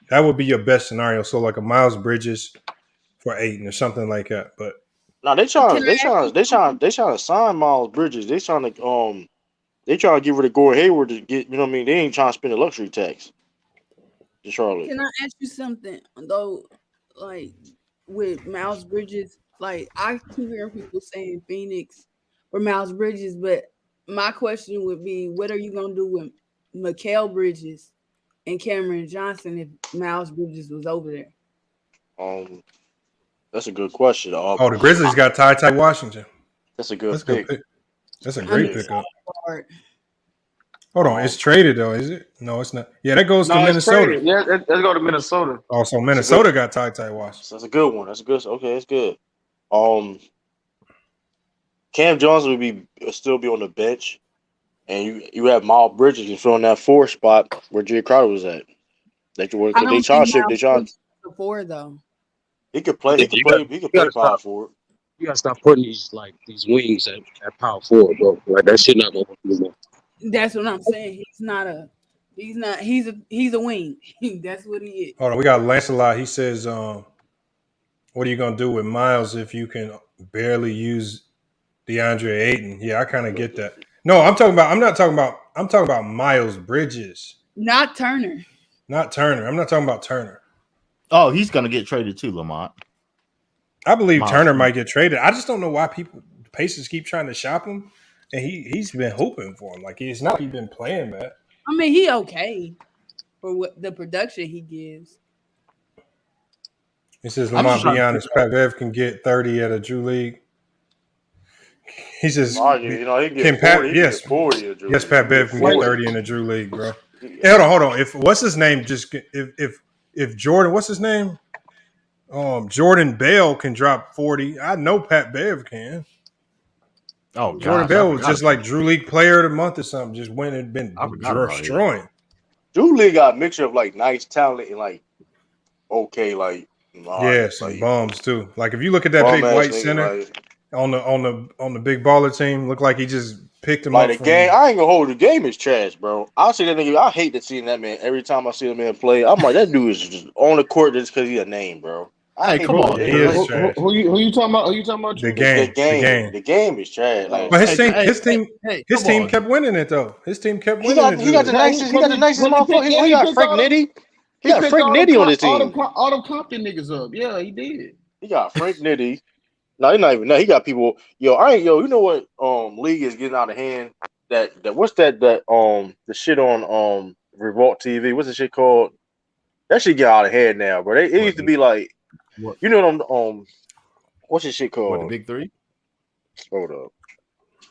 That would be your best scenario. So like a Miles Bridges for Ayton or something like that. But no, they trying to sign Miles Bridges. They trying to get rid of Gordon Hayward to get. You know what I mean? They ain't trying to spend a luxury tax. Charlotte. Can I ask you something though? Like with Miles Bridges, like I keep hearing people saying Phoenix or Miles Bridges, but my question would be, what are you gonna do with Mikal Bridges and Cameron Johnson if Miles Bridges was over there? That's a good question. The Grizzlies got Ty Washington. That's a good pick. pick. That's a great pickup. Hard. Hold on, it's traded though, is it? No, it's not. Yeah, that goes to it's Minnesota. traded. Yeah, let's go to Minnesota. Also, Minnesota got Ty Washington. That's a good one. That's a good. Okay, that's good. Cam Johnson would still be on the bench, and you have Miles Bridges can fill in that 4 spot where Jay Crowder was at. They trying to ship. They trying before though. He could play. He could play power forward. You gotta stop putting these wings at power forward, bro. Like that shit not gonna work anymore. That's what I'm saying. He's a wing. That's what he is. Hold on, we got Lancelot. He says, what are you gonna do with Miles if you can barely use DeAndre Ayton? Yeah, I kind of get that. No, I'm talking about Miles Bridges. Not Turner. Not Turner. I'm not talking about Turner. Oh, he's gonna get traded too, Lamont. I believe Turner might get traded. I just don't know why Pacers keep trying to shop him. And he's been hooping for him. Like, it's not he's been playing bad. I mean, he okay for what the production he gives. He says, Lamont, be honest, Pat Bev can get 30 at a Drew League. He says, he can get 40. Yes, 40 at Drew yes, League. Pat Bev can get 30 in a Drew League, bro. Hey, hold on. What's his name? If Jordan, what's his name? Jordan Bell can drop 40. I know Pat Bev can. Oh, Jordan Bell was just like Drew League Player of the Month or something. Just went and been destroying. Drew League got a mixture of like nice talent and like okay, like some bums too. Like if you look at that big white center on the big baller team, look like he just picked him up. The game, I ain't gonna hold the game is trash, bro. I'll see that nigga. I hate to see that man every time I see that man play. I'm like, that dude is just on the court just because he's a name, bro. Hey, come on. Who you talking about? Who you talking about? The game. The game is trash. Like, but his team kept winning it though. His team kept winning it. He got the nicest motherfucker. He got Frank Nitty. He got Frank Nitty on his team. All them Compton niggas up. Yeah, he did. He got Frank Nitty. No, he's not even. No, he got people. You know what? League is getting out of hand. That what's that? The shit on Revolt TV. What's the shit called? That shit get out of hand now, bro. It used to be like. What? You know what's this shit called? What, the Big Three? Hold up.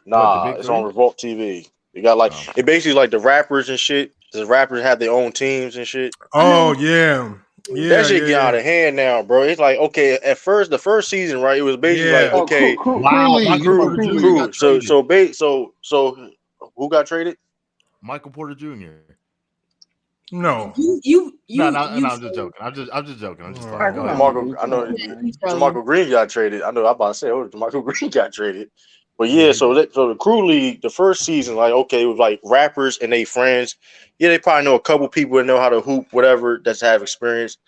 Nah, it's on Revolt TV. You got it basically like the rappers and shit. The rappers have their own teams and shit. Oh yeah. Yeah, that shit get out of hand now, bro. It's like okay, at first the first season, right? It was basically like okay, crew. So who got traded? Michael Porter Jr. No. I'm just joking. I'm just joking. I'm just I know Michael Green got traded. I know I'm about to say Michael Green got traded. But yeah, so the crew league, the first season, like okay, it was like rappers and they friends. Yeah, they probably know a couple people that know how to hoop, whatever, that's have experience.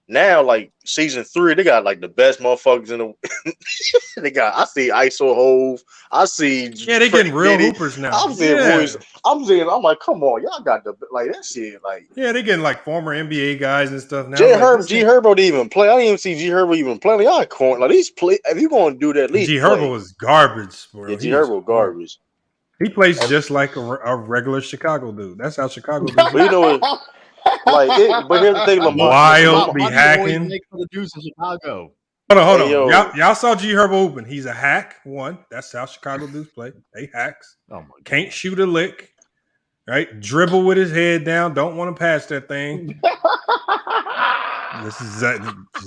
Now, like season 3, they got like the best motherfuckers in the. I see ISO Hove. I see. Yeah, they getting real hoopers now. I'm seeing boys. I'm like, come on, y'all got the like that shit. Like, yeah, they getting like former NBA guys and stuff now. G Herbo didn't even play. I didn't even see G Herbo even play. Like, y'all corn. Like these play. If you gonna do that, at least G Herbo was garbage, bro. Yeah, G Herbo garbage. He plays just like a regular Chicago dude. That's how Chicago dudes. But you know what? But here's the thing, Lamont. Wild, be hacking. The dudes in Chicago. Hold on. Y'all saw G Herbo open. He's a hack. One. That's how Chicago dudes play. They hacks. Oh my God. Can't shoot a lick. Right? Dribble with his head down. Don't want to pass that thing. This is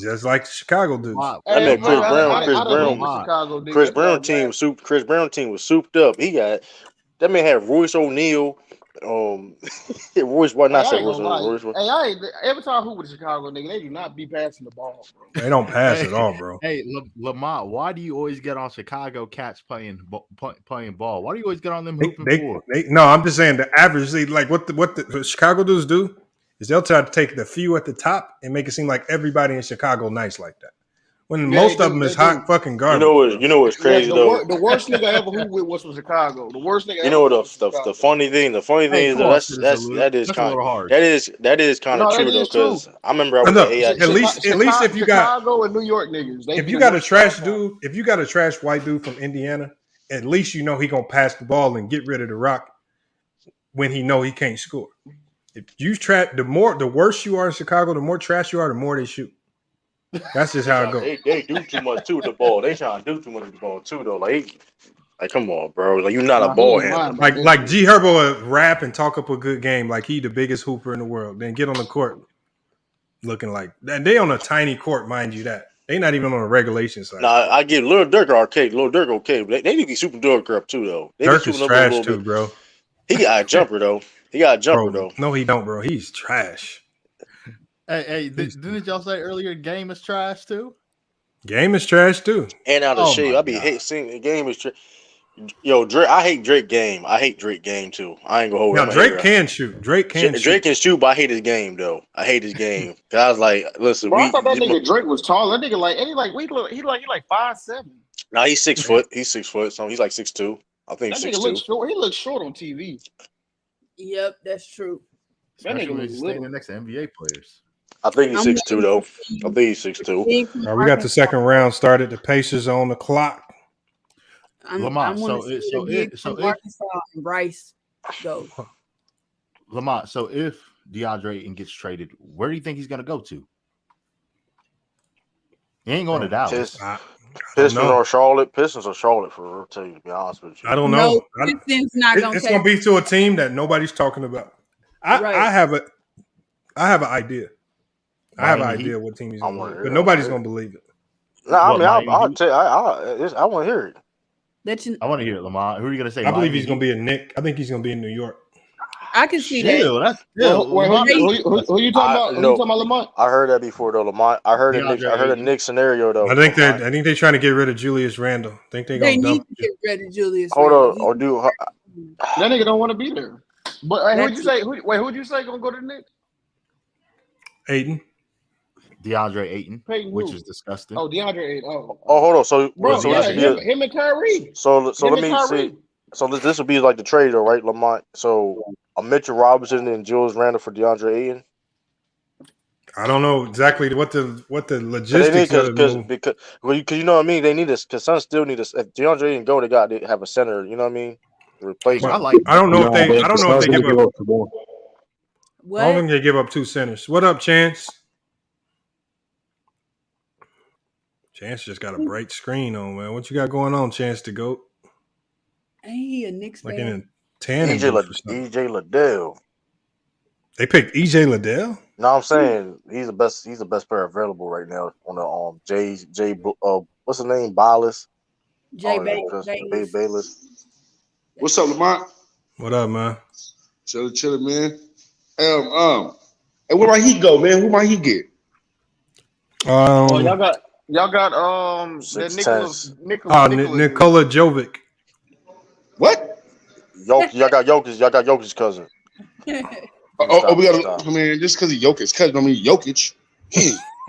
just like Chicago dudes. Wow. Chris Brown team was souped up. He got that man had Royce O'Neal. Royce, why not say Royce? Hey, every time I hoop with a Chicago nigga, they do not be passing the ball, bro. They don't pass at all, bro. Hey, Lamont, why do you always get on Chicago cats playing ball? Why do you always get on them hooping for? No, I'm just saying the average. Like what the Chicago dudes do is they'll try to take the few at the top and make it seem like everybody in Chicago nice like that. when Yeah, most they of do. them is They do. hot fucking You garbage. know what? Bro. You know what's Yeah, crazy though. the worst nigga I ever hooped with was from Chicago. The worst nigga You ever know what hooped was from the Chicago. funny thing? The funny thing Hey, is come on, Citizen Luke. that is That's a kind little harsh. that is kind of No, that true though, is true. because I remember I And was at look, AI. at least if you got Chicago and New York niggas, they if be you the got a worst trash all time. dude, if you got a trash white dude from Indiana, at least you know he gonna pass the ball and get rid of the rock when he know he can't score. If you the worse you are in Chicago, the more trash you are, the more they shoot. That's just how it goes. They do too much to the ball. They trying to do too much to the ball too though. Like come on, bro. Like you're not a Nah, he ball ain't lying handler. about this Like shit. G Herbo will rap and talk up a good game like he the biggest hooper in the world. Then get on the court looking like and they on a tiny court, mind you that. They not even on a regulation side. Nah, I give Lil Durk okay. Lil Durk okay. But they need to be super Durk up too though. They be Dirk is shooting up a trash little too, bit. bro. He got a jumper though. He got a jumper Bro, though. no, he don't, bro. He's trash. Hey, didn't y'all say earlier game is trash too? Game is trash too. And out of Oh shape. my I be God. hate seeing the game is yo, Drake. I hate Drake game. I hate Drake game too. I ain't gonna hold Now him. Drake can shoot. Drake can shoot. Can shoot, but I hate his game though. I hate his game. Cause I was like, listen, Bro, I thought that nigga Drake was tall. That nigga like, and he like 5'7". Nah, he's 6 foot. He's 6 foot. So he's like 6'2". I think That he's nigga 6'2". looks short. He looks short on TV. Yep, that's true. That Especially nigga when looks he's little. standing next to NBA players. I think he's I'm 6'2" though. I think he's 6'2". All right, we got the second round started. The Pacers on the clock. I Lamont, want to see it again from Arkansas and Bryce go. Lamont, so if DeAndre Ayton gets traded, where do you think he's going to go to? He ain't going to Dallas. Pistons or Charlotte. Pistons or Charlotte for real. Tell you to be honest with you. I don't know. No, Pistons not gonna. It's gonna be to a team that nobody's talking about. I have an idea. I have an idea what team he's gonna go, but nobody's gonna believe it. No, I mean I'll tell you. I want to hear it. I want to hear it, Lamont. Who are you going to say? I believe he's gonna be a Knick. I think he's gonna be in New York. I can see Chill, that. That's chill. Who you talking about? Who you talking about, Lamont? I heard that before though, Lamont. I heard a Knicks scenario though. I think they're trying to get rid of Julius Randle. I think they're They gonna need dump. to get rid of Julius. Hold Randle. on, or do That nigga don't want to be there. But who'd you say? Who'd you say gonna go to the Knicks? Ayton. DeAndre Ayton, Peyton which who? is disgusting. Oh, DeAndre Ayton. Oh, hold on. So bro, so yeah, this would be him and Kyrie. so Him let and me Kyrie. see. So this would be like the trade though, right, Lamont? So a Mitchell Robinson and Julius Randle for DeAndre Ayton. I don't know exactly what the logistics of the move. Because you know what I mean. They need this because Suns still need this. If DeAndre Ayton go, they have a center. You know what I mean? To replace him. I don't know if they give up. What? I don't think they give up two centers. What up, Chance? Chance just got a bright screen on, man. What you got going on, Chance to go? Ain't he a Knicks Like fan? in a tan. EJ Liddell. They picked EJ Liddell. No, I'm saying he's the best. He's the best player available right now on the what's his name? Bayless. Jay Bayless. What's up, Lamont? What up, man? Chilling, man. And where might he go, man? Who might he get? Y'all got that Nikola Jovic. What? Y'all got Jokic's cousin. We got. I mean, just because he Jokic cousin, I mean Jokic.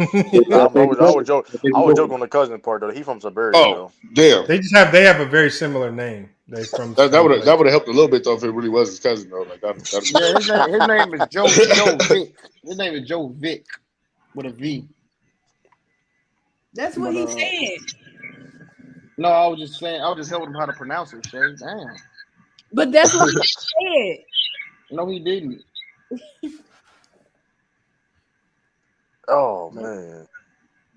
I would joke on the cousin part though. He from Siberia. Oh, damn. They have a very similar name. They from that would have helped a little bit though if it really was his cousin though. Like his name is Joe Vick. His name is Joe Vick with a V. That's what he said. No, I was just helping him how to pronounce it, Shay. Damn. But that's what he said. No, he didn't. Oh man,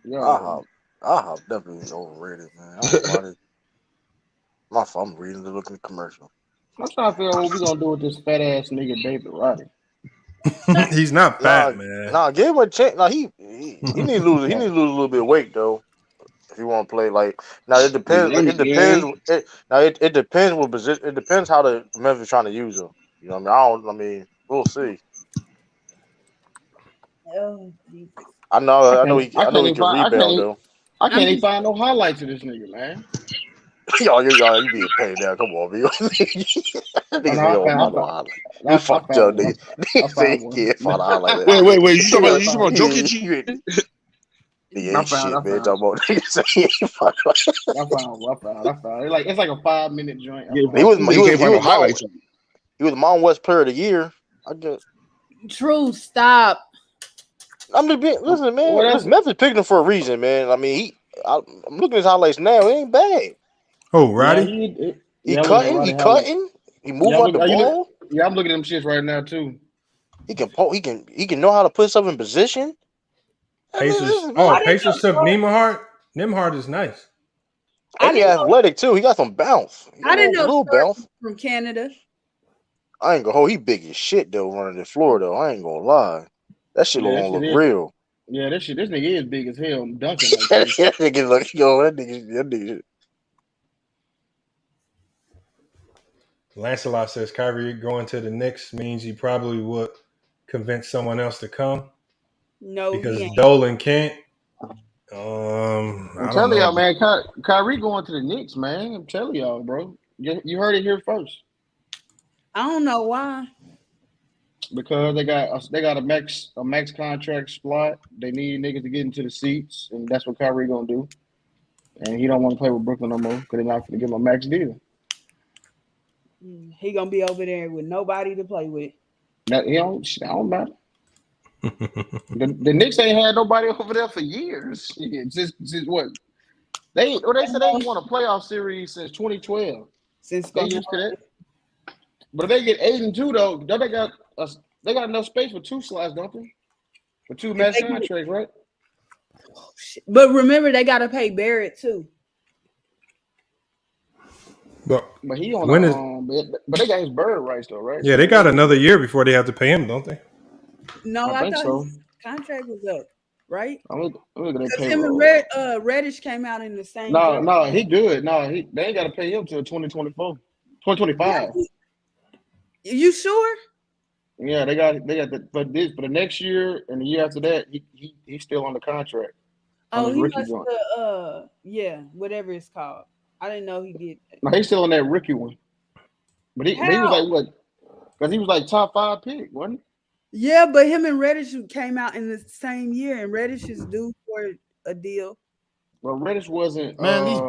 IHOP definitely is overrated, man. I'm reading the look in the commercial. I'm trying to figure out what we gonna do with this fat ass nigga David Roddy. He's not fat, man. Nah, give him a chance. Nah, he need to lose. He need to lose a little bit of weight though. If you want to play like now, it depends. It depends what position. It depends how the Memphis trying to use him. You know what I mean? We'll see. Oh, I know he can rebound though. I can't even find no highlights of this nigga, man. Y'all, you being paid now. Come on, B. You fucked up, nigga. Nigga say he can't find a highlight. Wait. You talking about Jokic? He I ain't found. shit, I man. found. Talking about niggas. He ain't fuck. I found. It's like a 5-minute joint. I Yeah, found. He about was 2 days can't find no Mount highlights. he was Mountain West Player of the Year. I guess. True, stop. Listen, man. Well, that's Memphis picked him for a reason, man. I mean, I'm looking at his highlights now. It ain't bad. Oh, yeah. Roddy. He Yeah, I'm looking at cutting. Roddy He Howard. cutting. He Yeah, moving out the ball. I'm looking at them shits right now too. He can know how to put himself in position. I mean, Pacers. listen, Oh, man. Pacers took Nembhard. Nembhard is nice. And he athletic too. He got some bounce. I didn't know little Short bounce. was from Canada. I ain't gonna hold. He big as shit though, running the floor though. I ain't gonna lie. That shit Yeah, that gonna shit look is. real. Yeah, this nigga is big as hell. I'm dunking like that this. nigga look, yo, that nigga. Lancelot says Kyrie going to the Knicks means he probably would convince someone else to come No, because he ain't. Dolan can't. I I'm don't telling know. y'all, man. Kyrie going to the Knicks, man. I'm telling y'all, bro. You heard it here first. I don't know why. Because they got a max contract slot. They need niggas to get into the seats, and that's what Kyrie gonna do. And he don't want to play with Brooklyn no more because they're not gonna give him a max deal. He gonna be over there with nobody to play with. That don't matter. the Knicks ain't had nobody over there for years. Since what? They said they ain't won a playoff series since 2012. Since They used to that. But if they get 8-2 though, they got enough space for 2 slots, don't they? For 2 max contracts, right? But remember, they gotta pay Barrett too. But he on when but they got his bird rights though, right? Yeah, they got another year before they have to pay him, don't they? No, I think thought so. his contract was up, right? I'm looking at their Because him payroll. and Reddish came out in the same. No, he good. No, they ain't got to pay him till 2024, 2025. You sure? Yeah, they got for the next year and the year after that, he's still on the contract. Oh, he rookie must joint. whatever it's called. I didn't know he did that. No, he's still on that rookie one. But he was like what? Because he was like top 5 pick, wasn't he? Yeah, but him and Reddish came out in the same year, and Reddish is due for a deal. Well, Reddish wasn't. Man, these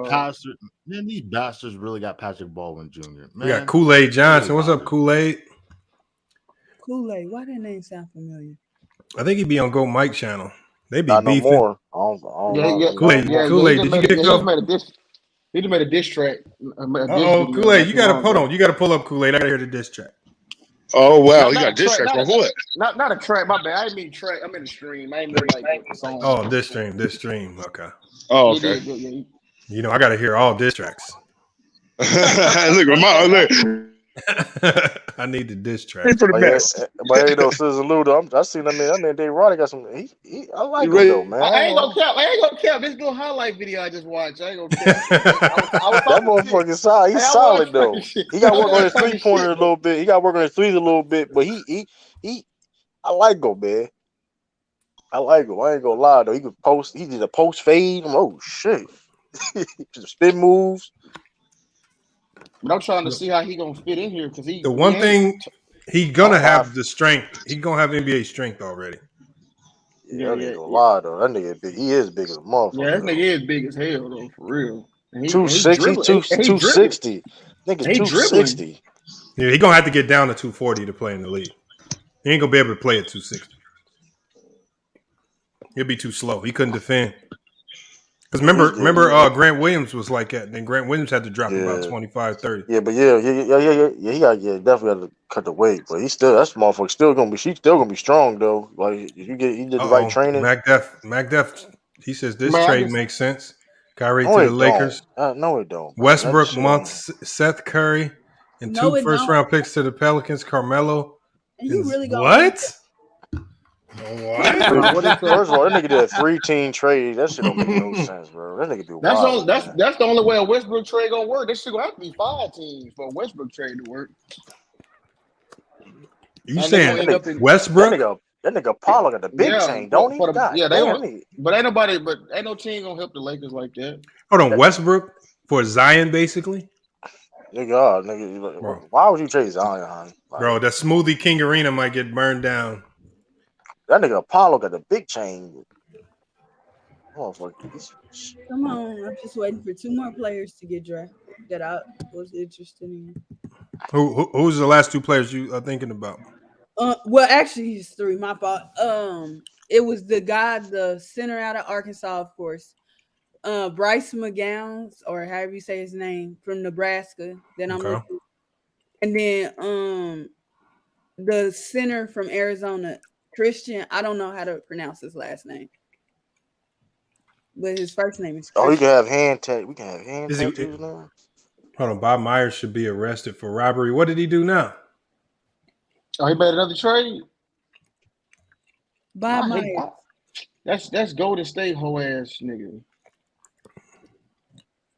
bastards really got Patrick Baldwin Jr. Man, We got Kool-Aid Johnson. What's up, Kool-Aid? Kool-Aid. Why that name sound familiar? I think he'd be on Go Mike channel. They be Not no beefing. more. I don't know. Kool-Aid, did you get He just made a diss track. Kool-Aid, you gotta hold on. You gotta pull up Kool-Aid. I gotta hear the diss track. Oh wow, he got diss track on what? Not a track. My bad. I didn't mean track. I meant a stream. I didn't mean like a song. Oh, this stream. Okay. Oh, okay. You know, I gotta hear all diss tracks. Look. I need the diss track. But hey, though, Sizzle Ludo, I seen that man Dave Roddy got some. I like him though, man. I ain't gonna cap. This little highlight video I just watched. I ain't gonna cap. That motherfucker solid. He's solid though. He got to work on his 3-pointer a little bit. He got to work on his threes a little bit. But he I like him, man. I like him. I ain't gonna lie though. He could post. He did a post fade. Oh shit. Some spin moves. But I'm trying to see how he gonna fit in here because The one thing he's gonna have the strength. He's gonna have NBA strength already. Yeah, that nigga gonna lie though. That nigga big. He is big as a motherfucker. Yeah, that nigga is big as hell though, for real. 260, 260. Nigga, 260. Yeah, he gonna have to get down to 240 to play in the league. He ain't gonna be able to play at 260. He'll be too slow. He couldn't defend. Because remember, Grant Williams was like that. Then Grant Williams had to drop about 25, 30. Yeah, but yeah. He definitely got to cut the weight. But he's still that's motherfucker still gonna be. She's still gonna be strong though. Like if you did the right training. MacDef. He says this trade makes sense. Kyrie No, to the Lakers. No, it don't. Westbrook months. Seth Curry and 2 first-round picks to the Pelicans. Carmelo. And you really what? First of all, that nigga did a 3-team trade. That shit don't make no sense, bro. That nigga do wild. That's the only way a Westbrook trade gonna work. This shit gonna have to be 5 teams for a Westbrook trade to work. You saying Westbrook? That nigga Paolo got the big chain, don't he? But ain't no team gonna help the Lakers like that. Hold on, Westbrook for Zion, basically. Nigga, why would you trade Zion? Bro, that Smoothie King Arena might get burned down. That nigga Apollo got the big chain. Come on, I'm just waiting for 2 more players to get drafted that I was interested in. Who's the last 2 players you are thinking about? Well, actually, he's 3. My fault. It was the center out of Arkansas, of course. Bryce McGowns, or however you say his name, from Nebraska. Then I'm Okay. looking, and then the center from Arizona, Christian. I don't know how to pronounce his last name, but his first name is Oh, we Christian. can have hand tat. We can have hand Is he? tattoos now. Hold on. Bob Myers should be arrested for robbery. What did he do now? Oh, he made another trade. Bob Myers. That's Golden State whole ass nigga.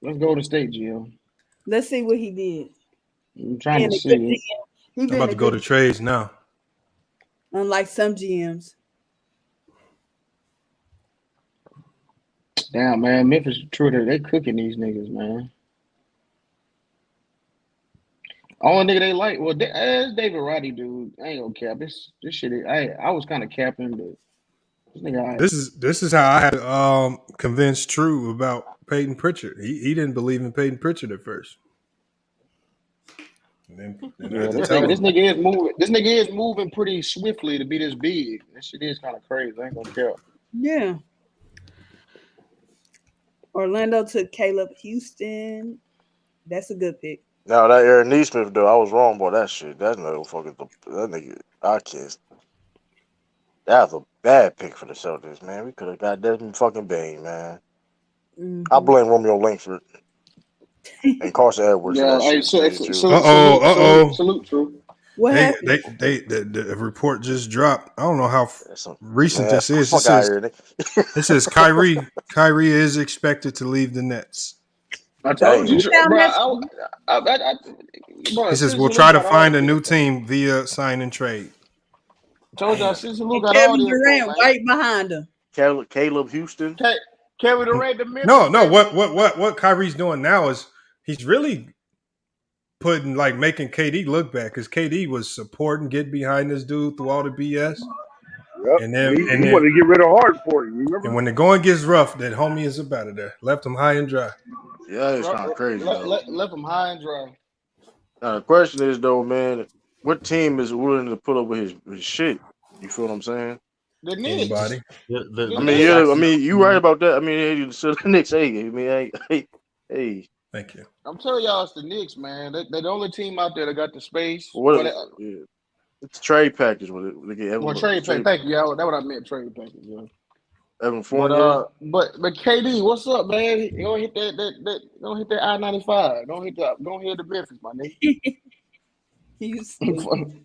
Let's go to State, Jim. Let's see what he did. I'm trying to see. I'm about to go to trades now. Unlike some GMs. Damn, man, Memphis Intruder, they cooking these niggas, man. Only nigga they like, well, it's David Roddy, dude. I ain't gonna cap. This shit. I was kind of capping, but this nigga. This is how I had convinced True about Peyton Pritchard. He didn't believe in Peyton Pritchard at first. And then I had to tell him. This nigga is moving. This nigga is moving pretty swiftly to be this big. This shit is kind of crazy. I ain't gonna cap. Yeah. Orlando took Caleb Houston. That's a good pick. Now that Aaron Neesmith though, I was wrong about that shit. That nigga, I can't. That's a bad pick for the Celtics, man. We could have got Desmond fucking Bain, man. Mm-hmm. I blame Romeo Langford and Carson Edwards. Yeah, hey, salute, True. What happened? The report just dropped. I don't know how recent man, this is. This says Kyrie is expected to leave the Nets. I told you, bro. He says we'll try to find a new team via sign and trade. Told y'all, since Luke got Kevin all Durant right behind him. Caleb Houston. Kevin Durant, the Memphis. No. What Kyrie's doing now is he's really making KD look bad because KD was supporting, get behind this dude through all the BS. Yep. And then he wanted to get rid of Hard for you. Remember? And when the going gets rough, that homie is up out of there. Left him high and dry. Yeah, it's kind of crazy. Left him high and dry. Now the question is though, man, what team is willing to put up with his shit? You feel what I'm saying? The Knicks. Anybody. You right about that. I mean, the Knicks. Hey. Thank you. I'm telling y'all, it's the Knicks, man. They're the only team out there that got the space. It's a trade package with it. They get trade package. Thank you. Yeah, that's what I meant. Trade package. Yeah. Evan Fournier. But KD, what's up, man? You gonna hit don't hit that I-95. Don't hit the Memphis, my nigga.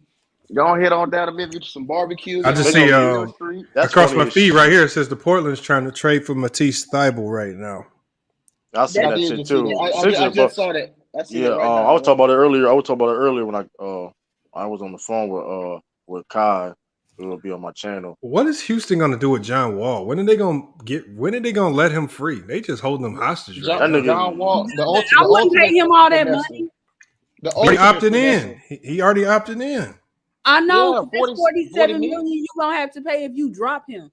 Go ahead on down to Memphis to some barbecue. I just see across my feed right here. It says the Portland's trying to trade for Matisse Thybulle right now. I see that shit too. I just saw that. I see it right now. I was talking about it earlier. When I was on the phone with Kai. It'll be on my channel. What is Houston going to do with John Wall? When are they going to let him free? They just holding him hostage. John Wall. I wouldn't pay him all that money. He opted in. He already opted in. I know. Yeah, that's $47 million you gonna have to pay if you drop him.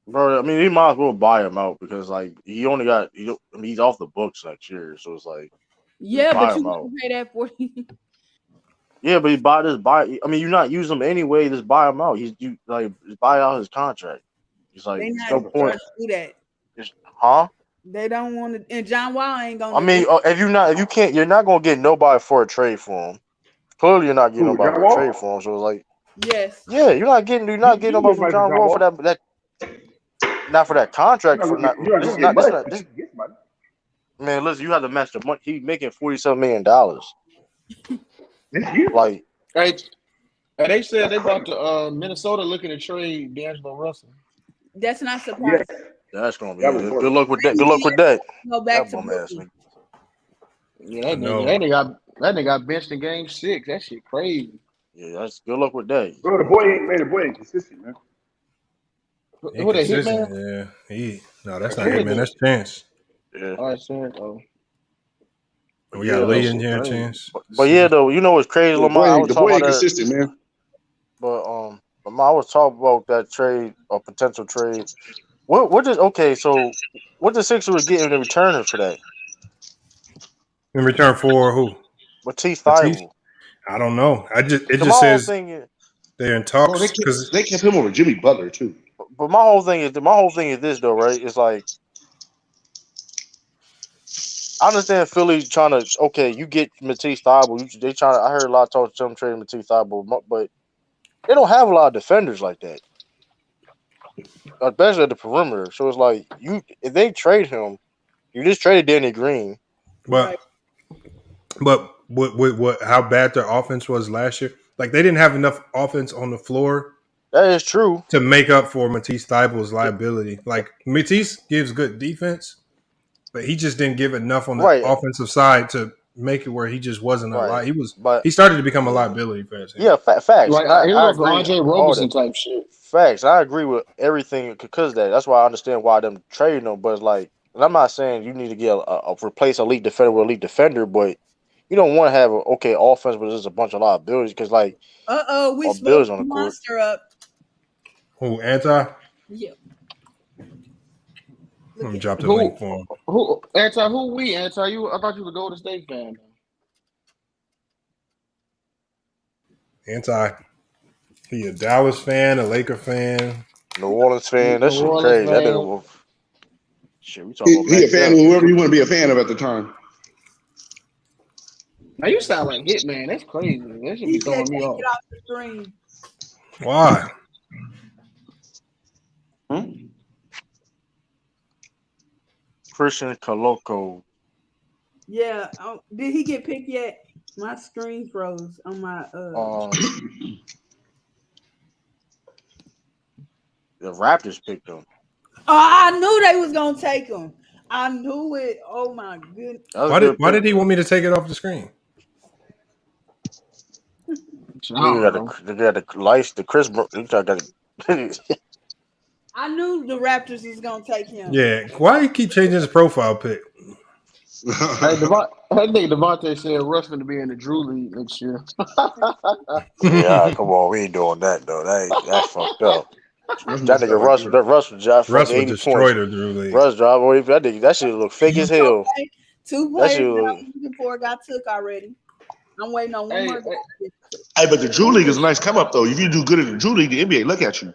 Bro, I mean, he might as well buy him out because he only got he's off the books next year, so it's like but you can pay that $40. Yeah, but you're not using him anyway. Just buy him out. Just buy out his contract. It's like they not no point. To do that. They don't want to. And John Wall ain't gonna. I mean, you're not gonna get nobody for a trade for him. Clearly, you're not getting nobody for a trade for him. So it's like, yes, yeah, you're not getting nobody from John Wall for that. Not for that contract. Man, listen, you have to match the money. He's making $47 million. Like, hey, they said they about to Minnesota looking to trade D'Angelo Russell. That's not surprising. Yes. That's gonna be good luck with that. Good luck with that. Go back to Brooklyn. Yeah, that nigga got benched in Game 6. That shit crazy. Yeah, that's good luck with that. Bro, the boy ain't consistent, man. Who that Hitman? Yeah, no, that's not Hitman. That's Chance. Yeah. Oh, that's Chance. Oh. We got Lee in here, Chance. But yeah, though, you know what's crazy, Lamar? The boy ain't consistent, man. But I was talking about that trade or potential trade. What does okay? So what the Sixers getting in return for that? In return for who? Matisse Matisse? Thybulle. I don't know. It So my just whole says thing is, they're in Bro, talks because they kept him over Jimmy Butler too. but my whole thing is this though, right? It's like I understand Philly trying to you get Matisse Thybulle. They trying. I heard a lot of talk to them trading Matisse Thybulle, but they don't have a lot of defenders like that, especially at the perimeter. So it's like if they trade him, you just traded Danny Green. but what how bad their offense was last year. Like they didn't have enough offense on the floor. That is true to make up for Matisse Thybulle's liability. Like Matisse gives good defense, but he just didn't give enough on the offensive side to make it where he just wasn't a lot. He started to become a liability for us. Yeah, facts. Like he I was agree. Andre Roberson type shit. Facts. I agree with everything because of that. That's why I understand why them trading them. But it's like, and I'm not saying you need to get a replace elite defender with elite defender, but you don't want to have offense, but there's a bunch of liabilities because like we bills spoke on the court. monster up. Who Anti? Yeah. Let me drop the link for him. Who we Anti? I thought you were a Golden State fan. Anti. He a Dallas fan, a Laker fan, New Orleans fan. That shit crazy. That nigga was shit. We talking about he a fan of whoever you want to be a fan of at the time. Now you sound like Hitman. That's crazy. That should be throwing me off. Get off the screen. Why? Christian Coloco. Yeah. Did he get picked yet? My screen froze on my The Raptors picked him. Oh, I knew they was gonna take him. I knew it. Oh my goodness. Why did he want me to take it off the screen? They got the lights, the Chris. I knew the Raptors was gonna take him. Yeah. Why you keep changing his profile pic? Hey, I think Devontae said Russ going to be in the Drew League next year. Yeah, come on, we ain't doing that though. That's fucked up. That nigga Russ was just Russ would 80 destroy points. the Drew League. Russ dropped away. That shit look fake as hell. Two players looking for got took already. I'm waiting on one more. Hey, but the Drew League is a nice come up though. If you do good in the Drew League, the NBA look at you.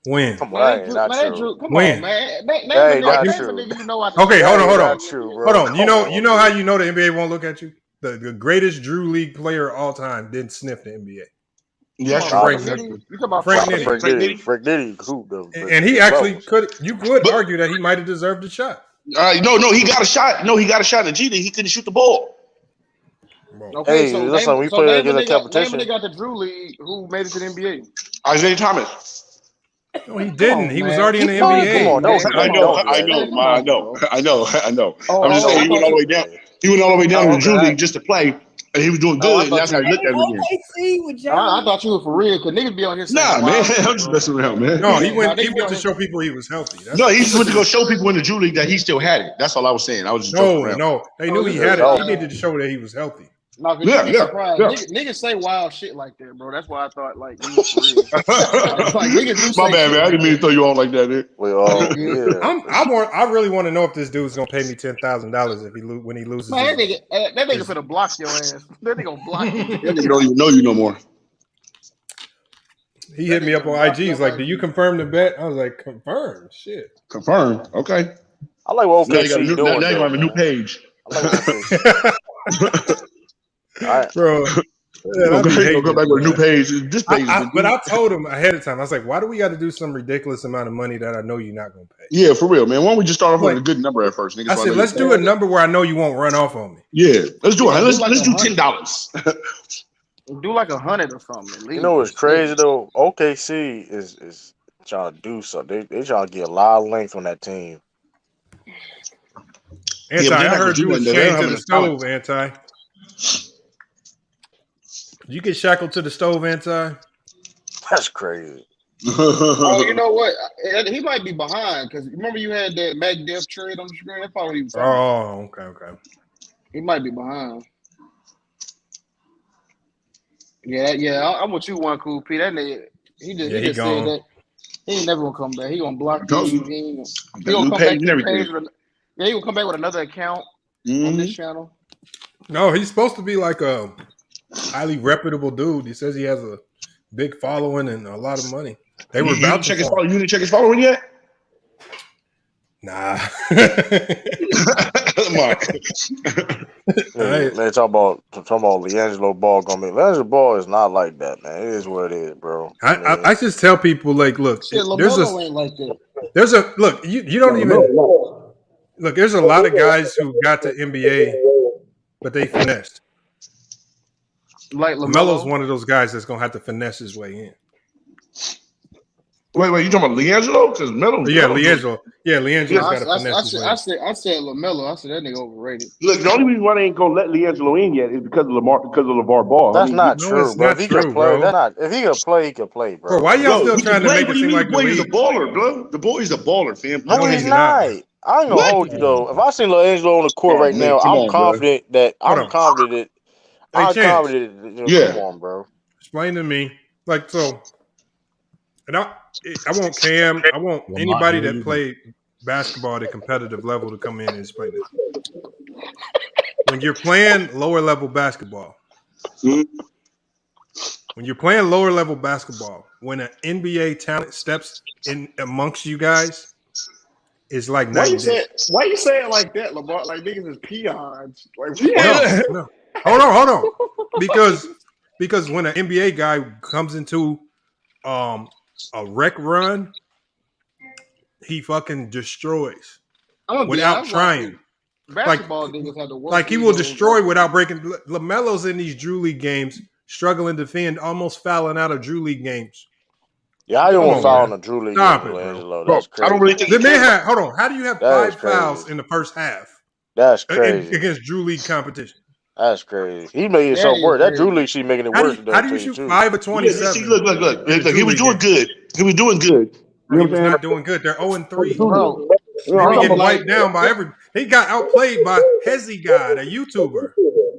When? Come on, not true. Come when? On, man. That ain't true. Okay, hold on. True, hold on. You know how you know the NBA won't look at you? The greatest Drew League player of all time didn't sniff the NBA. Yeah, Frank Nitty. Frank Nitty, who and he actually could argue that he might have deserved a shot. No, he got a shot. No, he got a shot in the G League. He couldn't shoot the ball. Okay, hey, so listen, we play against a competition. They got the Drew League who made it to the NBA. Isaiah Thomas. No, he didn't. He was already in the NBA. Come on, I know. I'm just saying he went all the way down. He went all the way down to the Drew League just to play, and he was doing good, and that's how he looked at him again. I thought you were for real, because niggas be on his side. Nah, man, I'm just messing around, man. No, he went to show people he was healthy. No, he just went to go show people in the Drew League that he still had it. That's all I was saying. I was just joking around. No, they knew he had it. He needed to show that he was healthy. No, niggas say wild shit like that, bro. That's why I thought like you was for real. My bad, man. I didn't mean to throw you on like that, man. I really want to know if this dude's gonna pay me $10,000 when he loses. Man, that nigga finna block your ass. That nigga gonna block you. That nigga don't even know you no more. He hit me up on IG. He's like, "Do you confirm the bet?" I was like, "Confirm, shit." Confirm. Okay. I like what OKC doing. Now you have a new page. I like OKC. Bro, go back with a new page. This page, but I told him ahead of time. I was like, "Why do we got to do some ridiculous amount of money that I know you're not gonna pay?" Yeah, for real, man. Why don't we just start off with a good number at first? Niggas I said, "Let's do a number where I know you won't run off on me." Yeah, let's do it. Let's do $10. Do like 100 or something. You know what's crazy though? OKC is trying to do something. They trying to get a lot of length on that team. Anti, I heard you was chained to the stove, Anti. You get shackled to the stove, Anti? That's crazy. Oh, you know what? He might be behind because remember you had that Mac Def trade on the screen. That's probably what he was talking about. Okay. He might be behind. Yeah. I'm with you, one cool P. That nigga, he just said that. He ain't never gonna come back. He gonna block I told you. you. He Got gonna new come page back and to the everything. page with he gonna come back with another account on this channel. No, he's supposed to be like a highly reputable dude. He says he has a big following and a lot of money. They were You about didn't to check his fall. follow. You didn't check his following yet? Nah. Mark. Hey, man, talking about LiAngelo Ball gonna be. LiAngelo Ball is not like that, man. It is what it is, bro. I just tell people like, look, Shit, LaMelo ain't like that. there's a look. You don't even look. There's a lot of guys who got to NBA, but they finessed. Like Melo's LaMelo. one of those guys that's gonna have to finesse his way in. Wait, you talking about LiAngelo? Because Melo. LiAngelo. Yeah, No, LiAngelo's got to finesse his way in. I said LaMelo. I said that nigga overrated. Look, the only reason why they ain't gonna let LiAngelo in yet is because of LeVar Ball. That's not No, true, it's bro. not If he true, can play, bro. that's not. If he can play, he can play, bro. Bro, why y'all still he trying can to play. make What it do you seem mean like the the boy is a league? baller, bro? The boy's a baller, fam. No, No, he's he's not. not. I ain't gonna hold you though. If I see LiAngelo on the court right man, now, come I'm on, bro. confident that Hold on. Hey, I'm Chance, confident. That, Yeah. Come on, bro. explain to me, like, so, and I want Cam, I want Lamont, anybody here that you go. played basketball at a competitive level to come in and explain it. When you're playing lower level basketball, when you're playing lower level basketball, when an NBA talent steps in amongst you guys, it's like Why night you and day. say it like that, Lamar? Like niggas is peons. Like No. Hold on. Because when an NBA guy comes into a rec run, he fucking destroys I'm gonna be without honest, trying. basketball niggas have the worst. Like he will egos destroy ever. without breaking. LaMelo's in these Drew League games, struggling to defend, almost fouling out of Drew League games. Yeah, I Come don't on, foul man. on the Drew League Stop game, it, bro. LiAngelo. Bro, That's crazy. I don't really think The man had. Hold on. How do you have That is 5 fouls crazy. in the first half That's crazy. against Drew League competition? That's crazy. He made it That so is worse. That crazy. Drew League, she making it How do worse. you, Though, how do you tell you shoot too. 5 of Yeah, 27? see, look. in the He Drew was League doing game? good. He was doing good. Bro, You he know was what I'm not doing good. They're 0-3. Bro, saying? They I'm be talking getting about. wiped down by every. He got outplayed by Hezzy God, a YouTuber.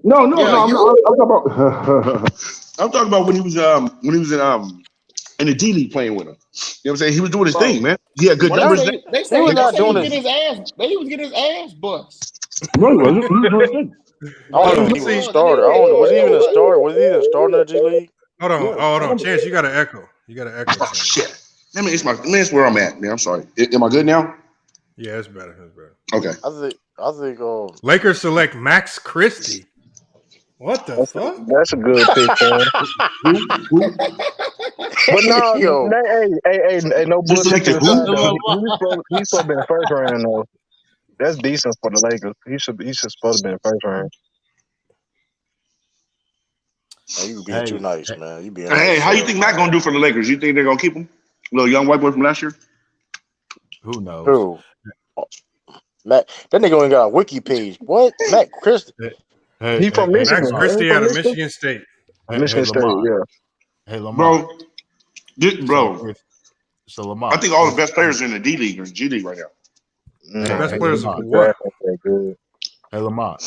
No. Yeah, I'm talking about. I'm talking about when he was in the D League playing with him. You know what I'm saying? He was doing his bro. thing, man. He had good Well, numbers. they say He was not he doing was it. getting his ass. He was getting his ass bust. No, he wasn't. He was doing his thing. I don't Yeah, even think he he was a was. starter. I don't know. Was he even a starter? Was he even a starter in the G League? Hold on. Yeah. Hold on. Chance, you got to echo. You got to echo. Oh Chance. shit. I mean, it's where I'm at, man. I'm sorry. Am I good now? Yeah, it's better. It's better. Okay. I think. Lakers select Max Christie. What the fuck? That's a good pick, man. But no, Yo, hey, no Just bullshit selected to the who? side though. He's supposed to be in the first round though. That's decent for the Lakers. He should supposed to be in the first round. man, you being too nice, man. You being Hey, nice. how you think Matt gonna do for the Lakers? You think they're gonna keep him? Little young white boy from last year? Who knows? Who? Matt, that nigga only got a wiki page. What? Matt Christie? He from Michigan. Max Christie out of Michigan State. Michigan State, Lamont. yeah. Hey, Lamont. Bro. So Lamont. I think all the best players are in the D League or G League right now. The best players are Lamont. what? Hey, Lamont.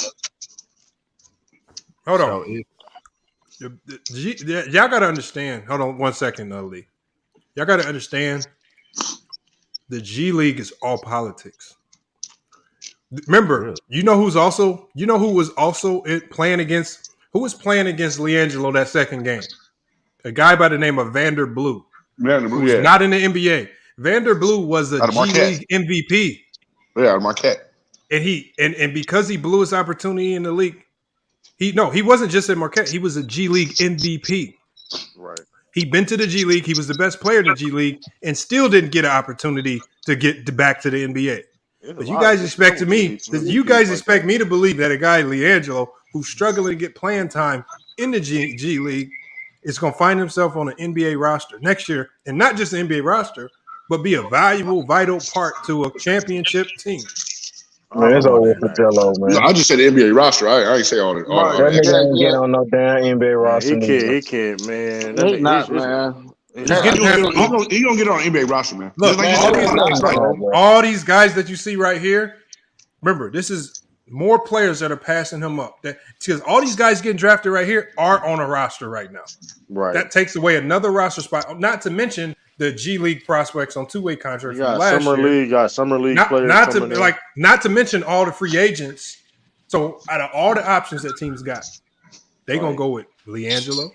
Hold So on. Y'all got to understand. Hold on 1 second, Lee. Y'all got to understand the G League is all politics. Remember, you know who was also playing against LiAngelo that second game? A guy by the name of Vander Blue. Who's not in the NBA. Vander Blue was a G League MVP. Yeah, Marquette. And because he blew his opportunity in the league, he wasn't just at Marquette. He was a G League MVP. Right. He'd been to the G League. He was the best player in the G League and still didn't get an opportunity to get back to the NBA. But you guys expect me to believe that a guy, LiAngelo, who's struggling to get playing time in the G League, is going to find himself on an NBA roster next year, and not just an NBA roster, but be a valuable, vital part to a championship team. Man, it's over for Jello, man. No, I just said the NBA roster. I ain't say all that. That nigga ain't get on no damn NBA roster. He can't, man. He not, man. He's gonna get on NBA roster, man. Look, Just like all these guys that you see right here, remember, this is more players that are passing him up. Because all these guys getting drafted right here are on a roster right now. Right. That takes away another roster spot. Not to mention the G League prospects on two-way contracts You from got last summer year. league, got summer league players. Not to mention all the free agents. So out of all the options that teams got, they gonna go with LiAngelo.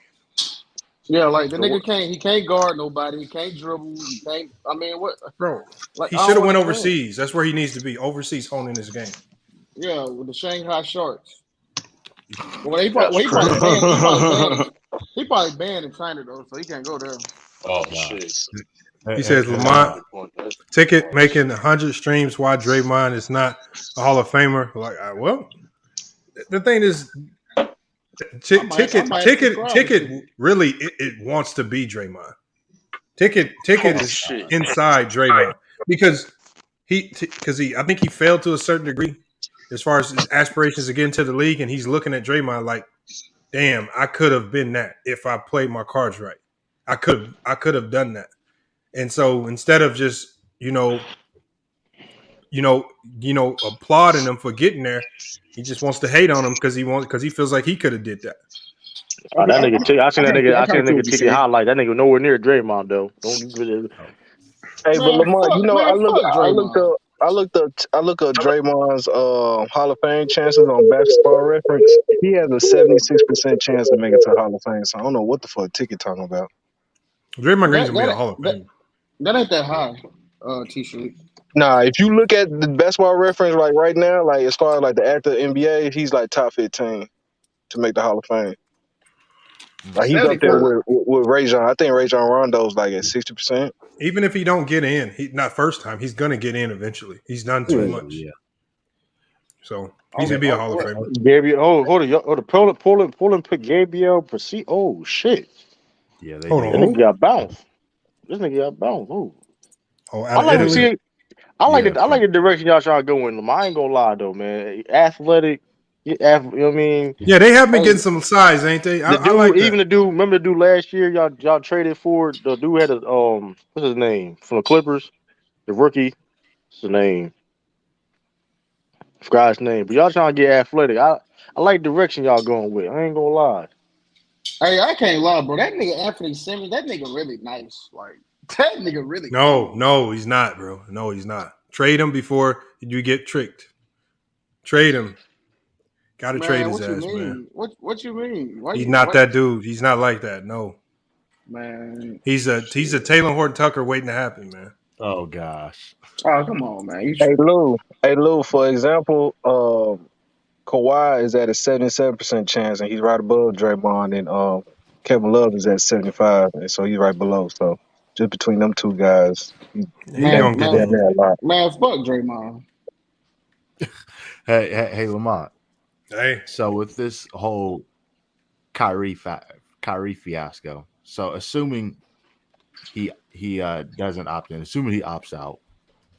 Yeah, like the nigga can't guard nobody. He can't dribble. He can't. I mean, what, bro? Like, He I should have don't went understand. overseas. That's where he needs to be. Overseas, honing his game. Yeah, with the Shanghai Sharks. Well, he probably banned in China though, so he can't go there. Oh shit! He says Lamont ticket making 100 streams. Why Draymond is not a Hall of Famer? Like, well, the thing is, ticket really it wants to be Draymond. Ticket is inside Draymond because I think he failed to a certain degree as far as his aspirations to get into the league, and he's looking at Draymond like, damn, I could have been that if I played my cards right. I could have done that. And so instead of just, applauding him for getting there, he just wants to hate on him because he feels like he could have did that. That nigga, I seen that nigga ticket highlight. That nigga nowhere near Draymond though. Hey, but Lamont, I looked up Draymond's Hall of Fame chances on Basketball Reference. He has a 76% chance to make it to Hall of Fame. So I don't know what the fuck ticket talking about. Draymond Green's gonna be a Hall of Fame. That ain't that high, T-shirt. Nah, if you look at the Basketball Reference like right now, like as far as like the active NBA, he's like top 15 to make the Hall of Fame. Like he's up there with Ray John. I think Ray John Rondo's like at 60%. Even if he don't get in, not first time, he's gonna get in eventually. He's done too much. Yeah. So he's gonna be a Hall of Famer. Gabriel, hold on, Poland pick Gabriel Percy. Oh shit. Yeah, hold on. This nigga got bounced. Ooh. Oh, I like to see. I like the direction y'all trying to go in. I ain't gonna lie though, man. Athletic. You know what I mean? Yeah, they have been getting some size, ain't they? I like that. Even the dude. Remember the dude last year? Y'all traded for the dude had a what's his name from the Clippers? The rookie. What's his name? Forgot his name. But y'all trying to get athletic. I like the direction y'all going with. I ain't gonna lie. Hey, I can't lie, bro. That nigga Anthony Simmons, that nigga really nice. Like that nigga really. No, he's not, bro. No, he's not. Trade him before you get tricked. Trade him. Got to trade his ass, man. What you mean? He's not that dude. He's not like that. No, man. He's a Taylor Horton Tucker waiting to happen, man. Oh gosh. Oh come on, man. Hey Lou. For example, Kawhi is at a 77% chance, and he's right above Draymond, and Kevin Love is at 75, and so he's right below. So just between them two guys, he's man, fuck Draymond. Hey, Lamont. Hey. So with this whole Kyrie fiasco, so assuming he doesn't opt in, assuming he opts out,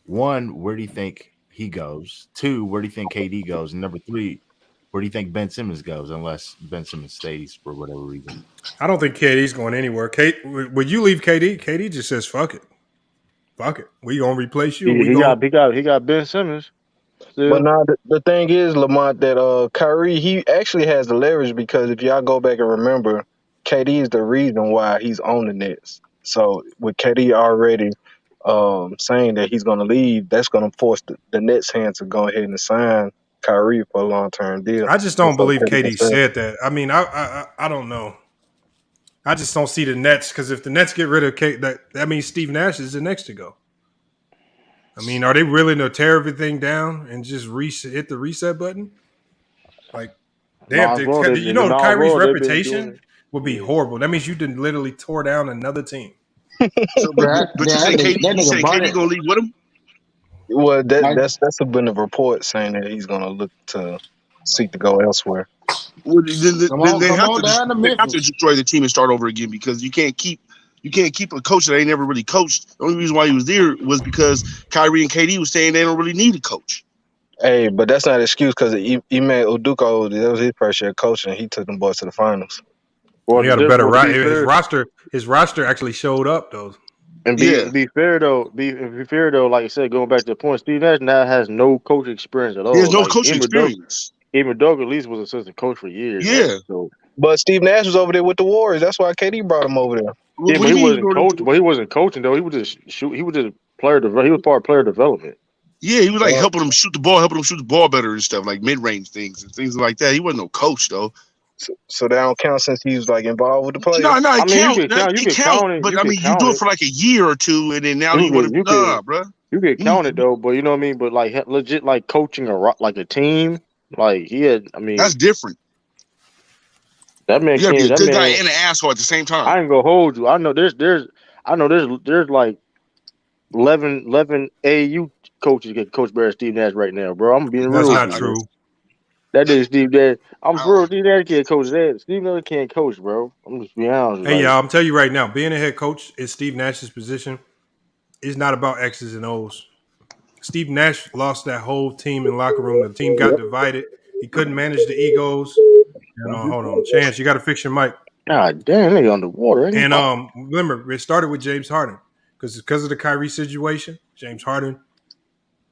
one, where do you think he goes? Two, where do you think KD goes? And number three, where do you think Ben Simmons goes? Unless Ben Simmons stays for whatever reason. I don't think KD's going anywhere. Would you leave KD? KD just says fuck it. Fuck it. We gonna replace you. He got Ben Simmons. Still. But now the thing is, Lamont, that Kyrie, he actually has the leverage because if y'all go back and remember, KD is the reason why he's on the Nets. So with KD already saying that he's going to leave, that's going to force the Nets' hand to go ahead and sign Kyrie for a long-term deal. I just don't believe KD said that. I mean, I don't know. I just don't see the Nets because if the Nets get rid of that means Steve Nash is the next to go. I mean, are they willing to tear everything down and just hit the reset button? Like, damn, Kyrie's reputation would be horrible. That means you didn't literally tore down another team. But you say KD gonna leave with him? Well, that's been a report saying that he's gonna look to seek to go elsewhere. Well, then they have to destroy the team and start over again because you can't keep a coach that ain't never really coached. The only reason why he was there was because Kyrie and KD was saying they don't really need a coach. Hey, but that's not an excuse because Ime Udoka, that was his first year coaching, and he took them boys to the finals. Well, he had a better roster. His roster actually showed up, though. And be fair though, like I said, going back to the point, Steve Nash now has no coach experience at He has all. no Like coaching experience. Doug at least was assistant coach for years. Yeah. Like, so. But Steve Nash was over there with the Warriors. That's why KD brought him over there. Yeah, but he wasn't coaching. But he wasn't coaching though. He was just shoot. He was just player. He was part of player development. Yeah, he was like helping him shoot the ball better and stuff, like mid-range things and things like that. He wasn't no coach though. So that don't count since he was like involved with the players. No, I mean, count. You can count it. But I mean, you do it for like a year or two, and then now you want to, bro. You get counted though, but you know what I mean. But like legit, like coaching a team, like he had. I mean, that's different. That man you gotta can't. be a good guy and an asshole at the same time. I ain't gonna hold you. I know there's like 11 AU coaches get coached by Steve Nash right now, bro. I'm being real. That's not true. That is Steve Nash. I'm bro. Steve Nash can't coach that. Steve Nash can't coach, bro. I'm just being honest. Hey, y'all, I'm telling you right now, being a head coach in Steve Nash's position is not about X's and O's. Steve Nash lost that whole team in the locker room. The team got divided. He couldn't manage the egos. Hold on, Chance, you got to fix your mic. God damn, they underwater. And remember, it started with James Harden because of the Kyrie situation. James Harden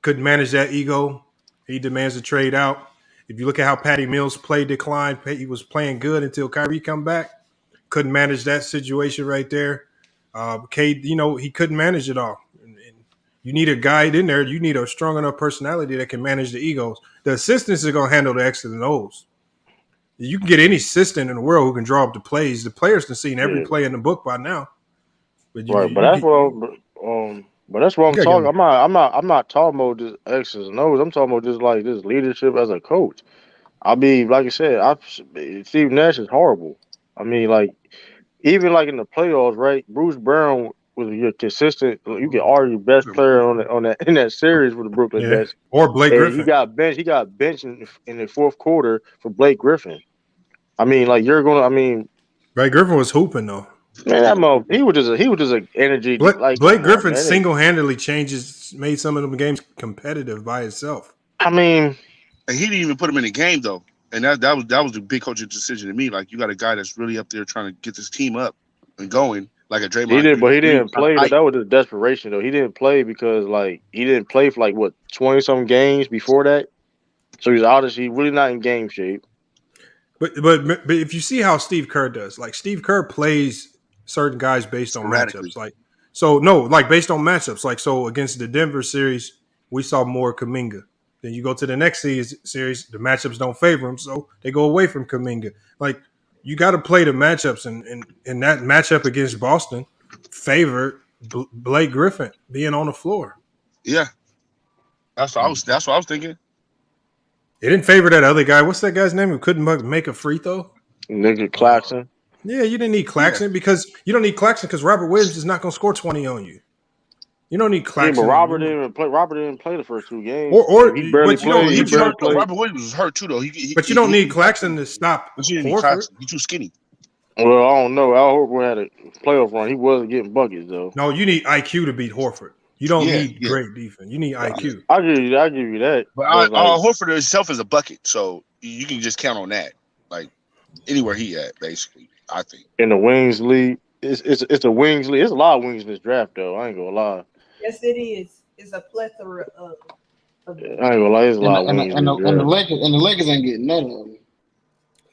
couldn't manage that ego. He demands a trade out. If you look at how Patty Mills' play declined, he was playing good until Kyrie come back. Couldn't manage that situation right there. Cade, he couldn't manage it all. And you need a guy in there. You need a strong enough personality that can manage the egos. The assistants are going to handle the X's and O's. You can get any assistant in the world who can draw up the plays. The players can see every play in the book by now. But that's what I'm talking. I'm not talking about just X's and O's. I'm talking about just like this leadership as a coach. I mean, like I said, Steve Nash is horrible. I mean, like even like in the playoffs, right? Bruce Brown was your consistent. You can argue best player in that series for the Brooklyn Nets. Or Blake Griffin. He got benched in the fourth quarter for Blake Griffin. I mean, like Blake Griffin was hooping though. Man, he was just an energy. Blake Griffin single-handedly made some of them games competitive by himself. I mean, and he didn't even put him in the game though, and that was a big coaching decision to me. Like you got a guy that's really up there trying to get this team up and going, like a Draymond. He didn't play. That was just desperation though. He didn't play because he didn't play for 20-some games before that, so he's obviously really not in game shape. But if you see how Steve Kerr does, like Steve Kerr plays certain guys based on matchups. Based on matchups. Like, so against the Denver series, we saw more Kuminga. Then you go to the next series, the matchups don't favor him, so they go away from Kuminga. Like, you got to play the matchups, and that matchup against Boston favored Blake Griffin being on the floor. Yeah, that's what I was thinking. It didn't favor that other guy. What's that guy's name who couldn't make a free throw? Nigga Claxton. Yeah, you didn't need Claxton because you don't need Claxton because Robert Williams is not going to score 20 on you. You don't need Claxton. Yeah, but Robert didn't play the first two games. He barely played. Robert Williams was hurt too, though. But you don't need Claxton to stop Horford. He's too skinny. Well, I don't know. Al Horford had a playoff run. He wasn't getting buckets though. No, you need IQ to beat Horford. You don't need great defense. You need IQ. I'll give you that. But Horford himself is a bucket, so you can just count on that. Like anywhere he at, basically, I think. In the wings league, it's a wings league. There's a lot of wings in this draft, though. I ain't gonna lie. Yes, it is. It's a plethora of I ain't gonna lie. There's a lot of wings. And the Lakers ain't getting none of them.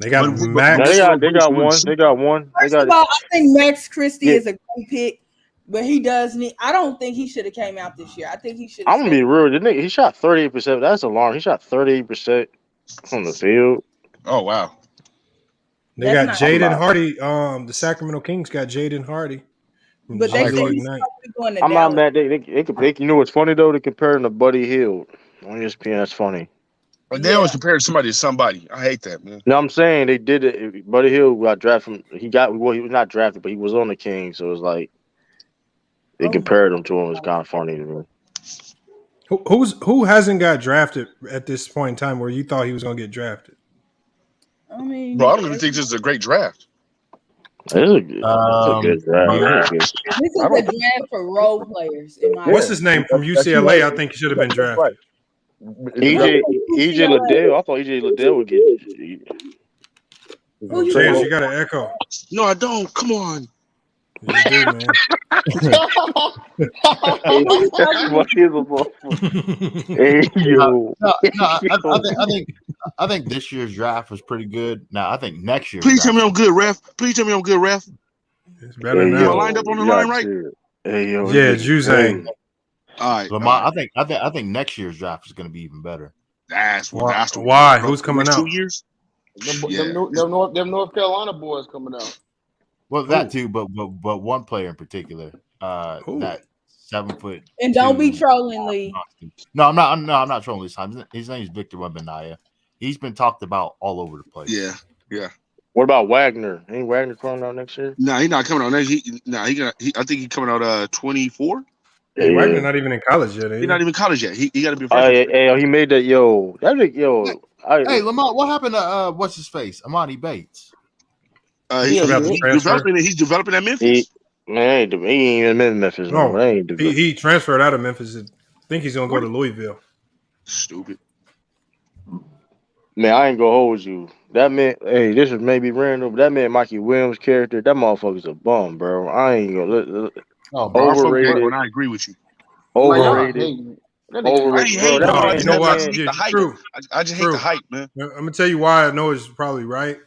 They got Max. They got one. They got one. First of all, I think Max Christie is a great pick. But he does need. I don't think he should have came out this year. I think he should. I'm gonna be real. He shot 38%. That's alarming. He shot 38% from the field. Oh wow. They got Jaden Hardy. The Sacramento Kings got Jaden Hardy. But they say he's going to. I'm not mad. They you know what's funny though? They compare him to Buddy Hield on ESPN. That's funny. But they always compare somebody to somebody. I hate that, man. No, I'm saying they did it. Buddy Hield got drafted from. He was not drafted, but he was on the Kings, so it was like. They compared him to him. It's kind of funny to me. Who hasn't got drafted at this point in time where you thought he was going to get drafted? I mean, bro, I don't even think this is a great draft. It's a good draft. This is a draft for role players. What's his name from UCLA? I think he should have been drafted. EJ Liddell. I thought EJ Liddell would get. Chance, you got an echo. No, I don't. Come on. You do, man. Hey, yo. I think this year's draft was pretty good. Now I think next year's Please tell draft. me I'm good, ref. Please tell me I'm good, ref. It's better now. Am I lined up on the line right? Hey, yo. Yeah, Juzang. All right. Lamar, I think next year's draft is going to be even better. That's why? Who's coming out? 2 years. Them North Carolina boys coming out. Well, that too, but one player in particular, that 7 foot. And don't be trolling, Lee. No, I'm not. No, I'm not trolling this time. His name is Victor Wembanyama. He's been talked about all over the place. Yeah. What about Wagner? Ain't Wagner coming out next year? No, he's not coming out next. I think he's coming out 24. Hey, Wagner not even in college yet. He's not even in college yet. He got to be. Hey, he made that. Yo, that nigga, yo. Hey, Lamar, what happened to what's his face? Amani Bates. He's developing at Memphis. He ain't even in Memphis. No, ain't he transferred out of Memphis. I think he's gonna go to Louisville. Stupid. Man, I ain't gonna hold you. That man, hey, this is maybe random, but that man, Mikey Williams character, that motherfucker's a bum, bro. I ain't gonna overrated. When I agree with you. Overrated. Overrated. Bro, you know what? True. I just hate the hype, man. I'm gonna tell you why I know it's probably right.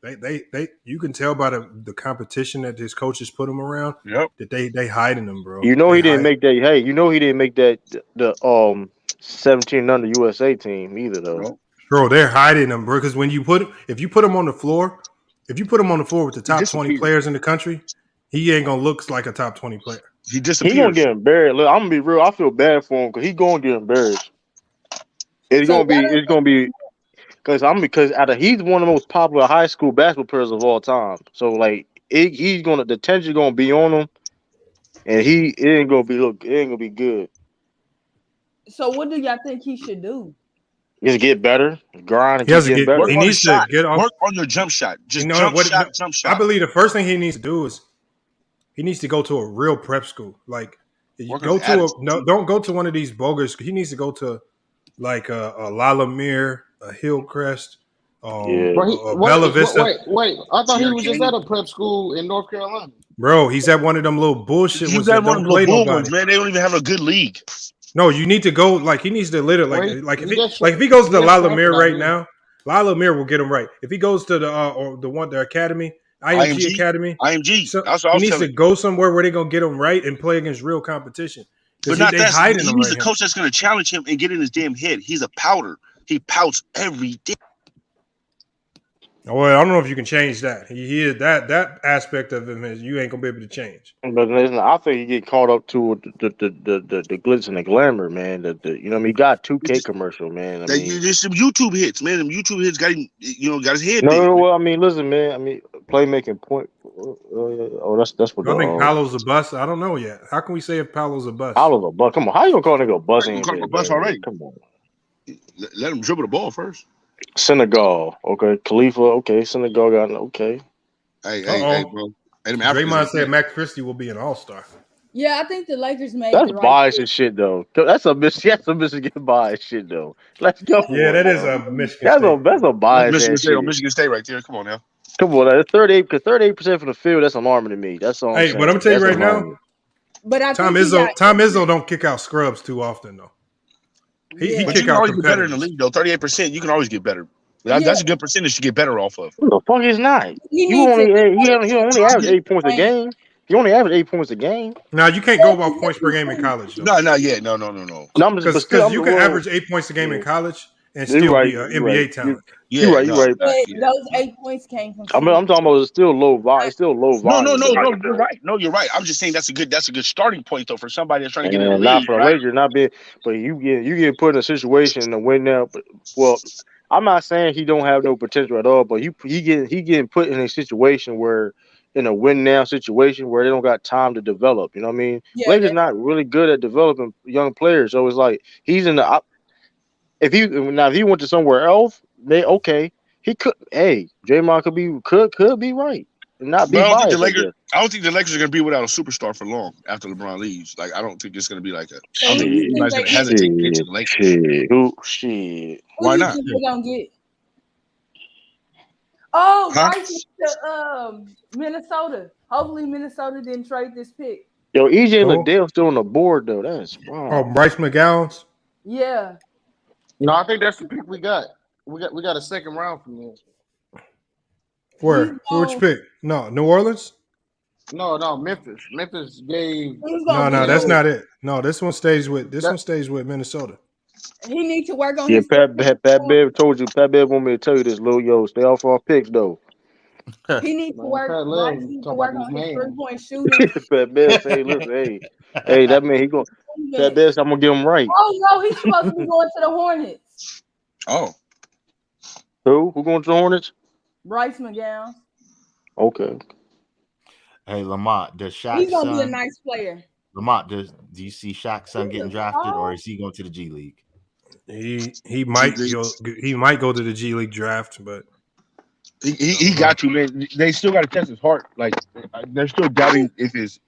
They you can tell by the competition that his coaches put him around. Yep. That they hiding him, bro. You know he didn't make that. Hey, you know he didn't make that the 17 under USA team either though. Nope. Bro, they're hiding him, bro. Because if you put him on the floor with the top 20 players in the country, he ain't gonna look like a top 20 player. He disappears. He gonna get embarrassed. Look, I'm gonna be real. I feel bad for him because he's gonna get embarrassed. It's gonna be because he's one of the most popular high school basketball players of all time. So like the tension gonna be on him, and it ain't gonna be good. So what do y'all think he should do? Just get better, grind, and get better. He needs to get off. Work on your jump shot. Just jump shot. I believe the first thing he needs to do is he needs to go to a real prep school. Like don't go to one of these bogus. He needs to go to like a Lalamere, a Hillcrest, Bella Vista. Wait! I thought he was just at a prep school in North Carolina. Bro, he's at one of them little bullshit ones that don't play nobody. Man, they don't even have a good league. No, you need to go. Like he needs to like if he goes to Lalamere right now, Lalamere will get him right. If he goes to the academy, IMG Academy, IMG, he needs to go somewhere where they're gonna get him right and play against real competition. But not that. He needs a coach that's gonna challenge him and get in his damn head. He's a powder. He pouts every day. Well, I don't know if you can change that. He is that aspect of him is you ain't gonna be able to change. But listen, I think he get caught up to the glitz and the glamour, man. You know what I mean? He got 2K commercial, man. There's some YouTube hits, man. Them YouTube hits got him, got his head. No, well, I mean, listen, man. I mean, playmaking point. That's what I think Paolo's a bust. I don't know yet. How can we say if Paolo's a bust? Paolo's a bust. Come on, how you gonna call a nigga a bust? A bust already. Come on, let him dribble the ball first. Senegal, okay. Khalifa, okay. Senegal got okay. Hey, bro. Draymond said Max Christie will be an all-star. Yeah, I think the Lakers made that's the right bias and shit though. That's a Michigan bias shit though. Let's go. Yeah, that is a Michigan. That's a bias. Michigan State right there. Come on now. Come on, that's 38% from the field. That's alarming to me. That's all. Hey, but I'm gonna tell you right now. But Tom Izzo don't kick out scrubs too often though. He but kick you can out always get better in the league though. 38%, you can always get better. That's a good percentage to get better off of. Who the fuck is not? He only average 8 points a game. He only average 8 points a game. Now you can't go off points per game in college. Though. No, not yet. No. Because you can average 8 points a game in college and still be an NBA talent. You're right. Those 8 points came from. I'm talking about it's still low volume. It's still low volume. No. You're right. No, you're right. I'm just saying that's a good starting point though for somebody that's trying to get in the league. Not for a Lakers, not big. But you get put in a situation to win now. But I'm not saying he don't have no potential at all. But he getting put in a situation where in a win now situation where they don't got time to develop. You know what I mean? Yeah, Lakers not really good at developing young players. So it's like he's in the. If he went to somewhere else, he could. Hey, Draymond could be right and not be biased. I don't think the Lakers are going to be without a superstar for long after LeBron leaves. Like I don't think it's going to be like a. I don't think anybody's going to hesitate to get to the Lakers. Shit. Why not? We're gonna get. Oh, Huh? Bryce to Minnesota. Hopefully Minnesota didn't trade this pick. Yo, EJ Oh, Liddell still on the board though. That's oh, wow. Bryce McGowan's. Yeah. No, I think that's the pick we got. We got a second round from there. Where? Which pick? No, New Orleans. No, Memphis. Memphis gave. No, that's Geno- not it. No, this one stays with That- Minnesota. He needs to work on Yeah, his. Pat Bev told you. Pat Bev want me to tell you this, little yo. Stay off our picks though. He needs to Man, work. Pat Bryce Love needs to talking work about on his his man. 3-point shooting. Pat Bev say, listen, hey, that man, he going. Pat Bev, I'm gonna get him right. Oh no, he's supposed to be going to the Hornets. Oh, Who going to the Hornets? Bryce McGowan. Okay. Hey, Lamont, does Shaq's He's gonna be a son? nice player. Lamont, do you see Shaq's son getting drafted, or is he going to the G League? He might go to the G League draft, but he got to, man. They still got to test his heart. Like they're still doubting if his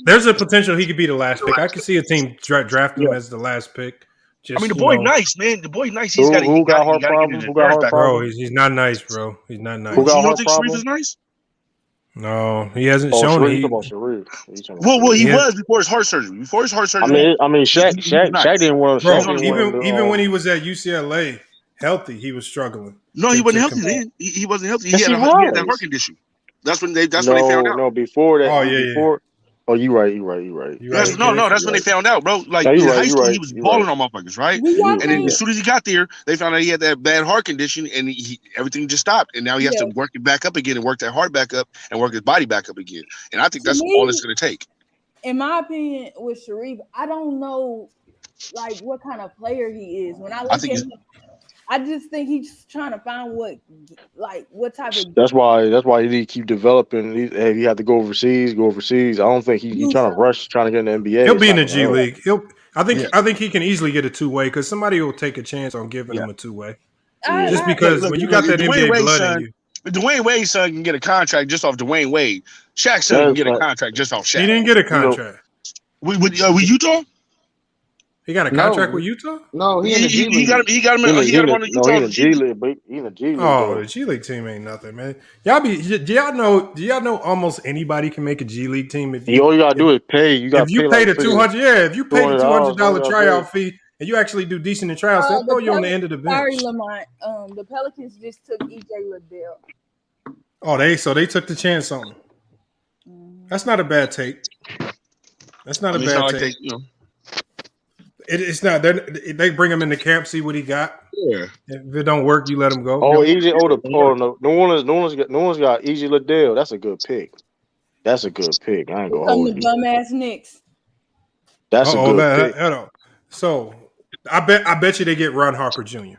there's a potential he could be the last pick. I could see a team draft him as the last pick. Just, I mean, the boy nice, man. The boy nice. He's Who got got heart problems? Who got heart bro. problems? He's not nice, bro. He's not nice. Who got You don't heart think Sharif problems? is nice? No, he hasn't Oh, shown Sharif, it. you talking about Sharif. You talking about Well, he Yeah. was before his heart surgery. Before his heart I surgery, mean, Shaq didn't want Bro, to. even when he was at UCLA, healthy, he was struggling. No, he wasn't healthy compete. then. He wasn't healthy. Yes, he had he that heart was. condition. That's when they found out. No, before that. Oh, yeah, before. Oh, you right. That's when they found out, bro. Like No, in you're high right, school, you're he was right, balling you're on motherfuckers, right? Do y'all And then think? as soon as he got there, they found out he had that bad heart condition, and everything just stopped. And now he has to work it back up again, and work that heart back up, and work his body back up again. And I think To that's me- all it's going to take. In my opinion, with Sharif, I don't know like what kind of player he is. When I look at him, I just think he's trying to find what type of. That's why he need to keep developing. He had to go overseas. I don't think he's trying to rush, trying to get in the NBA. He'll be in It's the not G gonna League. I think he can easily get a 2-way because somebody will take a chance on giving him a 2-way. Just because when you got that NBA blood in you. Dwayne Wade's son can get a contract just off Dwayne Wade. Shaq's son can get a contract just off Shaq. He didn't get a contract. With Utah? He got a contract with Utah? No, he got him on the G League, but he in the G League. Oh, the G League team ain't nothing, man. Do y'all know almost anybody can make a G League team if all you gotta do is pay. If you pay the $200, if you pay the $200 tryout $200 fee and you actually do decent in tryouts, they'll throw you on the end of the bench. Sorry, Lamont. The Pelicans just took EJ Liddell. Oh, they took the chance on him. That's not a bad take. That's not a bad take. It's not. They bring him into camp, see what he got. Yeah. If it don't work, you let him go. Oh, EJ. No one's got EJ Liddell. That's a good pick. I ain't gonna From hold the you. dumbass Knicks. That's a good pick. So I bet you they get Ron Harper Jr.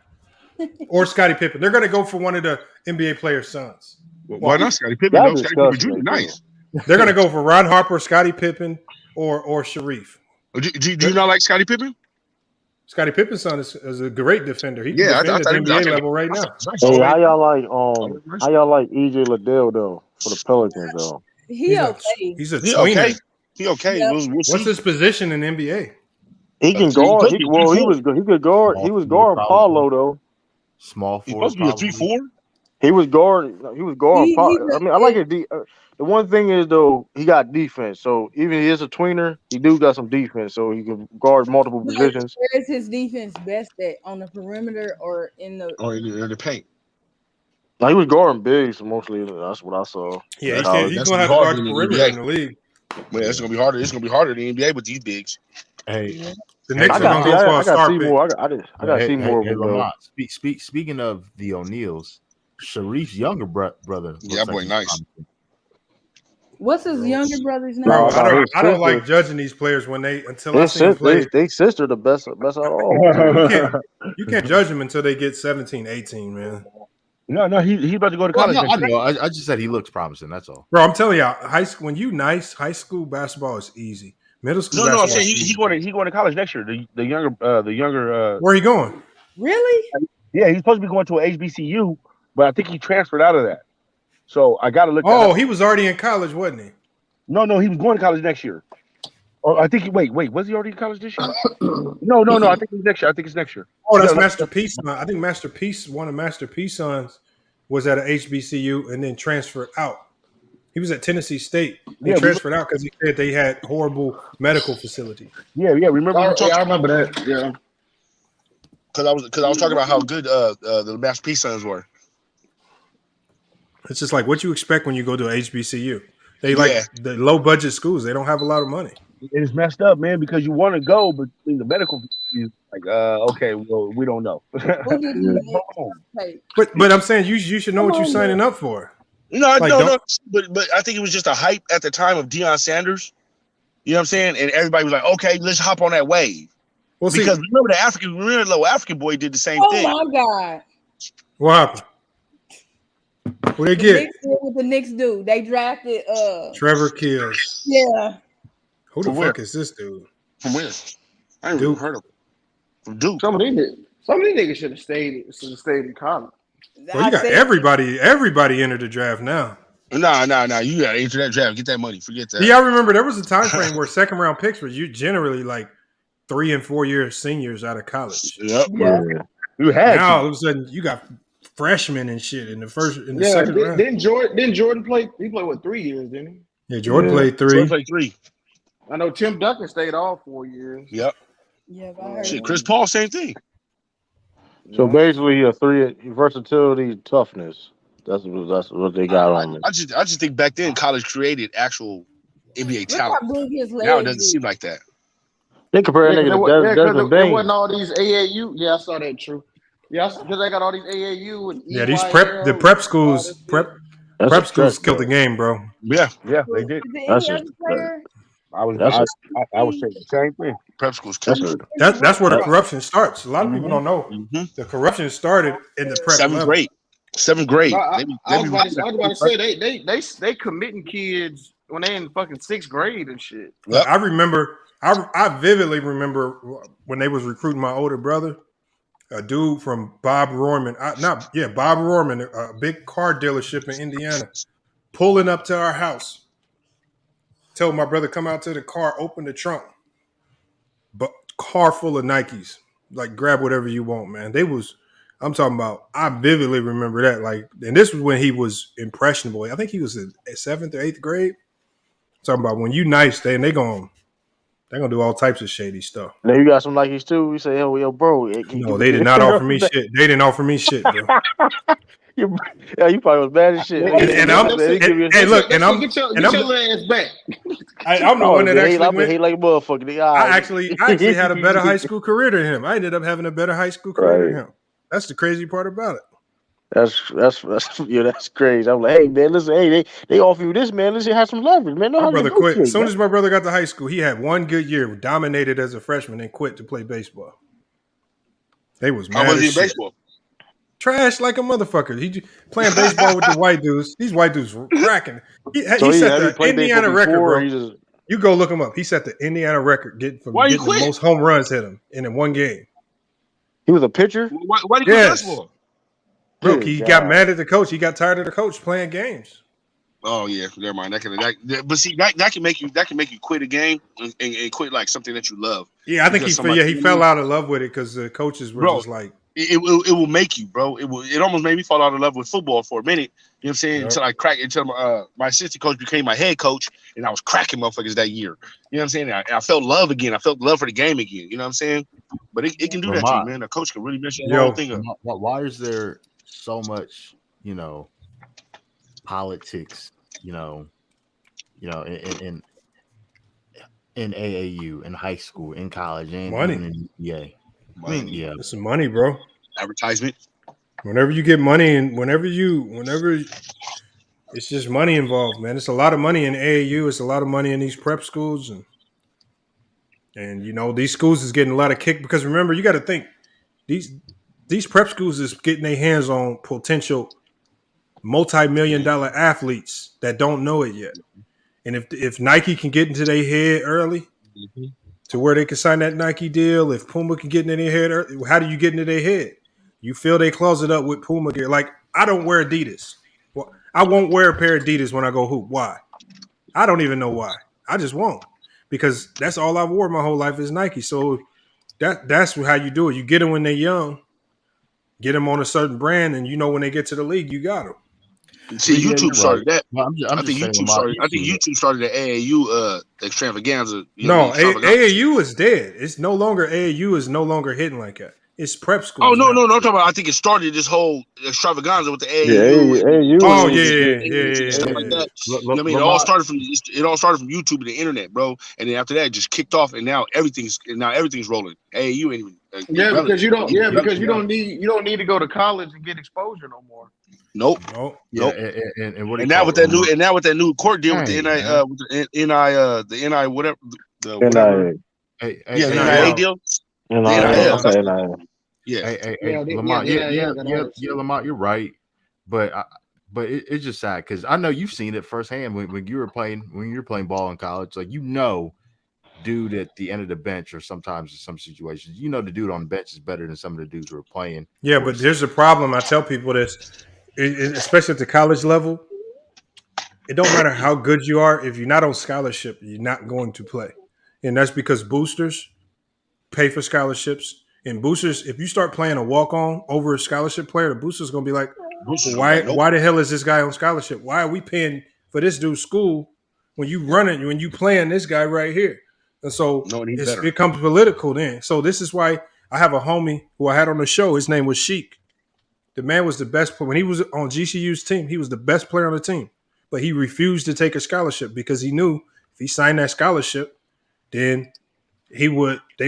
or Scottie Pippen. They're gonna go for one of the NBA players' sons. Why not Scottie Pippen? No, Scottie Pippen Jr. Nice. They're gonna go for Ron Harper, Scottie Pippen, or Sharif. Do you not like Scottie Pippen? Scottie Pippen's son is a great defender. He can Yeah, defend I at the NBA level right now. Hey, how y'all like EJ Liddell though for the Pelicans though? He's okay. He's a tweener. He okay. Yeah. What's his position in NBA? He can guard. He could guard. He was guarding Paolo though. Small He's forward. supposed to be a 3-4. He was guarding. Paolo. I mean, I like it. The one thing is though, he got defense. So even if he is a tweener, he do got some defense. So he can guard multiple positions. Where is his defense best at? On the perimeter or in the? Or in the paint. No, he was guarding bigs mostly. That's what I saw. Yeah, he's gonna have to guard the perimeter in the league. Man, it's gonna be harder. It's gonna be harder than the NBA with these bigs. Hey, the Knicks are gonna go for a star pick. I got to see more of him. Lamont, speaking of the O'Neals, Sharif's younger brother. Yeah, that boy nice. What's his younger brother's name? Bro, I don't like judging these players until I see them play. They sister the best of all. You can't judge them until they get 17, 18, man. No, he's about to go to college. I know. I just said he looks promising. That's all. Bro, I'm telling y'all, high school when you nice, high school basketball is easy. Middle school. No, I'm saying he going to college next year. The younger. Where he going? Really? Yeah, he's supposed to be going to an HBCU, but I think he transferred out of that. So I got to look. Oh, he was already in college, wasn't he? No, he was going to college next year. Or I think wait, was he already in college this year? No. I think it's next year. Oh, that's Master P's son. I think Master P's one of Master P's sons was at a HBCU and then transferred out. He was at Tennessee State. He Yeah, transferred out because he said they had horrible medical facilities. yeah. Remember we Yeah, talked I remember that. Yeah. because I was talking about how good the Master P Sons were. It's just like what you expect when you go to a HBCU. They Yeah. like the low budget schools. They don't have a lot of money. It's messed up, man, because you want to go, but the medical is like, okay, well, we don't know. Who did he take? But I'm saying you should know what you're signing up for. No, Like, no, but I think it was just a hype at the time of Deion Sanders. You know what I'm saying? And everybody was like, okay, let's hop on that wave. Well, because remember the little African boy did the same thing. Oh my God! What happened? What they The get? Knicks did what the Knicks do. They drafted Trevor Kills. Yeah. Who the From where? fuck is this dude? From where? I ain't even heard of him. From Duke. Some of these niggas should have stayed in college. Well, you got everybody entered the draft now. Nah. You got to enter that draft. Get that money. Forget that. Yeah, I remember there was a time frame where second round picks were you generally like 3 and 4 year seniors out of college. Yep. Yeah. You had now to. all of a sudden you got freshmen and shit in the second round. Didn't Jordan play? He played what 3 years, didn't he? Yeah, Jordan played 3. Jordan played 3. I know Tim Duncan stayed all 4 years. Yep. Yeah, I heard Shit, Chris Paul, same thing. So basically, a 3 versatility, toughness. That's what they got on it. I just think back then college created actual NBA talent. Look how big his Now it legs doesn't is. seem like that. They compare that nigga to Desmond There Bain. wasn't all these AAU. Yeah, I saw that. True. Yeah, because they got all these AAU and Yeah, these EYL prep schools stretch, killed the game, bro. Yeah, they did. Is any other player? I was saying the same thing. Prep schools killed it. That's where the corruption starts. A lot of people don't know. The corruption started in the prep Seventh level. grade. 7th grade. I was about to say they committing kids when they in fucking 6th grade and shit. Yep. I remember. I vividly remember when they was recruiting my older brother, a dude from Bob Rohrman. Bob Rohrman, a big car dealership in Indiana, pulling up to our house. Told my brother come out to the car, open the trunk, but car full of Nikes. Like grab whatever you want, man. I'm talking about. I vividly remember that. Like, and this was when he was impressionable. I think he was in 7th or 8th grade. Talking about when you nice, they're gonna do all types of shady stuff. Now you got some Nikes too. You say, yo, bro. No, they did not offer me shit. They didn't offer me shit, bro. You probably was bad as shit. I'm get your little ass back. I'm the one that actually went. Hate like a motherfucker. I actually had a better high school career than him. I ended up having a better high school career than him. That's the crazy part about it. That's crazy. I'm like, hey man, listen, they offer you this, man. Listen, have some leverage, man. My brother quit as soon as my brother got to high school. He had one good year, dominated as a freshman, and quit to play baseball. They was mad. How was he as in shit. baseball? Trash like a motherfucker. He playing baseball with the white dudes. These white dudes were cracking. He set the Indiana record, bro. You go look him up. He set the Indiana record getting the most home runs hit him in one game. He was a pitcher? Why did he quit baseball? Bro, he got mad at the coach. He got tired of the coach playing games. Oh yeah, never mind. But see, that can make you quit a game and quit like something that you love. Yeah, I think he fell out of love with it because the coaches were just like, it will make you, bro. It almost made me fall out of love with football for a minute. You know what I'm saying? Until my assistant coach became my head coach, and I was cracking motherfuckers that year. You know what I'm saying? I felt love again. I felt love for the game again. You know what I'm saying? But it can do that to you, man. A coach can really mess your whole thing up. Why is there so much, politics, in AAU, in high school, in college, and money. In NBA? It's some money, bro. Advertisement. Whenever you get money, and whenever it's just money involved, man. It's a lot of money in AAU. It's a lot of money in these prep schools, and these schools is getting a lot of kick because remember, you got to think these prep schools is getting their hands on potential multi-million-dollar athletes that don't know it yet. And if Nike can get into their head early to where they can sign that Nike deal, if Puma can get into their head early, how do you get into their head? You fill their closet up with Puma gear. Like, I don't wear Adidas. Well, I won't wear a pair of Adidas when I go hoop. Why? I don't even know why. I just won't. Because that's all I've worn my whole life is Nike. So that's how you do it. You get them when they're young. get them on a certain brand, and when they get to the league, you got them. See, Yeah, YouTube you're started right. that. Well, I'm I just think saying, YouTube Lamar, started. you've I think seen it. YouTube started the AAU extravaganza. You know what I No, mean? Extravaganza. AAU is dead. It's no longer AAU is no longer hitting like that. It's prep Oh schools no, now. no, no! I'm talking about. I think it started this whole extravaganza with the Yeah, AAU and Oh AAU is yeah. stuff like that. You know what I mean? Lamar, It all started from YouTube and the internet, bro. And then after that, it just kicked off, and now everything's rolling. AAU ain't even Yeah, because you don't. even Yeah, because you relevant. don't need to go to college and get exposure no more. Nope. Yeah, Nope. and what do And you now call with it, that new Lamar? and now with that new court deal with the Dang, NI man. with the NI whatever the whatever Hey, the NIL. NIA deal. The NIL. That's yeah. Hey, Lamar, Lamar, you're right, but it's just sad because I know you've seen it firsthand when you were playing ball in college. Like dude at the end of the bench, or sometimes in some situations, the dude on the bench is better than some of the dudes who are playing. Yeah, but there's a problem. I tell people this, especially at the college level. It don't matter how good you are if you're not on scholarship, you're not going to play, and that's because boosters pay for scholarships. And boosters, if you start playing a walk on over a scholarship player, the booster's gonna be like, Boosters well, gonna be like, nope. why the hell is this guy on scholarship? Why are we paying for this dude's school when you playing this guy right here? And so it becomes political then. So this is why I have a homie who I had on the show. His name was Sheik. The man was the best player. When he was on GCU's team, he was the best player on the team. But he refused to take a scholarship because he knew if he signed that scholarship, then they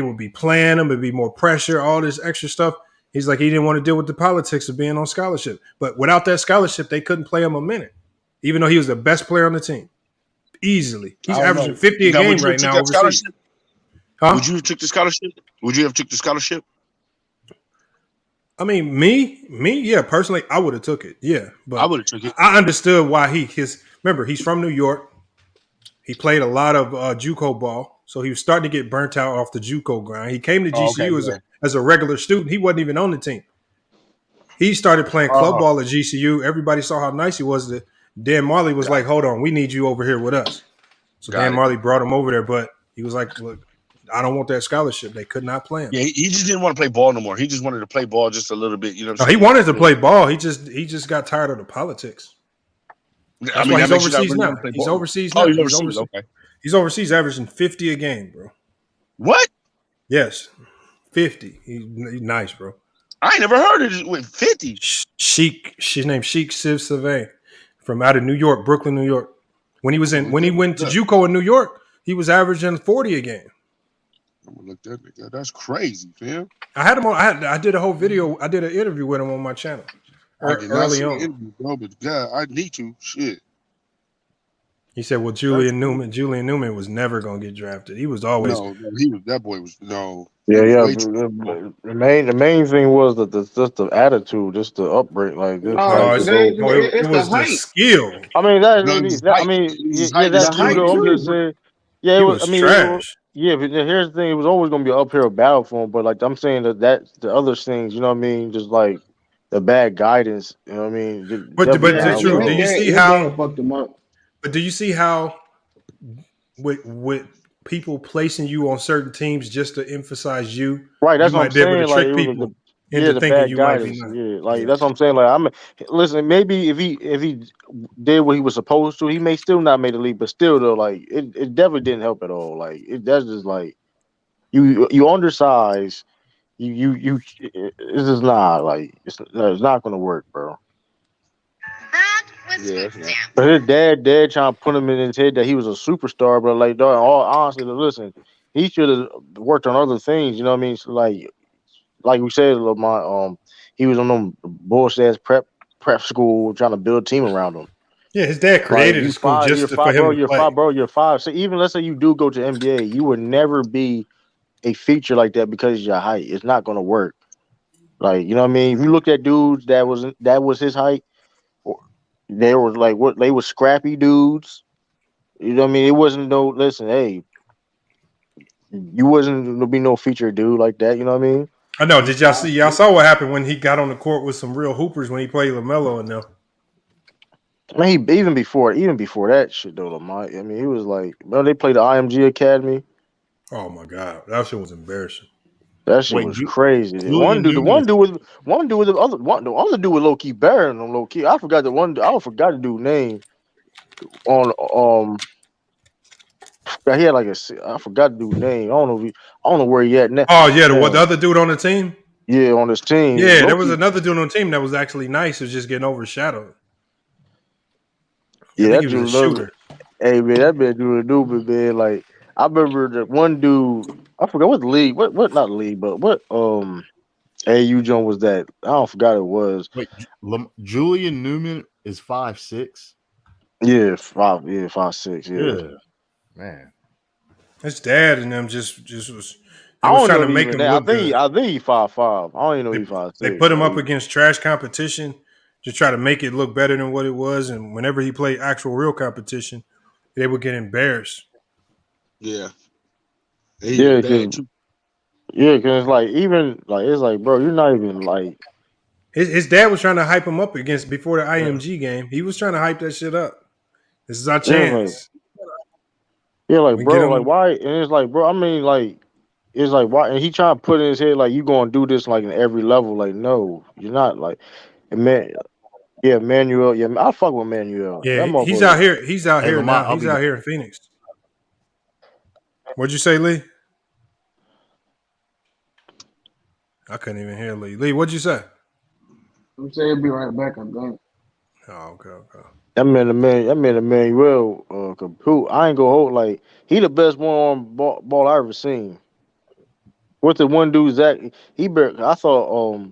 would be playing him, it'd be more pressure, all this extra stuff. He's like, he didn't want to deal with the politics of being on scholarship. But without that scholarship, they couldn't play him a minute, even though he was the best player on the team. Easily. He's averaging 50 a game right now overseas. Huh? Would you have took the scholarship? Would you have took the scholarship? I mean, me, yeah, personally, I would have took it. Yeah. But I would have took it. I understood why remember, he's from New York. He played a lot of JUCO ball, so he was starting to get burnt out off the JUCO grind. He came to GCU as a regular student. He wasn't even on the team. He started playing club ball at GCU. Everybody saw how nice he was. Dan Marley was like, hold on, we need you over here with us. So Dan Marley brought him over there, but he was like, look, I don't want that scholarship. They could not play him. Yeah, he just didn't want to play ball no more. He just wanted to play ball just a little bit. You know what I'm saying? He wanted to play ball. He just got tired of the politics. That's why he's overseas now. He's overseas now. Oh, he's overseas. Okay. He's overseas averaging 50 a game, bro. What? Yes. 50. He's nice, bro. I ain't never heard of it with 50. Sheik. His name's Sheik Civ Sylvain from out of New York, Brooklyn, New York. When he went to JUCO in New York, he was averaging 40 a game. I'm gonna look that nigga. That's crazy, fam. I had him on. I did a whole video. I did an interview with him on my channel early on. Interview, bro, but God, I need to. Shit. He said, "Well, Julian Newman was never gonna get drafted. He was always that boy was no." Yeah. The main thing was just the attitude, just the upbreak, like this. It was the skill. I mean that's true though. I'm just saying. Yeah, it was trash. But here's the thing: it was always gonna be an uphill battle for him. But like I'm saying that's the other things, you know what I mean? Just like the bad guidance, you know what I mean? But true. Do you see how? Fucked him up. But do you see how with people placing you on certain teams just to emphasize you, right? That's you what might I'm be able saying. to trick people into thinking you guidance. might be not. That's what I'm saying. Like listen, maybe if he did what he was supposed to, he may still not make the league, but still though, like it definitely didn't help at all. Like that's just like you undersized. It's just not like it's not gonna work, bro. But his dad trying to put him in his head that he was a superstar, but like, dog, all honestly, listen, he should have worked on other things. You know what I mean? So like we said, Lamar, he was on them bullshit ass prep school trying to build a team around him. Yeah, his dad created a school just for him to play. You're 5. So even let's say you do go to NBA, you would never be a feature like that because of your height. It's not going to work. Like, you know what I mean? If you look at dudes that was his height, they were like they were scrappy dudes. You know what I mean? It wasn't hey, you wasn't gonna be no feature dude like that, you know what I mean? I know. Did y'all see? Y'all saw what happened when he got on the court with some real hoopers when he played LaMelo and them. I mean, even before that shit though, Lamar. I mean, he was like, they played the IMG Academy. Oh my God, that shit was embarrassing. That shit Wait, was crazy. The Julian Newman. the other dude was low key better than him, low key. I forgot the dude's name on he had like I forgot the dude's name. I don't know where he at now. Oh yeah, the other dude on the team. Yeah, on this team. Yeah, there was another dude on the team that was actually nice. It was just getting overshadowed. Yeah, I think that he was a dude. shooter. Hey man, that man Julian Newman, man. Like I remember that one dude. I forgot what league. What not league, but what AU John was that? I don't forgot it was. Wait, Julian Newman is 5'6". Yeah, 5'6". Yeah, man. His dad and them just was. They I was don't trying know to make even him that. look good. I think he's 5'5". I don't even know he's 5'6". They put him up against trash competition to try to make it look better than what it was. And whenever he played actual real competition, they would get embarrassed. Yeah. Yeah, because it's like it's like, bro, you're not even like. His dad was trying to hype him up before the IMG game. He was trying to hype that shit up. This is our chance. Like We bro, get him. like why? And it's like, bro, I mean, like, it's like why? And he trying to put in his head like you gonna do this like in every level. Like, no, you're not. Like, and man, yeah, Manuel, yeah, I fuck with Manuel. Yeah, That he's out motherfucker. here. He's out here Lamar, now. He's out here in Phoenix. What'd you say, Lee? I couldn't even hear Lee. Lee, what'd you say? I'm saying he'll be right back. I think. Oh, okay. That man, Emmanuel, who I ain't gonna hold, like he the best one ball I ever seen. With the one dude Zach, I thought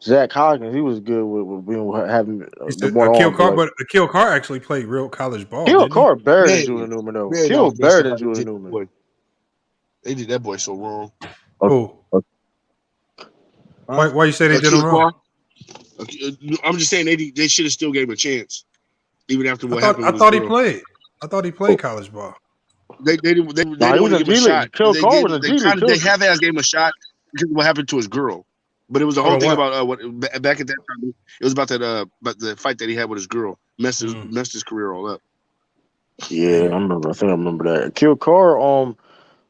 Zach Hawkins, he was good with being having the one Akil arm. Carr, Like, but Akil Carr actually played real college ball. Akil Didn't Carr he? better than Julian Newman though. Man, Akil no, better than somebody Julian did Newman. boy. They did that boy so wrong. Who? Why you say they did him wrong? I'm just saying they should have still gave him a chance, even after what happened. I thought he played. I thought he played college ball. They didn't want to give him a shot. They half-ass gave him a shot because of what happened to his girl. But it was the whole thing about what back at that time. It was about that about the fight that he had with his girl messed his career all up. Yeah, I remember. I think I remember that.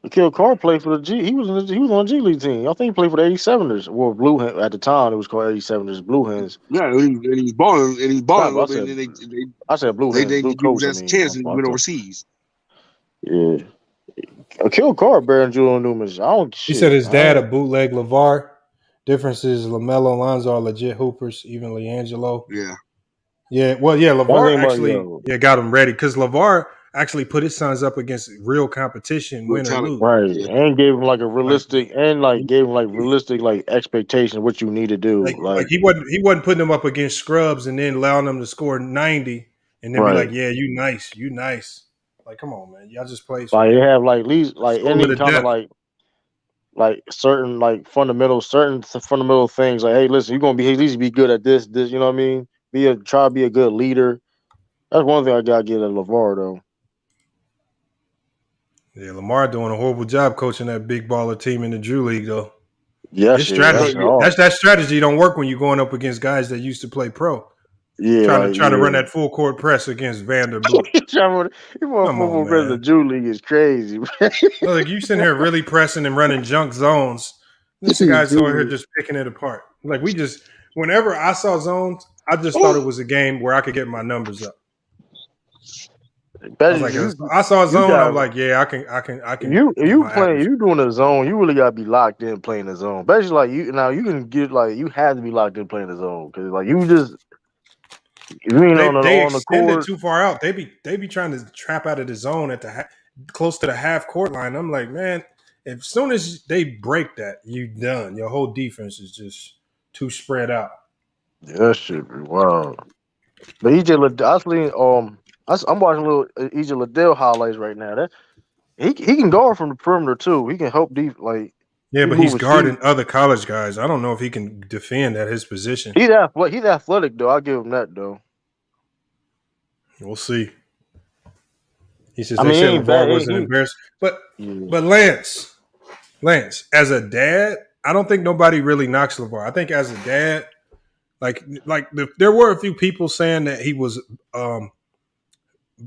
Akil Carr played for the G. He was on the G League team. I think he played for the 87ers. Well, Blue Hens at the time it was called 87ers. Blue Hens. Yeah, and he's balling. And he's balling a little bit. I said Blue Hens. They Blue gave his Coats. ass a chance and he went overseas. Yeah. Akil Carr better than Julian Newman. He said his dad a bootleg LeVar. Difference is LaMelo, Lonzo are legit hoopers. Even LiAngelo. Yeah. Yeah. Well, yeah. LeVar actually got him ready because LeVar actually put his sons up against real competition, win or lose. Right, and gave him like a realistic like expectation of what you need to do. Like he wasn't putting them up against scrubs and then allowing them to score 90 and then be like, yeah, you nice. Like, come on, man, y'all just play. Like you have like at least like any kind of like certain fundamental things. Like, hey, listen, you're gonna be at least be good at this. You know what I mean? Try to be a good leader. That's one thing I gotta give at LeVar though. Yeah, Lamar doing a horrible job coaching that big baller team in the Drew League, though. Yeah, that strategy don't work when you're going up against guys that used to play pro. Yeah, trying to run that full court press against Vanderbilt. The Drew League is crazy. Like you sitting here really pressing and running junk zones. This guy's over here just picking it apart. Like whenever I saw zones, I just thought it was a game where I could get my numbers up. I saw a zone. I'm like, yeah, I can. You doing a zone, you really gotta be locked in playing the zone. Basically, like you can get you have to be locked in playing the zone because like you just they on the extend court it too far out. They be trying to trap out of the zone at the close to the half court line. I'm like, man, as soon as they break that, you done. Your whole defense is just too spread out. Yeah, that should be wild. But I'm watching little EJ Liddell highlights right now. That he can guard from the perimeter too. He can help deep Yeah, but he's guarding other college guys. I don't know if he can defend at his position. He's athletic though. I'll give him that though. We'll see. He says they said LeVar wasn't embarrassed. But Lance, as a dad, I don't think nobody really knocks LeVar. I think as a dad, there were a few people saying that he was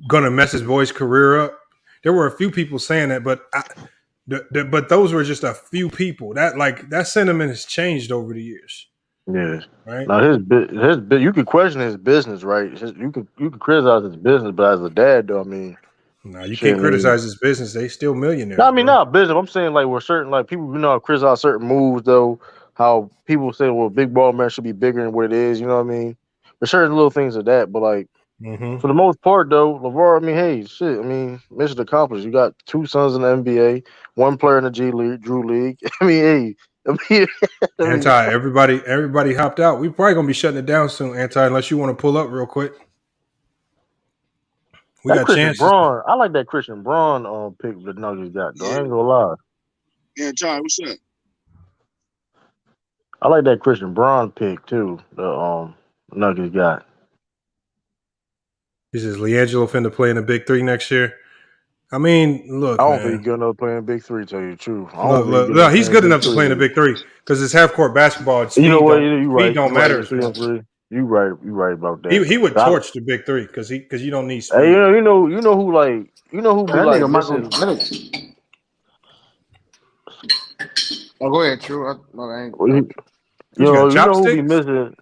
gonna mess his boy's career up. There were a few people saying that, but But those were just a few people. That sentiment has changed over the years, Yeah. right? Now you could question his business, right? You could criticize his business, but as a dad, though, I mean, No, you shit, can't I mean, criticize his business. They still millionaires, no, I mean bro. not business. I'm saying like where certain like people, criticize certain moves though. How people say, well, big ball man should be bigger than what it is. You know what I mean? There's certain little things of that, but like Mm-hmm. for the most part though, LeVar, I mean, hey, shit, I mean, mission accomplished. You got 2 sons in the NBA, 1 player in the G League, Drew League. I mean, hey, I mean, I mean, Anti, everybody hopped out. We probably gonna be shutting it down soon, Anti, unless you want to pull up real quick. We that got Christian chances. Braun, I like that Christian Braun pick the Nuggets got though. I ain't gonna lie. Yeah, John, what's up? I like that Christian Braun pick too. The Nuggets got. He says LiAngelo finna play in the Big Three next year. I mean, look, I don't think he's man. good enough playing Big Three. Tell you the truth, I don't think Look, he's good enough he's playing good Big enough to play in the Three. Big Three because it's half court basketball and You know speed what? don't You speed right. don't You right. matter The as 3 and much. 3. You right. You right about that. He would I, torch the Big Three because you don't need hey, speed. you know who like be That like nigga Michael. missing. Oh, go ahead, True. No, I ain't. You What you got, know who be chopsticks? missing.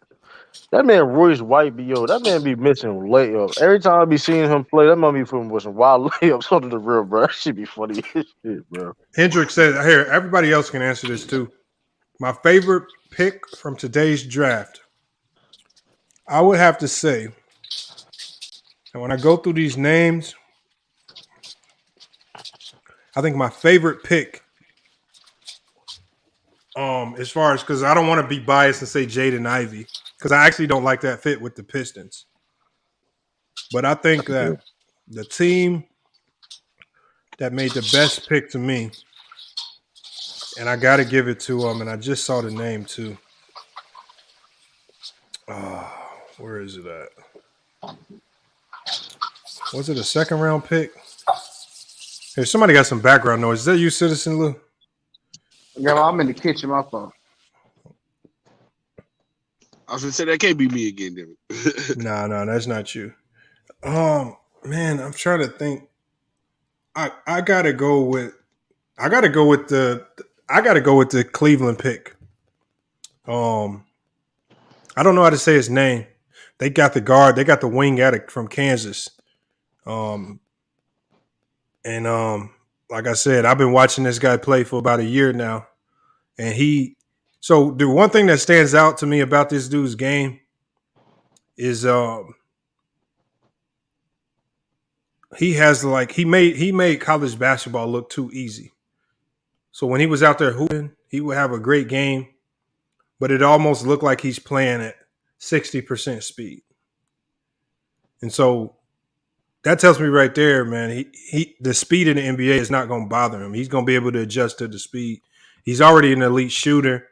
That man Royce White that man be missing layups. Every time I be seeing him play, that man be putting with some wild layups onto the rim, bro. That should be funny as shit, bro. Hendrick said, here, everybody else can answer this too. My favorite pick from today's draft, I would have to say, and when I go through these names, I think my favorite pick, as far as because I don't want to be biased and say Jaden Ivey, because I actually don't like that fit with the Pistons. But I think that the team that made the best pick to me, and I got to give it to them, and I just saw the name too. Where is it at? Was it a second round pick? Hey, somebody got some background noise. Is that you, Citizen Lou? Yeah, I'm in the kitchen. My phone. I was gonna say that can't be me again, damn it. No, that's not you. Man, I'm trying to think. I gotta go with the Cleveland pick. I don't know how to say his name. They got the guard. They got the wing addict from Kansas. Like I said, I've been watching this guy play for about a year now, and so the one thing that stands out to me about this dude's game is he made college basketball look too easy. So when he was out there hooping, he would have a great game, but it almost looked like he's playing at 60% speed. And so that tells me right there, man, the speed in the NBA is not going to bother him. He's going to be able to adjust to the speed. He's already an elite shooter.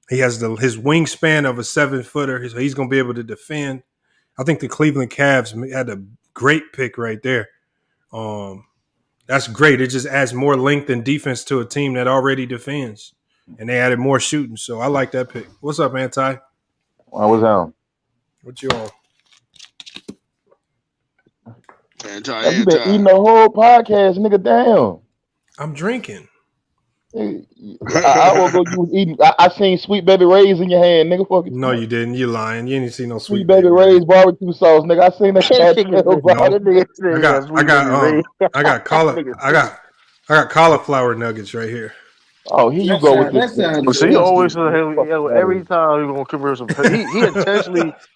He has his wingspan of a 7-footer, so he's going to be able to defend. I think the Cleveland Cavs had a great pick right there. That's great. It just adds more length and defense to a team that already defends, and they added more shooting. So I like that pick. What's up, Anti? What's up? What you on? You been eating the whole podcast, nigga. Damn. I'm drinking. I will go. You was eating. I seen Sweet Baby Ray's in your hand, nigga. Fuck it. No, you didn't. You lying. You didn't see no Sweet Baby Ray's barbecue sauce, nigga. I seen that. I got cauliflower nuggets right here. Oh, here you go with this. So he always every time he's gonna come here some.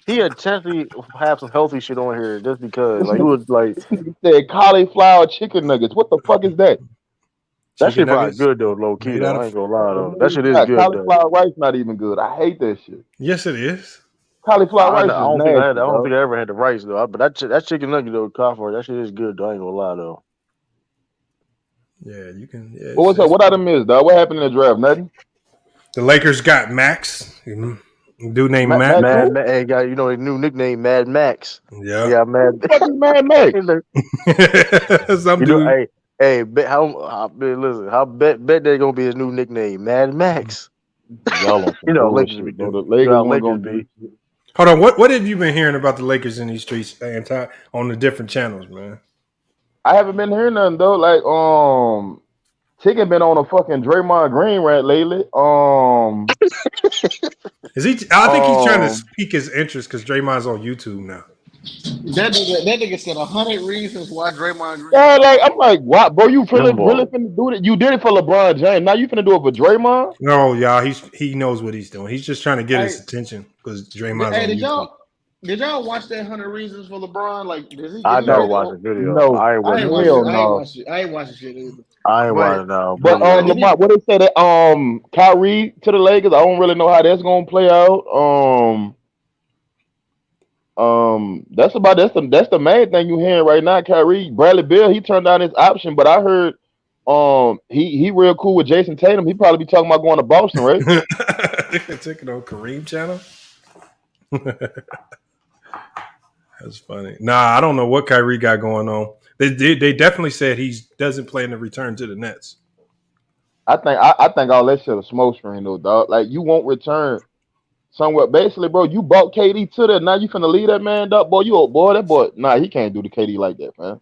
He intentionally have some healthy shit on here just because. Like he was like this nigga said cauliflower chicken nuggets. What the fuck is that? That shit probably good though, low key though. I ain't gonna lie though. That shit is good. Cauliflower rice not even good. I hate that shit. Yes, it is. Cauliflower rice. I don't think I ever had the rice though. But that chicken nugget though, cauliflower, that shit is good though. I ain't gonna lie though. Yeah, you can. Yeah, what's up? What I done missed, dog? What happened in the draft? Nothing. The Lakers got Max. Dude named Max. Hey, got a new nickname, Mad Max. Yeah. He got Mad. What is Mad Max? Some dude. Hey, bet they're gonna be his new nickname, Mad Max. Lakers be doing. The Lakers be. Hold on, what have you been hearing about the Lakers in these streets, on the different channels, man? I haven't been hearing nothing though. Like Chicken been on a fucking Draymond Green rant lately. Is he? I think he's trying to pique his interest because Draymond's on YouTube now. That nigga said 100 reasons why Draymond Green. Yeah, like I'm like, what, bro? You really finna do it? You did it for LeBron James. Now you finna do it for Draymond? No, y'all. He knows what he's doing. He's just trying to get his attention because Draymond's on YouTube. Did y'all watch that 100 Reasons for LeBron? Like, I never watched the video. No, I ain't watching I ain't watching shit either. I ain't watching no. But Lamar, what they said that Kyrie to the Lakers, I don't really know how that's gonna play out. That's the main thing you hearing right now. Kyrie, Bradley Beal, he turned down his option, but I heard he real cool with Jason Tatum. He probably be talking about going to Boston, right? Taking on Kareem channel. That's funny. Nah, I don't know what Kyrie got going on. They definitely said he doesn't plan to return to the Nets. I think all that shit a smoke screen though, dog. Like you won't return somewhere. Basically, bro, you bought KD to that. Now you finna leave that man up, boy. You old boy, that boy. Nah, he can't do the KD like that, man.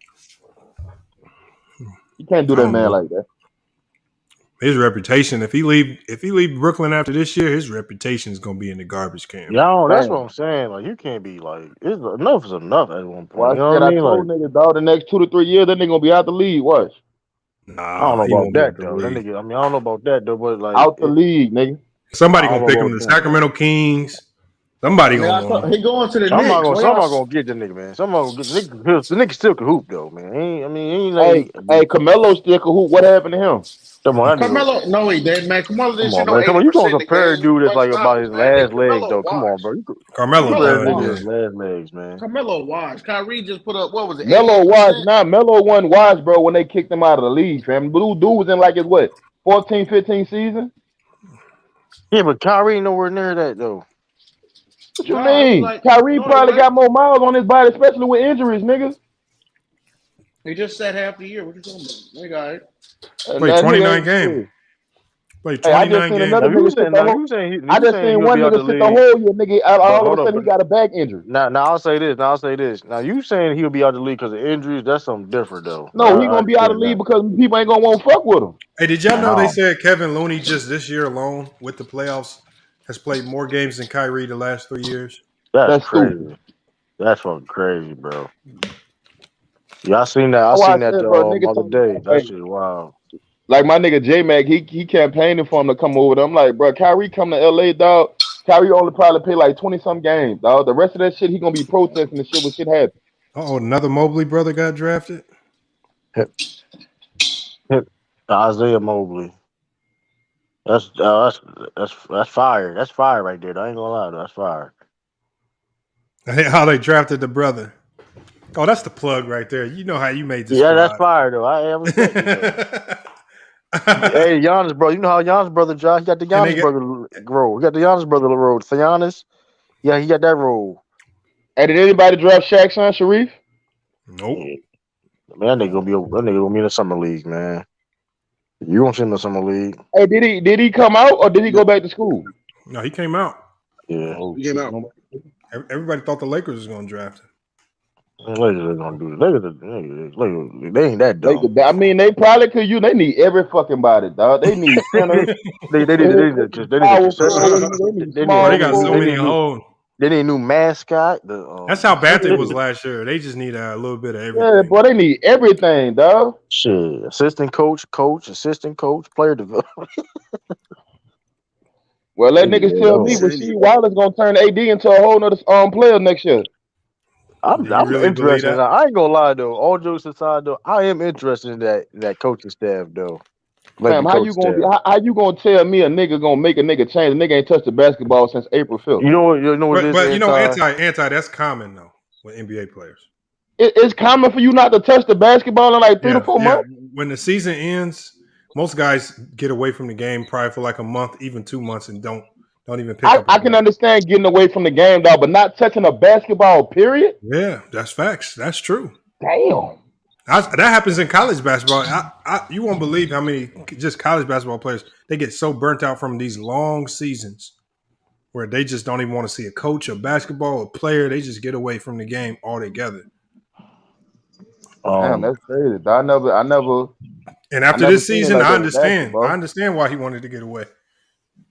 He can't do that man like that. His reputation, if he leave Brooklyn after this year, his reputation is gonna be in the garbage can. Yo, that's what I'm saying. Like you can't be like enough is enough at one point. Well, You know what I mean? told niggas, dog, the next 2 to 3 years, that nigga gonna be out the league. Watch. Nah, I don't know about that though. That nigga, I mean, I don't know about that though, but like out the league, nigga. Somebody gonna pick him. The Sacramento Kings. Somebody gonna want him. He going to the Somebody Knicks. gonna get the nigga, man. Somebody gonna get the nigga still can hoop though, man. He ain't Hey, Carmelo still can hoop. What happened to him? Come on, Carmelo, no, he didn't, man. Carmelo didn't Come on, man. Come on, you gonna compare a dude that's like about his last legs though? Come on, bro. Carmelo his last legs, man. Carmelo washed. Kyrie just put up what was it? Melo washed. Nah, Melo wasn't washed, bro. When they kicked him out of the league, fam. Blue dude was in like his 14, 15 season. Yeah, but Kyrie ain't nowhere near that though. What you mean? Kyrie probably got more miles on his body, especially with injuries, niggas. He just sat half the year. What you talking about? They got it. Played 29 games. Played 29 games. I just seen one nigga sit the whole year, nigga. All of a sudden, he got a back injury. Now I'll say this. Now you saying he'll be out of the league because of injuries? That's something different though. No, he gonna be out of the league because people ain't gonna want to fuck with him. Hey, did y'all know they said Kevin Looney just this year alone with the playoffs has played more games than Kyrie the last 3 years? That's crazy. Stupid. That's fucking crazy, bro. Yeah, I seen that. I seen that the other day. That shit wild. Like my nigga J-Mac, he campaigning for him to come over there. I'm like, bro, Kyrie come to LA, dog. Kyrie only probably play like 20-some games, dog. The rest of that shit, he gonna be protesting the shit when shit happen. Oh, another Mobley brother got drafted? Isaiah Mobley. That's fire. That's fire right there. I ain't gonna lie, that's fire. How they drafted the brother. Oh, that's the plug right there. You know how you made this. Yeah, that's fire though. I respect it. Hey, Giannis, bro. You know how Giannis brother Josh got the Giannis brother role. He got the Giannis brother role. Giannis. Yeah, he got that role. Hey, did anybody draft Shaq's son, Sharif? Nope. Man, that nigga gonna be in the summer league, man. You won't see him in the summer league. Hey, did he come out or did he go back to school? No, he came out. Yeah, he came out. Everybody thought the Lakers was gonna draft him. Lakers are gonna do it. They ain't that dumb. I mean, they probably could use. They need every fucking body, dog. They need centers. They got so many holes. They need a new mascot. That's how bad it was last year. They just need a little bit of everything. Yeah, boy, they need everything, dog. Shit, assistant coach, assistant coach, player development. Well, that niggas tell me, but Steve Wallace gonna turn AD into a whole nother player next year. I'm really interested. I ain't gonna lie though. All jokes aside, though, I am interested in that coaching staff though. Fam, how you gonna tell me a nigga gonna make a nigga change? A nigga ain't touched the basketball since April 5th. You know what but you know, anti that's common though with NBA players. It's common for you not to touch the basketball in like 3 to 4 months. When the season ends, most guys get away from the game probably for like a month, even 2 months, and don't even pick up. I can understand getting away from the game, dog, but not touching a basketball, period. Yeah, that's facts. That's true. Damn. That happens in college basketball. You won't believe how many just college basketball players, they get so burnt out from these long seasons where they just don't even want to see a coach, a basketball, a player. They just get away from the game altogether. Damn, that's crazy. I never. And after never this seen it season, like I that with understand. basketball. I understand why he wanted to get away.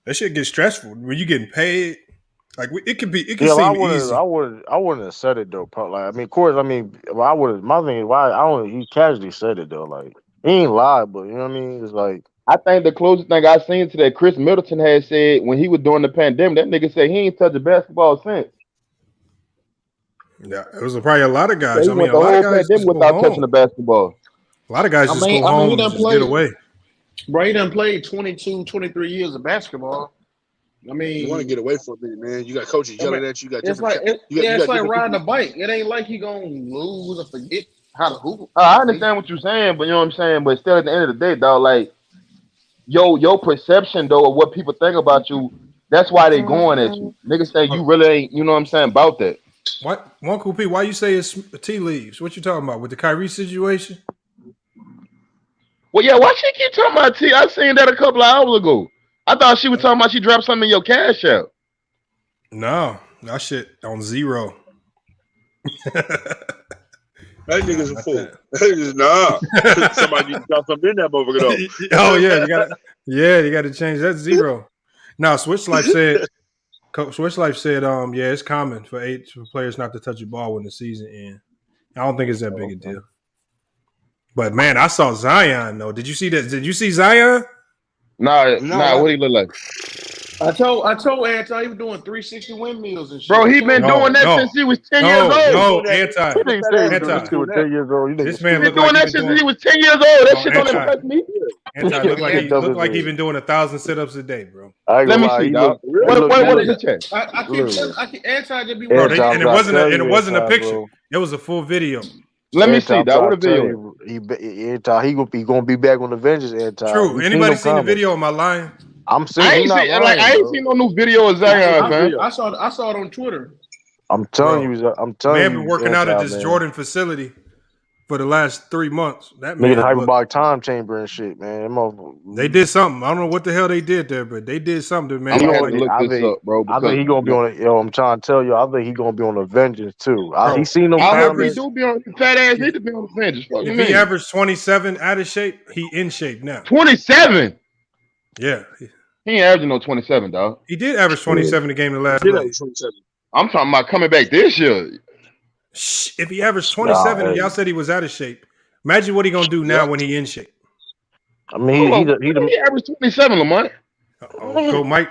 That shit gets stressful when you getting paid. Like it could Yeah, seem I easy. wouldn't have said it though. Like, I mean, of course, I mean, I would. My thing is why I don't. He casually said it though. Like he ain't lied, but you know what I mean. It's like I think the closest thing I seen to that, Chris Middleton had said when he was doing the pandemic, that nigga said he ain't touched a basketball since. Yeah, it was probably a lot of guys. He I mean, went a the lot of whole guys pandemic just go without touching the home. basketball. A lot of guys just go I mean, home he and done just get played. away. Bro, he done played 22, 23 years of basketball. I You want to mean, get away from it, man. You got coaches I mean, yelling at you. You got it's different. like You it's got like different riding people. a bike. It ain't like he gonna lose or forget how to hoop. I understand what you're saying, but you know what I'm saying. But still, at the end of the day, dog, like your perception though of what people think about you, that's why they going at you. Niggas think you really ain't, you know what I'm saying, about that. What one cool P? Why you say it's tea leaves? What you talking about with the Kyrie situation? Well, yeah, why she keep talking about T? I seen that a couple of hours ago. I thought she was talking about she dropped something in your cash out. No, that shit on zero. That nigga's a fool. Nah. Somebody got something in that motherfucker though. Oh yeah, you got to change that zero. Now Switch Life said, yeah, it's common for players not to touch a ball when the season ends. I don't think it's that big a deal. But man, I saw Zion though. Did you see that? Did you see Zion? Nah, what he look like? I told Anton he was doing 360 windmills and shit. Bro, he been doing that since he was 10 years old. No, Anti. he didn't say he was 10 years old. This man He been looked doing like that he since been he doing. was 10 years old. That No, shit don't impress me. Anti looked like he been doing 1,000 sit-ups a day, bro. Let me see, dog. What is the check? I keep telling Anton just be Bro, working. and it wasn't a picture. Bro. It was a full video. Let me see, dog. What a video. He gonna be back on the vengeance. True. Anybody seen the video? Am I lying? I'm saying I ain't seen no new video of Zion, man. I saw it on Twitter. I'm telling you. Man been working out at this Jordan facility for the last 3 months. That man, nigga, the hyperbolic time chamber and shit, man. They did something. I don't know what the hell they did there, but they did something to man. I'm gonna have to look this up, bro. I think he gonna be on. I'm trying to tell you. I think he gonna be on the vengeance too. He seen them. I hope he do be on fat ass. Need to be on the vengeance. If he averaged 27 out of shape, he in shape now. 27. Yeah. He ain't averaging no 27, dog. He did average 27 a game the last He play. did 27. I'm talking about coming back this year. If he averaged 27 and y'all said he was out of shape, imagine what he gonna do now when he in shape. I mean, he averaged 27, Lamont. Go Mike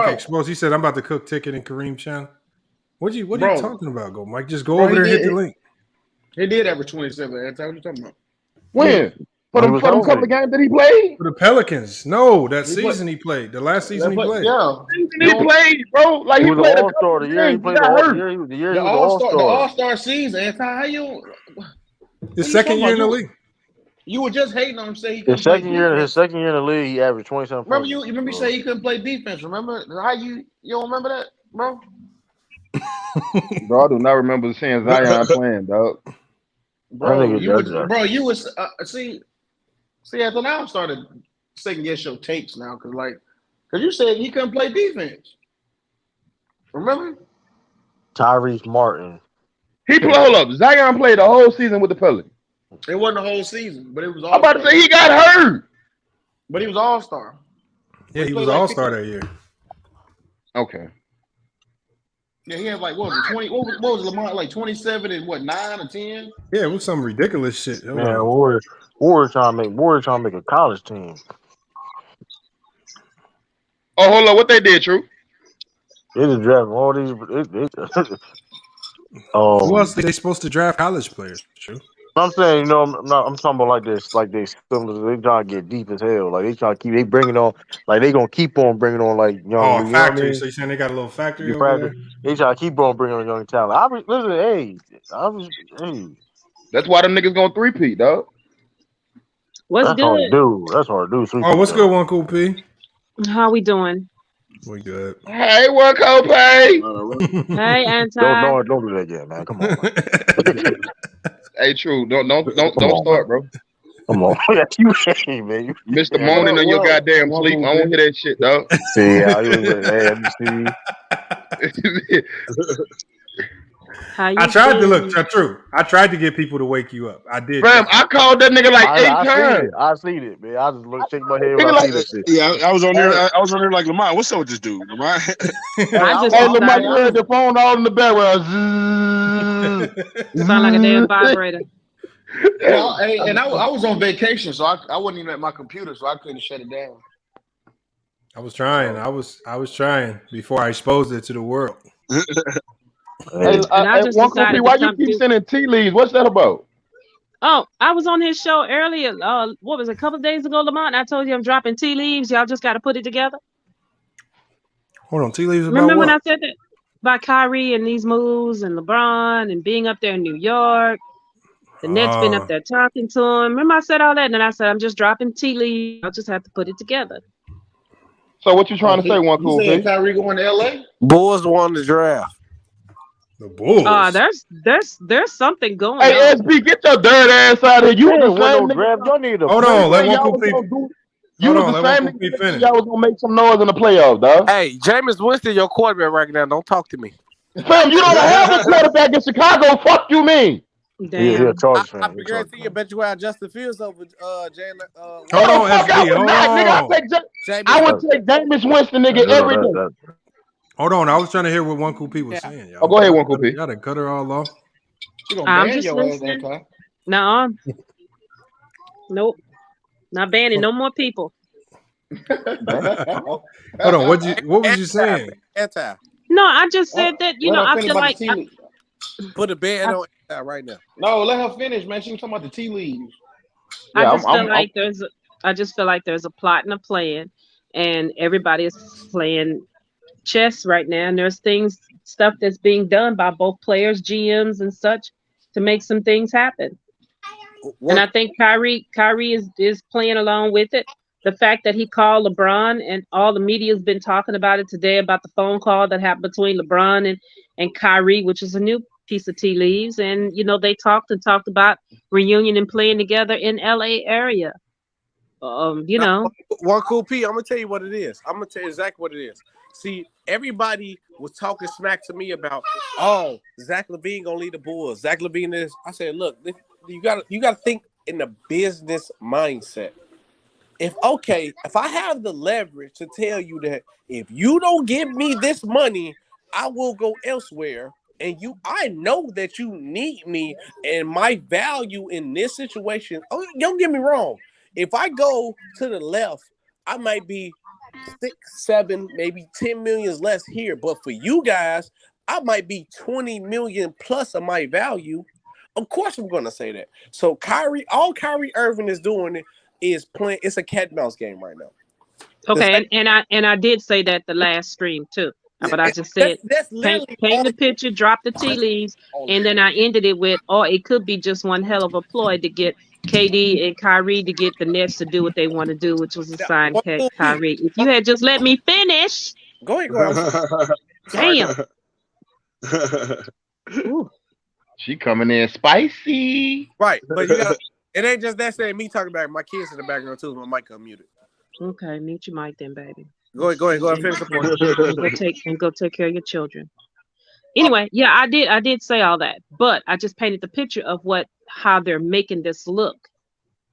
exposed. He said, "I'm about to cook Ticket and Kareem channel." What are you talking about? Go Mike. Just go over there and hit the link. He did average 27. Anton, what you talking about? When? For them couple of games that he played? For the Pelicans. No, that season he played. The last season he played. Yeah. He played, bro. Like he played an all-star the year. He played the year. The all-star season, Anton. How you? His second year in the league. You were just hating on him. Say he his second year in the league, he averaged 27. Remember you say he couldn't play defense. Remember how you don't remember that, bro? Bro, I do not remember seeing Zion playing, dog. Bro, you was see. After now, I started second guess your takes now, because you said he couldn't play defense. Remember? Tyrese Martin. Hold up. Zion played the whole season with the Pelicans. It wasn't the whole season, but it was all. I'm about to say he got hurt. But he was all-star. Yeah, he was all-star that year. Okay. Yeah, he had what was it, 20? What was Lamont, 27 and 9 or 10? Yeah, it was some ridiculous shit. Man, Warriors trying to make a college team. Oh, hold on. What they did, True? They just drafting all these. Who else are they supposed to draft college players? True. I'm saying, I'm talking about like this, they trying to get deep as hell. Like they trying to keep, they bringing on, like they gonna keep on bringing on young. Factory. I mean? So you saying they got a little factory over there? They try to keep on bringing on young talent. Hey. That's why them niggas gonna three-peat, dog. What's good? That's hard to do. Oh, what's good, One Cool P? How we doing? We good. Hey, One Cool P. Hey, Anton. Don't do that again, man. Come on. Hey, True. Don't start, bro. Come on. You ain't, man. Mr. Moaning on your goddamn sleep. I don't hear that shit, dog. How you I tried to doing? look true. I tried to get people to wake you up. I did. Fam, I called that nigga like 8 I seen times. it. I seen it, man. I just shake my head when Nigga I see like, that shit. Yeah, I was on there. hey, I was on there like Lamont. What's up with this dude, Lamont? I just hey Lamar, you decided heard the phone all in the background. sound like a damn vibrator. Well, hey, and I was on vacation, so I wasn't even at my computer, so I couldn't shut it down. I was trying. I was trying before I exposed it to the world. Hey, And I just one P, decided why to you come keep do. sending tea leaves? What's that about? Oh, I was on his show earlier. What was it, a couple of days ago, Lamont? I told you I'm dropping tea leaves. Y'all just got to put it together. Hold on, tea leaves about Remember when I what? said that about Kyrie and these moves and LeBron and being up there in New York? The Nets been up there talking to him. Remember I said all that, and then I said I'm just dropping tea leaves. I'll just have to put it together. So what you trying to say, one You cool saying P? Kyrie going to LA? Bulls won the draft. The Bulls. There's something going Hey, on. SB, get your dirt ass out of here. You They was ain't the win same no nigga. draft. Y'all need to Hold play. on, let one Y'all cool was people. gonna do. You Hold was on, the let one same cool nigga people that said finish. y'all was gonna make some noise in the playoffs, dog. Hey, Jameis Winston, your quarterback right now. Don't talk to me. Fam, you don't have a quarterback in Chicago. Fuck you mean? He a Damn. Chargers I fan. He a Chargers guarantee you, fan. bet you have Justin Fields over Jalen. Hold No, on, fuck, I SB. would Hold not, nigga. on. I Jameis. would take Jameis Winston, nigga, You know every day. that. Hold on. I was trying to hear what one cool people was Yeah. saying, Oh, y'all. go ahead, one cool P. Y'all done cut her all off. She gonna I'm ban just your ass that listening. time. Nuh-uh. Nope. Not banning no more people. Hold on. What was you saying? Anti. No, I just said that, Let her I finish feel about like the tea leaves. Put a ban on anti right now. No, let her finish, man. She was talking about the tea leaves. I Yeah, just feel like there's a plot and a plan, and everybody is playing chess right now. And there's stuff that's being done by both players, GMs, and such to make some things happen. And I think Kyrie is playing along with it. The fact that he called LeBron and all the media's been talking about it today about the phone call that happened between LeBron and Kyrie, which is a new piece of tea leaves. And they talked about reunion and playing together in LA area. One cool P. I'm gonna tell you what it is. I'm gonna tell you exactly what it is. See, everybody was talking smack to me about, Zach LaVine gonna lead the Bulls. Zach LaVine is. I said, look, you gotta think in the business mindset. If I have the leverage to tell you that if you don't give me this money, I will go elsewhere. And I know that you need me and my value in this situation. Oh, don't get me wrong. If I go to the left, I might be 6, 7, maybe 10 million less here. But for you guys, I might be 20 million plus of my value. Of course, I'm going to say that. So all Kyrie Irving is doing is playing. It's a cat and mouse game right now. Okay, and I did say that the last stream too. But I just said that's paint literally the picture, drop the tea leaves, and then I ended it with, it could be just one hell of a ploy to get KD and Kyrie to get the Nets to do what they want to do, which was to sign Kyrie. If you had just let me finish. Go ahead. Damn. She coming in spicy. Right, but you got it ain't just that saying me talking about my kids in the background too. My mic unmuted. Okay, mute your mic then, baby. Go ahead. Finish the point. And go take care of your children. Anyway, yeah, I did say all that, but I just painted the picture of how they're making this look,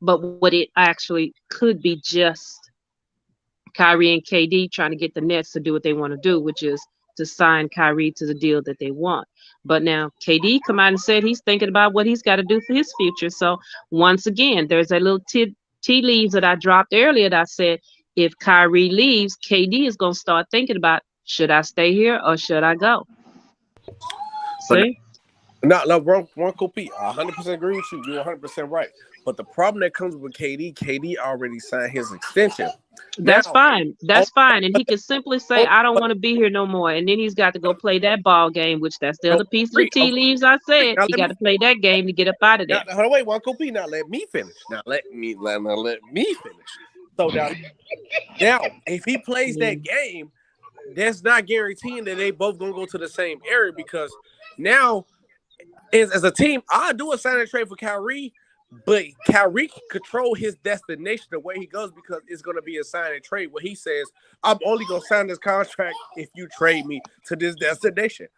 but what it actually could be just Kyrie and KD trying to get the Nets to do what they want to do, which is to sign Kyrie to the deal that they want. But now KD come out and said he's thinking about what he's got to do for his future. So once again, there's a little tea leaves that I dropped earlier that I said, if Kyrie leaves, KD is going to start thinking about, should I stay here or should I go? See? No, one cool P. 100% agree with you. You're 100% right. But the problem that comes with KD already signed his extension. That's fine. That's fine. And he can simply say, I don't want to be here no more. And then he's got to go play that ball game, which that's the other piece of the tea leaves I said. He got to play that game to get up out of there. Hold on, wait, one cool P. Now let me finish. Let me finish. So now, if he plays that game, that's not guaranteeing that they both gonna go to the same area, because now, as a team, I'll do a sign and trade for Kyrie, but Kyrie can control his destination the way he goes, because it's gonna be a sign and trade where he says, I'm only gonna sign this contract if you trade me to this destination.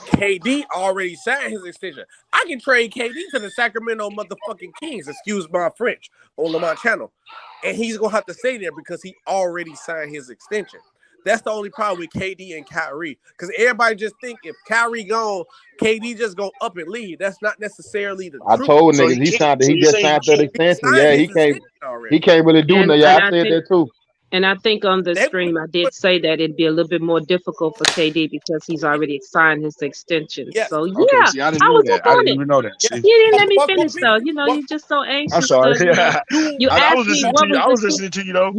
KD already signed his extension. I can trade KD to the Sacramento motherfucking Kings, excuse my French, on my channel. And he's going to have to stay there because he already signed his extension. That's the only problem with KD and Kyrie. Because everybody just think if Kyrie gone, KD just go up and leave. That's not necessarily the I truth. told niggas he signed. He just signed that extension. Yeah, he can't. He can't really do nothing. Yeah, I said that too. And I think on the stream I did say that it'd be a little bit more difficult for KD because he's already signed his extension. Yes. So Okay, yeah, see, I didn't I know was that. up I on didn't it. even know that. You See? didn't let me finish though. You know, you're just so anxious. I'm sorry. To, you I asked was me listening what to you. I was was the listening to you though.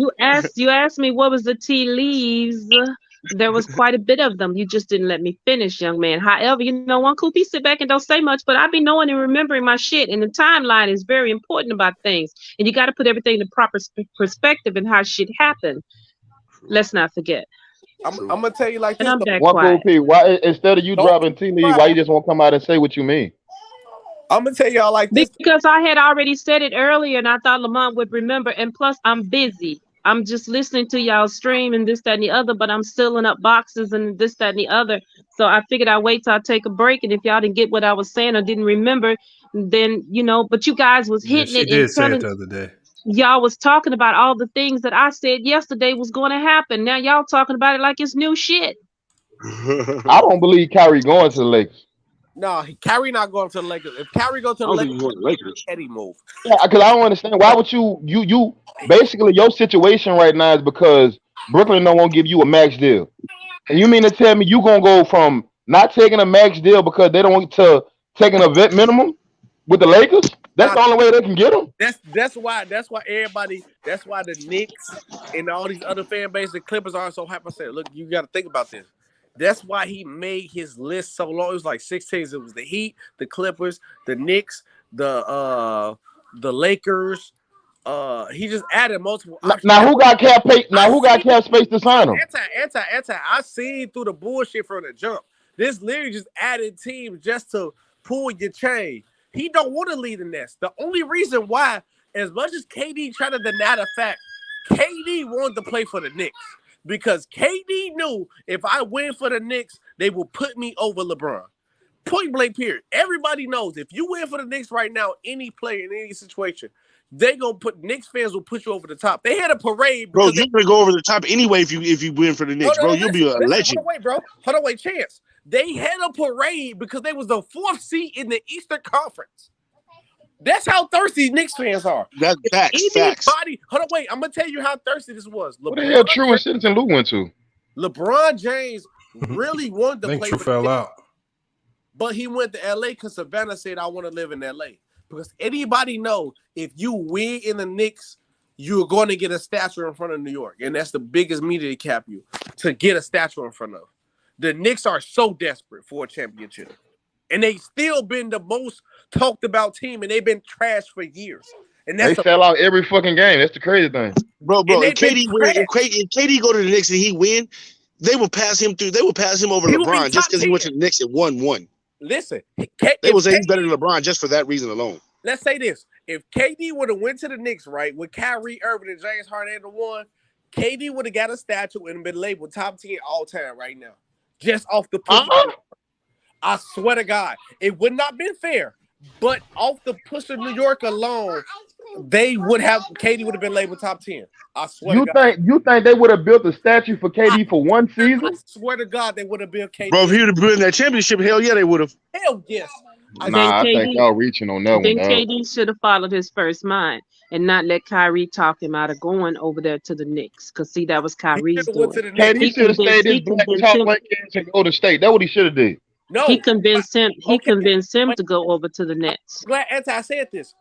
you asked me what was the tea leaves. There was quite a bit of them. You just didn't let me finish, young man. However, you know, one Coopy sit back and don't say much, but I be knowing and remembering my shit. And the timeline is very important about things. And you got to put everything in the proper perspective and how shit happened. Let's not forget. I'm gonna tell you like And this. I'm back One quiet. Cool P. Why instead of you Don't dropping T league, why you just won't come out and say what you mean? I'm gonna tell y'all like this. Because I had already said it earlier and I thought Lamont would remember. And plus, I'm busy. I'm just listening to y'all stream and this, that, and the other, but I'm sealing up boxes and this, that, and the other. So I figured I'd wait till I take a break. And if y'all didn't get what I was saying or didn't remember, then, you know, but you guys was Yeah, hitting she it and did say it telling the other day. y'all was talking about all the things that I said yesterday was going to happen. Now y'all talking about it like it's new shit. I don't believe Kyrie going to the Lakers. No, Kyrie not going to the Lakers. If Kyrie go to I the don't think he's going to the Lakers. Eddie move. Yeah, because I don't understand why would you basically your situation right now is because Brooklyn don't want to give you a max deal, and you mean to tell me you gonna go from not taking a max deal because they don't want to taking a vet minimum with the Lakers? That's the only way they can get them. That's why everybody, that's why the Knicks and all these other fan bases, the Clippers are so hype. I said, look, you got to think about this. That's why he made his list so long. It was like 6 teams. It was the Heat, the Clippers, the Knicks, the Lakers. He just added multiple options. Now who got cap pay? Now who got cap space to sign them? Anti. I seen through the bullshit from the jump. This literally just added teams just to pull your chain. He don't want to lead the Nets. The only reason why, as much as KD tried to deny the fact, KD wanted to play for the Knicks. Because KD knew if I win for the Knicks, they will put me over LeBron. Point blank period. Everybody knows if you win for the Knicks right now, any player in any situation, they gonna put Knicks fans will put you over the top. They had a parade, bro. You're gonna go over the top anyway if you win for the Knicks, bro. You'll be a legend. Hold on, wait, bro. Hold on, wait, Chance. They had a parade because they was the 4th seed in the Eastern Conference. That's how thirsty Knicks fans are. That's facts. Hold on, wait. I'm gonna tell you how thirsty this was. What the hell True and Citizen Lou went to? LeBron James really wanted to I think play True for fell the Knicks, out. but he went to LA because Savannah said, I want to live in LA. Because anybody know if you win in the Knicks, you're going to get a statue in front of New York. And that's the biggest media cap you to get a statue in front of. The Knicks are so desperate for a championship. And they still been the most talked about team, and they've been trashed for years. And They sell out every fucking game. That's the crazy thing. Bro. If KD go to the Knicks and he win, they will pass him through. They will pass him over LeBron just because he went to the Knicks and won. Listen, they will say he's better than LeBron just for that reason alone. Let's say this: if KD would have went to the Knicks, right, with Kyrie Irving and James Harden at the one, KD would have got a statue and been labeled top 10 all time right now, just off the push. I swear to God, it would not been fair, but off the push of New York alone, they would have KD would have been labeled top 10. I swear to God. You think they would have built a statue for KD for one season? I swear to God, they would have built KD. Bro, if he would have been in that championship, hell yeah, they would have. Hell yes. I think y'all reaching on that one. Then KD should have followed his first mind and not let Kyrie talk him out of going over there to the Knicks. Because, see, that was Kyrie's doing. KD should have stayed his black top like and go to state. That's what he should have did. No, he convinced him. He convinced him to go over to the Nets. Glad I said this.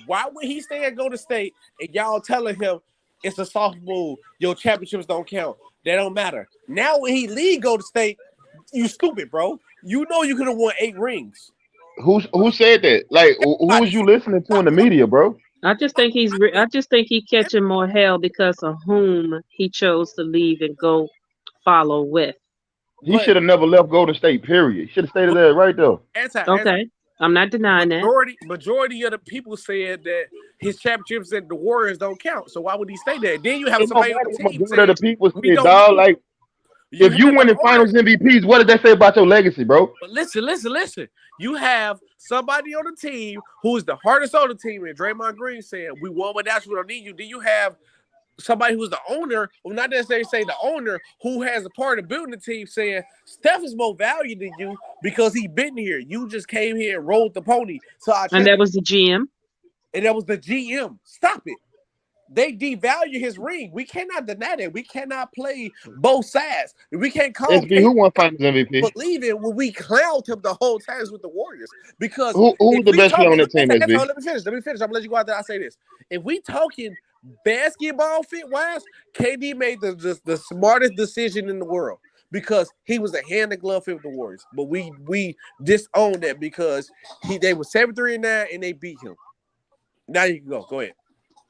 Why would he stay and go to state and y'all telling him it's a soft move? Your championships don't count. They don't matter. Now when he leave go to state, you stupid, bro. You know you could have won 8 rings. Who said that? Like, who was you listening to in the media, bro? I just think he catching more hell because of whom he chose to leave and go follow with. He should have never left Golden State, period. He should have stayed there right there. Okay. I'm not denying that. Majority of the people said that his championships at the Warriors don't count. So why would he stay there? Then you have somebody on the team saying, the people said, dog, like If you winning Finals MVPs, what did that say about your legacy, bro? But listen. You have somebody on the team who is the hardest on the team, and Draymond Green saying, "We won without you. We don't need you." Then you have somebody who's the owner, well, not necessarily say the owner, who has a part of building the team, saying Steph is more valued than you because he been here. You just came here and rolled the pony. And that was the GM. And that was the GM. Stop it. They devalue his ring. We cannot deny that. We cannot play both sides. We can't call SB, who won Finals MVP? believe it when we clowned him the whole time with the Warriors. Because who's the best player on that team, SB? Let me finish. I'm gonna let you go out there. I say this. If we talking basketball fit wise, KD made the smartest decision in the world because he was a hand and glove fit with the Warriors. But we disowned that because they were 7-3-9 and they beat him. Now you can go. Go ahead.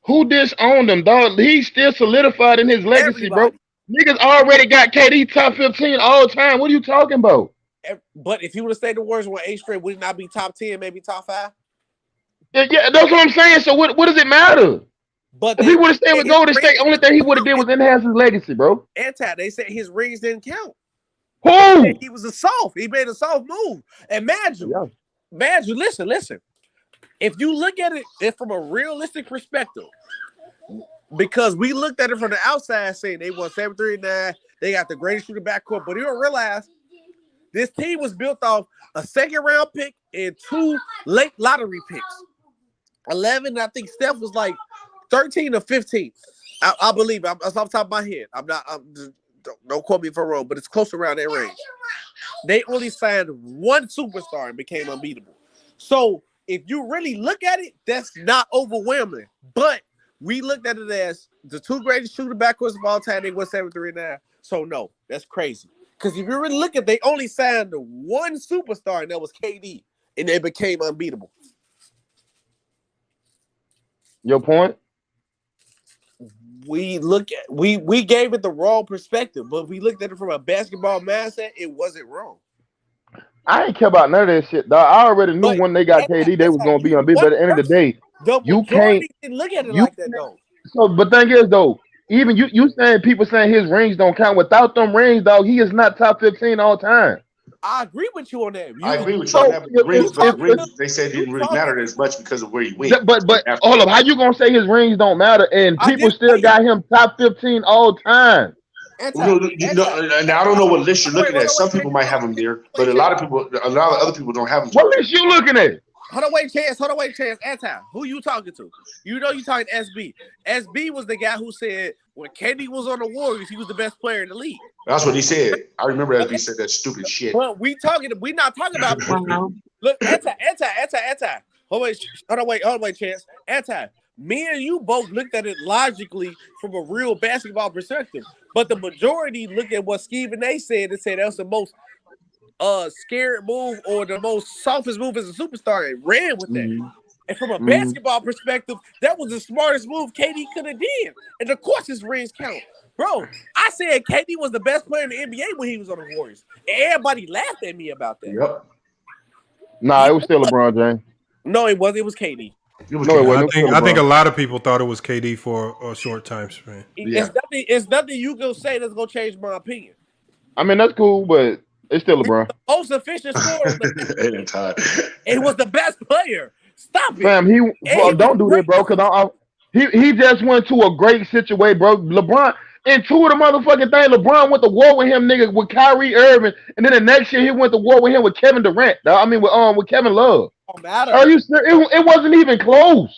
Who disowned him, dog? He's still solidified in his legacy, bro. Niggas already got KD top 15 all the time. What are you talking about? But if he would have stayed the Warriors with 8 straight, would he not be top 10, maybe top 5? Yeah, that's what I'm saying. So what does it matter? But if he would have stayed with Golden State, only thing he would have did was enhance his legacy, bro. They said his rings didn't count. Who? He was he made a soft move. And listen. If you look at it from a realistic perspective, because we looked at it from the outside saying they won 7-3-9, they got the greatest shooting backcourt, but you don't realize this team was built off a second-round pick and 2 late lottery picks. 11, I think Steph was like 13 or 15. I believe that's off the top of my head. Don't quote me if I'm wrong, but it's close around that range. They only signed 1 superstar and became unbeatable. So if you really look at it, that's not overwhelming. But we looked at it as the 2 greatest shooting backcourts of all time. They won 7-3-9. So no, that's crazy. Because if you really look at it, they only signed 1 superstar, and that was KD, and they became unbeatable. Your point? We gave it the wrong perspective, but if we looked at it from a basketball mindset, it wasn't wrong. I ain't care about none of that shit, dog. I already knew when they got KD, they was gonna be unbeatable. But at the end of the day, you can't look at it like that though. So, but thing is though, even you saying people saying his rings don't count. Without them rings, dog, he is not top 15 all time. I agree with you on that. I agree with you on that. But the rings, they said didn't really matter as much because of where he went. But hold up, how you gonna say his rings don't matter and people still got him top 15 all time? Now I don't know what list you're looking at. Some people might have him there, but a lot of other people don't have him. What list you looking at? Hold on, wait, Chance. Who you talking to? You know you talking to SB. SB was the guy who said when KD was on the Warriors, he was the best player in the league. That's what he said. I remember SB said that stupid shit. Well, we not talking about. Look, anti. Hold on, wait, Chance. Anti. Me and you both looked at it logically from a real basketball perspective, but the majority looked at what Stephen A. said and said that was the most scared move or the most softest move as a superstar and ran with that. And from a basketball perspective, that was the smartest move KD could have did. And of course his rings count. Bro, I said KD was the best player in the NBA when he was on the Warriors. And everybody laughed at me about that. Yep. Nah, it was still LeBron James. No, it wasn't. It was KD. I think a lot of people thought it was KD for a short time span. It's nothing you can say that's gonna change my opinion. I mean, that's cool, but it's still LeBron. The most efficient scorer. It was the best player. Stop it, fam. Don't do that, bro. Because he just went to a great situation, bro. LeBron and 2 of the motherfucking thing. LeBron went to war with him, nigga, with Kyrie Irving, and then the next year he went to war with him with Kevin Durant. I mean, with Kevin Love. Are you serious? It wasn't even close.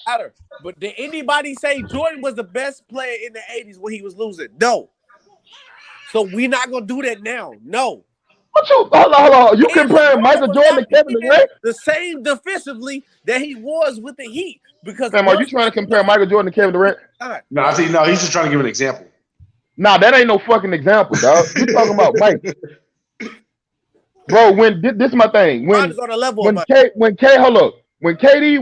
But did anybody say Jordan was the best player in the 80s when he was losing? No. So we're not gonna do that now. No. What you hold on. You comparing Michael Jordan to Kevin Durant? The same defensively that he was with the Heat. Because Sam, are you trying to compare Michael Jordan to Kevin Durant? No, I think he's just trying to give an example. Nah, that ain't no fucking example, dog. You talking about Mike. Bro, this is my thing. When KD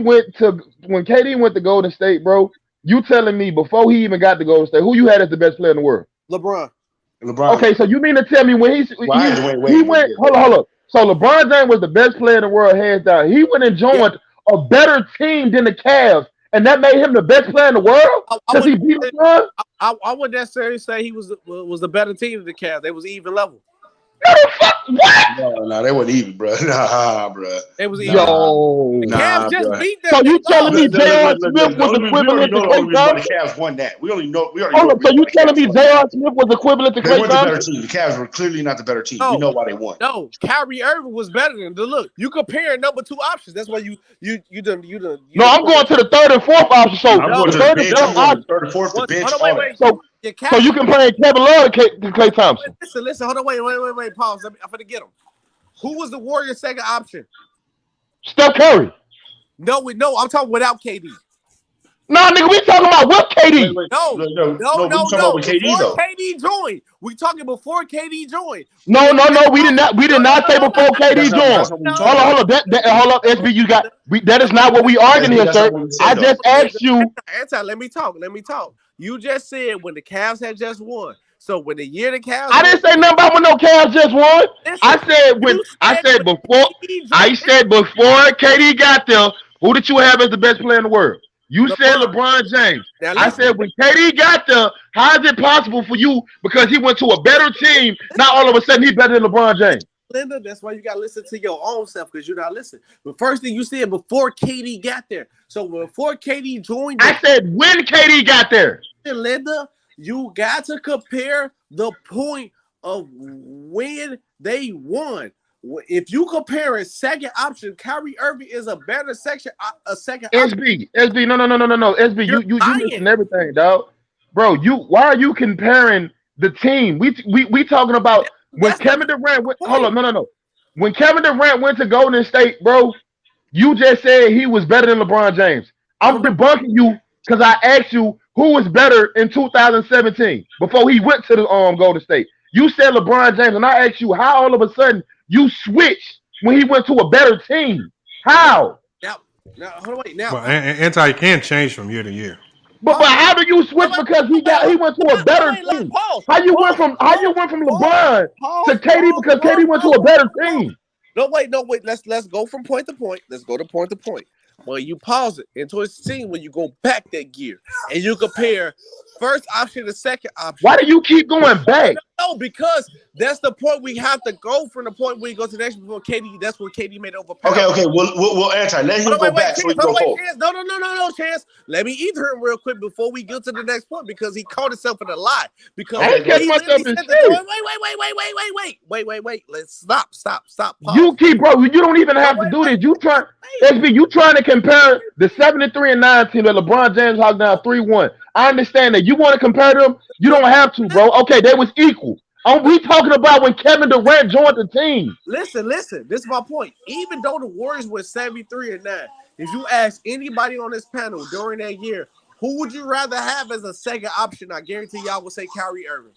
went to Golden State, bro, you telling me before he even got to Golden State, who you had as the best player in the world? LeBron. Okay, so you mean to tell me when he went? Hold on. So LeBron James was the best player in the world, hands down. He went and joined a better team than the Cavs, and that made him the best player in the world because he beat LeBron? I wouldn't necessarily say he was the better team than the Cavs. They was even level. No, they weren't even, bro. Nah, bro. It was even. Yo, The Cavs just beat them. So you telling me J.R. Smith was equivalent to Klay The Thompson? Cavs won that. We already know. Hold up, so you telling me J.R. Smith was equivalent to They Klay weren't the better Thompson? team. The Cavs were clearly not the better team. No. We know why they won. No, Kyrie Irving was better than the look. You compare number 2 options. That's why you done. No, I'm going to the third and fourth option. So I'm going to the the third bench. and I'm fourth going to option. the third and fourth, the bench, Hold on, all wait. that. So you comparing Kevin Love to Klay Thompson? Listen. Hold on, wait. Pause. I'm gonna get him. Who was the Warriors' second option? Steph Curry. No, I'm talking without KD. Nah, nigga, we talking about what KD? No. We talking about with KD Before though. KD joined. We talking before KD joined. No, we did not. We did not say before KD joined. Hold up. Hold up, SB. You got. That is not what we arguing here, sir. I just asked you. Let me talk. You just said when the Cavs had just won. So when the year the Cavs, I didn't say nothing about when no Cavs just won. Listen, I said before KD got there. Who did you have as the best player in the world? You said LeBron James. I said when KD got there, how is it possible for you because he went to a better team? Now all of a sudden he's better than LeBron James. Linda, that's why you gotta listen to your own self because you're not listening. But first thing you said before KD got there. So before KD joined, I said when KD got there. Linda, you got to compare the point of when they won. If you compare a second option, Kyrie Irving is a better second option. SB, no. SB, you missing everything, dog. Bro, why are you comparing the team? We talking about when Kevin Durant went. Hold on, no. When Kevin Durant went to Golden State, bro, you just said he was better than LeBron James. I'm debunking you because I asked you who was better in 2017 before he went to the Golden State. You said LeBron James, and I asked you how all of a sudden you switched when he went to a better team. How? Now, hold on, wait. Now, well, anti can change from year to year. But how do you switch because he went to a better team? How you went from LeBron to KD because KD went to a better team? No, wait. Let's go from point to point. Let's go to point to point. When you pause it and towards the scene when you go back that gear and you compare first option to second option. Why do you keep going back? No, because that's the point we have to go from the point where you go to the next before KD. That's when KD made over. Okay. We'll anti. Let him go back so he go forward. No, Chance. Let me either him real quick before we get to the next point because he caught himself in a lie. Because I ain't catch myself in wait. Let's stop. Pause. You keep, bro. You don't even have to do this. You trying to compare the 73-9 team that LeBron James hogged down 3-1. I understand that you want to compare them. You don't have to, bro. Okay, they was equal. We talking about when Kevin Durant joined the team. Listen. This is my point. Even though the Warriors were 73-9, if you ask anybody on this panel during that year, who would you rather have as a second option? I guarantee y'all would say Kyrie Irving.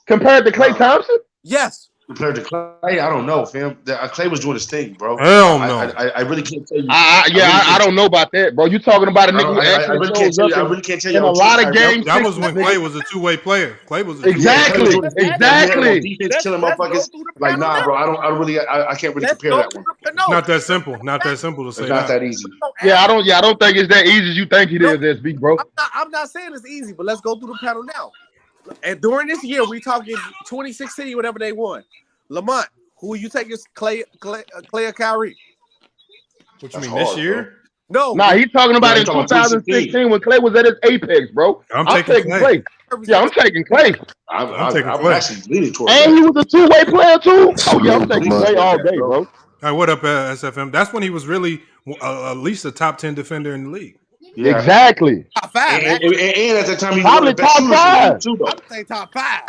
Compared to Klay Thompson? Yes. Compared to Klay, I don't know, fam. Klay was doing his thing, bro. Hell no. I really can't tell you. I don't know about that, bro. You talking about a nigga who actually shows up I really can't tell you in a lot of games. That was when Klay was a two-way player. Klay was exactly. Defense killing motherfuckers. Like, nah, bro. I can't really compare that one. It's not that simple. Not that simple to say. It's not that easy. Yeah, I don't think it's that easy as you think it is, SB, bro. I'm not saying it's easy, but let's go through the panel now. And during this year, we talking 2016, whatever they won. Lamont, who you take is Klay or Kyrie? What you mean this year? No. Nah, he's talking about in 2016 when Klay was at his apex, bro. I'm taking Klay. Yeah, I'm taking Klay. I'm taking Klay. Actually leaning towards and he was a two-way player too. Oh yeah, I'm taking Klay all day, bro. All right, what up, SFM? That's when he was really at least a top 10 defender in the league. Yeah. Exactly. Top 5. And at that time, he was probably one of the best top 5 too, though. I would say top 5.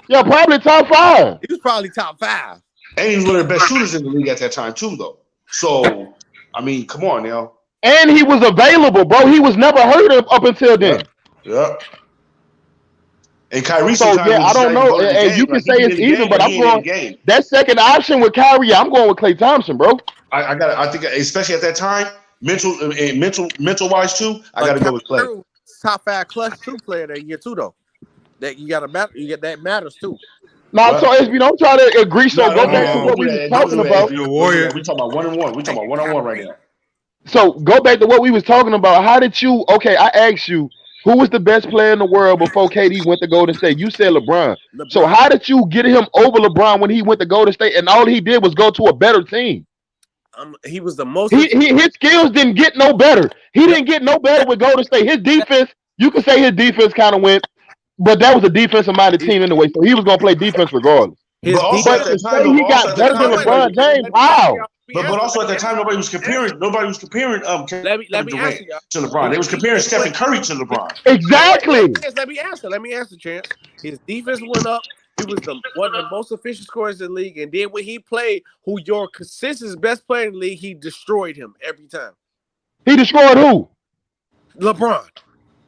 Yeah, probably top 5. He was probably top 5. And he was one of the best shooters in the league at that time too, though. So, I mean, come on now. And he was available, bro. He was never hurt up until then. Yep. And Kyrie, so yeah, I don't know. And you can say it's even, but I'm going that second option with Kyrie. I'm going with Klay Thompson, bro. I think, especially at that time, mental wise too. I got to go with Klay. Top 5 clutch 2 player that year too, though. That you got to matter. You get that matters too. No, so SB, don't try to agree. So go back to what we were talking about. The Warrior. We talking about 1-on-1. We talking about 1-on-1 right now. So go back to what we was talking about. How did you? Okay, I asked you who was the best player in the world before KD went to Golden State. You said LeBron. So LeBron. how did you get him over LeBron when he went to Golden State and all he did was go to a better team? He was the most. His skills didn't get no better. He didn't get no better with Golden State. His defense, you could say his defense kind of went, but that was a defensive-minded team anyway, so he was going to play defense regardless. But also at that time, he got better than LeBron James. How? But also at that time, nobody was comparing Let me Durant answer y'all. to LeBron. They was comparing Stephen Curry to LeBron. Exactly. Let me answer, Chance. His defense went up. He was one of the most efficient scorers in the league. And then when he played who your consistent best player in the league, he destroyed him every time. He destroyed who? LeBron.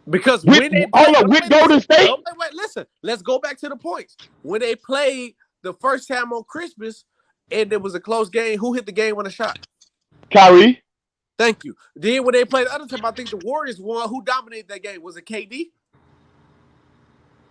Because with, when they with Golden State. Wait, listen. Let's go back to the points. When they played the first time on Christmas and it was a close game, who hit the game with a shot? Kyrie. Thank you. Then when they played the other time, I think the Warriors won. Who dominated that game? Was it KD?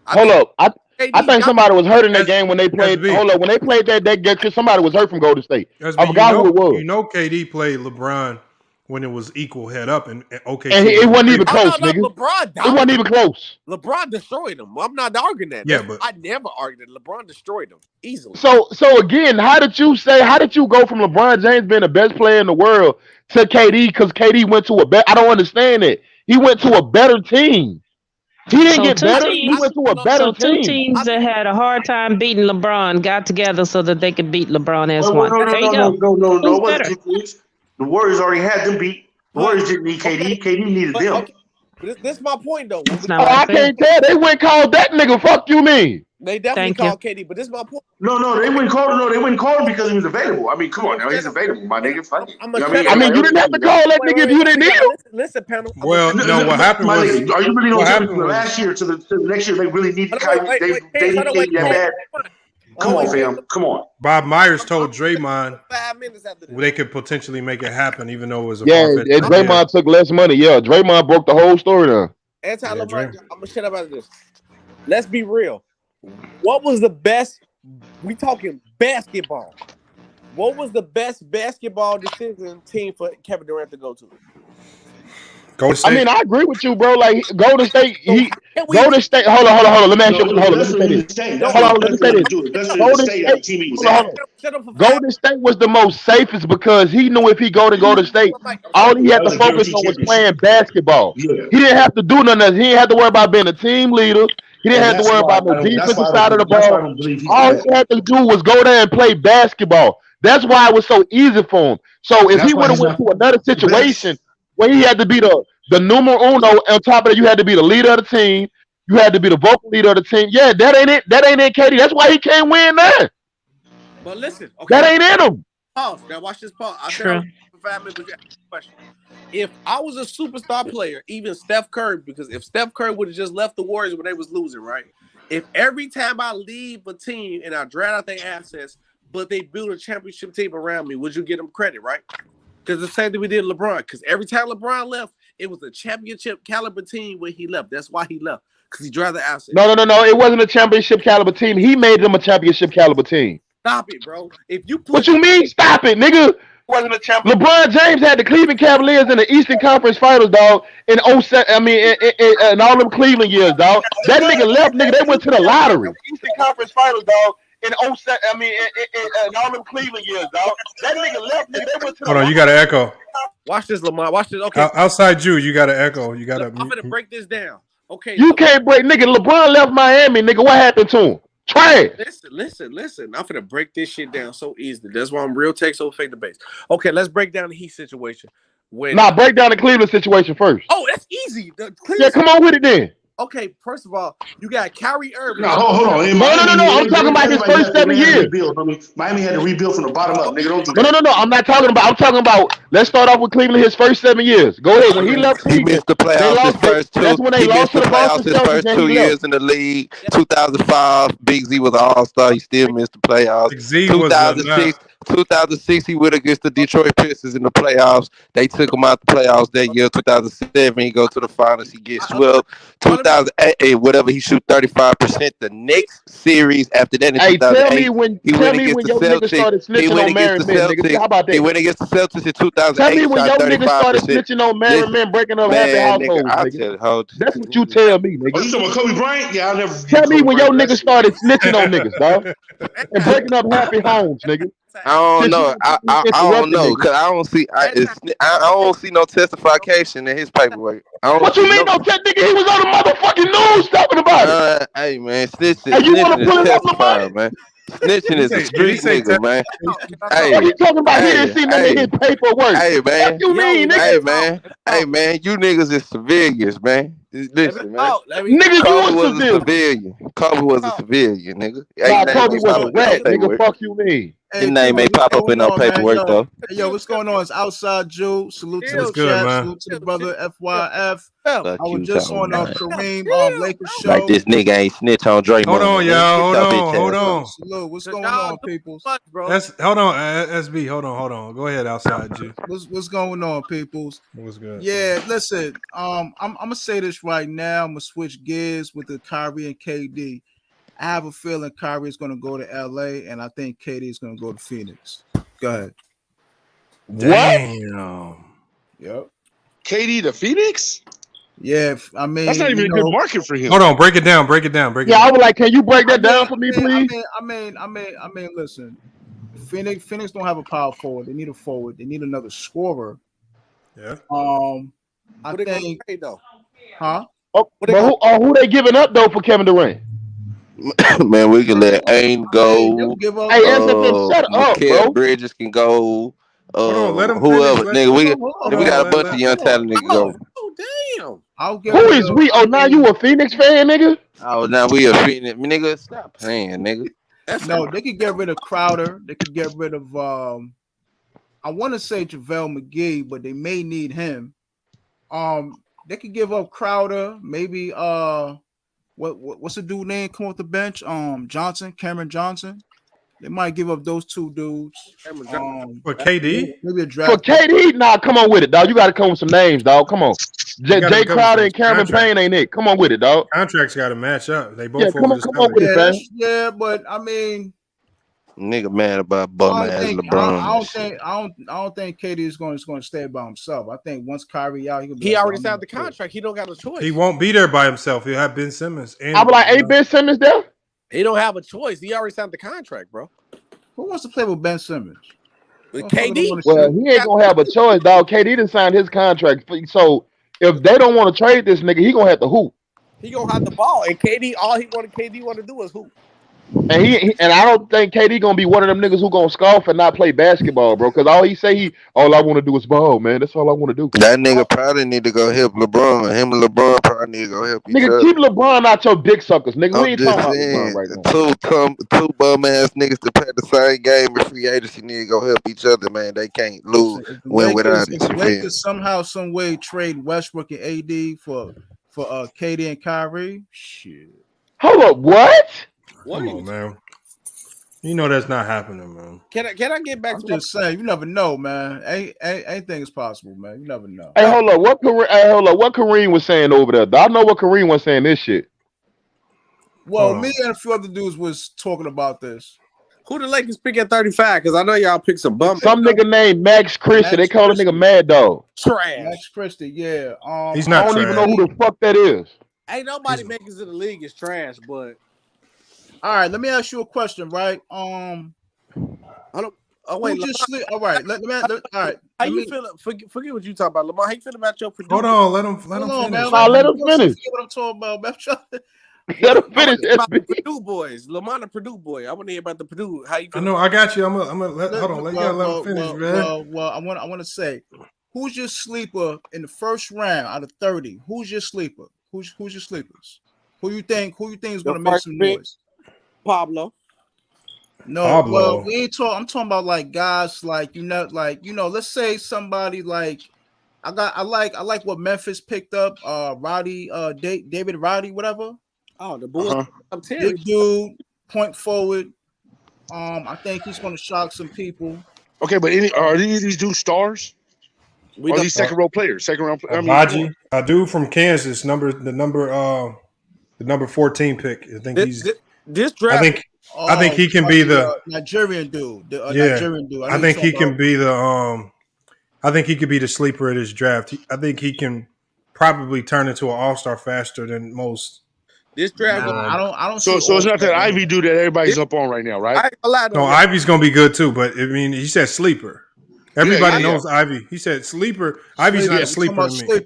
Hold up. I think somebody was hurt in that game when they played. Hold up. When they played that game, somebody was hurt from Golden State. I forgot who it was. You know KD played LeBron when it was equal head up, and okay, and it wasn't even close, nigga. LeBron it wasn't even close. LeBron destroyed him. I'm not arguing that. Yeah, but I never argued that. LeBron destroyed him easily. So again, how did you go from LeBron James being the best player in the world to KD? Because KD went to a better. I don't understand it. He went to a better team. He didn't get better. He went to a better team. Two teams that had a hard time beating LeBron got together so that they could beat LeBron as one. There you go. No. It wasn't the Warriors already had them beat. The Warriors didn't need KD. KD needed them. Okay. This is my point, though. I can't tell. They went called that nigga. Fuck you mean? They definitely called KD, but this is my point. No, they wouldn't call him. No, they wouldn't call him because he was available. I mean, come on now, he's available, my nigga. I mean, you didn't have to call that nigga if you didn't need him. Listen, panel. Well, no, what happened was. Are you really going to tell me from last year to the next year they really needed Kyrie? They didn't need that bad. Come on, fam. Come on. Bob Myers told Draymond they could potentially make it happen, even though it was a and Draymond took less money. Yeah, Draymond broke the whole story down. Anti-LeBron, I'm gonna shut up out of this. Let's be real. What was the best? We talking basketball. What was the best basketball decision team for Kevin Durant to go to? Golden State. I mean, I agree with you, bro. Like Golden State, Golden State. Hold on. Let me ask you. Hold on. Let me say this. Golden State was the most safest because he knew if he go to Golden State, all he had to focus on was playing basketball. He didn't have to do nothing else. He didn't have to worry about being a team leader. He didn't have to worry about the defensive side of the ball. All he had to do was go there and play basketball. That's why it was so easy for him. So if he would have went to another situation where he had to be the numero uno, on top of that, you had to be the leader of the team. You had to be the vocal leader of the team. Yeah, that ain't it. That ain't it, KD. That's why he can't win that. But listen, that ain't in him. Pause. Now watch this pause. I said for 5 minutes. Question. If I was a superstar player, even Steph Curry, because if Steph Curry would have just left the Warriors when they was losing, right? If every time I leave a team and I draft out their assets, but they build a championship team around me, would you get them credit, right? Because the same thing we did LeBron. Because every time LeBron left, it was a championship caliber team when he left. That's why he left. Because he drafted assets. No. It wasn't a championship caliber team. He made them a championship caliber team. Stop it, bro. If you put what you mean? Stop it, nigga. Wasn't a champion. LeBron James had the Cleveland Cavaliers in the Eastern Conference Finals, dog. In 07, I mean, in all them Cleveland years, dog. That nigga left, nigga. They went to the lottery. Eastern Conference Finals, dog. In 07, I mean, in all them Cleveland years, dog. That nigga left, nigga. They went to the Hold on, you got to echo. Watch this, Lamar. Watch this. Okay. Outside you got to echo. You got to. I'm gonna break this down. Okay. You can't break, nigga. LeBron left Miami, nigga. What happened to him? Trash. Listen. I'm finna break this shit down so easily. That's why I'm real tech, so fake the base. Okay, let's break down the Heat situation. Break down the Cleveland situation first. Oh, that's easy. Yeah, come on with it then. Okay, first of all, you got Kyrie Irving. No, hold on. No. I'm talking about his first 7 years. Miami had to rebuild from the bottom up, nigga. Don't do that. No. I'm talking about. Let's start off with Cleveland. His first 7 years. Go ahead. When he left Cleveland, he missed the playoffs his first two. That's when they lost to the Boston his first 2 years in the league. 2005, Big Z was an all-star. He still missed the playoffs. 2006, 2006, he went against the Detroit Pistons in the playoffs. They took him out the playoffs that year. 2007, he go to the finals. He gets swept. 2008, whatever, he shoot 35%. The next series after that in Hey, 2008, he tell went me against when the your nigga started Celtics. He snitching went on against married the men, nigga. How Celtics. about He that? went against the Celtics in Tell me 2008, when shot your nigga started 35%. snitching on married Listen, men, breaking up happy man, nigga, households, I'll nigga. tell you how. That's what you tell me, Oh, nigga. you talking about Kobe Bryant? Yeah, I never Tell viewed me Kobe when Bryant. your nigga started snitching on niggas, dog, and breaking up happy homes, nigga. I don't Since know. you I don't interrupted, know nigga. because I don't see. I don't see no testification in his paperwork. I don't What you see mean, no. no tech, nigga? He was on the motherfucking news talking about it. Hey man, snitching, And you want snitching to is pull it up, Lamar? testifying, man. Snitching is a Did he street say nigga, man. What Hey, you talking about? He didn't hey, see none of hey, his paperwork. hey, Fuck man. you mean, nigga? Hey man, hey man, you niggas is civilians, man. Listen, man. Nigga, you Kobe a was a civilian. civilian. Kobe was a civilian, nigga. Ain't Nah, name Kobe ain't was pop a up in no rat, nigga. paperwork. Fuck you mean? His Hey, name people, ain't what's pop up in going no on, man? paperwork though. What's going on? It's Outside Jew. Salute to the What's good, chat. man? Salute to the brother FYF. Fuck I was you, just on talking about. Kareem Lakers Like show. this nigga ain't snitch on Hold Draymond, on, nigga. y'all. Get Hold your on. bitch Hold ass. on. Salute. What's going on, peoples? Hold on, SB. Hold on. Go ahead, outside you. What's going on, peoples? What's good? Yeah, listen. I'm gonna say this right now. I'm gonna switch gears with the Kyrie and KD. I have a feeling Kyrie is gonna go to LA, and I think KD is gonna go to Phoenix. Go ahead. Damn. Yep. KD to Phoenix? Yeah, I mean, That's not even a good market for him. Hold on, break it down. Yeah, I was like, can you break that down for me, please? I mean, listen. Phoenix don't have a power forward. They need a forward. They need another scorer. Yeah. I What they gonna think. trade though? Huh? Oh, but who they giving up though for Kevin Durant? Man, we can let Ain go. Hey, SFM, shut up, Mikael bro. Bridges can go. Hold on, let him Whoever, finish. nigga, we got a Let- bunch of young talent niggas go. Oh damn! I'll get Who is we? Oh, now you a Phoenix fan, nigga? Oh, now we a Phoenix, nigga. Stop playing, nigga. No, they could get rid of Crowder. They could get rid of I want to say JaVale McGee, but they may need him. They could give up Crowder, maybe what's the dude name come off the bench? Cameron Johnson. They might give up those two dudes. For KD? Maybe a For draft. KD, nah, come on with it, dog. You got to come with some names, dog. Come on. Jay Crowder and Cameron Payne ain't it? Come on with it, dog. Contracts got to match up. They both come over on, the come on with it, fam. Yeah, but I mean, Nigga mad about bum ass LeBron. I don't think KD is going to stay by himself. I think once Kyrie out, He already signed the contract. He don't got a choice. He won't be there by himself. He'll have Ben Simmons. And, I was like, ain't Ben Simmons there? He don't have a choice. He already signed the contract, bro. Who wants to play with Ben Simmons? With KD. Well, he ain't gonna have a choice, dog. KD didn't sign his contract, so if they don't want to trade this nigga, he gonna have to hoop. He gonna have the ball, and KD, all KD want to do is hoop. And and I don't think KD gonna be one of them niggas who gonna scoff and not play basketball, bro. Because all I want to do is ball, man. That's all I want to do. That nigga probably need to go help LeBron. Him and LeBron probably need to go help each Nigga, other. keep LeBron out your dick suckers, nigga. We I'm ain't just talking about saying, LeBron right now. two bum ass niggas to play the same game in free agency need to go help each other, man. They can't lose win without it. If the Lakers somehow, some way trade Westbrook and AD for KD and Kyrie, shit. Hold up, what? Come on, man. You know that's not happening, man. Can I get back I'm to just saying, you never know, man. Anything is possible, man. You never know. Hey, hold up. What Kareem was saying over there? I know what Kareem was saying this shit. Well, me and a few other dudes was talking about this. Who the Lakers pick at 35? Because I know y'all pick some bum. Some nigga named Max Christie. They call the nigga Mad Dog. Trash. Max Christie, yeah. He's not I don't trash. even know who the fuck that is. Ain't nobody makers in the league is trash, but all right, let me ask you a question, right? I don't. Oh wait, who just sleep? All right, all right. How you feel? Forget what you talking about, Lamar. How you feel about your producer? Hold on, let him Hold on, finish. man. Let him finish. What I'm talking about, man. Let him finish. About the Purdue boys, Lamar, the Purdue boy. I want to hear about the Purdue. How you feel? I know, I got you. I'm gonna let him finish, man. Well, I want to say, who's your sleeper in the first round out of 30? Who's your sleeper? Who's your sleepers? Who you think is going to make some noise? Pablo. No, Pablo. well, we ain't talking. I'm talking about like guys like let's say somebody like I like what Memphis picked up. Roddy, David Roddy, whatever. Oh, the Bulls. I'm Big dude, point forward. I think he's going to shock some people. Okay, but are any of these dudes stars? We Or are don't. these second row players? Second round. I mean, Baji, a dude from Kansas, the number 14 pick. I think this draft. I think he can be the Nigerian dude. Nigerian dude. I think he can be the I think he could be the sleeper of this draft. I think he can probably turn into an all-star faster than most. This draft, I don't. So it's not that Ivy dude that everybody's up on right now, right? No, Ivy's gonna be good too. But I mean, he said sleeper. Everybody knows Ivy. He said sleeper. Ivy's not a sleeper to me.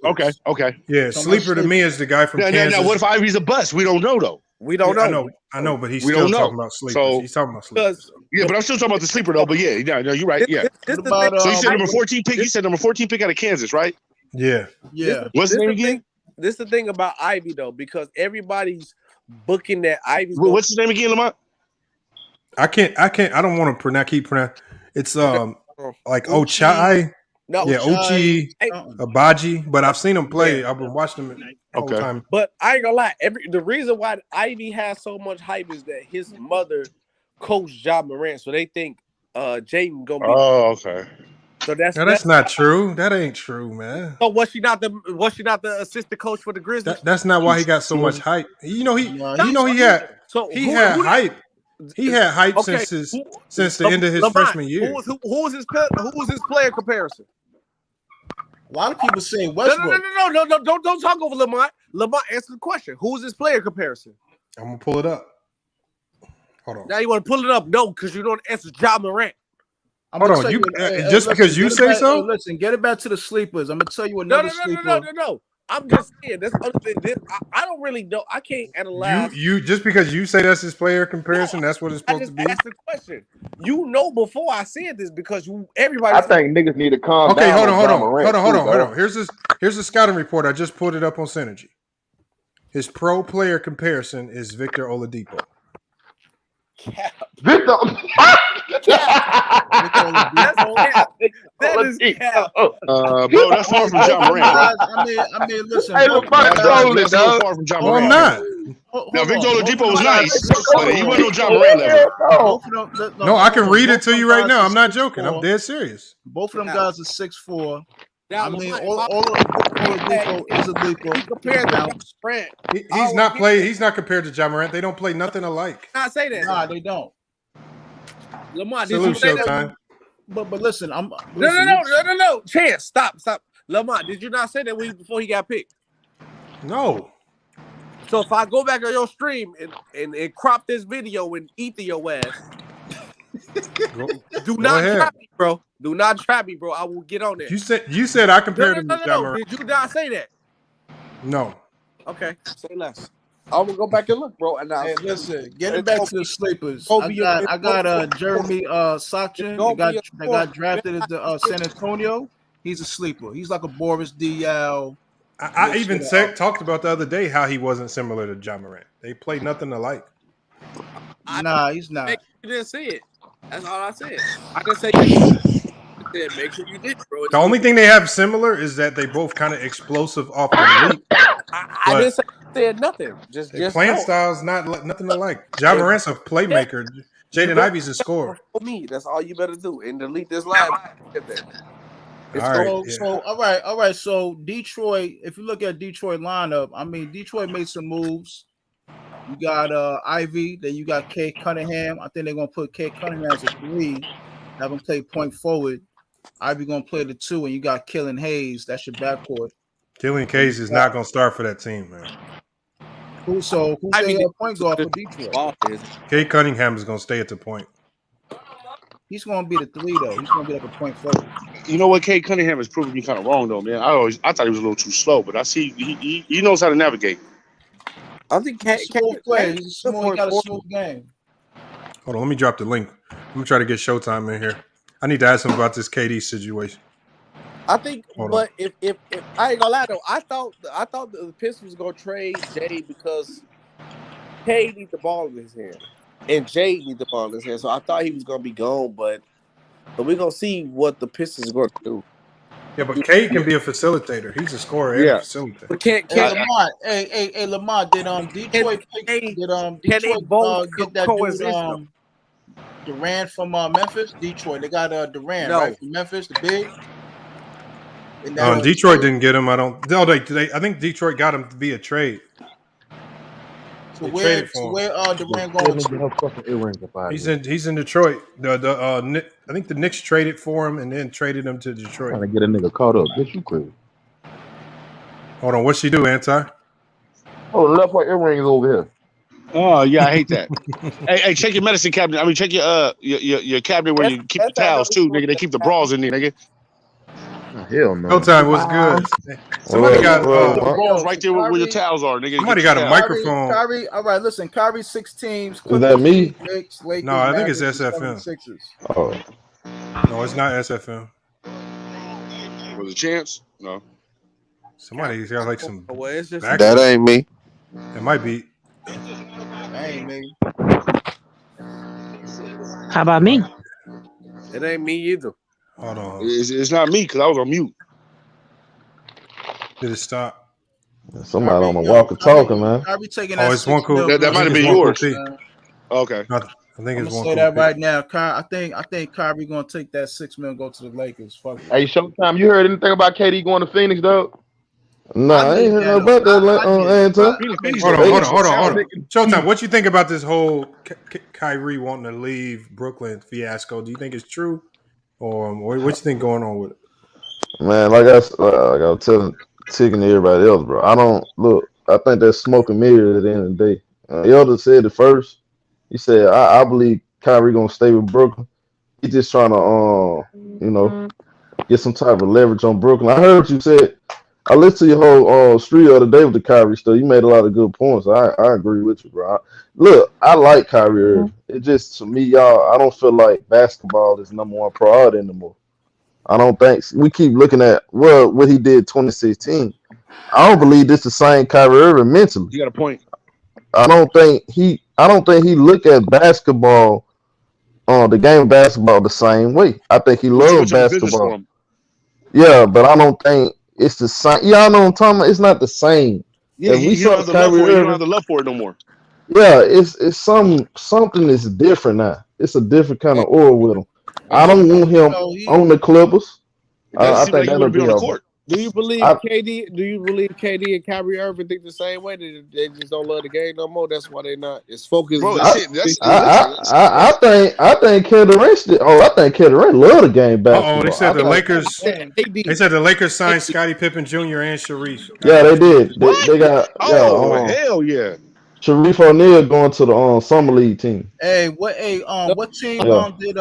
Okay. Yeah, sleeper to me is the guy from Kansas. Now, what if Ivy's a bust? We don't know though. We don't know. I know, but he's We still don't know. talking about sleepers. So- He's talking about sleepers. Yeah, but I'm still talking about the sleeper though. But yeah, no, you're right. Yeah. This So you said number 14 pick. You said number 14 pick out of Kansas, right? Yeah. What's his name again? This is the thing about Ivy though, because everybody's booking that Ivy's. What's his name again, Lamont? I don't want to keep pronouncing. It's like Ochai. No, yeah, Ochi Abaji, but I've seen him play. I've been watching him the whole time. But I ain't gonna lie. The reason why Ivy has so much hype is that his mother coached Ja Morant, so they think Jaden gonna be. Oh, okay. So that's not true. That ain't true, man. So was she not the assistant coach for the Grizzlies? That's not why he got so much hype. He had hype. He had hype since the end of his freshman year. Who was his player comparison? A lot of people say Westbrook. No, don't talk over Lamont. Lamont, answer the question. Who was his player comparison? I'm gonna pull it up. Hold on. Now you want to pull it up? No, because you don't answer Ja Morant. Hold on, just because you say so? Listen, get it back to the sleepers. I'm gonna tell you another sleeper. No. I'm just saying. That's other thing. I don't really know. I can't analyze. You just because you say that's his player comparison, that's what it's supposed to be. Ask the question. You know before I said this because everybody. I think niggas need to calm Okay, down. hold on. Here's the scouting report. I just put it up on Synergy. His pro player comparison is Victor Oladipo. Victor. That is cap. Bro, that's far from Ja Morant. I mean, listen. Hey, LeBron told it, dog. Far from Ja No, Morant. I'm not. Now, Victor Oladipo was nice, but he wasn't on Ja Morant level. No, I can read it to you right now. I'm not joking. I'm dead serious. Both of them guys are 6'4". I mean, all Oladipo is a leaper. Compared to Morant, He's not compared to Ja Morant. They don't play nothing alike. I say that. Nah, they don't. Lamont, did Salute you say that? Showtime. But listen, No. Chance, stop. Lamont, did you not say that before he got picked? No. So if I go back on your stream and crop this video and eat to your ass, do not trap me, bro. Do not trap me, bro. I will get on there. You said I compared him to Ja Morant. Did you not say that? No. Okay, say less. I'm gonna go back and look, bro. And now, hey, listen, getting back to the sleepers. I got Jeremy Sachin. They got drafted at the San Antonio. He's a sleeper. He's like a Boris Diaw. I even talked about the other day how he wasn't similar to Ja Morant. They play nothing alike. Nah, he's not. You didn't see it. That's all I said. I can say you said make sure you did, bro. The only thing they have similar is that they both kind of explosive off the leap. I didn't say nothing. Just playing styles nothing alike. Ja Morant's a playmaker. Jaden Ivey's a scorer. For me, that's all you better do and delete this live. All right. So Detroit, if you look at Detroit lineup, I mean Detroit made some moves. You got Ivy, then you got Kay Cunningham. I think they're gonna put Kay Cunningham as a 3, have him play point forward. Ivy gonna play the 2, and you got Killian Hayes. That's your backcourt. Killian Hayes is not gonna start for that team, man. Who's their point guard for Detroit? Kay Cunningham is gonna stay at the point. He's gonna be the 3 though. He's gonna be like a point forward. You know what? Kate Cunningham has proven me kind of wrong though, man. I thought he was a little too slow, but I see he knows how to navigate. I think He's a smooth game. Hold on, let me drop the link. Let me try to get Showtime in here. I need to ask him about this KD situation. I think, but if I ain't gonna lie though, I thought the Pistons was gonna trade Jay because K needs the ball in his hand and Jay needs the ball in his hand. So I thought he was gonna be gone, but we're gonna see what the Pistons are gonna do. Yeah, but K can be a facilitator. He's a scorer and a facilitator. But can't Lamont, hey Lamont, did Detroit get that dude Durant from Memphis, Detroit. They got Durant No. right from Memphis, the big. And Detroit didn't get him. I don't. No, I think Detroit got him via trade. So They where traded for him. Durant going to? Fucking earrings up out of He's here. in Detroit. I think the Knicks traded for him and then traded him to Detroit. Trying to get a nigga caught up. Bitch, you crazy. Hold on, what's she do, Anti? Oh, the left white earrings over here. Oh yeah, I hate that. hey, check your medicine cabinet. I mean, check your cabinet where you keep the towels too, nigga. They keep the bras in there, nigga. Hell no. Showtime was good. Somebody got the bras right there where your towels are, nigga. Somebody got a microphone. Kyrie, all right, listen. Kyrie 6 teams. Is that me? Knicks, Lakers, No, I think it's Mavericks, SFM. 76ers. Oh. No, it's not SFM. Was a chance? No. Somebody's got like some. Well, it's just That ain't me. It might be. That ain't me. How about me? It ain't me either. Hold on. It's not me because I was on mute. Did it stop? Somebody on the walker talking, man. Kyrie taking Oh, that it's one 6 cool. mil. That might have been yours. Cool Okay. I think I'm it's gonna one. say Cool that P. right now. I think Kyrie gonna take that 6 mil and go to the Lakers. Fuck it. Hey, Showtime, you heard anything about KD going to Phoenix, dog? Nah, I ain't heard nothing about that. Hold on. Showtime, what you think about this whole Kyrie wanting to leave Brooklyn fiasco? Do you think it's true, or what you think going on with it? Man, like I was telling everybody else, bro. I don't look. I think that's smoke and mirrors at the end of the day. Elder said it first. He said, "I believe Kyrie gonna stay with Brooklyn. He's just trying to, get some type of leverage on Brooklyn." I heard what you said. I listened to your whole street the other day with the Kyrie stuff. You made a lot of good points. I agree with you, bro. I like Kyrie Irving. It just, to me, y'all, I don't feel like basketball is number one priority anymore. I don't think we keep looking at what he did 2016. I don't believe this the same Kyrie Irving mentally. You got a point. I don't think he look at basketball, the game of basketball the same way. I think he loves basketball. Yeah, but I don't think it's the same. Y'all know what I'm talking about? It's not the same. Yeah, you don't have the love for it. You don't have the love for it no more. Yeah, it's something that's different now. It's a different kind of aura with him. I don't want him on the Clippers. I think that'll be on the court. Do you believe KD? Do you believe KD and Kyrie Irving think the same way? They just don't love the game no more. That's why they not. It's focused. Bro, I think Kevin Durant. I think Kevin Durant love the game basketball. They said the Lakers. They said the Lakers signed Scottie Pippen Jr. and Sharif. Yeah, they did. They got. Hell yeah. Sharif O'Neal going to the summer league team. Hey, what team did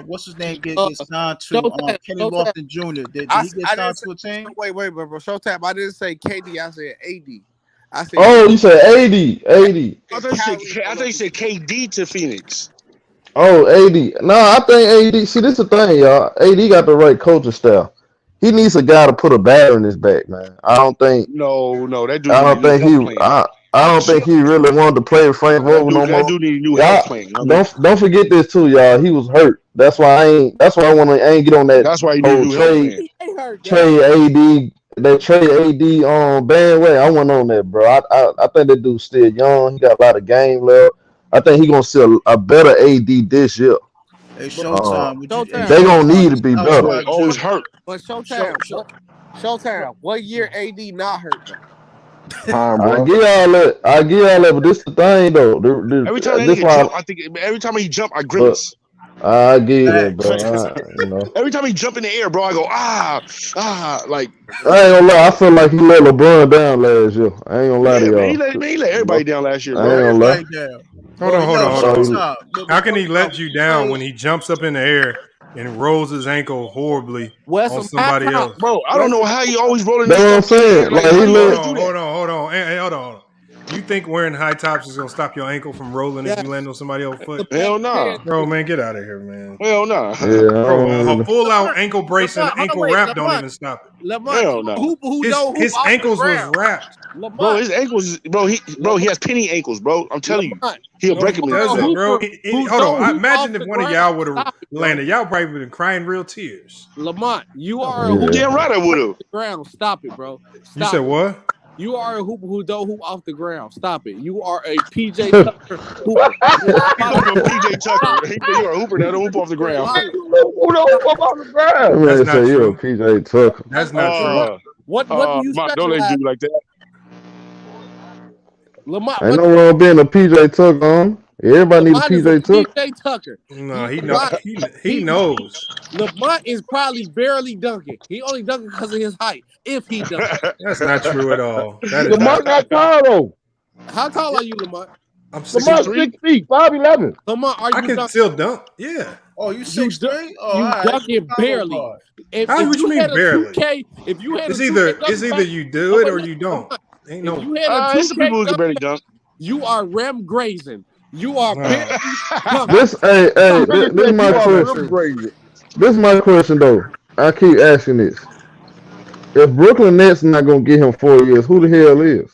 what's his name get signed to? Kenny Lofton Jr. Did he get signed to a team? Wait, bro. Showtime. I didn't say KD. I said AD. I said. Oh, you said AD. I thought you said KD to Phoenix. Oh, AD. No, I think AD. See, this is the thing, y'all. AD got the right coaching staff. He needs a guy to put a bat in his back, man. I don't think. No, that dude. I don't think he really wanted to play with Frank Vogel no more. That dude need a new health plan. Don't forget this too, y'all. He was hurt. That's why I ain't get on that. That's why you need a new health plan. Trade AD. They trade AD on bandwagon. I wasn't on that, bro. I think that dude's still young. He got a lot of game left. I think he's gonna see a better AD this year. Hey, Showtime. They gonna need to be better. Always hurt. But Showtime. What year AD not hurt though? I get all that, but this the thing though. Every time he jump, every time he jump, I grimace. I get it, bro. Every time he jump in the air, bro, I go like. I ain't gonna lie. I feel like he let LeBron down last year. I ain't gonna lie to y'all. He let everybody down last year, bro. I ain't gonna lie. Hold on. How can he let you down when he jumps up in the air and rolls his ankle horribly on somebody else? Bro, I don't know how he always rolling. That's what I'm saying. Like, hold on. Hey, hold on. You think wearing high tops is gonna stop your ankle from rolling if you land on somebody else's foot? Hell no, bro, man, get out of here, man. Hell no, bro, a full out ankle brace and ankle wrap don't even stop it. Hell no. His ankles was wrapped. Bro, his ankles, bro, he has penny ankles, bro. I'm telling you, he'll break them. Bro, hold on. Imagine if one of y'all would have landed. Y'all probably would have been crying real tears. Lamont, you are damn right I would have. Ground, stop it, bro. You said what? You are a hooper who don't hoop off the ground. Stop it. You are a PJ Tucker hooper. PJ Tucker. You are a hooper that don't hoop off the ground. Who don't hoop off the ground? That's Man, not say you're a true. PJ Tucker. That's not true. What do you Don't let specialize? you do like that. Lamont, Ain't no wrong being a PJ Tucker on. Everybody need a Lamont is a PJ Tucker. PJ Tucker. No, he knows. Lamont is probably barely dunking. He only dunking because of his height. If he dunking. That's not true at all. That is Lamont not tall though. How tall are you, Lamont? I'm Lamont 6 feet, 5'11". Lamont, are you I can dunking? still dunk. Yeah. Oh, you 6'3"? Oh, You all right. dunking barely. What you mean had a barely? 2K, if you had It's a 2K either you do it or you don't. Ain't no. If you had a There's some people who 2K can barely dunk, dunk. you are rim grazing. You are barely This is my question. This is my question though. I keep asking this. If Brooklyn Nets not gonna get him 4 years, who the hell is?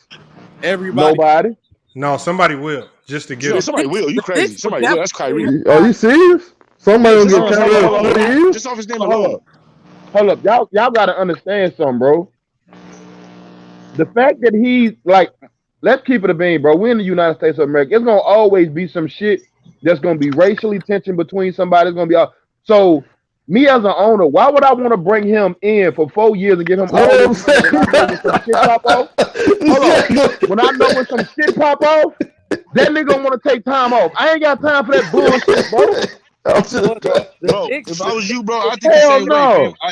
Everybody. Nobody. No, somebody will just to get him. Somebody will. You crazy? Somebody will. That's Kyrie. Are you serious? Somebody Just gonna get Kyrie 4 years? Just off his name alone. Hold up, y'all gotta understand something, bro. The fact that he's like, let's keep it a bean, bro. We're in the United States of America. It's gonna always be some shit that's gonna be racially tension between somebody. It's gonna be all. So, me as an owner, why would I want to bring him in for 4 years and get him all this money when I know when some shit pop off? Hold on. When I know when some shit pop off, that nigga gonna want to take time off. I ain't got time for that bullshit, bro. Bro, if I was you, bro, I think the Hell same no. way.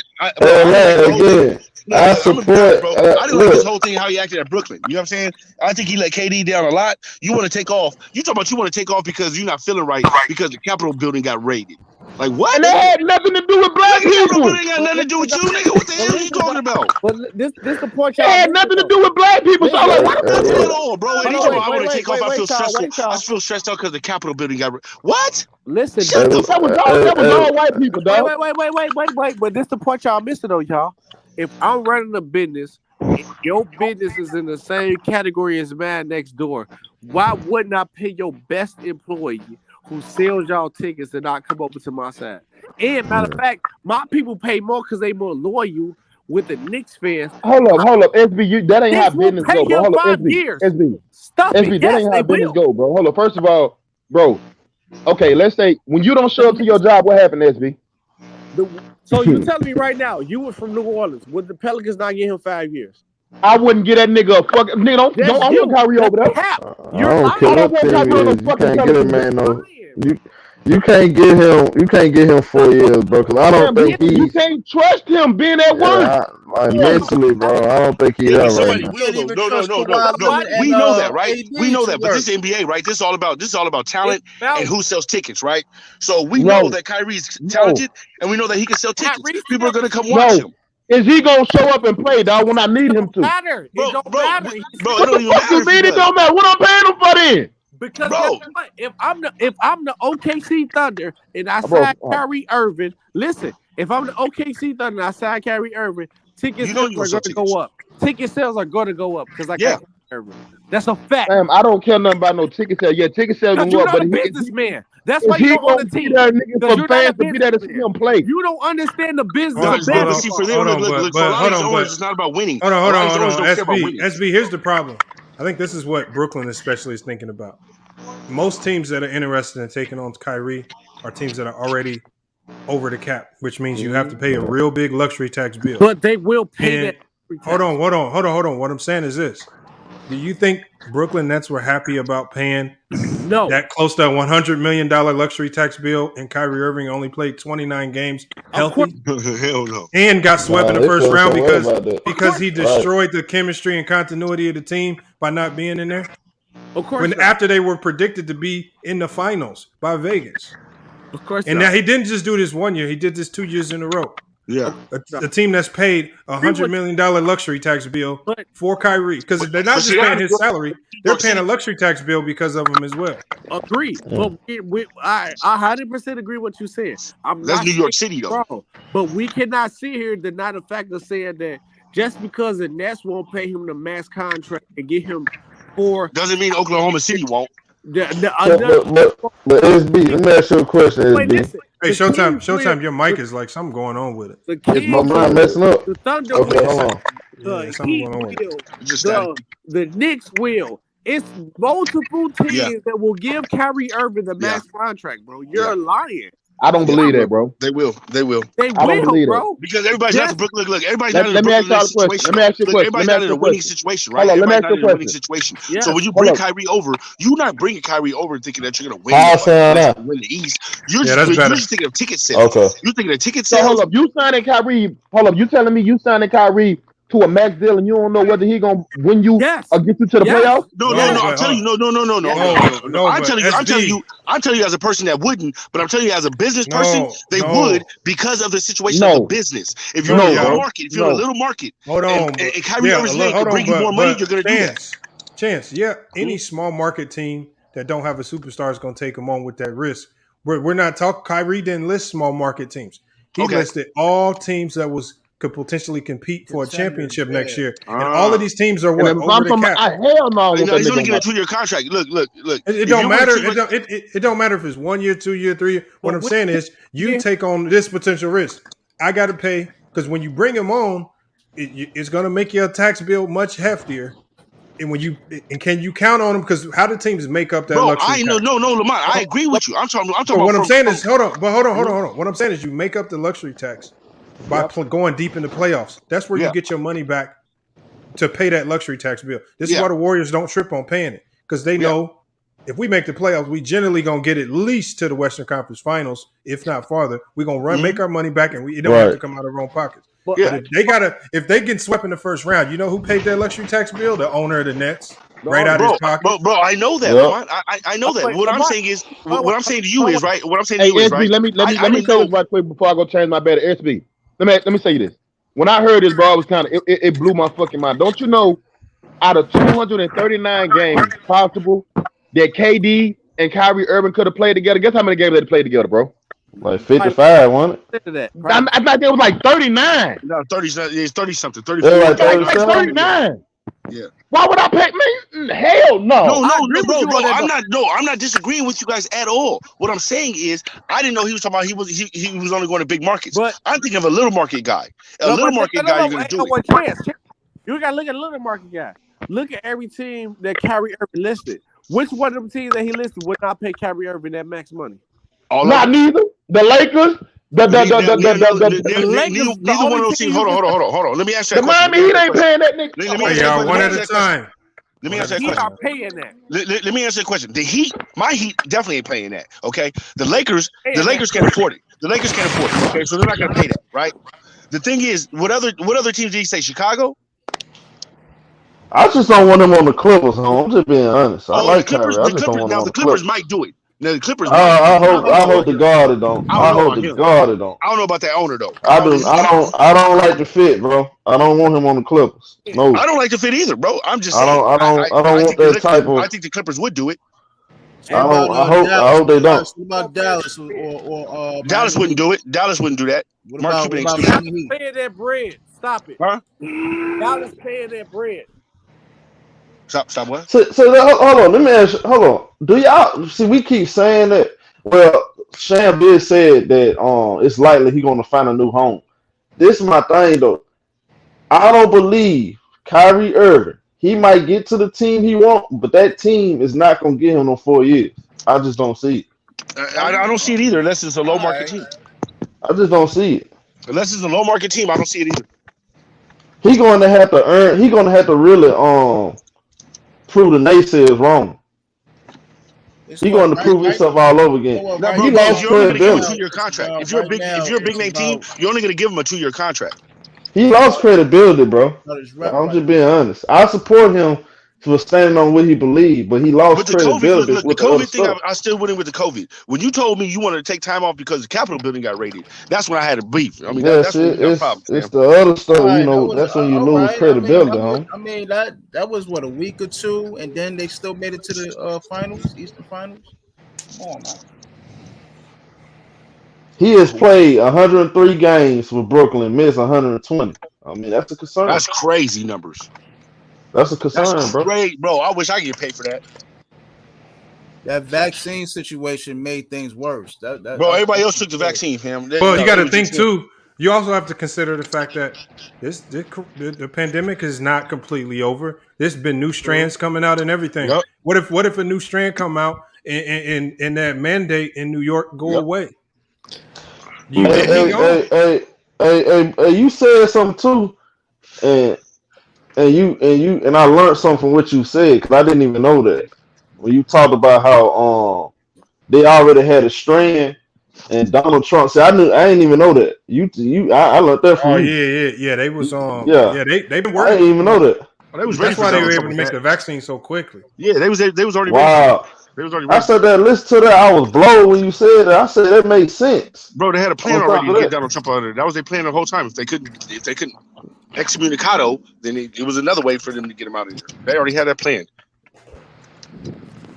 I support. Bro. I didn't like this whole thing how he acted at Brooklyn. You know what I'm saying? I think he let KD down a lot. You want to take off. You talking about you want to take off because you're not feeling right because the Capitol building got raided. Like what? And that had nothing to do with black people. It ain't got nothing to do with you, nigga. What the hell are you talking about? But this the point. It had nothing to do with black people. So I'm like, what the fuck? Nothing at all, bro. And I want to take off. I feel stressful. I feel stressed out because the Capitol building got raided. What? Listen, that was all white people, dog. Wait. But this the point y'all missing though, y'all. If I'm running a business, and your business is in the same category as mine next door, why wouldn't I pay your best employee who sells y'all tickets and not come over to my side? And matter of fact, my people pay more because they more loyal with the Knicks fans. Hold up, SB, that ain't how business go, bro. Hold up, SB. Stop SB, that ain't how business go, bro. Hold up, first of all, bro. Okay, let's say when you don't show up to your job, what happened, SB? So you telling me right now, you were from New Orleans, would the Pelicans not give him 5 years? I wouldn't get that nigga a fucking nigga. Don't I want Kyrie over there. I don't care what team it is. You can't get him, man. No, you can't get him. You can't get him 4 years, bro. Because I don't think you can't trust him being at work. Mentally, bro. I don't think he's that right now. No. We know that, right? We know that, but this is NBA, right? This is all about talent and who sells tickets, right? So we know that Kyrie's talented, and we know that he can sell tickets. People are gonna come watch him. Is he gonna show up and play, dog, when I need him to? Matter. It don't matter. What the fuck you mean it don't matter? What I'm paying him for then? Because if I'm the OKC Thunder and I sign Kyrie Irving, listen. If I'm the OKC Thunder and I sign Kyrie Irving, ticket sales are going to go up. Ticket sales are going to go up because I got Kyrie Irving. That's a fact. Damn, I don't care nothing about no ticket sales. Yeah, ticket sales gonna go up, but you're not a businessman. That's why you don't own the team. For fans to be there to see him play. You don't understand the business. Hold on. It's not about winning. Hold on. SB, here's the problem. I think this is what Brooklyn especially is thinking about. Most teams that are interested in taking on Kyrie are teams that are already over the cap, which means you have to pay a real big luxury tax bill. But they will pay that. Hold on. What I'm saying is this. Do you think Brooklyn Nets were happy about paying that close to $100 million luxury tax bill and Kyrie Irving only played 29 games healthy? Hell no. And got swept in the first round because he destroyed the chemistry and continuity of the team by not being in there? Of course. After they were predicted to be in the finals by Vegas. Of course. And now he didn't just do this 1 year. He did this 2 years in a row. Yeah. A team that's paid $100 million luxury tax bill for Kyrie. Because they're not just paying his salary, they're paying a luxury tax bill because of him as well. Agreed. But I 100% agree with what you said. That's New York City, though. But we cannot sit here and deny the fact of saying that just because the Nets won't pay him the max contract and get him for... Doesn't mean Oklahoma City won't. But SB, let me ask you a question, SB. Hey, Showtime, your mic is like something going on with it. Is my mind messing up? The Thunder okay, hold on. Yeah, something Heat going on with it. will. Just static. The Knicks will. It's multiple teams that will give Kyrie Irving the max contract, bro. You're lying. I don't believe that, bro. They will. They will. They I don't will, believe that. bro. Because everybody's not the Brooklyn. Look, everybody's not in the Let me ask Brooklyn y'all a question. situation. Let me ask you a Look, question. everybody's Let me not ask in you a a winning question. situation, right? Hold on, let me Everybody's ask not you a in a winning question. situation. Yeah. So when you Hold bring up. Kyrie over, you're not bringing Kyrie over thinking that you're going to win How the sound West up? and win the East. You're Yeah, just that's better. thinking of ticket sales. Okay. You're thinking of ticket So sales. hold up, you signing Kyrie. Hold up, you telling me you signing Kyrie to a max deal and you don't know whether he gonna win you or get you to the playoffs? No, I'm telling you, no. I'm telling you as a person that wouldn't, but I'm telling you as a business person, they would because of the situation of the business. If you're in a little market, Hold on, and Kyrie Irving's name could bring you more money, you're gonna do that. Chance, any small market team that don't have a superstar is going to take them on with that risk. We're not talking. Kyrie didn't list small market teams. He listed all teams that could potentially compete for a championship next year, and all of these teams are what over the cap. Hell no, he's only getting a 2-year contract. Look. It don't matter. It don't matter if it's 1 year, 2 year, 3 year. What I'm saying is, you take on this potential risk. I got to pay because when you bring him on, it's going to make your tax bill much heftier. And can you count on them? Because how do teams make up that luxury tax? No, Lamont. I agree with you. I'm talking. So what I'm saying is, hold on. What I'm saying is, you make up the luxury tax by going deep in the playoffs. That's where you get your money back to pay that luxury tax bill. This is why the Warriors don't trip on paying it, because they know if we make the playoffs, we generally gonna get at least to the Western Conference Finals, if not farther. We're gonna make our money back, and we don't have to come out of our own pockets. But if they get swept in the first round, you know who paid that luxury tax bill? The owner of the Nets, right out of his pocket. Bro, I know that. Lamont. I know that. What I'm saying is, what I'm saying to you is right. What I'm saying to you is right. Let me say this right quick before I go change my bet. SB, let me say you this. When I heard this, bro, I was it blew my fucking mind. Don't you know, out of 239 games possible that KD and Kyrie Irving could have played together, guess how many games they played together, bro? Like 55, wasn't it? I thought it was like 39. No, 30. It's 30 something. 34. Like 39. Yeah. Why would I pay me? Hell no. Bro. I'm not disagreeing with you guys at all. What I'm saying is, I didn't know he was talking about he was only going to big markets. But I'm thinking of a little market guy. You're gonna do it. You gotta look at a little market guy. Look at every team that Kyrie Irving listed. Which one of them teams that he listed would not pay Kyrie Irving that max money? Not neither. The Lakers. Neither one of those teams. Hold on. Let me ask you that question. The Miami Heat ain't paying that nigga. Y'all one at a time. Let me answer that question. Not paying that. Let me answer the question. My Heat definitely ain't paying that. Okay, the Lakers can't afford it. Okay, so they're not gonna pay that, right? The thing is, what other teams did he say? Chicago? I just don't want him on the Clippers, I'm just being honest. I like Kyrie. I just don't want him on the Clippers might do it. Now the Clippers. I hope to God it don't. I hope to God it don't. I don't know about that owner though. I don't like the fit, bro. I don't want him on the Clippers. No, I don't like the fit either, bro. I'm just saying. I don't want that type of. I think the Clippers would do it. I hope they don't. What about Dallas or Dallas wouldn't do it. Dallas wouldn't do that. Dallas paying that bread. Stop it. Huh? Dallas paying that bread. Stop what? So hold on. Let me ask you. Hold on. Do y'all see? We keep saying that. Well, Sham did said that it's likely he's gonna find a new home. This is my thing though. I don't believe Kyrie Irving. He might get to the team he wants, but that team is not gonna get him no 4 years. I just don't see it. I don't see it either, unless it's a low market team. I just don't see it. Unless it's a low market team, I don't see it either. He's going to have to earn. He's going to have to really prove the naysayers wrong. He's going to prove himself all over again. He lost credibility. 2-year contract. If you're a big name team, you're only going to give him a 2-year contract. He lost credibility, bro. I'm just being honest. I support him for standing on what he believed, but he lost credibility. The COVID thing, I still went in with the COVID. When you told me you wanted to take time off because the Capitol building got raided, that's when I had a beef. I mean, that's when you got problems. It's the other stuff, that's when you lose credibility, I mean, that was what, a week or two, and then they still made it to the finals, Eastern Finals. Come on, man. He has played 103 games with Brooklyn, missed 120. I mean, that's a concern. That's crazy numbers. That's a concern, bro. Great, bro. I wish I could get paid for that. That vaccine situation made things worse. Bro, everybody else took the vaccine, fam. Well, you got to think too. You also have to consider the fact that the pandemic is not completely over. There's been new strands coming out and everything. Yep. What if a new strand come out and that mandate in New York go away? Hey, you said something too, and I learned something from what you said because I didn't even know that when you talked about how they already had a strand, and Donald Trump said I didn't even know that. I learned that from you. Yeah. They was they've been working. I didn't even know that. They was ready That's for why they were something able to like make that. the vaccine so quickly. Yeah, they was already Wow. ready. They was already I ready. said that. Listen to that. I was blown when you said that. I said that made sense. Bro, they had a plan On top already of to get that. Donald Trump out of there. That was their plan the whole time. If they couldn't excommunicado, then it was another way for them to get him out of there. They already had that plan.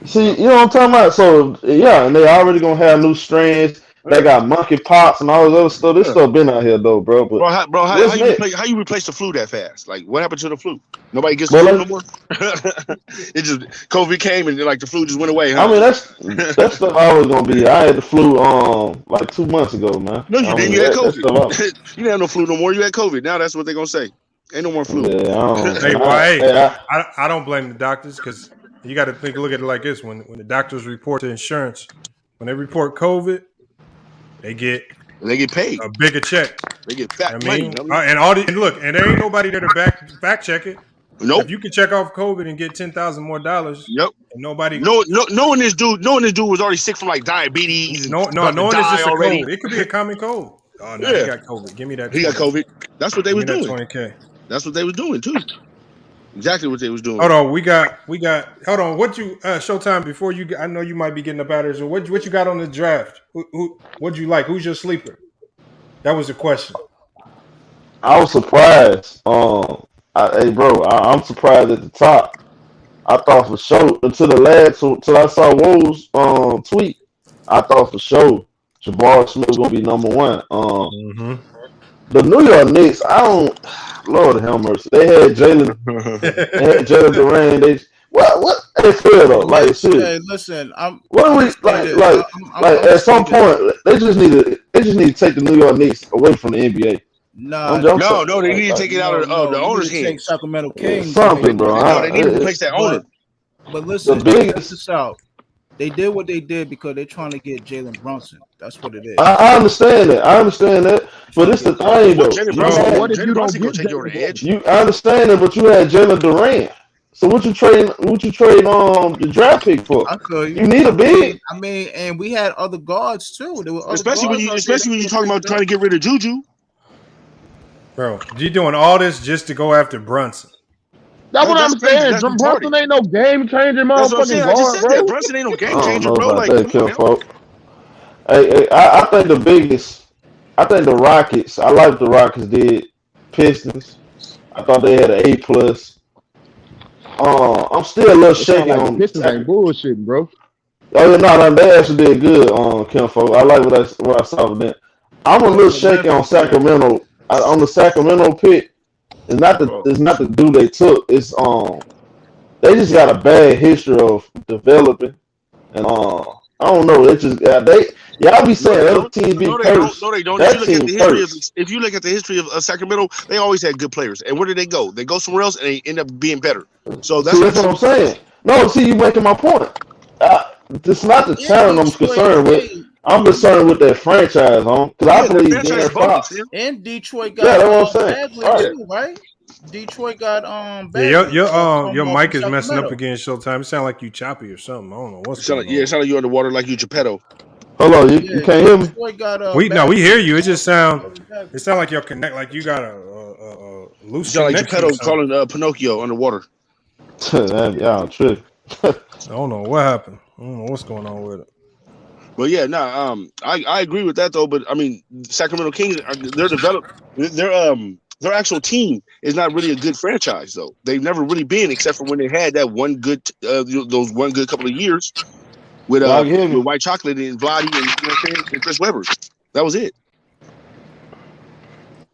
See, you know what I'm talking about? So yeah, and they already gonna have new strands. They got monkey pox and all this other stuff. This stuff been out here though, bro. But How you replace the flu that fast? Like, what happened to the flu? Nobody gets the Well, flu like- no more. It just COVID came and like the flu just went away. Huh? I mean that stuff always gonna be. I had the flu like 2 months ago, man. No, you I didn't. mean, You had that stuff COVID. always- You didn't have no flu no more. You had COVID. Now that's what they're gonna say. Ain't no more flu. Yeah, I don't blame the doctors because you got to look at it like this: when the doctors report to insurance, when they report COVID, they get paid a bigger check. They get fat money. money. And look, and there ain't nobody there to fact check it. Nope. If you can check off COVID and get $10,000 more, yep. And nobody. Knowing this dude was already sick from like diabetes. No, knowing it's just a cold. It could be a common cold. Oh no, Yeah. he got COVID. Give me that. He got COVID. That's what they was doing. $20K. That's what they was doing too. Exactly what they was doing. Hold on, we got. Hold on, what you Showtime before you? I know you might be getting up out of here. So what you got on the draft? What'd you like? Who's your sleeper? That was the question. I was surprised. Hey, bro, I'm surprised at the top. I thought for sure until I saw Woe's tweet. I thought for sure Jabari Smith was gonna be number one. The New York Knicks, Lord have mercy. They had Jalen, Durant. What they feel though? Like, Hey, listen, what do we like? At some point, they just need to take the New York Knicks away from the NBA. No, they need to take it out of the owner's hands. Sacramento Kings. Something, bro. No, they need to replace that owner. But listen, check this out. They did what they did because they're trying to get Jalen Brunson. That's what it is. I understand that. But it's the thing, though. What if you don't get take you over the edge? I understand it, but you had Jalen Durant. So what you trade the draft pick for? I feel you. You need a big. I mean, and we had other guards too. There were other Especially when guards you're talking about trying to get rid of Juju. Bro, you doing all this just to go after Brunson? That's what I'm saying. Brunson ain't no game changer, motherfucking guard, I just said bro. that. Brunson ain't no game changer, bro. Like, I think the Rockets. I like the Rockets did. Pistons. I thought they had an A+. I'm still a little shaky on Pistons ain't bullshitting, bro. Oh yeah, no, they actually did good on Kinfolk. I like what I saw with them. I'm a little shaky on Sacramento. On the Sacramento pick, it's not the dude they took. It's they just got a bad history of developing, and I don't know. They just y'all be saying other teams be cursed. No, they don't. That If you, look team at the cursed. if you look at the history of Sacramento, they always had good players. And where did they go? They go somewhere else and they end up being better. So that's That's what I'm saying. No, see, you making my point. It's not the talent I'm concerned with. I'm concerned with that franchise, because I believe Darren Fox. And Detroit got that's what I'm saying. Bagley too, right? Detroit got Bagley. Yeah, your mic is messing up again. Showtime. It sounds like you choppy or something. I don't know what's going on. Yeah, it sounds like you underwater, like you Geppetto. Hold on, you can't hear me. We hear you. It just sound like you're like you got a loose. Sound like Geppetto calling Pinocchio underwater. Yeah, I'm tripping. I don't know what happened. I don't know what's going on with it. Well, yeah, I agree with that though. But I mean, Sacramento Kings, they're developed. Their actual team is not really a good franchise though. They've never really been, except for when they had that one good, those one good couple of years with White Chocolate and Vladdy and Chris Webber. That was it.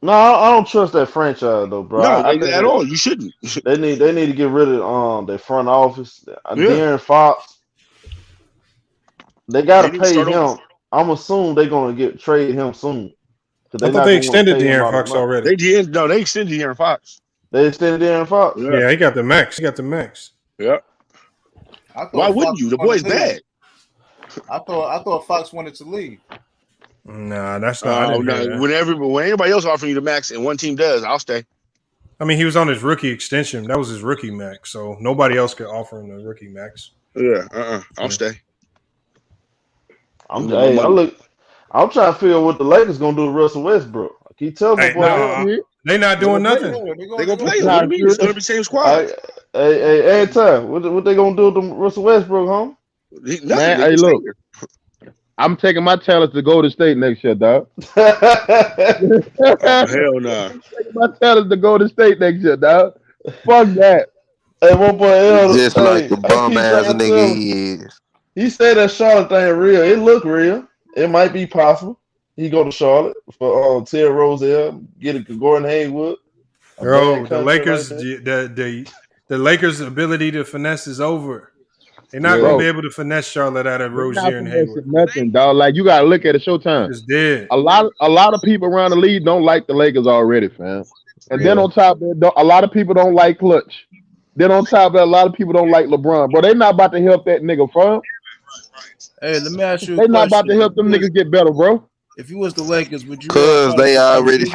No, I don't trust that franchise though, bro. No, at all. You shouldn't. They need to get rid of their front office. Darren Fox. They gotta pay him. I'm assuming they're gonna trade him soon. I thought they extended De'Aaron Fox already. They did. No, they extended De'Aaron Fox. They extended De'Aaron Fox. Yeah, he got the max. Yeah. Why wouldn't you? The boy's bad. I thought Fox wanted to leave. Nah, that's not. I didn't hear that. When anybody else offering you the max and one team does, I'll stay. I mean, he was on his rookie extension. That was his rookie max, so nobody else could offer him the rookie max. Yeah, I'll stay. I'm trying to figure out what the Lakers gonna do with Russell Westbrook. I keep telling my boy, they not doing nothing. They gonna play him. What do you mean? It's gonna be the same squad. Hey, Ty, what they gonna do with Russell Westbrook, huh? Man, hey, look. I'm taking my talents to Golden State next year, dog. Hell no. I'm taking my talents to Golden State next year, dog. Fuck that. Hey, one boy L, Just like the bum ass nigga he is. He said that Charlotte thing real. It look real. It might be possible. He go to Charlotte for Terry Rozier, get a Gordon Hayward. Bro, the Lakers, the Lakers' ability to finesse is over. They're not gonna be able to finesse Charlotte out of Rozier and Hayward. Nothing, dog. Like you gotta look at it. Showtime. It's dead. A lot of people around the league don't like the Lakers already, fam. And then on top of it, a lot of people don't like Clutch. Then on top of it, a lot of people don't like LeBron. But they not about to help that nigga, fam. Hey, let me ask you. They not about to help them niggas get better, bro. If you was the Lakers, would you? Because they already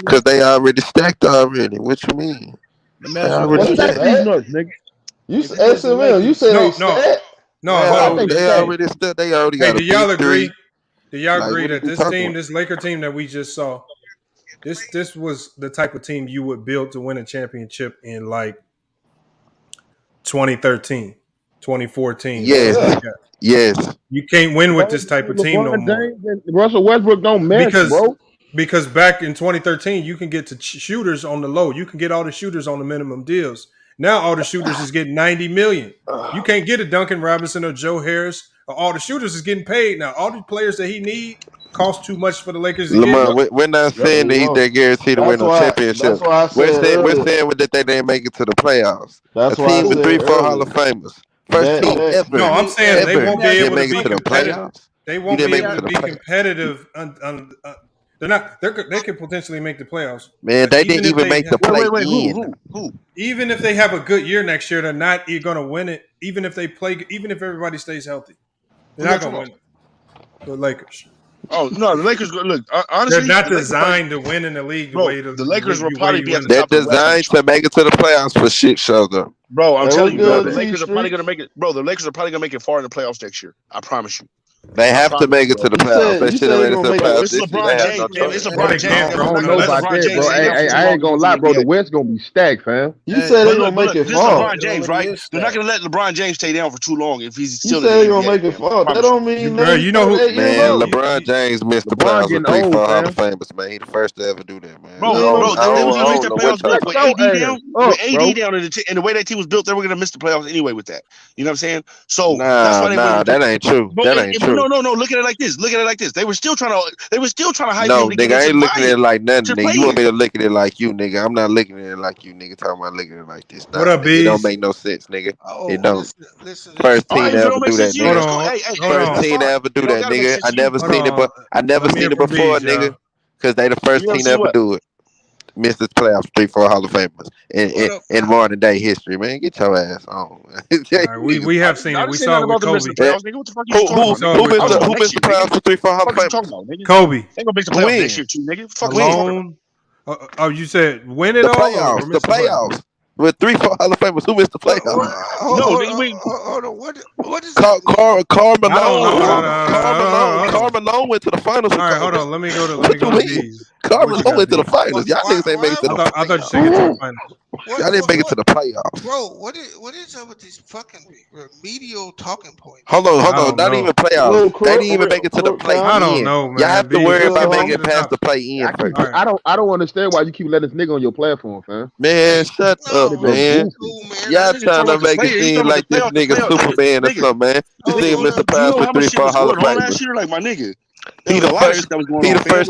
stacked already. What you mean? Let me ask you. What's that these nuts, nigga? You SML. You said no. They already stacked. They already got. Do y'all agree? Do y'all agree that this team, this Laker team that we just saw, this was the type of team you would build to win a championship in like 2013, 2014? Yes. You can't win with this type of team no more. Russell Westbrook don't match, bro. Because back in 2013, you can get to shooters on the low. You can get all the shooters on the minimum deals. Now all the shooters is getting $90 million. You can't get a Duncan Robinson or Joe Harris. All the shooters is getting paid now. All the players that he need cost too much for the Lakers to get. We're not saying that he's that guaranteed to win a championship. We're saying that they didn't make it to the playoffs. That's a team with 3-4 Hall of Famers. First team ever. No, I'm saying they won't be able to make be it to the competitive. playoffs. They won't be able to be competitive. They're not. They could potentially make the playoffs. Man, they didn't even make the play-in. Who? Even if they have a good year next year, they're not going to win it. Even if everybody stays healthy, they're not going to win it. The Lakers. Oh no, the Lakers. Look, honestly, they're not designed to win in the league the way the Lakers will probably be at the They're top of the designed to make it to the playoffs for shit show though. Bro, I'm telling you, the Lakers are probably going to make it. Bro, the Lakers are probably going to make it far in the playoffs next year. I promise you. They have to make it to the playoffs. They should have made it to the playoffs. It's LeBron James. It's LeBron James. I don't know about that, bro. Hey, I ain't gonna lie, bro. The West gonna be stacked, fam. You said they're gonna make it far. LeBron James, right? They're not gonna let LeBron James stay down for too long if he's still. You said they're gonna make it far. That don't mean that. You know who? Man, LeBron James missed the playoffs with 3-4 Hall of Famers. Man, he the first to ever do that, man. Bro, they was gonna miss the playoffs with AD down. With AD down and the way that team was built, they were gonna miss the playoffs anyway with that. You know what I'm saying? So that's why they that ain't true. That ain't true. No. Look at it like this. They were still trying to hype No, him. nigga, I ain't looking at it like nothing, nigga. You want me to look at it like you, nigga. I'm not looking at it like you, nigga. Talking about looking at it like this. What up, B? It don't make no sense, nigga. It don't. First team to ever do that, nigga. First team to ever do that, nigga. I never seen it, but I never seen it before, nigga. Because they the first team to ever do it. Missed the playoffs, 3-4 Hall of Famers in modern day history, man. Get your ass on. Right, we have seen it. We saw it with Kobe. Who missed the playoffs for 3-4 Hall of Famers? Kobe. They gonna make the playoffs next year too, nigga. Fuck Malone. Oh, you said win it the all? Playoffs, the playoffs. With 3-4 Hall of Famers, who missed the playoffs? Hold on. What is Carl Malone went to the finals. All right, hold on. Let me go to these. Carl Malone went to the finals. Y'all niggas ain't make it to the finals. I thought you said get to the finals. Y'all didn't make it to the playoffs. Bro, what is up with these fucking remedial talking points? Hold on. Not even playoffs. They didn't even make it to the play-in. I don't know, man. Y'all have to worry about making it past the play-in first. I don't understand why you keep letting this nigga on your platform, fam. Man, shut up, man. Y'all trying to make it seem like this nigga Superman or something, man. This nigga missed the playoffs with 3-4 Hall of Famers. Like my nigga. He the first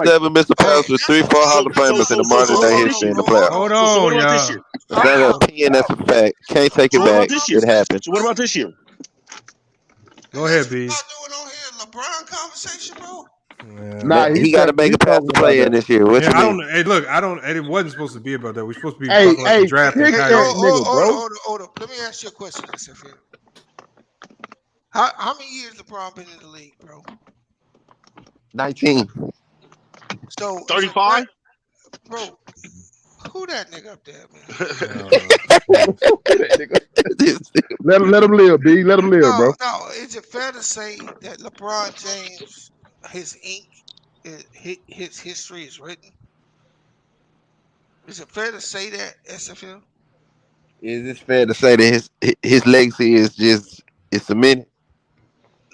to ever miss the playoffs with 3-4 Hall of Famers in the modern day history in the playoffs. Hold on, y'all. It's not an opinion, that's a fact. Can't take it back. It happened. So what about this year? Go ahead, B. LeBron conversation, bro? Nah, He got to make it past talking the about play in that. this year. What Yeah, you I mean? don't. Hey, look, I don't. It wasn't supposed to be about that. We're supposed to be Hey, talking about the draft and pick that Kyrie. nigga, bro. Hold on. Let me ask you a question, SFL. How many years LeBron been in the league, bro? 19. So 35. Bro, who that nigga up there, man? Let him live, B. Let him live, bro. No. Is it fair to say that LeBron James, his ink, his history is written? Is it fair to say that, SFL? Is it fair to say that his legacy is just cemented?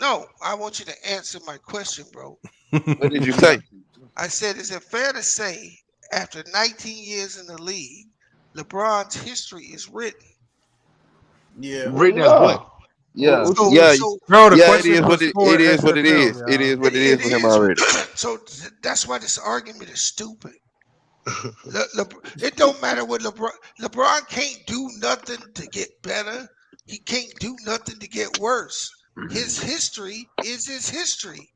No, I want you to answer my question, bro. What did you say? I said, is it fair to say after 19 years in the league, LeBron's history is written? Yeah. Written as what? Yeah, So, bro, the yeah. It question is what was it for is. What it SFL, is. It is what it is with him is. already. So that's why this argument is stupid. It don't matter what LeBron can't do nothing to get better. He can't do nothing to get worse. His history is his history.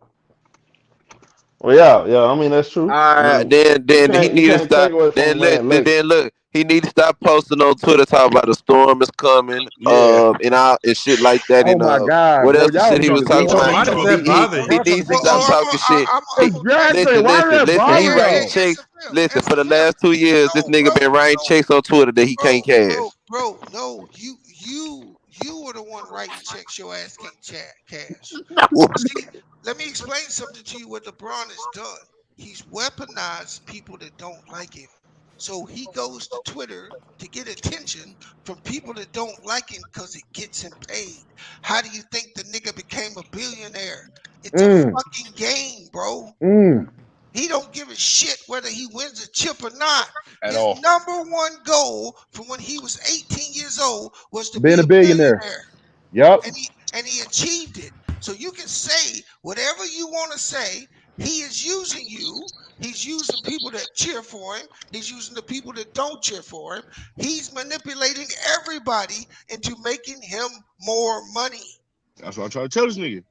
Well, yeah. I mean, that's true. All right, then he You need to can't stop. take away from Then the man legacy. look, he need to stop posting on Twitter talking about the storm is coming, Yeah. and shit like that. Oh And my God, what bro, else the y'all shit he was niggas talking love. Why about? does that bother He you? needs to stop talking shit. Exactly. Why does that Listen. bother He writing y'all? checks. Listen, for the last 2 years, this nigga been writing checks on Twitter that he can't cash. Bro, no, you were the one writing checks your ass can't cash. See, let me explain something to you what LeBron has done. He's weaponized people that don't like him. So he goes to Twitter to get attention from people that don't like him because it gets him paid. How do you think the nigga became a billionaire? It's a fucking game, bro. He don't give a shit whether he wins a chip or not. At His all. number one goal from when he was 18 years old was to Being be a a billionaire. billionaire. Yep. And he achieved it. So you can say whatever you want to say. He is using you. He's using people that cheer for him. He's using the people that don't cheer for him. He's manipulating everybody into making him more money. That's what I'm trying to tell this nigga.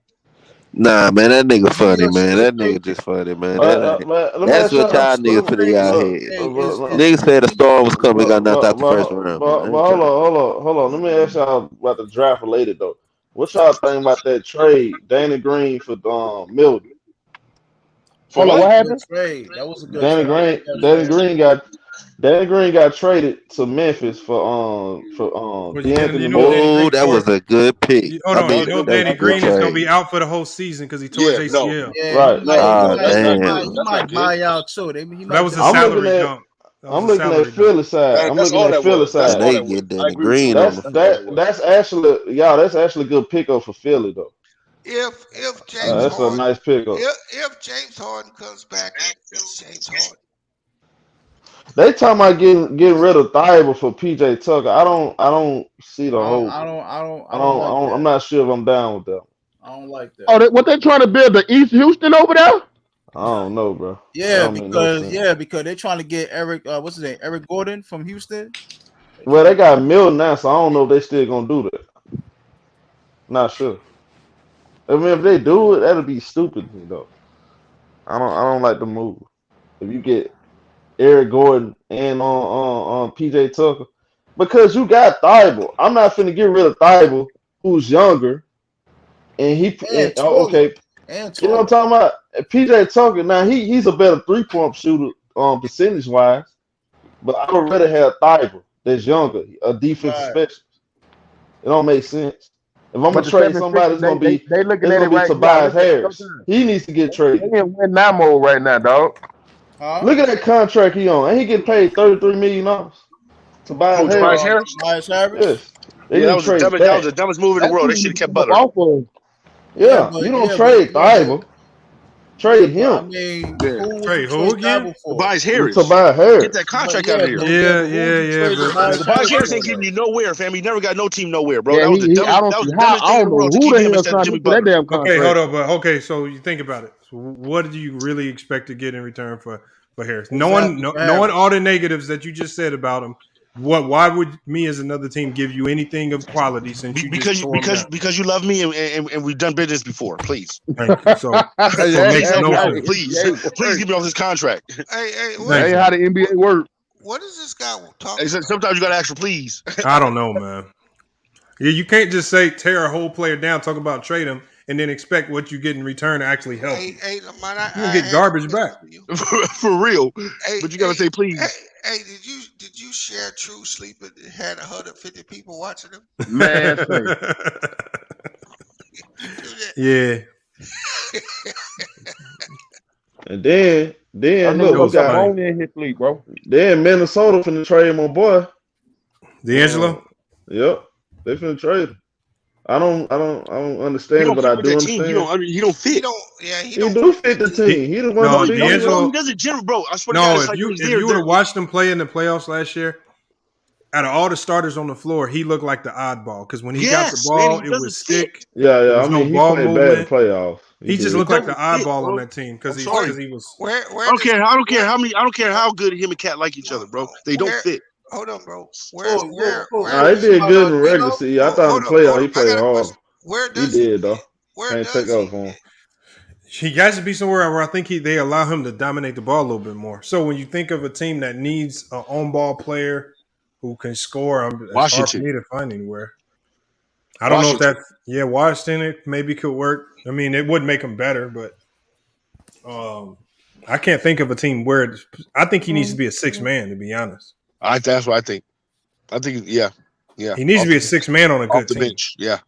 Nah, man, that nigga funny, man. That nigga just funny, man. Let me That's ask what y'all. y'all niggas put in y'all head. Look, Niggas said the storm was coming, got knocked out the first but round. hold on. Let me ask y'all about the draft related though. What y'all think about that trade, Danny Green for Milton? Hold on, what Good happened? trade. That was a good Danny trade. I like Green, that trade. Danny Green got traded to Memphis for But D'Anthony you know what Danny Melton. Green Oh, that for? was a good pick. Hold I on, you mean, know that was Danny a good Green is gonna be trade. out for the whole season because he tore his ACL. Yeah, he Oh, might buy out too. He That might was a I'm looking salary at dump. That was I'm a looking at salary dump. Philly side. I'm That's looking all at that Philly was. That's side. all They that was. get I Danny agree with you Green on on that. the That's actually that's actually a good pickup for Philly though. If James That's a Harden, nice pickup. if James Harden comes back, it's James Harden. They talking about getting rid of Thibault for PJ Tucker. I don't see the whole. I don't like I'm that. not sure if I'm down with that. I don't like that. Oh, what they trying to build the East Houston over there? I don't know, bro. That Yeah, don't make no sense. because they're trying to get Eric. What's his name? Eric Gordon from Houston. Well, they got Milton now, so I don't know if they still gonna do that. Not sure. I mean, if they do it, that'll be stupid to me though. I don't like the move. If you get Eric Gordon and on PJ Tucker, because you got Thibault. I'm not finna get rid of Thibault, who's younger, and And okay. You know what I'm talking about? PJ Tucker. Now he's a better 3-point shooter, percentage wise, but I would rather have Thibault that's younger, a defensive Right. specialist. It don't make sense. If I'm But gonna the trade somebody, 76ers, they looking at it right now. Tobias Listen, Harris. He needs to get traded. they in win now mode right now, dog. Huh? Look at that contract he on. Ain't he getting paid $33 million? Tobias Who, Harris. Tobias Harris? Tobias Harris. Yes. They Yeah, need to trade that was that. the dumbest move in the That's world. who They should you have kept need to move Butler. off of. Yeah, you don't trade Thibault. Trade I him. mean, Yeah. who would Trade you who trade again? Thibault for? Tobias Harris. Tobias Get Harris. that contract out of here. But Yeah, who would you trade but Tobias Tobias Harris for, ain't getting though? you nowhere, fam. He never got no team nowhere, bro. Yeah, That was the I dumbest. don't That was see the how. dumbest I thing in don't the know world to who keep the him hell instead of signed Jimmy up for that Butler. damn okay, contract. hold on, but okay, so you think about it. So what do you really expect to get in return for Harris? Exactly, Knowing all the negatives that you just said about him, Why would me as another team give you anything of quality since you just tore them down? Because you love me and we've done business before. Please. Thank you. So it makes no sense. Please get me off this contract. Hey, That ain't how the NBA works. what is this guy talking? Sometimes you gotta ask for please. I don't know, man. Yeah, you can't just say tear a whole player down, talk about trade him, and then expect what you get in return to actually help. Hey, Lamont, you gonna get garbage back. For real. But you gotta say please. Hey, did you share True Sleep and had 150 people watching him? Man, yeah. And then look, we got hit sleep, bro. Then Minnesota finna trade my boy D'Angelo. Yep, they finna trade him. I don't understand it, but I do understand. He don't fit. He do fit the team. He the one. No, D'Angelo. He doesn't general, bro. I swear No, to God, if you would have watched him play in the playoffs last year, out of all the starters on the floor, he looked like the oddball because when he got the ball, it was thick. Yeah. There was I mean, no ball he played movement. bad in playoffs. He just looked like the oddball on that team because he was. Where I don't care. I don't care how many. I don't care how good him and Cat like each other, bro. They don't fit. Hold on, bro. He did good in the regular season. I thought in the playoffs he played hard. He did though. Can't take up for him. He has to be somewhere where I think they allow him to dominate the ball a little bit more. So when you think of a team that needs an on-ball player who can score, it's hard for me to find anywhere. I don't know if that's Washington. It maybe could work. I mean, it would make them better, but I can't think of a team where I think he needs to be a 6-man. To be honest, that's what I think. I think yeah. He needs to be a 6-man on a good team. Bench. Yeah.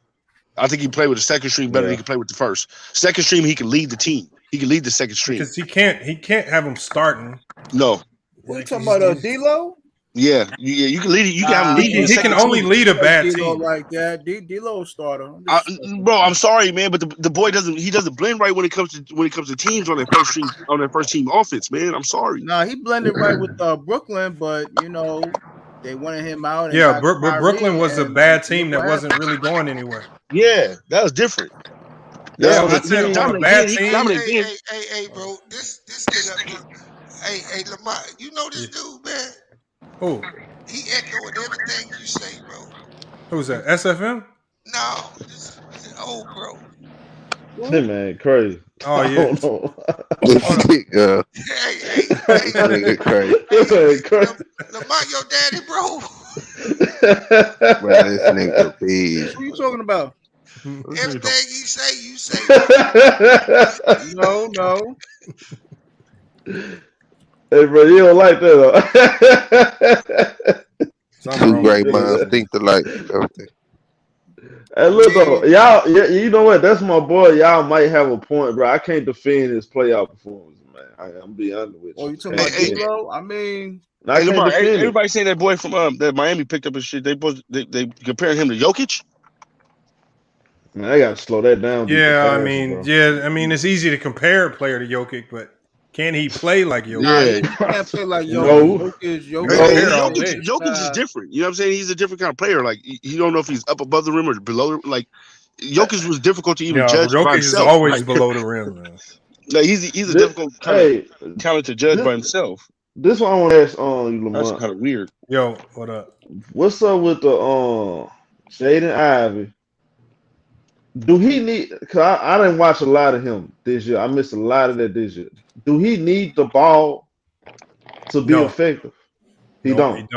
I think he can play with the second stream better than he can play with the first. Second stream, he can lead the team. He can lead the second stream. Because he can't have him starting. No. What you talking about, D-Lo? Yeah, you can lead it. You can have him lead. He can only lead a bad D-Lo team like that. D-Lo starter. Bro, I'm sorry, man, but the boy doesn't blend right when it comes to teams on their first team offense, man. I'm sorry. Nah, he blended right with Brooklyn, but they wanted him out. Yeah, Brooklyn was a bad team that wasn't really going anywhere. Yeah, that was different. Yeah, I said on a bad team. Hey, bro, this nigga. Hey, Lamont, you know this dude, man? Who? He echoing everything you say, bro. Who's that? SFM? No, this is old, bro. That man crazy. Oh yeah. I don't know. Hey, crazy. Lamont, your daddy, bro. Bro, this nigga, please. Who you talking about? Everything he say, you say. No. Hey, bro, you don't like that, though. Two great minds think alike. Hey, look, though, y'all, you know what? That's my boy. Y'all might have a point, bro. I can't defend his playoff performance, man. I'm being honest with you. Oh, you talking about D-Lo? I mean, everybody saying that boy from that Miami picked up his shit. They comparing him to Jokic. Man, I gotta slow that down. Yeah, I mean, it's easy to compare a player to Jokic, but can he play like Jokic? Yeah, he can't play like Jokic. Jokic is different. You know what I'm saying? He's a different kind of player. Like you don't know if he's up above the rim or below the rim. Like Jokic was difficult to even judge. Jokic by is himself. always below the rim, man. Like he's a difficult talent to judge by himself. This one I want to ask you, Lamont. That's kind of weird. Yo, what up? What's up with the Jaden Ivey? Do he need? Cause I didn't watch a lot of him this year. I missed a lot of that this year. Do he need the ball to be effective? He don't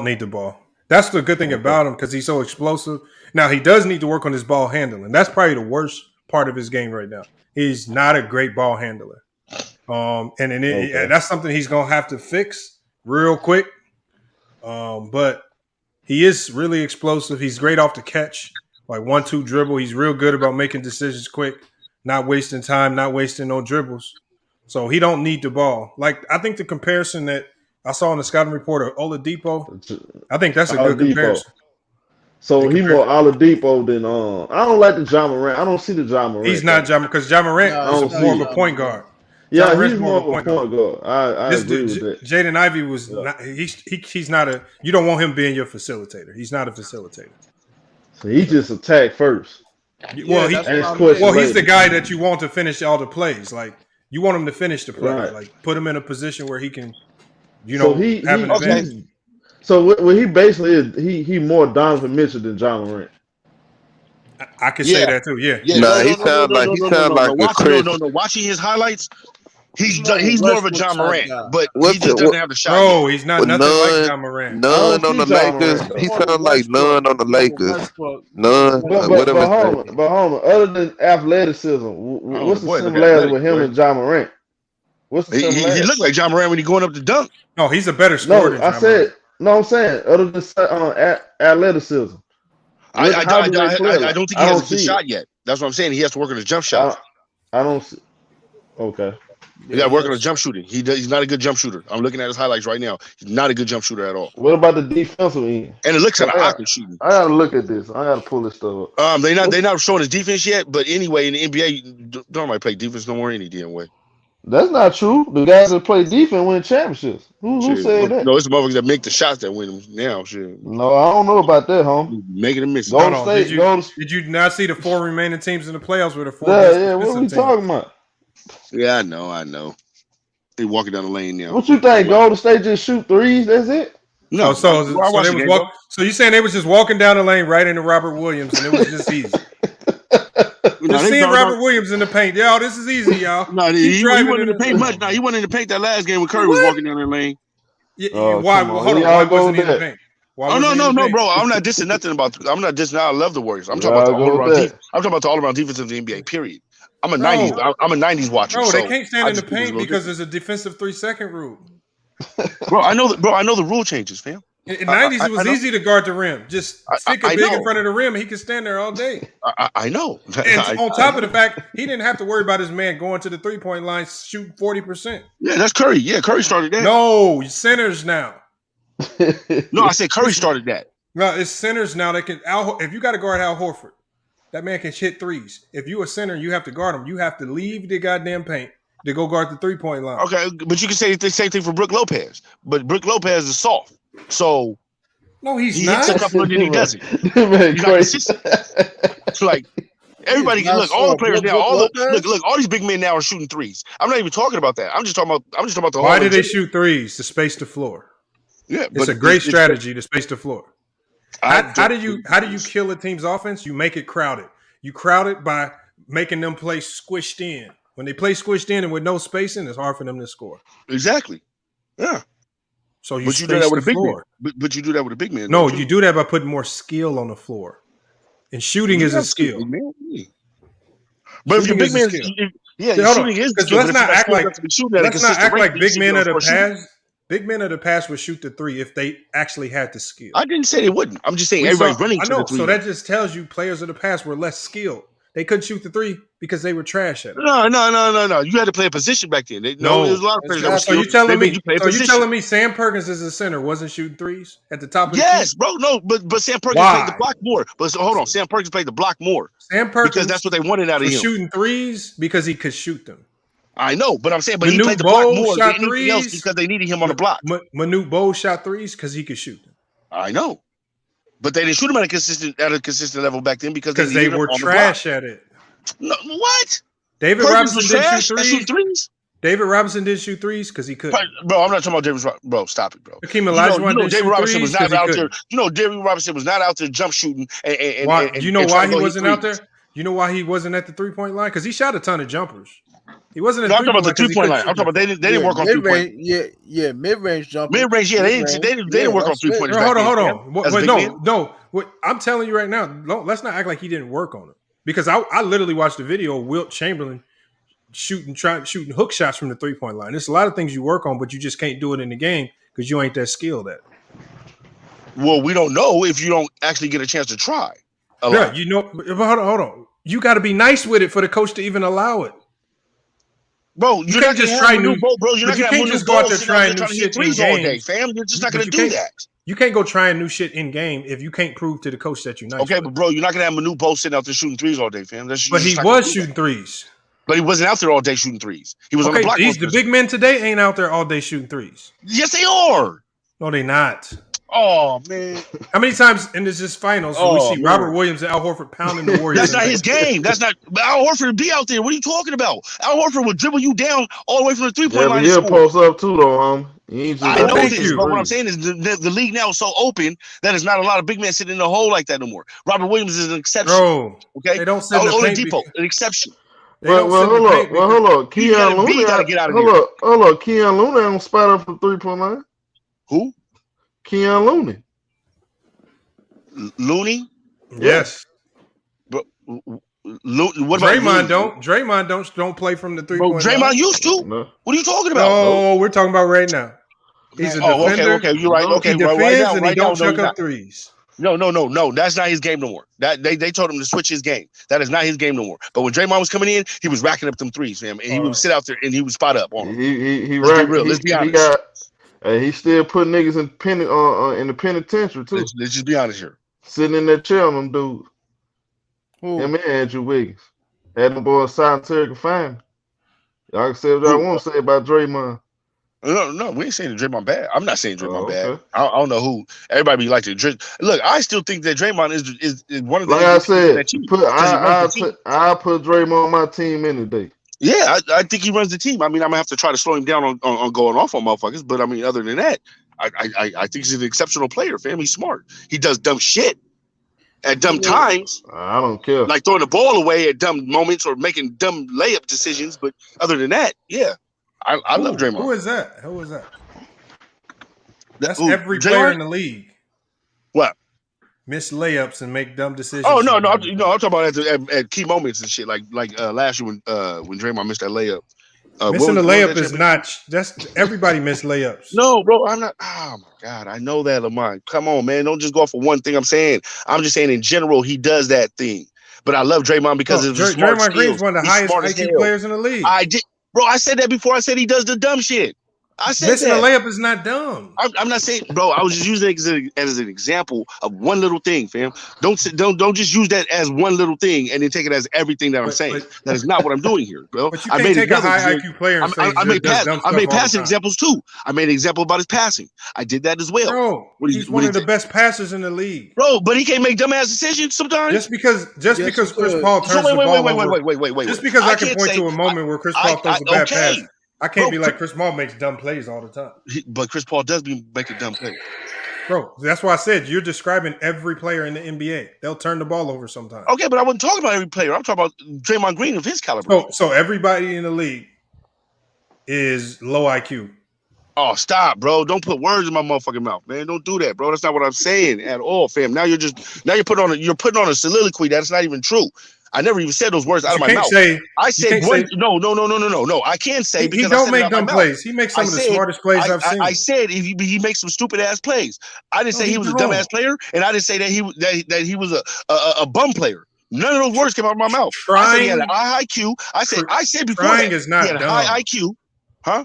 need the ball. That's the good thing about him because he's so explosive. Now he does need to work on his ball handling. That's probably the worst part of his game right now. He's not a great ball handler. And that's something he's gonna have to fix real quick. But he is really explosive. He's great off the catch, like 1-2 dribble. He's real good about making decisions quick, not wasting time, not wasting no dribbles. So he don't need the ball. Like I think the comparison that I saw in the scouting report of Oladipo, I think that's a good comparison. So he more Oladipo than I don't like the Ja Morant. I don't see the Ja Morant. He's not Ja because Ja Morant is more of a point guard. Yeah, he's more of a point guard. I agree with that. Jaden Ivey was not. He's not a. You don't want him being your facilitator. He's not a facilitator. So he just attacked first. Well, he's the guy that you want to finish all the plays. Like you want him to finish the play. Right. Like put him in a position where he can, have an advantage. So what he basically is, he more Donovan Mitchell than John Morant. I can say that too. Yeah. Yeah. Nah, he No. sound like a Chris. Watching his highlights, he's more of a more of a Westbrook John type Morant, guy. but he What's just it? doesn't have the shot Bro, yet. he's not With nothing like John Morant. I don't none on see the John Lakers. Morant He though. sound like none on the Lakers. None. Whatever his name is. But hold on. Other than athleticism, what's the Boy, look similarity athletic, with him boy. and John Morant? What's the He similarity? looked like John Morant when he going up to dunk. No, he's a better scorer No, than I John said Morant. no. I'm saying other than athleticism. How do they play? I don't think he I has don't a good see shot it. yet. That's what I'm saying. He has to work on his jump shot. I don't see. Okay. He got to work on his jump shooting. He's not a good jump shooter. I'm looking at his highlights right now. He's not a good jump shooter at all. What about the defensive end? And it looks kind of I awkward shooting. gotta look at this. I gotta pull this stuff up. They're not showing his defense yet. But anyway, in the NBA, don't nobody play defense no more any damn way. That's not true. The guys that play defense win championships. Who Shit. said that? No, it's the motherfuckers that make the shots that win them now. Shit. No, I don't know about that, home. Making them miss. Hold on. Did you not see the 4 remaining teams in the playoffs with the 4 Yeah, what are we talking about? Yeah, I know. They walking down the lane now. What you think? Golden State just shoot threes? That's it? No, so you saying they was just walking down the lane right into Robert Williams and it was just easy. Just seeing Robert Williams in the paint, y'all. This is easy, y'all. No, he wasn't in the paint much. No, he wasn't in the paint that last game when Curry was walking down that lane. Why? Hold on. Why wasn't he in the paint? No, bro. I'm not dissing nothing about. I'm not dissing. I love the Warriors. I'm talking about the all-around defense. I'm talking about the all-around defense of the NBA. Period. I'm a '90s watcher. Bro, they can't stand in the paint because there's a defensive 3-second rule. Bro, I know the rule changes, fam. In the 90s, it was easy to guard the rim. Just stick it big in front of the rim, and he could stand there all day. I know. And on top of the fact, he didn't have to worry about his man going to the 3-point line, shooting 40%. Yeah, that's Curry. Yeah, Curry started that. No, centers now. No, I said Curry started that. No, it's centers now. They can. If you got to guard Al Horford, that man can hit threes. If you a center, you have to guard him. You have to leave the goddamn paint to go guard the 3-point line. Okay, but you can say the same thing for Brook Lopez. But Brook Lopez is soft. So no, he hits a couple and then he doesn't. It's like everybody can look. All the players now. Look. All these big men now are shooting threes. I'm not even talking about that. I'm just talking about the. Why did they shoot threes to space the floor? Yeah, it's a great strategy to space the floor. How do you kill a team's offense? You make it crowded. You crowd it by making them play squished in. When they play squished in and with no spacing, it's hard for them to score. Exactly. Yeah. So you do that with a big man. But you do that with a big man. No, you do that by putting more skill on the floor. And shooting is a skill. But if your big man, shooting is a skill. Let's not act like big men of the past. Big men of the past would shoot the 3 if they actually had the skill. I didn't say they wouldn't. I'm just saying everybody's running to the 3. So that just tells you players of the past were less skilled. They couldn't shoot the 3 because they were trash at it. No. You had to play a position back then. There's a lot of players that were skilled. You telling me Sam Perkins as a center wasn't shooting threes at the top of the team? Yes, bro. No, but Sam Perkins played the block more. But hold on, Sam Perkins played the block more. Sam Perkins because that's what they wanted out of him. Shooting threes because he could shoot them. I know, but I'm saying, he played the block more than anything else because they needed him on the block. Manute Bol shot threes because he could shoot them. I know, but they didn't shoot him at a consistent level back then because they were trash at it. No, what? David Robinson didn't shoot threes. David Robinson didn't shoot threes because he couldn't. Bro, I'm not talking about David Robinson. Bro, stop it, bro. Hakeem Olajuwon didn't David shoot Robinson was not out there. couldn't. David Robinson was not out there jump shooting. Do you know why he wasn't out there? You know why he wasn't at the 3-point line? Because he shot a ton of jumpers. He wasn't. I'm talking about the 2-point line. I'm talking about they didn't work on 3-point. Yeah, mid-range jumpers. Mid-range, yeah, they didn't work on 3-pointers. Hold on. No. What I'm telling you right now, let's not act like he didn't work on it. Because I literally watched the video of Wilt Chamberlain shooting hook shots from the 3-point line. There's a lot of things you work on, but you just can't do it in the game because you ain't that skilled at it. Well, we don't know if you don't actually get a chance to try. Yeah, hold on. You got to be nice with it for the coach to even allow it. Bro, you can't just try new. You can't just go out there trying new shit in all day, fam. You're just not going to do that. You can't go trying new shit in game if you can't prove to the coach that you're nice. Okay, but bro, you're not going to have Manute Bol sitting out there shooting threes all day, fam. But he was shooting threes. But he wasn't out there all day shooting threes. He was on the block. The big men today ain't out there all day shooting threes. Yes, they are. No, they not. Oh, man. How many times in this finals we see Robert Williams and Al Horford pounding the Warriors? That's not his game. That's not Al Horford would be out there. What are you talking about? Al Horford would dribble you down all the way from the 3-point line. He'll post up too, though. I know this, but what I'm saying is the league now is so open that there's not a lot of big men sitting in the hole like that no more. Robert Williams is an exception. Bro, okay, they don't sit in the paint Oladipo, an exception. Well, hold up. Keon B Looney, got to get out of hold here. up, hold up. Keon Looney don't spot up from 3-point line. Who? Keon Looney. Looney? Yes. But what about Draymond don't play from the 3-point line. Draymond used to. No. What are you talking about? No, we're talking about right now. He's a defender. Okay, you're right. Okay, he defends right now, and he don't chuck up threes. No. That's not his game no more. That they told him to switch his game. That is not his game no more. But when Draymond was coming in, he was racking up them threes, fam, and he would sit out there and he would spot up on him. Let's be real. Let's be honest. He's still putting niggas in the penitentiary too. Let's just be honest here. Sitting in that chair on them dudes. Him and Andrew Wiggins. Had them boys solitary confinement. Y'all can say what y'all want to say about Draymond. No, we ain't saying Draymond bad. I'm not saying Draymond bad. I don't know who. Everybody like to look. I still think that Draymond is one of the. Like I said, I put Draymond on my team any day. Yeah, I think he runs the team. I mean, I'm gonna have to try to slow him down on going off on motherfuckers. But I mean, other than that, I think he's an exceptional player. Fam, he's smart. He does dumb shit at dumb times. I don't care. Like throwing the ball away at dumb moments or making dumb layup decisions. But other than that, yeah. I love Draymond. Who is that? That's every player in the league. What? Miss layups and make dumb decisions. Oh no! I'm talking about at key moments and shit. Like last year when Draymond missed that layup. Missing the layup is not. That's everybody missed layups. No, bro, I'm not. Oh my god, I know that, Lamont. Come on, man, don't just go off for one thing. I'm just saying in general he does that thing. But I love Draymond because of his smart skills. Draymond Green's one of the highest IQ players in the league. I did. Bro, I said that before. I said he does the dumb shit. I said missing a layup is not dumb. I'm not saying, bro. I was just using it as an example of one little thing, fam. Don't just use that as one little thing and then take it as everything that I'm saying. That is not what I'm doing here, bro. But you can't take a high IQ player and say I made passing examples too. I made an example about his passing. I did that as well. Bro, he's one of the best passers in the league. Bro, but he can't make dumbass decisions sometimes. Just because Chris Paul turns the ball over. Wait. Just because I can point to a moment where Chris Paul throws a bad pass. I can't be like Chris Paul makes dumb plays all the time. But Chris Paul does be making dumb plays. Bro, that's why I said you're describing every player in the NBA. They'll turn the ball over sometimes. Okay, but I wasn't talking about every player. I'm talking about Draymond Green of his caliber. So everybody in the league is low IQ. Oh, stop, bro. Don't put words in my motherfucking mouth, man. Don't do that, bro. That's not what I'm saying at all, fam. Now you're putting on a soliloquy that's not even true. I never even said those words out of my mouth. I said one. No. I can't say because he don't make dumb plays. He makes some of the smartest plays I've seen. I said he makes some stupid ass plays. I didn't say he was a dumb ass player, and I didn't say that he was a bum player. None of those words came out of my mouth. I said he had an high IQ. I said before trying that is not he had a high IQ. Huh?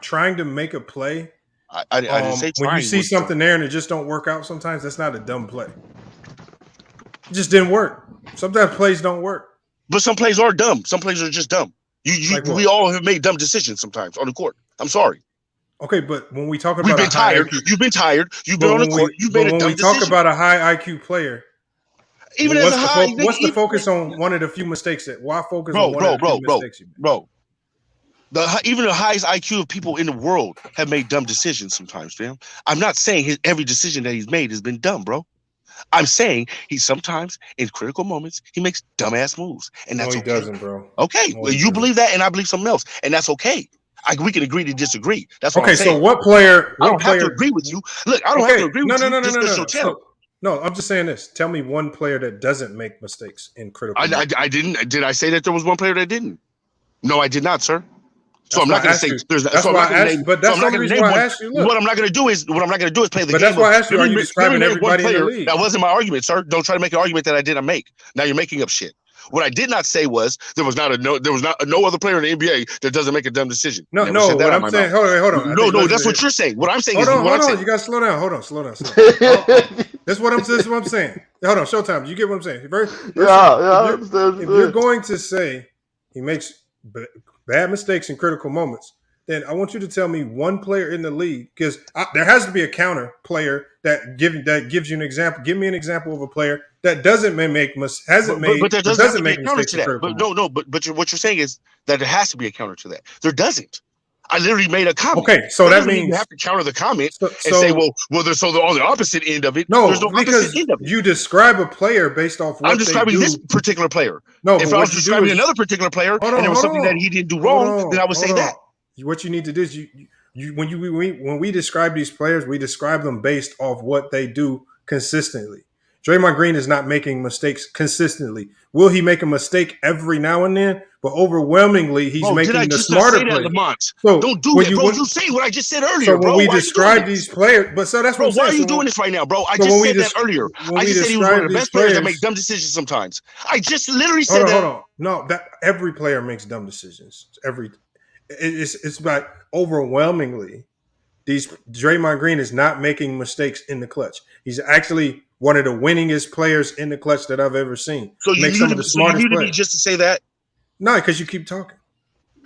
Trying to make a play. I didn't say trying. When you see something there and it just don't work out, sometimes that's not a dumb play. It just didn't work. Sometimes plays don't work. But some plays are dumb. Some plays are just dumb. We all have made dumb decisions sometimes on the court. I'm sorry. Okay, but when we talk about you've been tired. You've been on the court. You've made a dumb decision. When we talk about a high IQ player, even as a high, what's the focus on one of the few mistakes that? Why focus on one of the few mistakes you made? Bro. Even the highest IQ of people in the world have made dumb decisions sometimes, fam. I'm not saying every decision that he's made has been dumb, bro. I'm saying he sometimes, in critical moments, he makes dumbass moves, and that's okay. No, he doesn't, bro. Okay, well, you believe that, and I believe something else, and that's okay. We can agree to disagree. That's what I'm saying. So what player? I don't have to agree with you. Look, I don't have to agree with you. No, I'm just saying this. Tell me one player that doesn't make mistakes in critical moments. I didn't. Did I say that there was one player that didn't? No, I did not, sir. So I'm not going to say there's. That's why I asked. But that's the reason why I asked you. What I'm not going to do is play the game. But that's why I asked you. Are you describing everybody in the league? That wasn't my argument, sir. Don't try to make an argument that I didn't make. Now you're making up shit. What I did not say was there was not no other player in the NBA that doesn't make a dumb decision. No. What I'm saying. Hold on. No. That's what you're saying. What I'm saying is. Hold on. You got to slow down. Hold on. Slow down. That's what I'm saying. Hold on. Showtime. You get what I'm saying? If you're going to say he makes bad mistakes in critical moments, then I want you to tell me one player in the league, because there has to be a counter player that gives you an example. Give me an example of a player that doesn't make mistakes. But what you're saying is that there has to be a counter to that. There doesn't. I literally made a comment. Okay, so that means you have to counter the comment so, and say, well, they're on the opposite end of it. No, there's no because opposite end of it. you describe a player based off what I'm describing they do. this particular player. No, if I was describing another particular player and there was something that he didn't do wrong, then I would say that. What you need to do is when we describe these players, we describe them based off what they do consistently. Draymond Green is not making mistakes consistently. Will he make a mistake every now and then? But overwhelmingly, he's making the smarter plays. So don't do it, bro. You say what I just said earlier, so bro. when we describe these players, but so that's what I'm saying. Why are you doing this right now, bro? I just said that earlier. I just said he was one of the best players that make dumb decisions sometimes. I just literally said that. Hold on. No, that every player makes dumb decisions. It's about overwhelmingly. Draymond Green is not making mistakes in the clutch. He's actually one of the winningest players in the clutch that I've ever seen. So you need me just to say that? No, because you keep talking.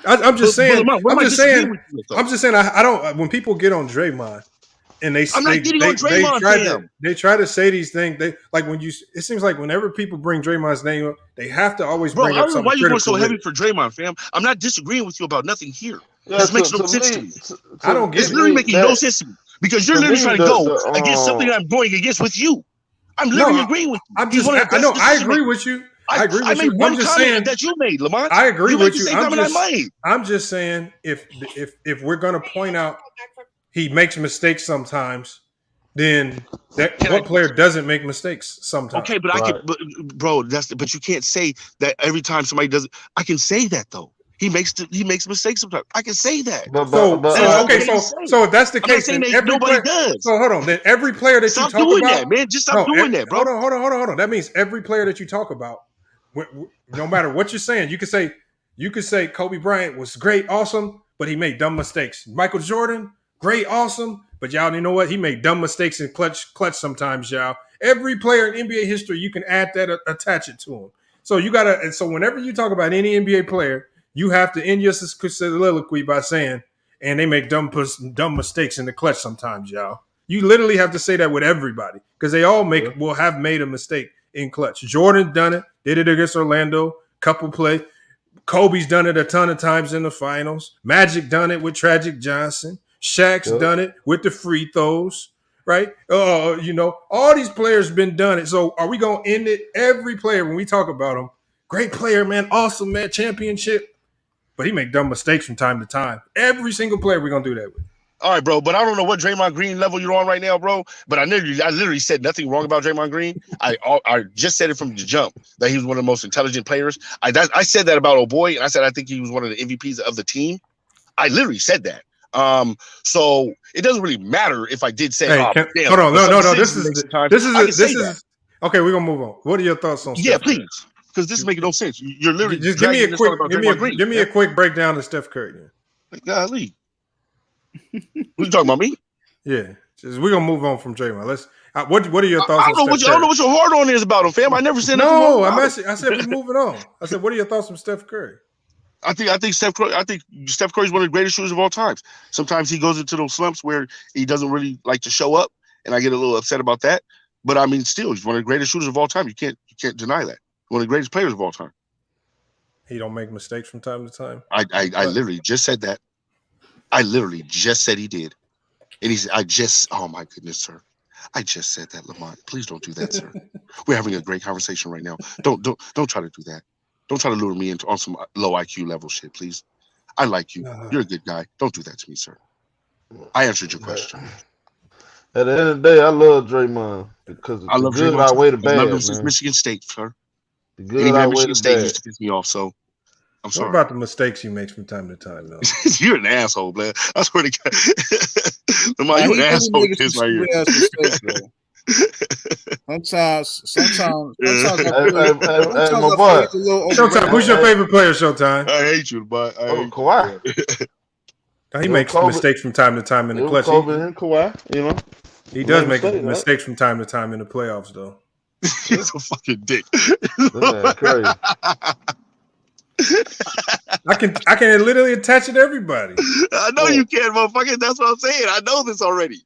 I'm just saying. I'm just saying. I don't. When people get on Draymond, and I'm not getting on Draymond. They try to say these things. They like when you. It seems like whenever people bring Draymond's name up, they have to always bring up something. Why are you going so heavy for Draymond, fam? I'm not disagreeing with you about nothing here. This makes no sense to me. I don't get it. It's literally making no sense to me because you're literally trying to go against something I'm going against with you. I'm literally agreeing with you. I agree with you. I agree with you. I'm just saying that you made, Lamont. I agree with you. I'm I'm just saying if we're gonna point out he makes mistakes sometimes, then what player doesn't make mistakes sometimes? Okay, but but you can't say that every time somebody does it. I can say that though. He makes mistakes sometimes. I can say that. So if that's the case, then nobody does. So hold on. Then every player that you talk about, that, man. Just stop doing that, bro. Hold on. That means every player that you talk about, no matter what you're saying, you could say Kobe Bryant was great, awesome, but he made dumb mistakes. Michael Jordan, great, awesome, but y'all, you know what? He made dumb mistakes in clutch sometimes, y'all. Every player in NBA history, you can add that, attach it to him. So you gotta. And so whenever you talk about any NBA player, you have to end your soliloquy by saying, and they make dumb mistakes in the clutch sometimes, y'all. You literally have to say that with everybody because they all will have made a mistake in clutch. Jordan done it, did it against Orlando, couple play. Kobe's done it a ton of times in the finals. Magic done it with Tragic Johnson. Shaq's done it with the free throws, right? All these players been done it. So are we going to end it? Every player, when we talk about them, great player, man, awesome, man, championship. But he make dumb mistakes from time to time. Every single player we're going to do that with. All right, bro, but I don't know what Draymond Green level you're on right now, bro. But I literally said nothing wrong about Draymond Green. I just said it from the jump that he was one of the most intelligent players. I said that about old boy, and I said I think he was one of the MVPs of the team. I literally said that. So it doesn't really matter if I did say. Hold on, no. This is okay. We're gonna move on. What are your thoughts on? Yeah, please, because this is making no sense. You're literally just give me a quick breakdown of Steph Curry. Golly. Who you talking about, me? Yeah, we're gonna move on from Draymond. What are your thoughts? I don't know what your hard on is about him, fam. I never said nothing. No, I said we're moving on. I said, what are your thoughts on Steph Curry? I think Steph Curry is one of the greatest shooters of all time. Sometimes he goes into those slumps where he doesn't really like to show up, and I get a little upset about that. But I mean, still, he's one of the greatest shooters of all time. You can't deny that. One of the greatest players of all time. He don't make mistakes from time to time. I literally just said that. I literally just said he did. And oh my goodness, sir. I just said that, Lamont. Please don't do that, sir. We're having a great conversation right now. Don't try to do that. Don't try to lure me on some low IQ level shit, please. I like you. You're a good guy. Don't do that to me, sir. I answered your question. At the end of the day, I love Draymond because I love good Draymond. outweigh the bad. I love him since Michigan State, sir. The good outweigh the State used to piss me off, so I'm sorry. What about the mistakes he makes from time to time, though? You're an asshole, man. I swear to God. Lamar, you're an asshole right here. Sometimes, Showtime, who's your favorite player, Showtime? I hate you, but Kawhi. He makes mistakes from time to time in the clutch. And Kawhi, he does make mistakes from time to time in the playoffs, though. He's a fucking dick. Crazy. I can literally attach it to everybody. I know you can, motherfucker. That's what I'm saying. I know this already.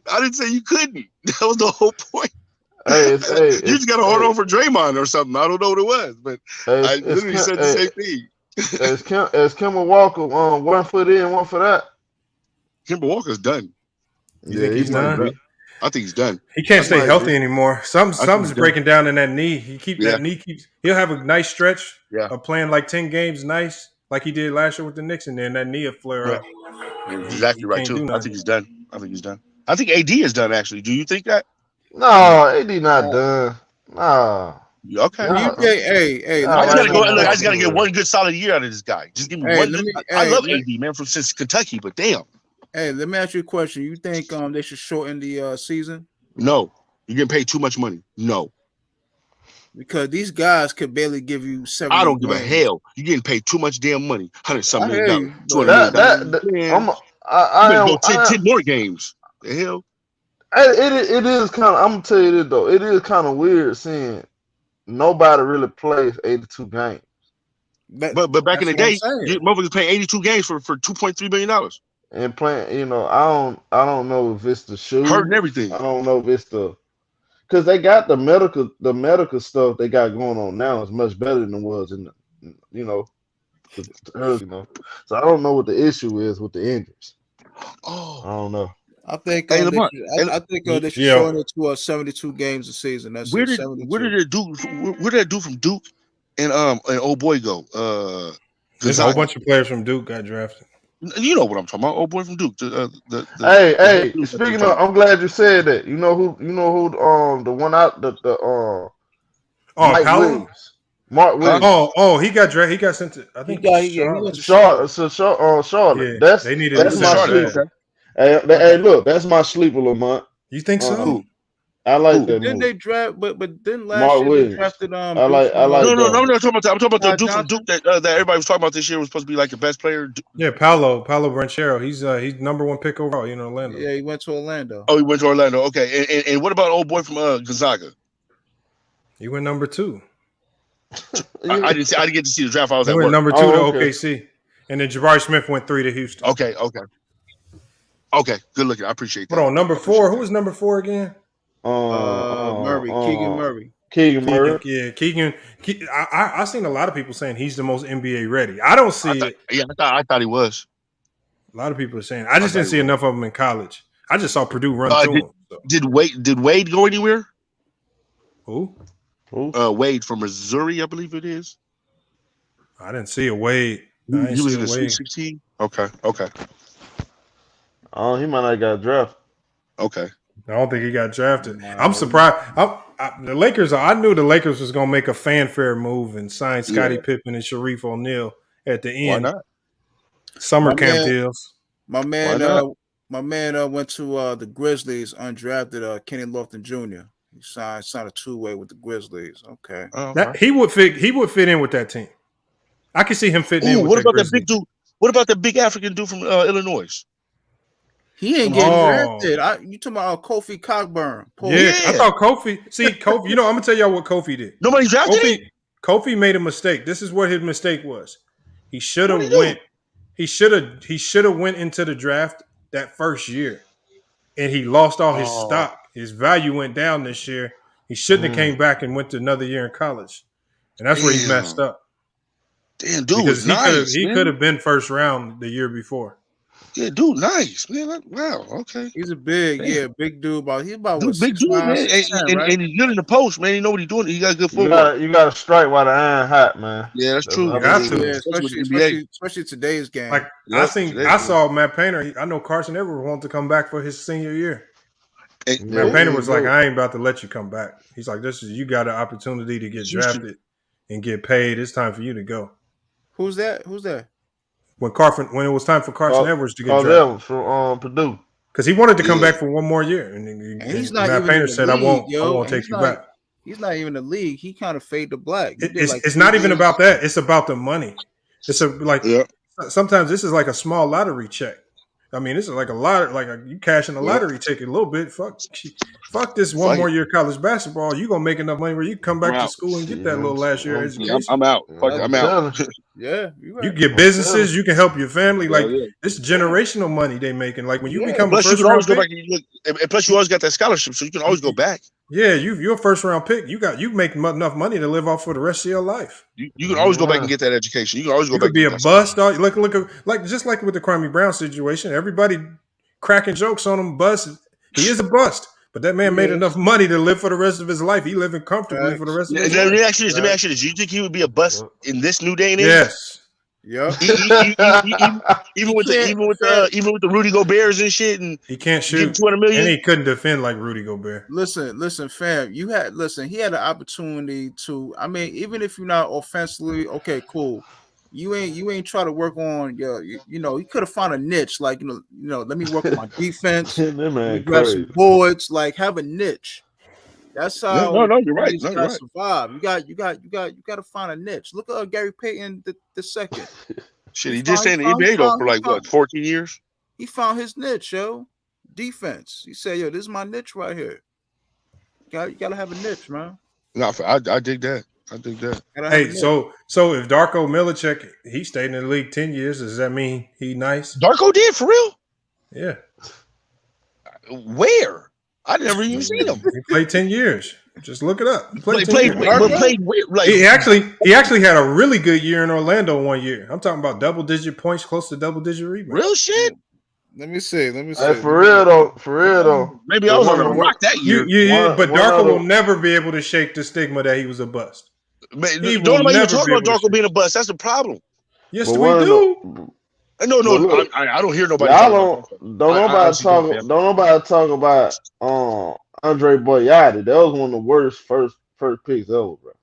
I didn't say you couldn't. That was the whole point. You just got to hold on for Draymond or something. I don't know what it was, but I literally said the same thing. As Kemba Walker, 1 foot in, 1 foot out. Kemba Walker's done. You think he's done? I think he's done. He can't stay healthy anymore. I think Something's he's breaking down in that knee. Yeah. He'll have a nice stretch Yeah. of playing like 10 games nice, like he did last year with the Knicks, and then that knee will flare up. You're exactly right, can't do too. I nothing. think he's done. I think AD is done, actually. Do you think that? No, AD not done. Nah. Okay. Hey, I just gotta get one good solid year out of this guy. Just give me one. I love AD, man, since Kentucky, but damn. Hey, let me ask you a question. You think they should shorten the season? No, you're getting paid too much money. No, because these guys could barely give you 70. I don't give a hell. You're getting paid too much damn money. $100-something million, $200 million. I go 10 more games. The hell. It is kind of. I'm gonna tell you this though. It is kind of weird seeing nobody really plays 82 games. But back in the day, motherfuckers paying 82 games for $2.3 billion. And playing, I don't know if it's the shoes, hurting everything. I don't know if it's because they got the medical stuff they got going on now is much better than it was in the, So I don't know what the issue is with the injuries. Oh, I don't know. I think they should shorten it to 72 games a season. That's where did that dude from Duke and old boy go? There's a whole bunch of players from Duke got drafted. You know what I'm talking about, old boy from Duke. Hey, speaking of, I'm glad you said that. You know who the one out Mike Paolo? Williams. Mark Williams. He got drafted. He got sent to. I think Charlotte. Yeah, That's my sleeper. Hey, look, that's my sleeper, Lamont. You think so? I like that. Didn't they draft? But then last Mark year Williams. they drafted. I like. No, I'm talking about the dude from Duke that everybody was talking about this year was supposed to be like the best player. Yeah, Paolo Banchero. He's number 1 pick overall in Orlando. Yeah, he went to Orlando. Oh, he went to Orlando. Okay, and what about old boy from Gonzaga? He went number 2. I didn't get to see the draft. I was he at went work. number 2 to OKC, and then Jabari Smith went 3 to Houston. Okay. Good looking. I appreciate that. Hold on, number 4. Who was number 4 again? Murray. Keegan Murray. Yeah, Keegan. I seen a lot of people saying he's the most NBA ready. I don't see it. Yeah, I thought he was. A lot of people are saying. I just didn't see enough of him in college. I just saw Purdue run through him. So. Did Wade go anywhere? Who? Wade from Missouri, I believe it is. I didn't see a Wade. He was in the Sweet 16. Okay. Oh, he might not got drafted. Okay. I don't think he got drafted. I'm surprised. The Lakers. I knew the Lakers was gonna make a fanfare move and sign Scottie Pippen and Sharif O'Neal at the end. Why not? Summer camp deals. My man went to the Grizzlies undrafted. Kenny Lofton Jr. He signed a 2-way with the Grizzlies. Okay. He would fit in with that team. I can see him fitting in with what about Grizzlies. that big dude? What about the big African dude from Illinois? He ain't getting drafted. You talking about Kofi Cockburn? I thought Kofi. See, Kofi. I'm gonna tell y'all what Kofi did. Nobody drafted him. Kofi made a mistake. This is what his mistake was. He should have went. He should have went into the draft that first year, and he lost all his stock. His value went down this year. He shouldn't have came back and went to another year in college, and that's where he messed up. Damn, dude, because he nice, could have been first round the year before. Yeah, dude, nice, man. Wow, okay. He's a big dude. He's about big dude, man. And he's good in the post, man. He know what he's doing. He got good football. You got to strike while the iron hot, man. Yeah, that's true. Especially today's game. Like I saw Matt Painter. I know Carson Edwards wanted to come back for his senior year. Matt Painter was like, "I ain't about to let you come back." He's like, you got an opportunity to get drafted and get paid. It's time for you to go." Who's that? When it was time for Carson Edwards to get drafted from Purdue, because he wanted to come back for one more year, and he's not. Matt Painter said, "I won't take you back." He's not even in the league. He kind of faded to black. It's not even about that. It's about the money. Sometimes this is like a small lottery check. I mean, this is like a lot. Like you cashing a lottery ticket a little bit. Fuck this one more year college basketball. You gonna make enough money where you come back to school and get that little last year education. I'm out. I'm out. Yeah, you get businesses. You can help your family. Like this generational money they making. Like when you become a first round pick. And plus, you always got that scholarship, so you can always go back. Yeah, you're a first round pick. You make enough money to live off for the rest of your life. You can always go back and get that education. You can always go You back could be and a get that. bust. Like just like with the Kwame Brown situation, everybody cracking jokes on him. Bust. He is a bust, but that man made enough money to live for the rest of his life. He living comfortably for the rest of his life. Let me ask you this. Do you think he would be a bust in this new day and age? Yes. Yeah. Even with the Rudy Gobert's and shit, and he can't shoot. $200 million, and he couldn't defend like Rudy Gobert. Listen, fam. He had an opportunity to. I mean, even if you're not offensively, okay, cool. You ain't try to work on your. You know, he could have found a niche, like you know. Let me work on my defense. Grab some boards, like have a niche. That's how. No, you're right. You gotta survive. You got to find a niche. Look at Gary Payton the second. Shit, he just stayed in the NBA though for like 14 years. He found his niche, yo. Defense. He said, "Yo, this is my niche right here." You gotta have a niche, man. No, I dig that. Hey, so if Darko Milicic, he stayed in the league 10 years, does that mean he nice? Darko did for real? Yeah. Where? I never even seen him. He played 10 years. Just look it up. He played like, he actually had a really good year in Orlando one year. I'm talking about double-digit points, close to double-digit rebounds. Real shit? Let me see. Hey, for real though. Maybe I was on the rock that year. But Darko will never be able to shake the stigma that he was a bust. Don't nobody even talk about Darko being a bust. That's the problem. Yes, we do. No, I don't hear nobody. Don't nobody talk about Andre Boyati. That was one of the worst first picks ever, bro.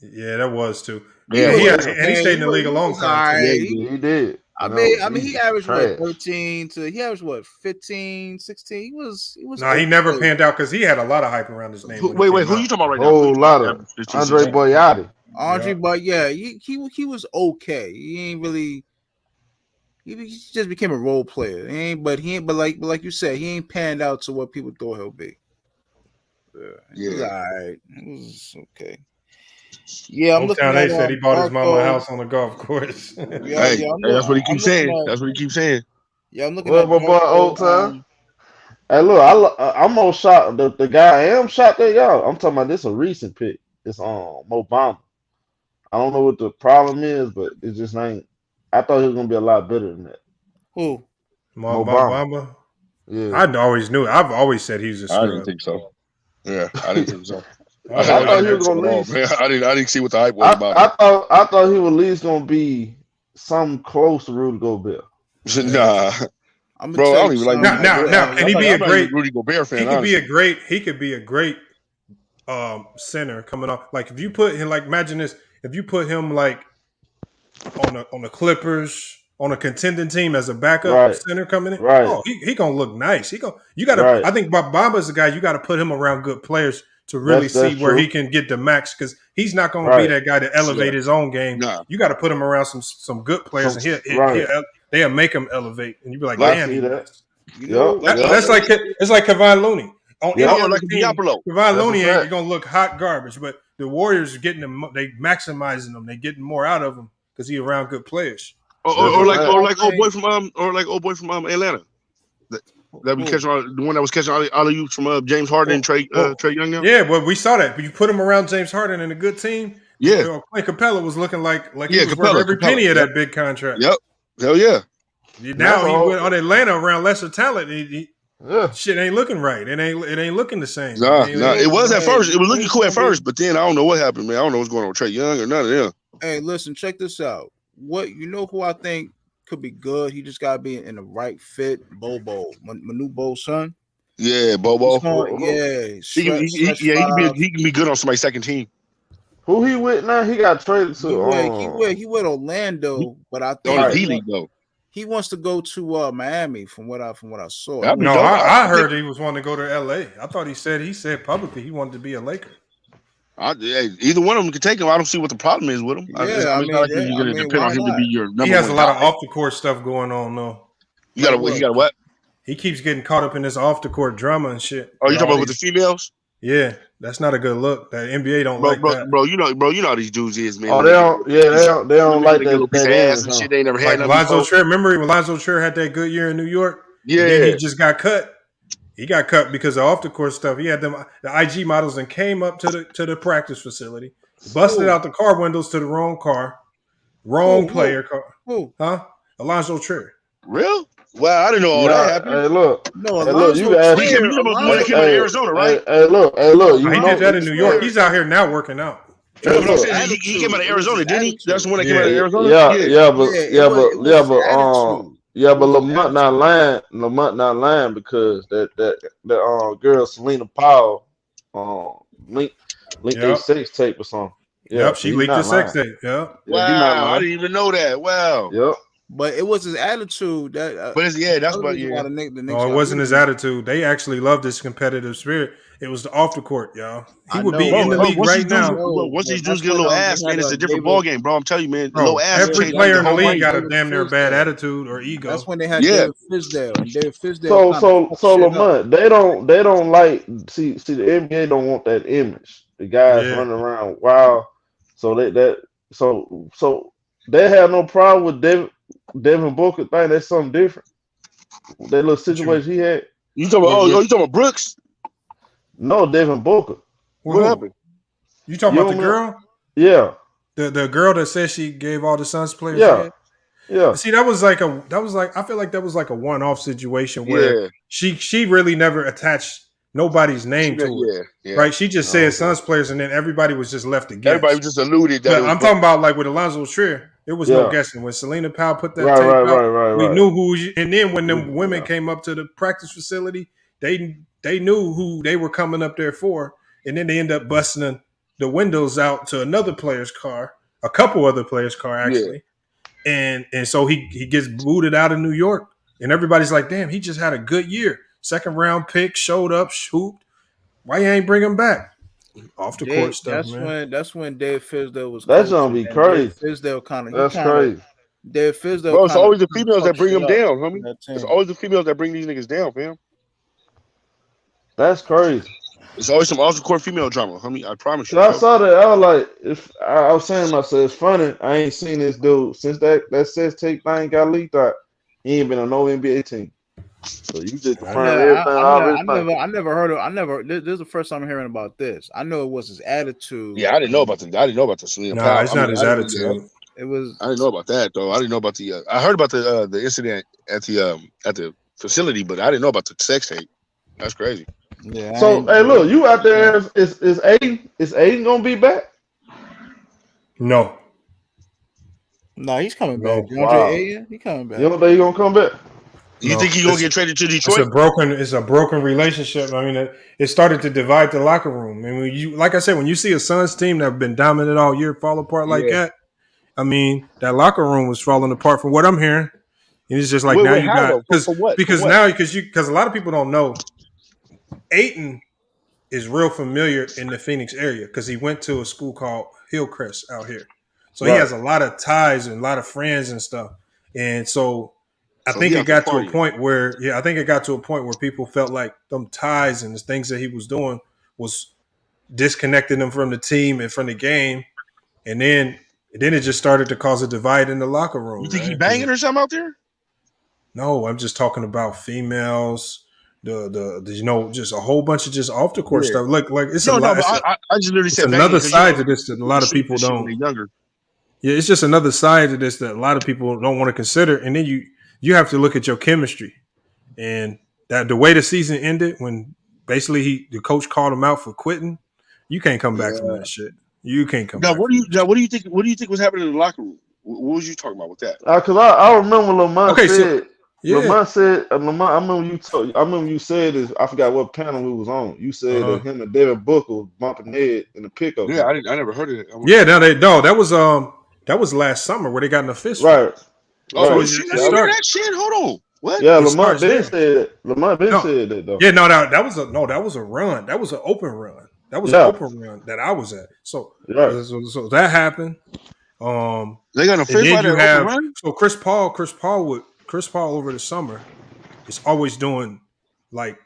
Yeah, that was too. Yeah, he stayed in the league a long time. Yeah, he did. I mean, he averaged what 13 to he averaged what 15, 16. He was. No, he never panned out because he had a lot of hype around his name. Wait, who you talking about right now? Whole lot of Andre Boyati. But yeah, he was okay. He ain't really. He just became a role player. But like you said, he ain't panned out to what people thought he'll be. Yeah, he's all right. It was okay. Yeah, I'm looking at. Said he bought his mama a house on the golf course. That's what he keeps saying. That's what he keeps saying. Yeah, I'm looking at my boy old time. Hey, look, I'm more shocked. The guy I am shocked at y'all. I'm talking about this a recent pick. It's Mo Bamba. I don't know what the problem is, but it just ain't. I thought he was gonna be a lot better than that. Who? Mo Bamba. Yeah, I always knew. I've always said he was a scrub. I didn't think so. Yeah, I didn't think so. I thought he was gonna leave. I didn't see what the hype was about. I thought he was at least gonna be something close to Rudy Gobert. Nah, bro, I don't even like. Now, can he be a great Rudy Gobert fan? He could be a great center coming off. Like if you put him, like imagine this, if you put him like on the Clippers on a contending team as a backup center coming in, he gonna look nice. You gotta. I think Bamba's the guy you got to put him around good players to really see where he can get the max because he's not going to be that guy to elevate his own game. Nah. You got to put him around some good players, and they'll make him elevate. And you be like, damn, that's like it's like Kevon Looney. Like Diablo. Kevon Looney ain't going to look hot garbage, but the Warriors are getting them. They maximizing them. They getting more out of him because he around good players. Or like old boy from Atlanta. That we catching the one that was catching all of you from James Harden and Trey Young now. Yeah, well, we saw that. But you put him around James Harden and a good team. Yeah, Clint Capella was looking like he was worth every penny of that big contract. Yep, hell yeah. Now he went on Atlanta around lesser talent. Shit ain't looking right. It ain't looking the same. Nah. It was at first. It was looking cool at first, but then I don't know what happened, man. I don't know what's going on with Trey Young or none of them. Hey, listen, check this out. Who I think could be good. He just gotta be in the right fit. Bobo, my new Bo's son. Yeah, Bobo. Yeah, he can be good on somebody's second team. Who he with now? He got traded to. He went Orlando, but I think he wants to go to Miami. From what I saw. I heard he was wanting to go to LA. I thought he said publicly he wanted to be a Laker. Either one of them can take him. I don't see what the problem is with him. Yeah, you're going to depend on him to be your number one. He has a lot of off the court stuff going on though. You got what? He keeps getting caught up in this off the court drama and shit. Oh, you talking about with the females? Yeah, that's not a good look. The NBA don't like that. Bro, you know how these dudes is, man. Oh, they don't like that ass and shit. They ain't never had like Lonzo Trier. Remember when Lonzo Trier had that good year in New York? Yeah, and then he just got cut. He got cut because of off the court stuff. He had the IG models and came up to the practice facility, busted out the car windows to the wrong car, wrong player car. Huh? Alonzo Trier. Real? Well, I didn't know all that happened. Hey, look. No, Hey, look. You Alonzo asked. He came, you know, the one that came out of Arizona, right? Hey, look. He did that in New York. He's out here now working out. Yeah, but I'm saying he came out of Arizona, didn't he? That's the one that came out of Arizona. But Lamont not lying. Lamont not lying because that girl Selena Powell linked their sex tape or something. Yep, she leaked the sex tape. Yep. Wow, I didn't even know that. Wow. Yep. But it was his attitude that. But that's what. No, it wasn't his attitude. They actually loved his competitive spirit. It was the off the court, y'all. He would be in the league right now. Once these dudes get a little ass, man, it's a different ball game, bro. I'm telling you, man. Little ass. Every player in the league got a damn near bad attitude or ego. That's when they had David Fizdale, and David Fizdale. So Lamont, they don't like see the NBA don't want that image. The guys running around wild. So they have no problem with Devin Booker thing. That's something different. That little situation he had. You talking about Brooks? No, Devin Booker. What happened? You talking about the girl? Yeah. The girl that said she gave all the Suns players. Yeah. See, I feel like that was like a one-off situation where she really never attached nobody's name to it. Yeah. Right? She just said Suns players, and then everybody was just left to guess. Everybody just alluded that. I'm talking about like with Alonzo Trier. It was no guessing. When Selena Powell put that tape out, we knew who. And then when them women came up to the practice facility, they knew who they were coming up there for, and then they end up busting the windows out to another player's car, a couple other players' car actually, and so he gets booted out of New York, and everybody's like, "Damn, he just had a good year. Second round pick, showed up, hooped. Why you ain't bring him back?" Off the court stuff, man. That's when Dave Fizdale was. That's gonna be crazy. Fizdale kind of. That's crazy. Dave Fizdale. Bro, it's always the females that bring them down, homie. It's always the females that bring these niggas down, fam. That's crazy. It's always some off the court female drama, homie. I promise you. I saw that. I was like, I was saying to myself, it's funny. I ain't seen this dude since that sex tape thing got leaked out. He ain't been on no NBA team. So you just confirm everything. I never heard of. This is the first time I'm hearing about this. I know it was his attitude. Yeah, I didn't know about the Selena Powell. No, it's not his attitude. It was. I didn't know about that though. I didn't know about the. I heard about the incident at the facility, but I didn't know about the sex tape. That's crazy. Yeah. So hey, look, you out there? Is Aiden gonna be back? No, he's coming back. Wow. He coming back. You don't think he's gonna come back? You think he's gonna get traded to Detroit? It's a broken relationship. I mean, it started to divide the locker room. And when you, like I said, when you see a Suns team that have been dominant all year fall apart like that, I mean, that locker room was falling apart from what I'm hearing. And it's just like because a lot of people don't know. Ayton is real familiar in the Phoenix area because he went to a school called Hillcrest out here. So he has a lot of ties and a lot of friends and stuff. And so I think it got to a point where people felt like them ties and the things that he was doing was disconnecting him from the team and from the game. And then it just started to cause a divide in the locker room. You think he banging or something out there? No, I'm just talking about females. Just a whole bunch of just off the court stuff. Like it's a lot. I just literally said another side to this that a lot of people don't. Younger. Yeah, it's just another side to this that a lot of people don't want to consider. And then you have to look at your chemistry, and that the way the season ended when basically the coach called him out for quitting. You can't come back from that shit. You can't come back. What do you think? What do you think was happening in the locker room? What was you talking about with that? Because I remember Lamont said. Lamont said, I remember you said this. I forgot what panel we was on. You said that him and David Booker was bumping head in the pickup. Yeah, I never heard of it. That was last summer where they got in a fist. Right. Oh, that shit. Hold on. What? Yeah, Lamont said that though. Yeah, that was a run. That was an open run. That was an open run that I was at. So that happened. They got a fist fight at open run. So Chris Paul over the summer is always doing like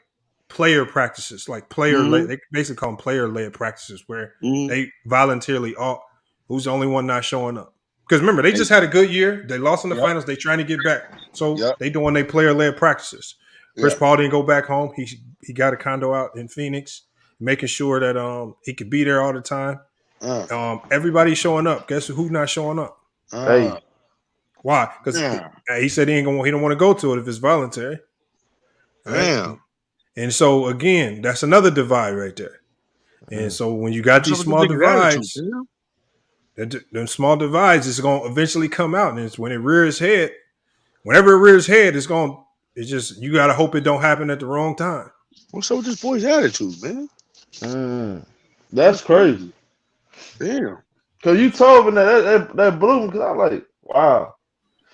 player practices, like they basically call them player-led practices where they voluntarily who's the only one not showing up. Because remember, they just had a good year. They lost in the finals. They trying to get back. So they doing their player-led practices. Chris Paul didn't go back home. He got a condo out in Phoenix, making sure that he could be there all the time. Everybody's showing up. Guess who's not showing up? Hey, Why? Because he said he don't want to go to it if it's voluntary. Right? And so again, that's another divide right there. And so when you got these small divides, them small divides is going to eventually come out, and it's when it rears head. Whenever it rears head, it's just you got to hope it don't happen at the wrong time. What's up with this boy's attitude, man? That's crazy. Damn. Cause you told me that blew me. Cause I'm like, wow.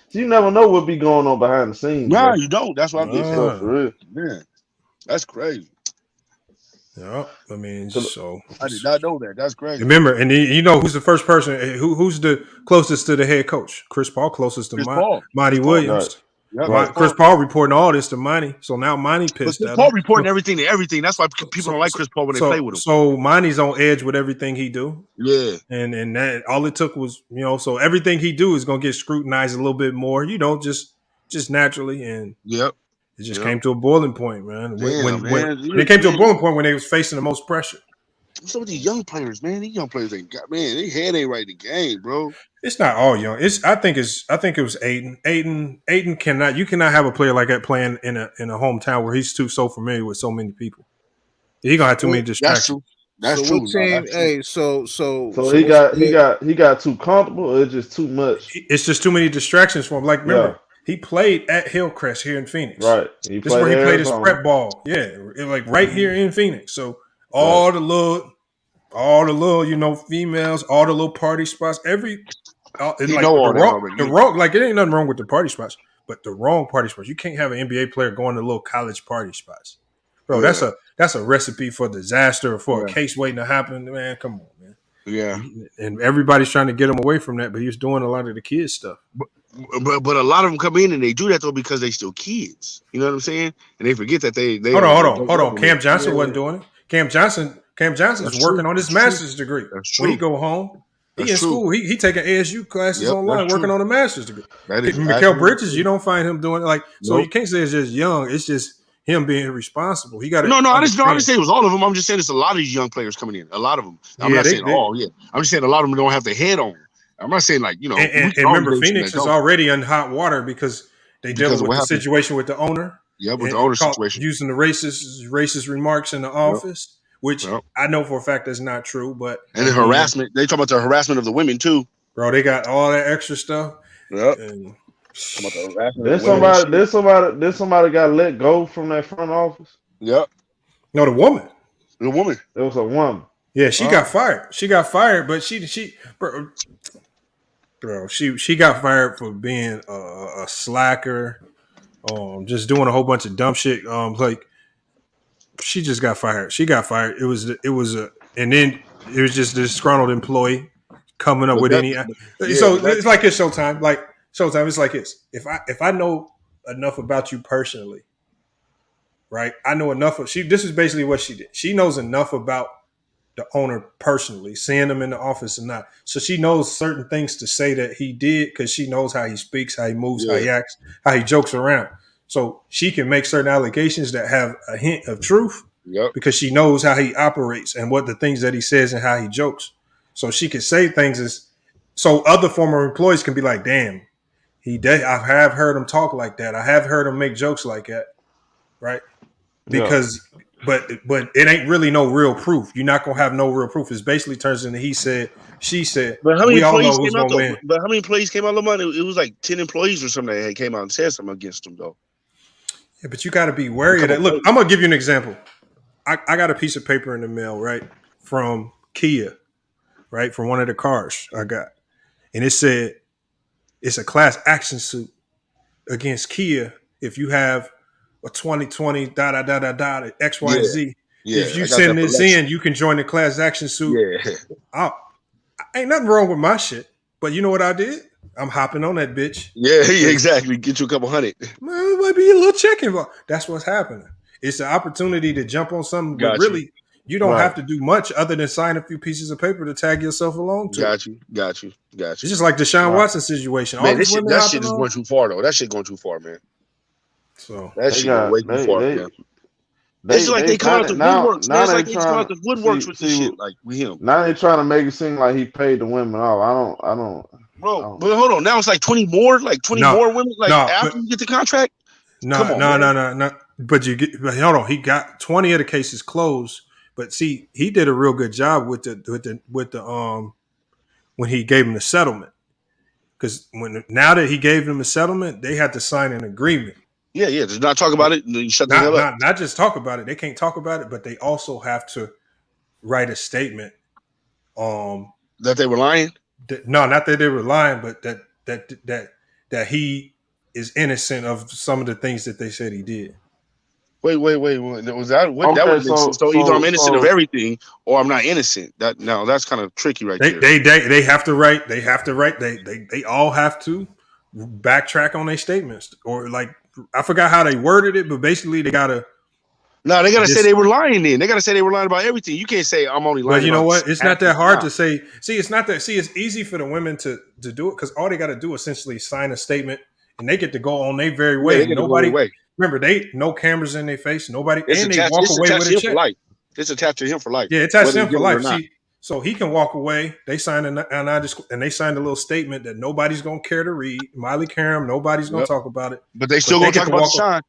So you never know what be going on behind the scenes. Nah, man. you don't. That's what I'm getting for real. Man, that's crazy. Yeah, I mean, so I did not know that. That's crazy. Remember, and you know who's the first person? Who's the closest to the head coach? Chris Paul, closest to Monty Williams. Right. Chris Paul reporting all this to Monty, so now Monty pissed at him. Paul reporting everything to everything. That's why people don't like Chris Paul when they play with him. So Monty's on edge with everything he do. Yeah, and that all it took was so everything he do is gonna get scrutinized a little bit more. Just naturally, and it just came to a boiling point, man. When it came to a boiling point when they was facing the most pressure. What's up with these young players, man? These young players ain't got their head ain't right in the game, bro. It's not all young. I think it was Aiden. Aiden cannot. You cannot have a player like that playing in a hometown where he's so familiar with so many people. He gonna have too many distractions. That's true. So he got too comfortable. Or it's just too much. It's just too many distractions for him. Like remember, he played at Hillcrest here in Phoenix. Right. This is where he played his prep ball. Yeah, like right here in Phoenix. So all the little females, all the little party spots, the wrong, like it ain't nothing wrong with the party spots, but the wrong party spots. You can't have an NBA player going to little college party spots, bro. Yeah. That's a recipe for disaster or for a case waiting to happen. Man, come on, man. Yeah, and everybody's trying to get him away from that, but he's doing a lot of the kids stuff. But a lot of them come in and they do that though because they still kids. You know what I'm saying? And they forget that they hold on. Cam Johnson wasn't doing it. Cam Johnson's working on his master's degree. When he go home, he in school. He taking ASU classes online, working on a master's degree. Mikal Bridges, you don't find him doing it so you can't say it's just young. It's just him being responsible. He got to. No. I didn't say it was all of them. I'm just saying it's a lot of these young players coming in. A lot of them. I'm not saying all. Yeah, I'm just saying a lot of them don't have their head on. I'm not saying like And remember, Phoenix is already in hot water because they dealing with the situation with the owner. Yeah, with the owner situation, using the racist remarks in the office. Which I know for a fact that's not true, but and the harassment. They talk about the harassment of the women too, bro. They got all that extra stuff. Yep. And There's somebody got let go from that front office. Yep. No, the woman. It was a woman. Yeah, she got fired. She got fired, but she got fired for being a slacker, just doing a whole bunch of dumb shit. She just got fired. She got fired. It was and then it was just a disgruntled employee coming up with any. So it's like it's Showtime. Like Showtime, it's like this. If I know enough about you personally, right? I know enough of This is basically what she did. She knows enough about the owner personally, seeing him in the office or not. So she knows certain things to say that he did because she knows how he speaks, how he moves, how he acts, how he jokes around. So she can make certain allegations that have a hint of truth because she knows how he operates and what the things that he says and how he jokes. So she can say things so other former employees can be like, damn, I have heard him talk like that. I have heard him make jokes like that. Right. Because, but it ain't really no real proof. You're not going to have no real proof. It basically turns into he said, she said. But how many employees came out though? But how many employees came out? It was like 10 employees or something that came out and said something against him though. Yeah, but you got to be wary of that. Look, I'm going to give you an example. I got a piece of paper in the mail, right, from Kia, right, from one of the cars I got. And it said it's a class action suit against Kia if you have a 2020 X, Y, and Z. If you send this in, you can join the class action suit. Yeah. Ain't nothing wrong with my shit. But you know what I did? I'm hopping on that bitch. Yeah, exactly. Get you a couple hundred. Man, it might be a little check involved. That's what's happening. It's an opportunity to jump on something, but really, you don't have to do much other than sign a few pieces of paper to tag yourself along to. Got you. It's just like Deshaun Watson situation. Man, that shit is going too far, though. That shit going too far, man. So That They shit go got way too far, man. It's like they they come out the now woodworks, man. It's they like they just come out trying the to woodworks with this shit, like with him. now they trying to make it seem like he paid the women off. I Bro, don't. but hold on. Now it's like 20 more no, women, like no, after but you get the contract. Come no, on, no, man. no, no, no. But hold on. He got 20 of the cases closed. But see, he did a real good job with the when he gave him the settlement. Because now that he gave them a settlement, they had to sign an agreement. Yeah, just not talk about it and then shut the hell up. Not just talk about it. They can't talk about it, but they also have to write a statement. That they were lying. No, not that they were lying, but that he is innocent of some of the things that they said he did. Wait. Was that what Okay, that would make sense? So either I'm innocent of so everything or I'm not innocent. That's kind of tricky right there. They have to write. They all have to backtrack on their statements, or like I forgot how they worded it, but basically they gotta. No, they gotta say they were lying. Then they gotta say they were lying about everything. You can't say I'm only lying. But you know about what? It's not that hard to nah. say. See, it's not that. See, it's easy for the women to do it because all they got to do is essentially sign a statement, and they get to go on their very way. Yeah, they get to go their way. Remember, they no cameras in their face, nobody, It's and they attached. walk It's away attached with to a him for check. life. It's attached to him for life. Yeah, it's attached to him whether for you give it or life. not. See, so he can walk away. They signed and they signed a little statement that nobody's gonna care to read. Miley Karam, nobody's gonna Yep. talk about it. But they still gonna get talk to about walk. Deshaun.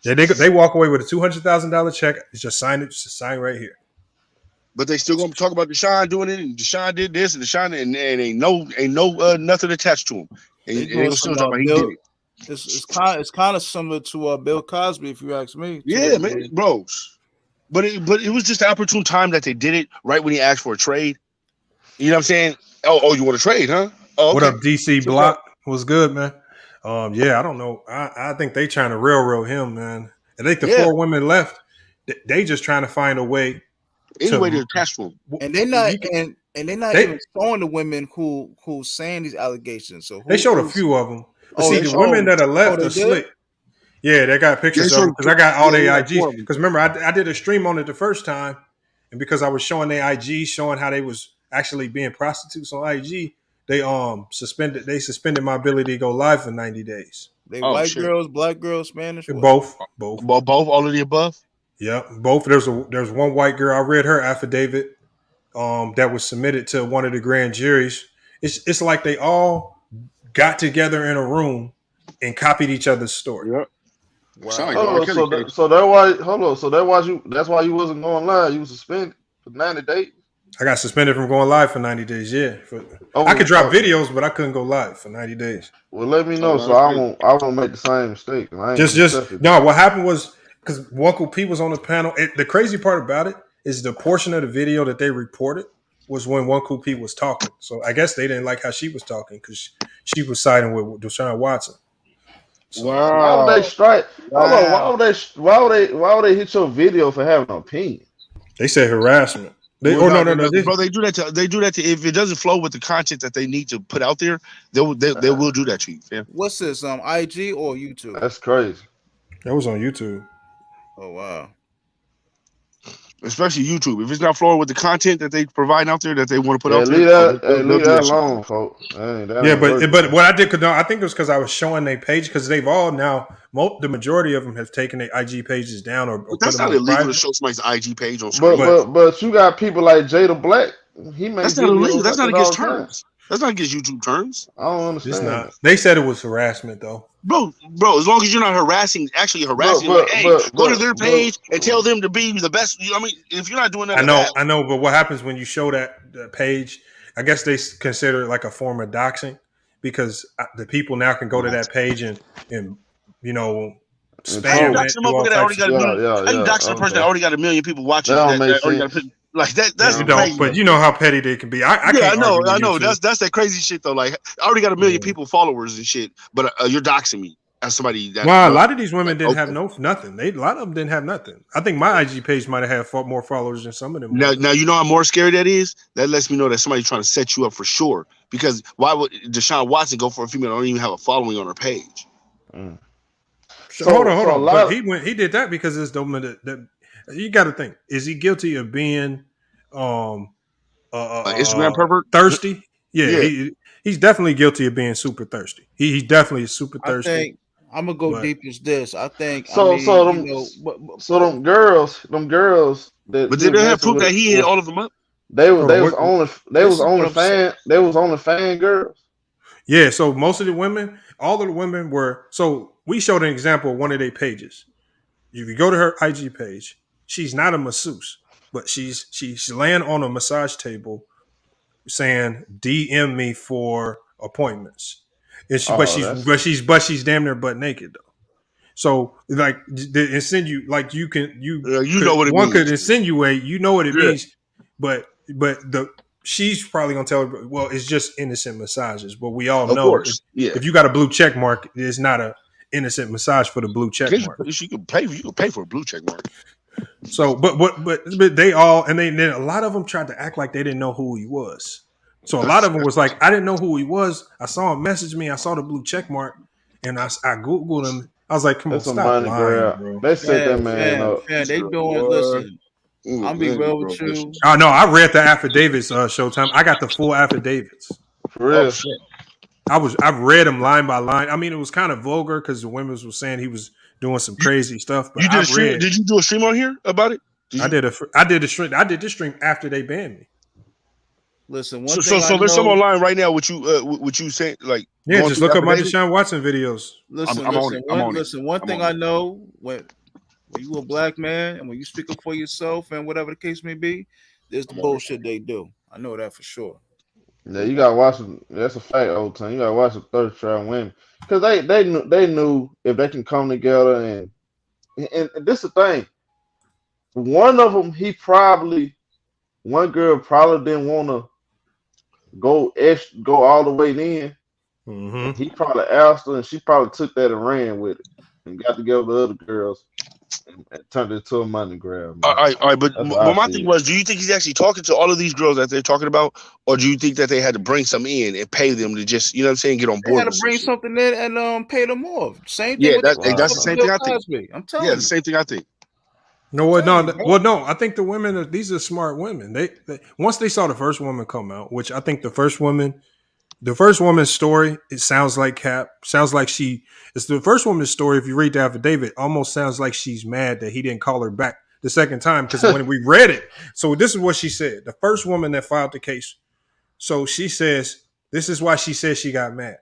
Yeah, they walk away with a $200,000 check. It's just sign it. Just sign right here. But they still gonna talk about Deshaun doing it, and Deshaun did this, and Deshaun and ain't no nothing attached to him. And They they doing gonna still some talk about he Bill. did it. It's kind of similar to Bill Cosby, if you ask me. Yeah, man, bro. But it was just the opportune time that they did it right when he asked for a trade. You know what I'm saying? Oh, you want to trade, huh? Oh, okay. What up, DC Block? What's good, man? Yeah, I don't know. I think they trying to railroad him, man. I think the 4 women left. They just trying to find a way. Any way to attach to him. And they're not even showing the women who's saying these allegations. So they showed a few of them. But see, the women that are left are slick. Yeah, they got pictures of them because I got all their IGs. Because remember, I did a stream on it the first time, and because I was showing their IGs, showing how they was actually being prostitutes on IG, they suspended my ability to go live for 90 days. They white girls, black girls, Spanish, both, all of the above. Yep, both. There's one white girl. I read her affidavit that was submitted to one of the grand juries. It's like they all got together in a room and copied each other's story. Yep. Wow. So that's why you wasn't going live. You was suspended for 90 days. I got suspended from going live for 90 days. Yeah, I could drop videos, but I couldn't go live for 90 days. Well, let me know so I won't make the same mistake. What happened was because Uncle P was on the panel. The crazy part about it is the portion of the video that they reported was when Uncle P was talking. So I guess they didn't like how she was talking because she was siding with Deshaun Watson. So, why would they strike? Hold on, why would they hit your video for having an opinion? They said harassment. No. Bro, they do that to if it doesn't flow with the content that they need to put out there, they will do that to you, fam. What's this? IG or YouTube? That's crazy. That was on YouTube. Oh wow. Especially YouTube. If it's not flowing with the content that they provide out there that they want to put out leave there, leave that alone, folks. But what I did, I think it was because I was showing their page because they've all now, the majority of them have taken their IG pages down or that's put them not illegal private. to show somebody's IG page on screen. But you got people like Jada Black. He makes that's not illegal. That's not against terms. That's not against YouTube terms. I don't understand. It's not. They said it was harassment though. Bro, as long as you're not actually harassing, go to their page and tell them to be the best. I mean, if you're not doing that, I know. But what happens when you show that page? I guess they consider it like a form of doxing because the people now can go to that page and spam it. How you dox a person that already got 1 million people watching? Like that's crazy. But you know how petty they can be. I know. That's that crazy shit though. Like I already got 1 million people followers and shit, but you're doxing me as somebody. That, a lot of these women didn't have nothing. A lot of them didn't have nothing. I think my IG page might have had more followers than some of them. Now you know how more scary that is. That lets me know that somebody's trying to set you up for sure. Because why would Deshaun Watson go for a female that don't even have a following on her page? So hold on. But he did that because it's that you got to think: is he guilty of being Instagram pervert? Thirsty? Yeah. He's definitely guilty of being super thirsty. He's definitely super thirsty. I'm gonna go But deep as this. I think. I So mean, so you them know, so them girls that But he did was they have messing proof that with he hit was all of them up? they was hold they on, was only they this was is what only I'm saying. fan they was only fan girls. yeah. So most of the women, all of the women were. So we showed an example of one of their pages. If you go to her IG page, she's not a masseuse, but she's laying on a massage table saying DM me for appointments. And she, Oh, that's but she's damn near butt naked though. So like the insinuate like you You know could what it one could means. insinuate you know what it Yeah, means, but the she's probably gonna tell her, well, it's just innocent massages. But we all of know course. Yeah. if you got a blue check mark, it's not a innocent massage for the blue check mark. You can pay. You can pay for a blue check mark. So, but they all and then a lot of them tried to act like they didn't know who he was. So a lot of them was like, I didn't know who he was. I saw him message me. I saw the blue check mark, and I googled him. I was like, come on, that's a stop money lying, grab. bro. They set that Fam, man fam, up. fam. They doing. What? Listen, I'll be real with you. Oh no, I read the affidavits. Showtime. I got the full affidavits. For Oh real. shit. I've read them line by line. I mean, it was kind of vulgar because the women were saying he was doing some crazy stuff. But You did a I've stream? read. Did you do a stream on here about it? I did a stream. I did this stream after they banned me. Listen, So one thing I there's some know. online right now. What you saying? Like Yeah, going just through look up my affidavit? Deshaun Watson videos. Listen, I'm on listen. it. I'm on it. Listen, one I'm thing on I it. know when you a black man and when you speak up for yourself and whatever the case may be, there's the bullshit they do. I know that for sure. Yeah, you gotta watch them. That's a fact, old time. You gotta watch the third round women because they knew if they can come together and this is the thing. One of them, one girl probably didn't want to go all the way in. Mm-hmm. He probably asked her, and she probably took that and ran with it and got together with other girls and turned it into a money grab. All Man. right. But That's what I my see thing it. was, do you think he's actually talking to all of these girls that they're talking about, or do you think that they had to bring some in and pay them to just, you know what I'm saying, get on They board had to with some bring shit? something in and pay them off. Same thing Yeah, with that's the same thing Bill I think. Cosby. I'm telling Yeah, you. the same thing I think. No, well, telling no, you, bro. well, no. I think the women these are smart women. They once they saw the first woman come out, which I think the first woman's story, it sounds like Cap. Sounds like it's the first woman's story. If you read the affidavit, almost sounds like she's mad that he didn't call her back the second time because when we read it, so this is what she said. The first woman that filed the case. So she says this is why she says she got mad.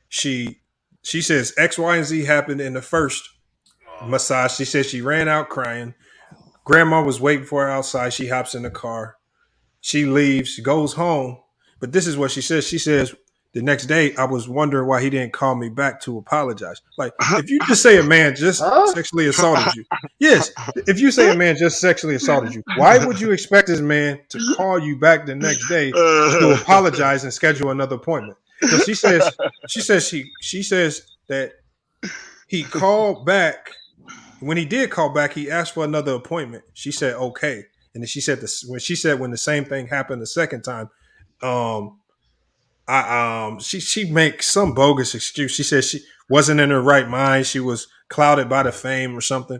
She says X, Y, and Z happened in the first massage. She says she ran out crying. Grandma was waiting for her outside. She hops in the car. She leaves. She goes home. But this is what she says. She says, the next day, I was wondering why he didn't call me back to apologize. Like, if you just say a man just sexually assaulted you, yes, if you say a man just sexually assaulted you, why would you expect this man to call you back the next day to apologize and schedule another appointment? So she says that he called back. When he did call back, he asked for another appointment. She said okay, and then she said when the same thing happened the second time, she makes some bogus excuse. She said she wasn't in her right mind. She was clouded by the fame or something.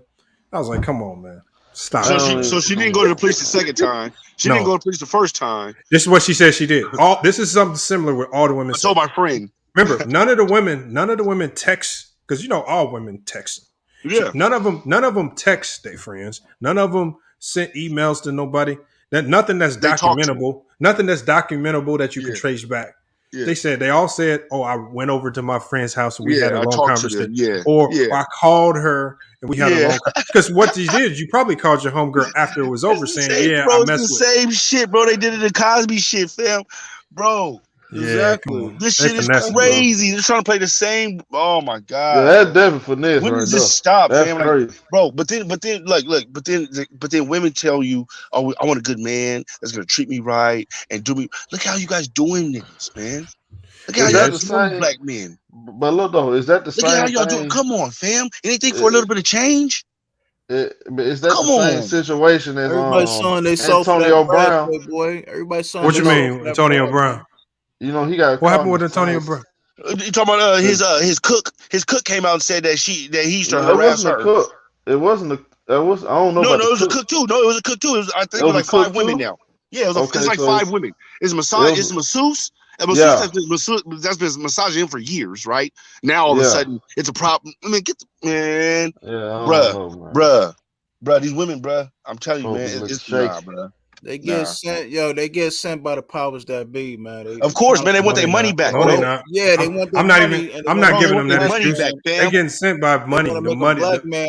I was like, come on, man, stop. So she didn't go to the police the second time. She didn't go to the police the first time. This is what she said she did. This is something similar with all the women. I told my friend. Remember, none of the women text because all women text. Yeah. None of them text their friends. None of them sent emails to nobody. Nothing that's documentable. Nothing that's documentable that you can trace back. Yeah. They all said, "Oh, I went over to my friend's house and we had a long conversation." Or I called her and we had a long because what you did, you probably called your homegirl after it was over, saying, bro, I it's messed the same shit, bro. They did it in Cosby shit, fam, bro. Exactly. This shit is crazy. They're trying to play the same. Oh my god. Yeah, that's definitely finesse. When right does there. this stop, That's fam? crazy. Like, bro, but then women tell you, "Oh, I want a good man that's gonna treat me right and do me." Look how you guys doing this, man. Look how y'all doing black men. But look though, is that the same? Look at how y'all doing. Come on, fam. Anything for a little bit of change? But is that the same situation as everybody's showing they Antonio Brown? Boy, everybody's showing. What you mean, Antonio Brown? You know he got. What happened with Antonio Brown? You talking about his cook? His cook came out and said that he used to harass her. It wasn't a. It was. I don't know. No, about it was a cook too. No, it was a cook too. I think it was like 5 women now. Yeah, it's like 5 women. It's a massage. It's a masseuse, And Yeah, that's been massaging him for years, right? Now all of a yeah, sudden it's a problem. I mean, man, yeah. I don't bruh, know, man. bruh. These women, bruh. I'm telling you, Folks man, be looking it's nah, shaky. bruh. They get Nah. sent, they get sent by the powers that be, man. Of They course, trying to man, they want No, their they money not. back, No, they oh bro. not. yeah, they I'm, want their I'm not even. money, and they I'm want not to Bro, they make giving a want them that their black money excuse. back, man. They fam. getting sent by They money. want to The make a money. black man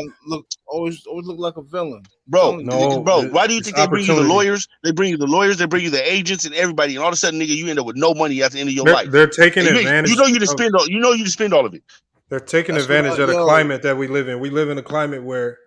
always look like a villain. I'm Bro, telling you. No, bro, why do you it's think they bring you the opportunity. lawyers? They bring you the lawyers, they bring you the agents and everybody, and all of a sudden, nigga, you end up with no money at the end of your life. They're taking And you advantage know you to of. spend all you to spend all of it. They're taking That's what advantage of the climate that we live in. We live in a climate where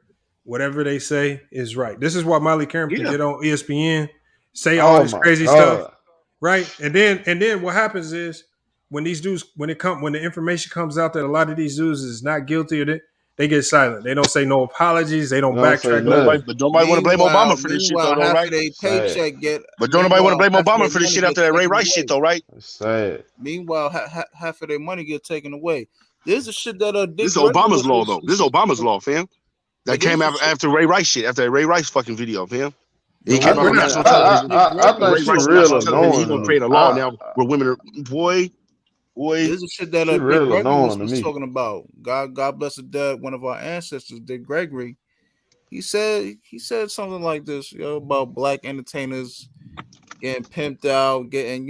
whatever they say is right. This is why Molly Cameron can Yeah. get on ESPN, say all Oh this my crazy stuff, god. right? And then what happens is when these dudes when the information comes out that a lot of these dudes is not guilty of it, they get silent. They don't say no apologies. They don't Don't say backtrack But nothing. nothing. nobody want to blame Obama for this shit though, Half right? of their Sad. paycheck get. But don't nobody want to Meanwhile, blame half of Obama their for this money shit get after that Ray taken Rice shit away. though, right? It's sad. Meanwhile, half of their money get taken away. There's the shit that This Dick is Gregory Obama's law though. This is Obama's law, fam. That But this came is the shit. after Ray Rice shit, after that Ray Rice fucking video, fam. He Yo, I came out we're on think not. national television. Dick I Gregory think Ray she Rice on real national television. He annoying to gonna me. create a law now where women are boy. There's the shit that She Dick real Gregory annoying to was me. talking about. God bless the dead. One of our ancestors, Dick Gregory. He said something like this, about black entertainers getting pimped out, getting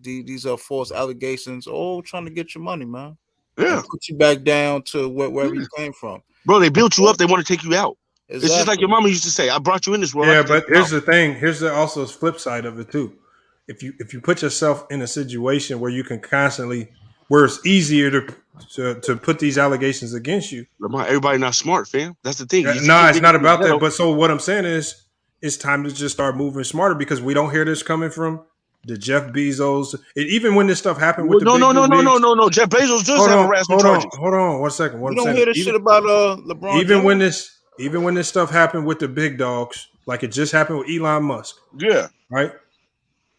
these are false allegations, all trying to get your money, man, Yeah. and put you back down to wherever you came from. Bro, they built you up, they want to take you out. Exactly. It's just like your mama used to say, I brought you in this world. Yeah, I can take but you here's out. the thing. Here's also the flip side of it too. If you put yourself in a situation where you can constantly, where it's easier to put these allegations against you. Lamar, everybody not smart, fam. That's the thing. If you No, keep it's digging not in the about that. ghetto, But so what I'm saying is, it's time to just start moving smarter because we don't hear this coming from the Jeff Bezos. Even when this stuff happened with the big leagues. no. Jeff Bezos does have harassment charges. Hold on, 1 second. What You I'm don't saying hear is, this shit about LeBron James? Even when this stuff happened with the big dogs, like it just happened with Elon Musk. Yeah. Right?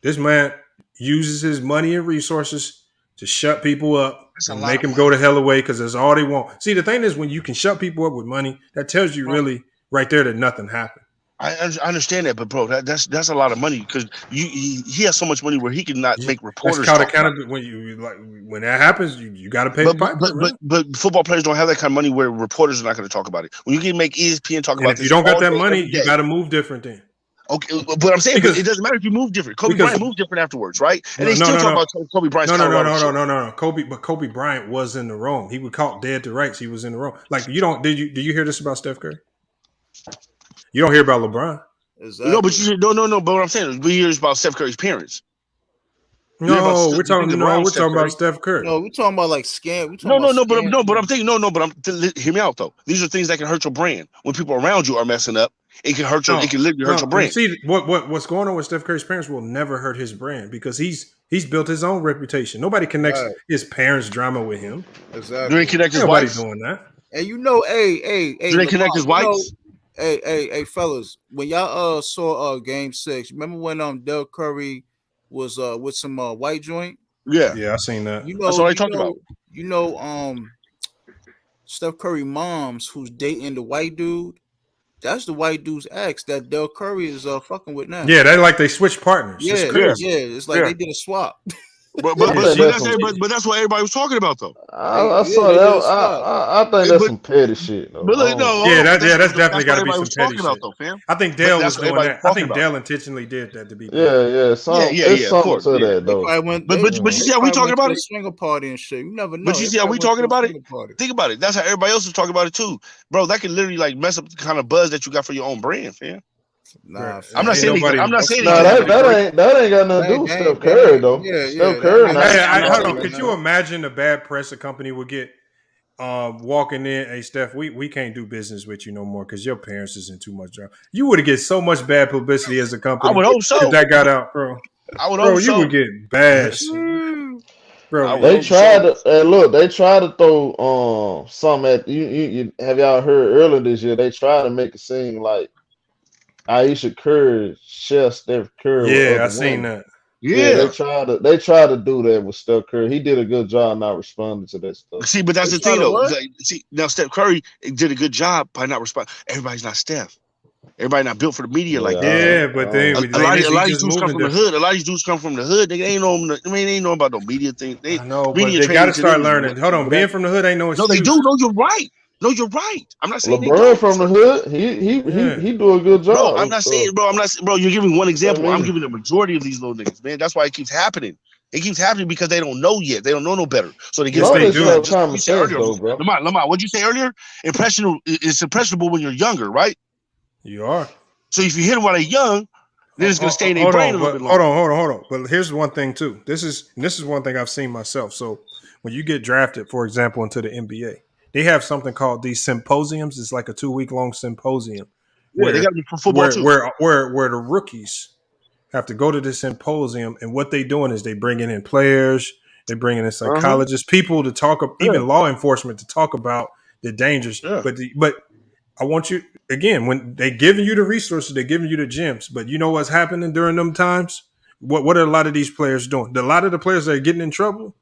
This man uses his money and resources to shut people up and make them go to hell away because that's all they want. See, the thing is, when you can shut people up with money, that tells you really right there that nothing happened. I understand that, but bro, that's a lot of money because he has so much money where he can not make reporters. That's called accountability. When that happens, you got to pay the piper. But football players don't have that kind of money where reporters are not going to talk about it. When you can make ESPN talk about if this, you don't got that day, money, you got to move different then. Okay, but I'm saying it doesn't matter if you move different. Kobe Bryant moved different afterwards, right? And they still talk about Kobe Bryant's No. Kobe Bryant was in the wrong. He was caught dead to rights. He was in the wrong. Like you don't did you hear this about Steph Curry? You don't hear about LeBron. Exactly. No, but no. But what I'm saying is we hear about Steph Curry's parents. No, we're talking about Steph Curry. No, we're talking about like scam. But I'm thinking hear me out though. These are things that can hurt your brand. When people around you are messing up, it can hurt your hurt your brand. See what's going on with Steph Curry's parents will never hurt his brand because he's built his own reputation. Nobody connects his parents' drama with him. Exactly. Do they connect his Nobody's wife? doing that. And hey, do they connect his wives? Hey, fellas, when y'all saw Game 6, remember when Del Curry was with some white joint? Yeah, I seen that. That's what I talked about. Steph Curry mom's who's dating the white dude. That's the white dude's ex that Del Curry is fucking with now. Yeah, they switched partners. Yeah, it's crazy. It's like they did a swap. But that's what everybody was talking about though. I saw that. I think that's some petty shit. Though. But that's definitely got to be some petty shit. Though, fam. I think Dale was doing that. I think Dale intentionally did that to be. Yeah. Something of course. To that though. But you see how we talking about it? Swinger party and shit. You never know. But you see how we talking about it? Think about it. That's how everybody else is talking about it too, bro. That can literally like mess up the kind of buzz that you got for your own brand, fam. Nah, I'm not saying that ain't got nothing to do with Steph Curry though. Steph Curry. Hold on. Could you imagine the bad press a company would get walking in? Hey, Steph, we can't do business with you no more because your parents is in too much trouble. You would get so much bad publicity as a company. I would hope so. If that got out, bro. I would hope so. You would get bashed. Bro, they tried to throw something at you. Have y'all heard earlier this year? They tried to make it seem like Aisha Curry, Steph Curry. Yeah, I seen that. Yeah, they tried to do that with Steph Curry. He did a good job not responding to that stuff. See, but that's the thing though. See, now Steph Curry did a good job by not responding. Everybody's not Steph. Everybody not built for the media like that. Yeah, but then A we lot of these just dudes come moving from the different. hood. A lot of these dudes come from the hood. They ain't know. They ain't know about no media thing. I know, but Media they got to training to start them. learning. Hold on, being from the hood ain't no No, they excuse. do. No, you're right. No, you're right. I'm not saying they LeBron don't. from the hood. He do a good job. Bro, I'm not saying, bro. Bro. You're giving one example. I I'm mean? giving the majority of these little niggas, man. That's why it keeps happening. It keeps happening because they don't know yet. They don't know no better. So they get Yes, away they with do. that. Have Just like common you said sense, earlier, though, bro. Lamar, what'd you say earlier? It's impressionable when you're younger, right? You are. So if you hit them while they're young, then it's gonna stay in their brain a little bit longer. Hold on. But here's one thing too. This is one thing I've seen myself. So when you get drafted, for example, into the NBA, they have something called these symposiums. It's like a 2-week long symposium Yeah, they got to be for football too. where the rookies have to go to this symposium, and what they doing is they bringing in players, they bringing in psychologists, people to talk, even law enforcement to talk about the dangers. Yeah. But I want you again, when they giving you the resources, they're giving you the gems. But you know what's happening during them times? What are a lot of these players doing? A lot of the players that are getting in trouble,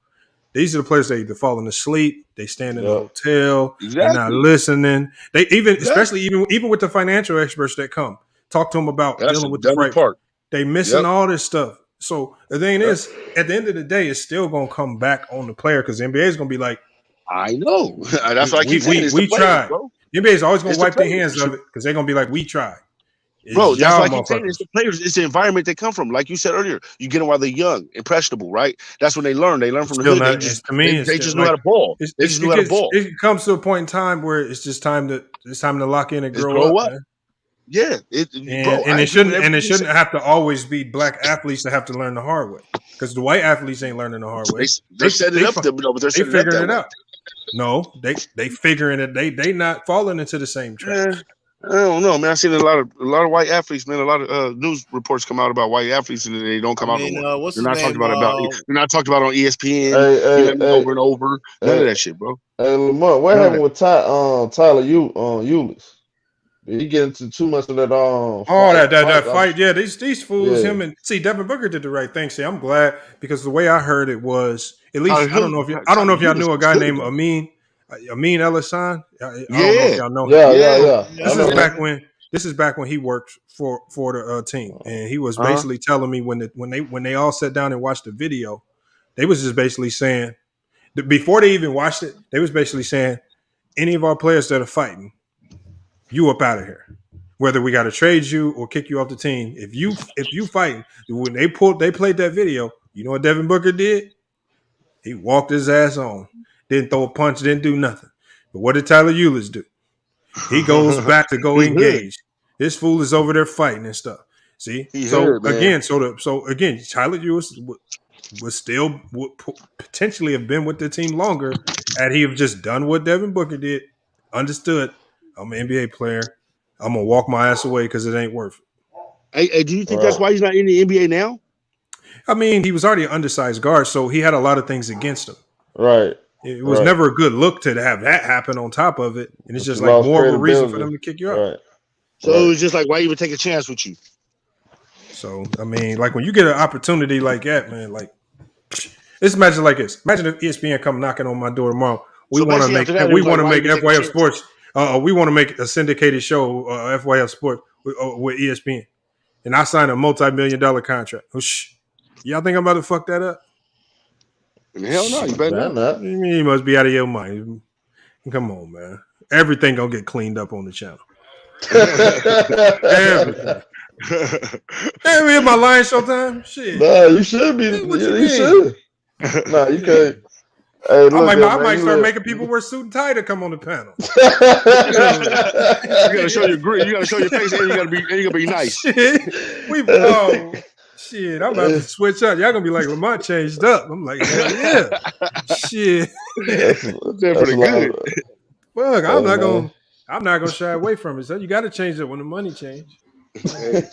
these are the players that either falling asleep, they stand in the hotel, they're not listening. They especially even with the financial experts that come, talk to them about dealing with the right part. They missing all this stuff. So the thing is, at the end of the day, it's still gonna come back on the player because the NBA is gonna be like, I know. That's what I keep saying. We tried. Bro. The NBA is always gonna It's the wipe their players. hands of it because they're gonna be like, we tried. Bro, that's why I keep saying it's the players, it's the environment they come from. Like you said earlier, you get them while they're young, impressionable, right? That's when they learn. They learn from the hood. They just know how to ball. They just know how to ball. It comes to a point in time where it's just time to lock in and grow up. Man. Yeah, it shouldn't have to always be black athletes that have to learn the hard way because the white athletes ain't learning the hard way. They set it up, but they're figuring it out. No, they figuring it. They not falling into the same trap. I don't know, man. I've seen a lot of white athletes, man. A lot of news reports come out about white athletes, and they don't come out. They're not talked about on ESPN over and over. None of that shit, bro. Hey, Lamar, what happened with Tyler Eulis? Did he get into too much of that? That fight. Yeah, these fools. Him and Devin Booker did the right thing. See, I'm glad because the way I heard it was at least I don't know if y'all knew a guy named Amin El-Hassan. I don't know if y'all know him. Yeah. This is back when he worked for the team, and he was basically telling me when they all sat down and watched the video, they was just basically saying before they even watched it, they was basically saying any of our players that are fighting, you up out of here. Whether we got to trade you or kick you off the team, if you fighting, when they played that video, you know what Devin Booker did? He walked his ass on. Didn't throw a punch, didn't do nothing. But what did Tyler Eulis do? He goes back to go engage. This fool is over there fighting and stuff. See? Tyler Eulis would potentially have been with the team longer had he have just done what Devin Booker did. Understood. I'm an NBA player. I'm gonna walk my ass away because it ain't worth it. Hey, do you think that's why he's not in the NBA now? I mean, he was already an undersized guard, so he had a lot of things against him. Right. It was never a good look to have that happen on top of it, and it's just like more of a reason for them to kick you out. Right. So it was just like, why even take a chance with you? So I mean, like when you get an opportunity like that, man, like let's imagine like this. Imagine if ESPN come knocking on my door tomorrow. We want to make FYF Sports. We want to make a syndicated show, FYF Sports with ESPN, and I signed a multi-million-dollar contract. Y'all think I'm about to fuck that up? Hell no, you better not. You must be out of your mind. Come on, man. Everything gonna get cleaned up on the channel. Everything. Am I lying, Showtime? Shit. Nah, you should be. You should. Nah, you can't. Hey, look, I might start making people wear suit and tie to come on the panel. You gotta show your grit. You gotta show your face, and you gotta be nice. Shit, I'm about to switch up. Y'all gonna be like, Lamont changed up. I'm like, hell yeah. Shit. That's pretty good. Fuck, I'm not gonna shy away from it. So you gotta change it when the money change. Shit.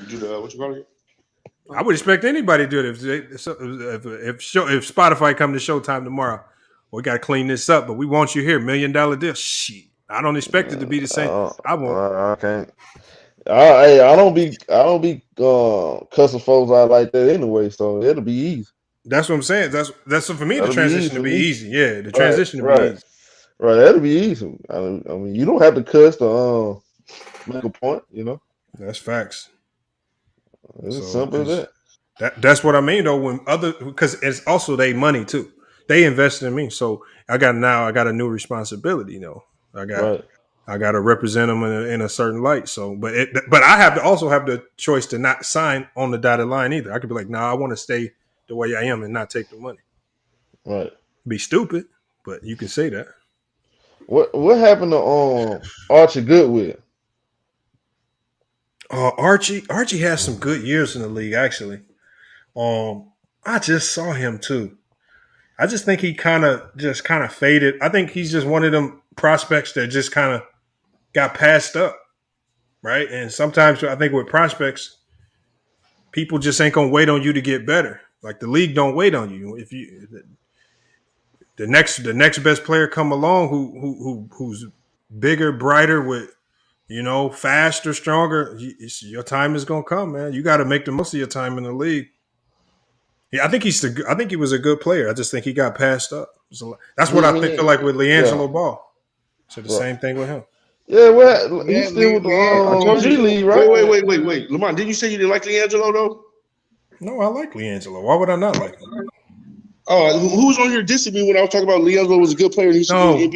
What you call it? I would expect anybody to do it if Spotify come to Showtime tomorrow. We got to clean this up, but we want you here. $1 million deal. Shit, I don't expect it to be the same. I won't. I can't. I don't be cussing folks out like that anyway, so it'll be easy. That's what I'm saying. That's for me. The transition to be easy. Yeah, the transition to be easy. Right, that'll be easy. I mean, you don't have to cuss to Make a point, you know. That's facts. It's as So simple as that. that's what I mean though. When other because it's also they money too. They invested in me, so I got a new responsibility. You know, Right. I got to represent them in a certain light. So, but I have to also have the choice to not sign on the dotted line either. I could be like, nah, I want to stay the way I am and not take the money. Right. Be stupid, but you can say that. What happened to Archie Goodwill? Archie has some good years in the league actually. I just saw him too. I just think he kind of faded. I think he's just one of them prospects that just kind of got passed up, right? And sometimes I think with prospects, people just ain't gonna wait on you to get better. Like the league don't wait on you. If you the next best player come along who's bigger, brighter, with faster, stronger, your time is gonna come, man. You got to make the most of your time in the league. Yeah, I think he was a good player. I just think he got passed up. That's what I feel like with LiAngelo Ball. So the same thing with him. Yeah, well, he's still with the G League, right? Wait. Lamont, didn't you say you didn't like LiAngelo though? No, I like LiAngelo. Why would I not like him? Oh, who was on here dissing me when I was talking about LiAngelo was a good player?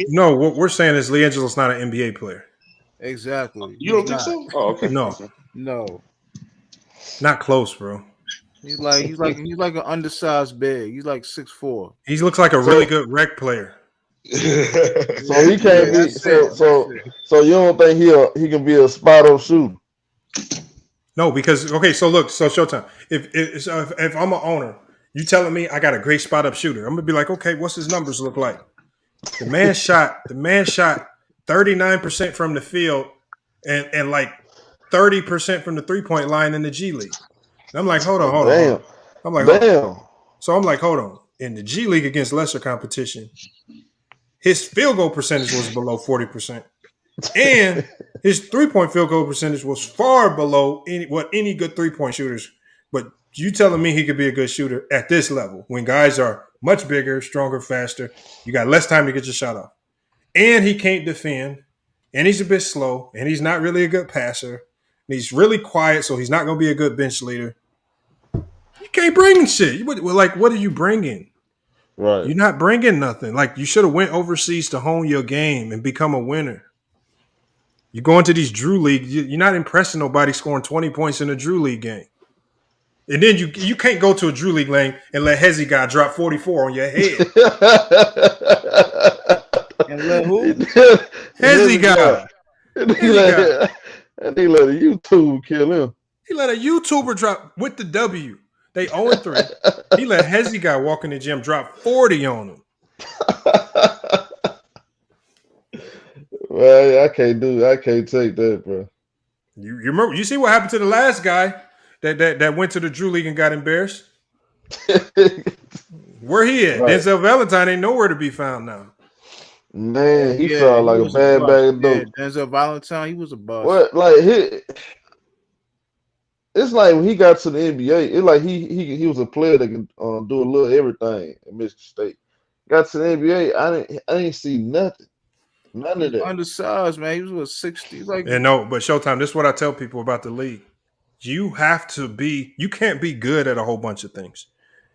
No, what we're saying is LiAngelo's not an NBA player. Exactly. You don't think so? Oh, okay. No. Not close, bro. He's like an undersized big. He's like 6'4". He looks like a really good rec player. So he can't be. So you don't think he can be a spot up shooter? No, because so Showtime. If I'm an owner, you telling me I got a great spot up shooter, I'm gonna be like, okay, what's his numbers look like? The man shot 39% from the field and like 30% from the 3-point line in the G League. And I'm like, hold on. I'm like, damn. So I'm like, hold on. In the G League against lesser competition, his field goal percentage was below 40%. And his 3-point field goal percentage was far below any good 3-point shooters. But you telling me he could be a good shooter at this level when guys are much bigger, stronger, faster. You got less time to get your shot off. And he can't defend. And he's a bit slow. And he's not really a good passer. And he's really quiet, so he's not going to be a good bench leader. You can't bring shit. What are you bringing? Right. You're not bringing nothing. Like, you should have went overseas to hone your game and become a winner. You go into these Drew League, you're not impressing nobody scoring 20 points in a Drew League game. And then you can't go to a Drew League lane and let Hezzy guy drop 44 on your head. And let who? Hezzy guy. And he let a YouTuber kill him. He let a YouTuber drop with the W. They 0-3. He let Hezzy guy walk in the gym drop 40 on him. Well, I can't take that, bro. You remember? You see what happened to the last guy that went to the Drew League and got embarrassed? Where he at? Right. Denzel Valentine ain't nowhere to be found now. Man, he felt like a bad bag of dope. Denzel Valentine, he was a bust. What? Like it's like when he got to the NBA, it's like he was a player that can do a little everything at Michigan State. Got to the NBA, I didn't see nothing. None of that. Undersized, man. He was 60. Like, and no, but Showtime, this is what I tell people about the league. You can't be good at a whole bunch of things.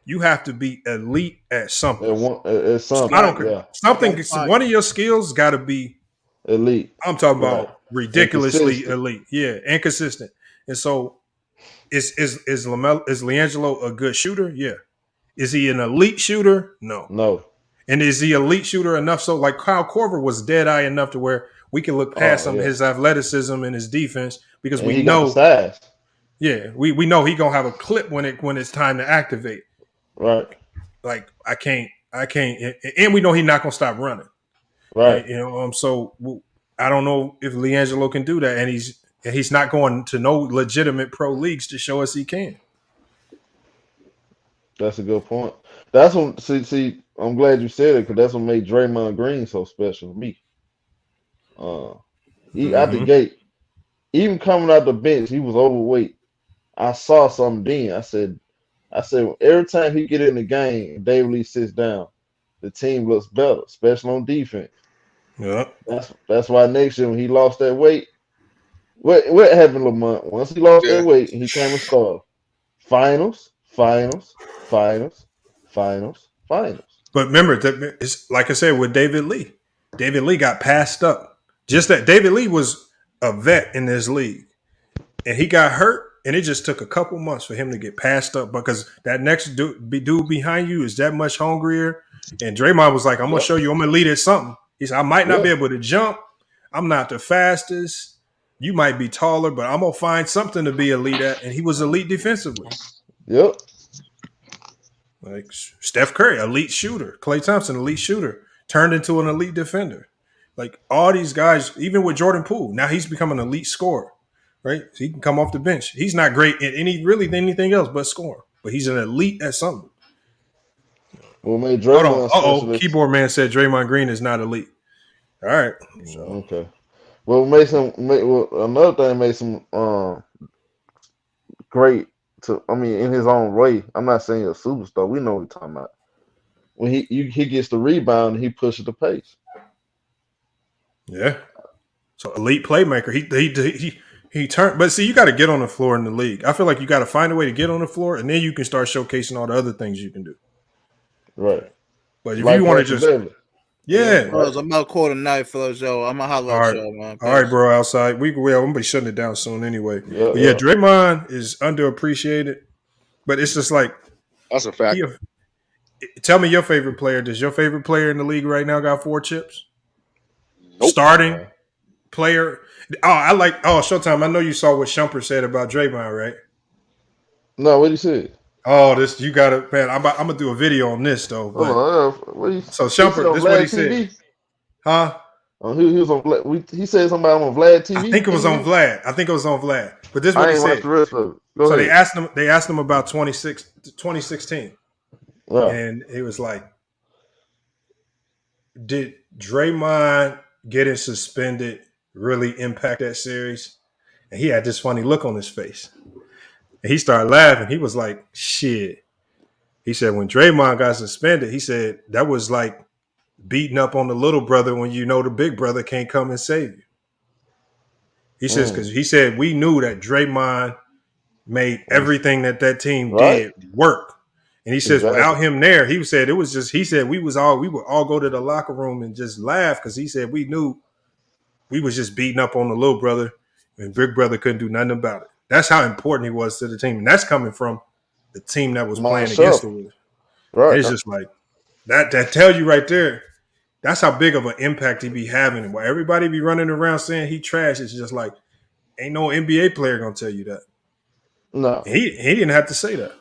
You have to be elite at something. At something. I don't care. Yeah. Something. One of your skills got to be elite. I'm talking about ridiculously elite. Yeah, and consistent. And so, is LiAngelo a good shooter? Yeah. Is he an elite shooter? No. And is he elite shooter enough? So, like Kyle Korver was dead eye enough to where we can look past his athleticism and his defense because we know. Yeah, we know he gonna have a clip when it's time to activate. Right. Like I can't, and we know he's not gonna stop running. Right. So I don't know if LiAngelo can do that, and he's not going to no legitimate pro leagues to show us he can. That's a good point. That's what. See. I'm glad you said it because that's what made Draymond Green so special to me. He out the gate, even coming out the bench, he was overweight. I saw something then. I said, every time he get in the game, David Lee sits down, the team looks better, especially on defense. Yeah. That's why next year when he lost that weight, What happened, Lamont? Once he lost Yeah. that weight, he came and starved. Finals, finals, finals, finals, finals. But remember, it's like I said with David Lee. David Lee got passed up. Just that David Lee was a vet in this league, and he got hurt, and it just took a couple months for him to get passed up because that next dude behind you is that much hungrier. And Draymond was like, "I'm gonna Yep. show you. I'm gonna lead at something." He said, "I might not be Yep. able to jump. I'm not the fastest. You might be taller, but I'm gonna find something to be elite at." And he was elite defensively. Yep. Like Steph Curry, elite shooter. Klay Thompson, elite shooter, turned into an elite defender. Like all these guys, even with Jordan Poole, now he's become an elite scorer, right? So he can come off the bench. He's not great at anything else but scoring, but he's an elite at something. What made Hold on. Draymond special? Keyboard man said Draymond Green is not elite. All right. So Okay. Well, another thing made him great. In his own way. I'm not saying a superstar. We know what we're talking about. When he gets the rebound, and he pushes the pace. yeah. So elite playmaker. He turned, but see, you got to get on the floor in the league. I feel like you got to find a way to get on the floor, and then you can start showcasing all the other things you can do. Right. But if Like you want to Patrick just, Beverly. yeah. Fellas, I'm about quarter night, fellas, yo. I'm gonna holler All at right, y'all, man. all right, bro. Outside, I'm gonna be shutting it down soon anyway. Yeah, But yeah, Draymond is underappreciated, but it's just like, That's a fact. tell me your favorite player. Does your favorite player in the league right now got 4 chips? Nope. Starting player. Showtime. I know you saw what Shumpert said about Draymond, right? No, what he said? Oh, this you got to, man. I'm gonna do a video on this though. But so Shumpert, this is what he said, huh? Oh, he was on Vlad. He said something on Vlad TV. I think it was on Vlad. But this is what I he ain't watched said. the rest of it. Go So ahead. they asked him about 2016. Yeah. And he was like, did Draymond getting suspended really impact that series? And he had this funny look on his face. And he started laughing. He was like, shit. He said, when Draymond got suspended, he said, that was like beating up on the little brother when you know the big brother can't come and save you. He says, because he said, we knew that Draymond made everything that team did work. And he says, without him there, he said, we would all go to the locker room and just laugh because he said, we knew we was just beating up on the little brother and big brother couldn't do nothing about it. That's how important he was to the team. And that's coming from the team that was playing against the Wizards. Right. It's just like that tell you right there. That's how big of an impact he be having. And while everybody be running around saying he trash, it's just like, ain't no NBA player gonna tell you that. No. He didn't have to say that.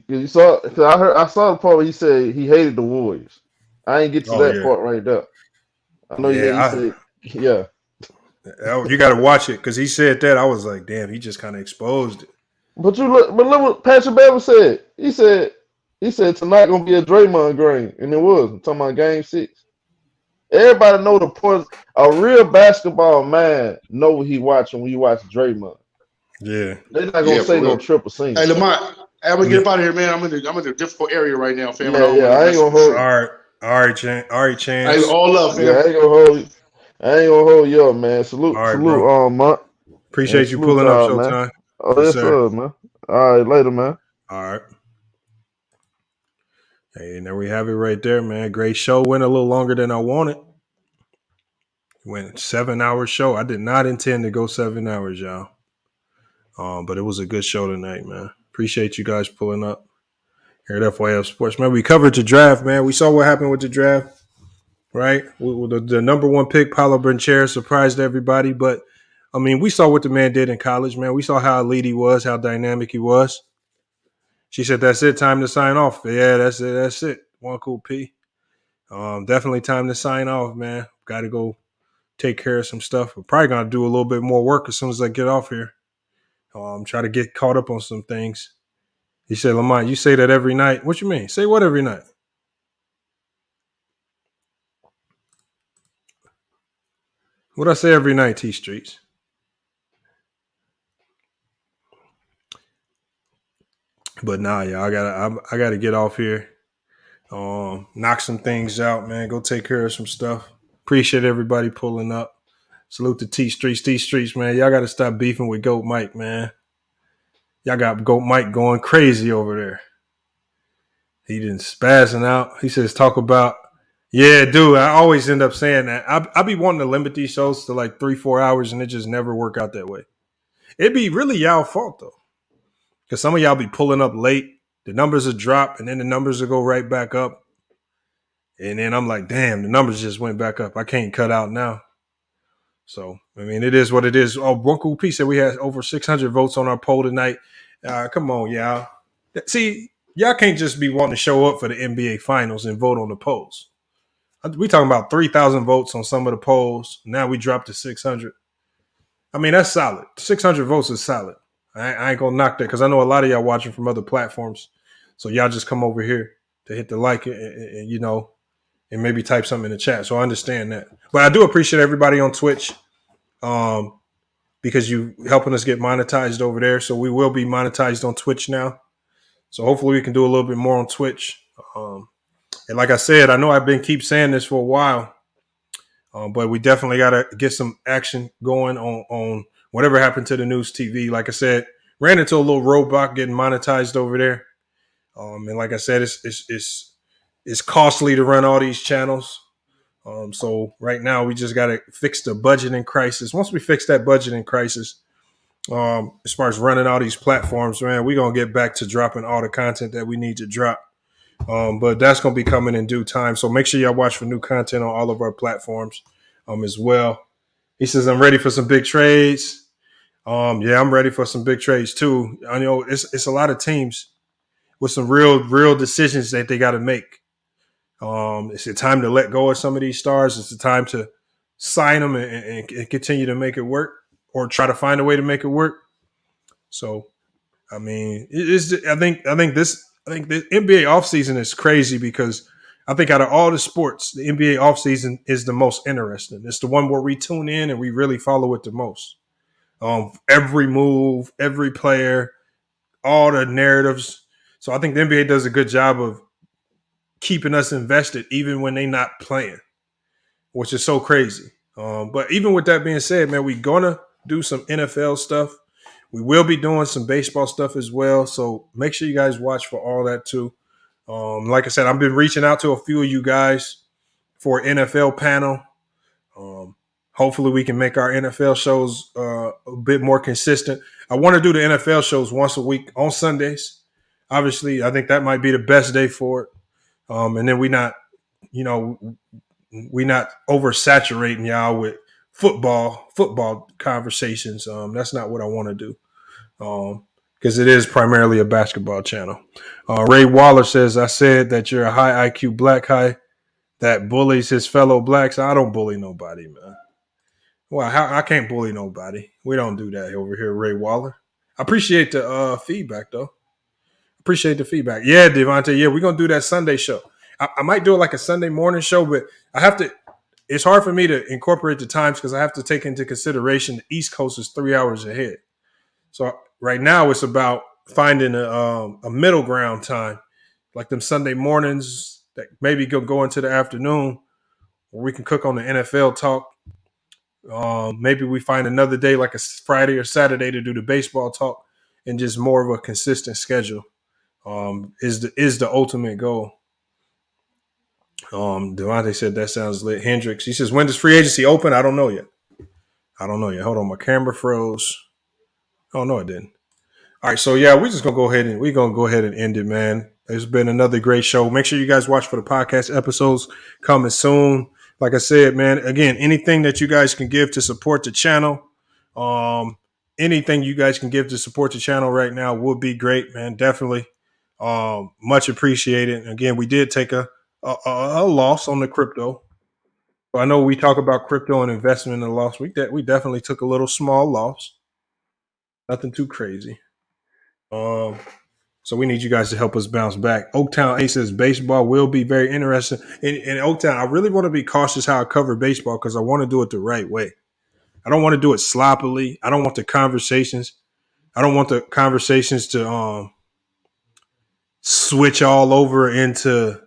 You saw, I saw the part where he said he hated the Warriors. I ain't get to that part right there. I know he said, yeah. You got to watch it because he said that. I was like, damn, he just kind of exposed it. But look what Patrick Beverly said. He said tonight gonna be a Draymond game, and it was. I'm talking about Game 6. Everybody know the point. A real basketball man know what he watching when you watch Draymond. Yeah, they're not gonna say no triple single. Hey, Lamont, I'm gonna get up out of here, man. I'm in a difficult area right now, fam. I ain't gonna hold you. All right, Chance. Hey, all up, fam. Yeah, I ain't gonna hold you up, man. Salute, Mont. Appreciate you pulling up, Showtime. Oh, yes, sir, man. All right, later, man. All right. Hey, and there we have it right there, man. Great show. Went a little longer than I wanted. Went 7-hour show. I did not intend to go 7 hours, y'all. But it was a good show tonight, man. Appreciate you guys pulling up here at FYF Sports, man. We covered the draft, man. We saw what happened with the draft, right? The number 1 pick, Paolo Banchero, surprised everybody. But, I mean, we saw what the man did in college, man. We saw how elite he was, how dynamic he was. She said, that's it, time to sign off. Yeah, that's it. That's it. One cool P. Definitely time to sign off, man. Got to go take care of some stuff. We're probably going to do a little bit more work as soon as I get off here. Try to get caught up on some things. He said, Lamont, you say that every night. What you mean? Say what every night? What I say every night, T Streets? But nah, y'all, I gotta get off here. Knock some things out, man. Go take care of some stuff. Appreciate everybody pulling up. Salute to T Streets, man. Y'all got to stop beefing with Goat Mike, man. Y'all got Goat Mike going crazy over there. He didn't spazzing out. He says, talk about, yeah, dude, I always end up saying that. I be wanting to limit these shows to like 3-4 hours, and it just never work out that way. It'd be really y'all fault, though. Because some of y'all be pulling up late. The numbers will drop, and then the numbers will go right back up. And then I'm like, damn, the numbers just went back up. I can't cut out now. So, I mean, it is what it is. Oh, Bunko P said we had over 600 votes on our poll tonight. Come on, y'all. See, y'all can't just be wanting to show up for the NBA Finals and vote on the polls. We talking about 3,000 votes on some of the polls. Now we dropped to 600. I mean, that's solid. 600 votes is solid. I ain't going to knock that because I know a lot of y'all watching from other platforms. So y'all just come over here to hit the like and you know, and maybe type something in the chat. So I understand that. But I do appreciate everybody on Twitch because you helping us get monetized over there. So we will be monetized on Twitch now. So hopefully we can do a little bit more on Twitch. And like I said, I know I've been keep saying this for a while, but we definitely got to get some action going on whatever happened to the news TV. Like I said, ran into a little roadblock getting monetized over there. And like I said, it's costly to run all these channels. So right now we just got to fix the budgeting crisis. Once we fix that budgeting crisis, as far as running all these platforms, man, we're going to get back to dropping all the content that we need to drop. But that's going to be coming in due time. So make sure y'all watch for new content on all of our platforms as well. He says, I'm ready for some big trades. Yeah, I'm ready for some big trades too. I know it's a lot of teams with some real decisions that they got to make. It's the time to let go of some of these stars. It's the time to sign them and continue to make it work or try to find a way to make it work. So, I mean, I think the NBA offseason is crazy because I think out of all the sports, the NBA offseason is the most interesting. It's the one where we tune in and we really follow it the most. Every move, every player, all the narratives. So I think the NBA does a good job of keeping us invested even when they're not playing, which is so crazy. But even with that being said, man, we're going to do some NFL stuff. We will be doing some baseball stuff as well. So make sure you guys watch for all that too. Like I said, I've been reaching out to a few of you guys for an NFL panel. Hopefully we can make our NFL shows a bit more consistent. I want to do the NFL shows once a week on Sundays. Obviously, I think that might be the best day for it. And then we're not oversaturating y'all with football conversations. That's not what I want to do. Because it is primarily a basketball channel. Ray Waller says, I said that you're a high IQ black guy that bullies his fellow blacks. I don't bully nobody, man. Well, I can't bully nobody. We don't do that over here, Ray Waller. I appreciate the feedback, though. Appreciate the feedback. Yeah, Devontae. Yeah, we're going to do that Sunday show. I might do it like a Sunday morning show, but I have to – it's hard for me to incorporate the times because I have to take into consideration the East Coast is 3 hours ahead. So right now it's about finding a middle ground time, like them Sunday mornings that maybe go into the afternoon where we can cook on the NFL talk. Maybe we find another day like a Friday or Saturday to do the baseball talk and just more of a consistent schedule is the ultimate goal. Devontae said that sounds lit. Hendricks, he says, when does free agency open? I don't know yet. Hold on, my camera froze. Oh no, it didn't. All right, so yeah, we're gonna go ahead and end it, man. It's been another great show. Make sure you guys watch for the podcast episodes coming soon. Like I said, man, again, anything that you guys can give to support the channel, anything you guys can give to support the channel right now would be great, man. Definitely, much appreciated. Again, we did take a loss on the crypto. I know we talk about crypto and investment and loss. We definitely took a little small loss. Nothing too crazy. So we need you guys to help us bounce back. Oaktown Ace says baseball will be very interesting. In Oaktown, I really want to be cautious how I cover baseball because I want to do it the right way. I don't want to do it sloppily. I don't want the conversations to switch all over into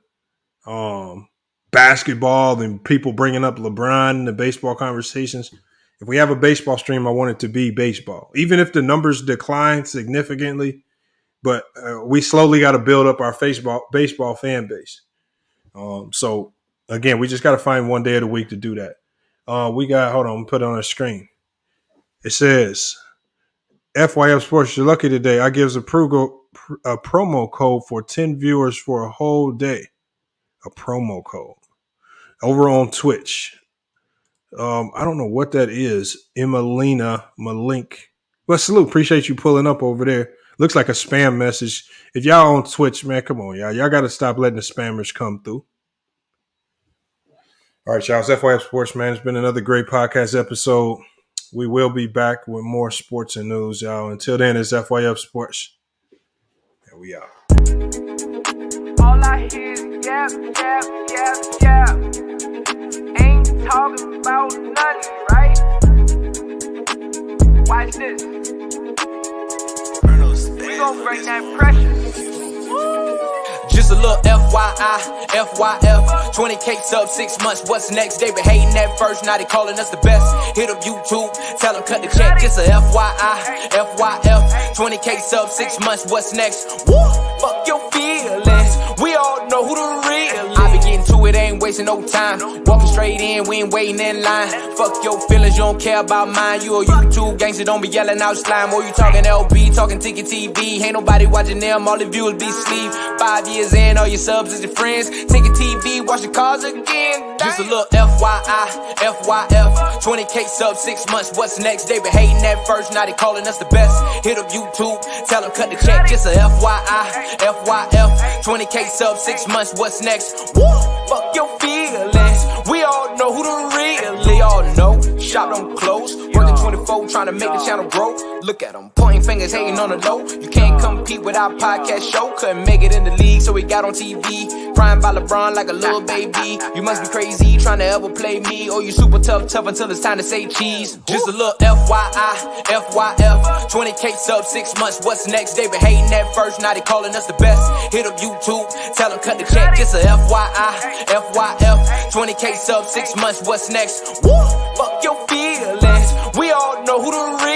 basketball and people bringing up LeBron in the baseball conversations. If we have a baseball stream, I want it to be baseball, even if the numbers decline significantly. But we slowly got to build up our baseball fan base. So again, we just got to find one day of the week to do that. Hold on, put it on the screen. It says, FYF Sports, you're lucky today. I gives a promo code for 10 viewers for a whole day. A promo code. Over on Twitch. I don't know what that is. Emelina Malink. Well, salute. Appreciate you pulling up over there. Looks like a spam message. If y'all on Twitch, man, come on, y'all. Y'all got to stop letting the spammers come through. All right, y'all. It's FYF Sports, man. It's been another great podcast episode. We will be back with more sports and news, y'all. Until then, it's FYF Sports. And we out. All I hear is yap, yap, yap, yap. Ain't talking about nothing, right? Watch this. We gon' bring that pressure. Just a little FYI, FYF, 20K sub 6 months, what's next? They been hating at first, now they calling us the best. Hit up YouTube, tell them cut the check. Just a FYI, FYF, 20K sub 6 months, what's next? Woo, fuck your feelings, we all know who the real is. I be getting to it, ain't wasting no time. Walking straight in, we ain't waiting in line. Fuck your feelings, you don't care about mine. You a YouTube gangster, don't be yelling out slime. Or you talking LB, talking Ticket TV. Ain't nobody watching them, all the viewers be sleep. 5 years in, all your subs is your friends. Ticket TV, watch the cars again. Just a little FYI, FYF, 20K sub 6 months, what's next? They been hating at first, now they calling us the best. Hit up YouTube, tell them cut the check. Just a FYI, FYF, 20K sub 6 months, what's next? Woo, fuck your feelings, we all know who the real. They all know, shop don't close. Working 24, trying to make the channel grow. Look at them, pointing fingers, hating on the low. You can't compete with our podcast show. Couldn't make it in the league, so we got on TV. Crying by LeBron like a little baby. You must be crazy, trying to ever play me. Or you super tough until it's time to say cheese. Just a little FYI, FYF, 20K sub 6 months, what's next? They been hating at first, now they calling us the best. Hit up YouTube, tell them cut the check. Just a FYI, FYF, 20K sub 6 months, what's next? Woo, fuck your feelings, we all know who the real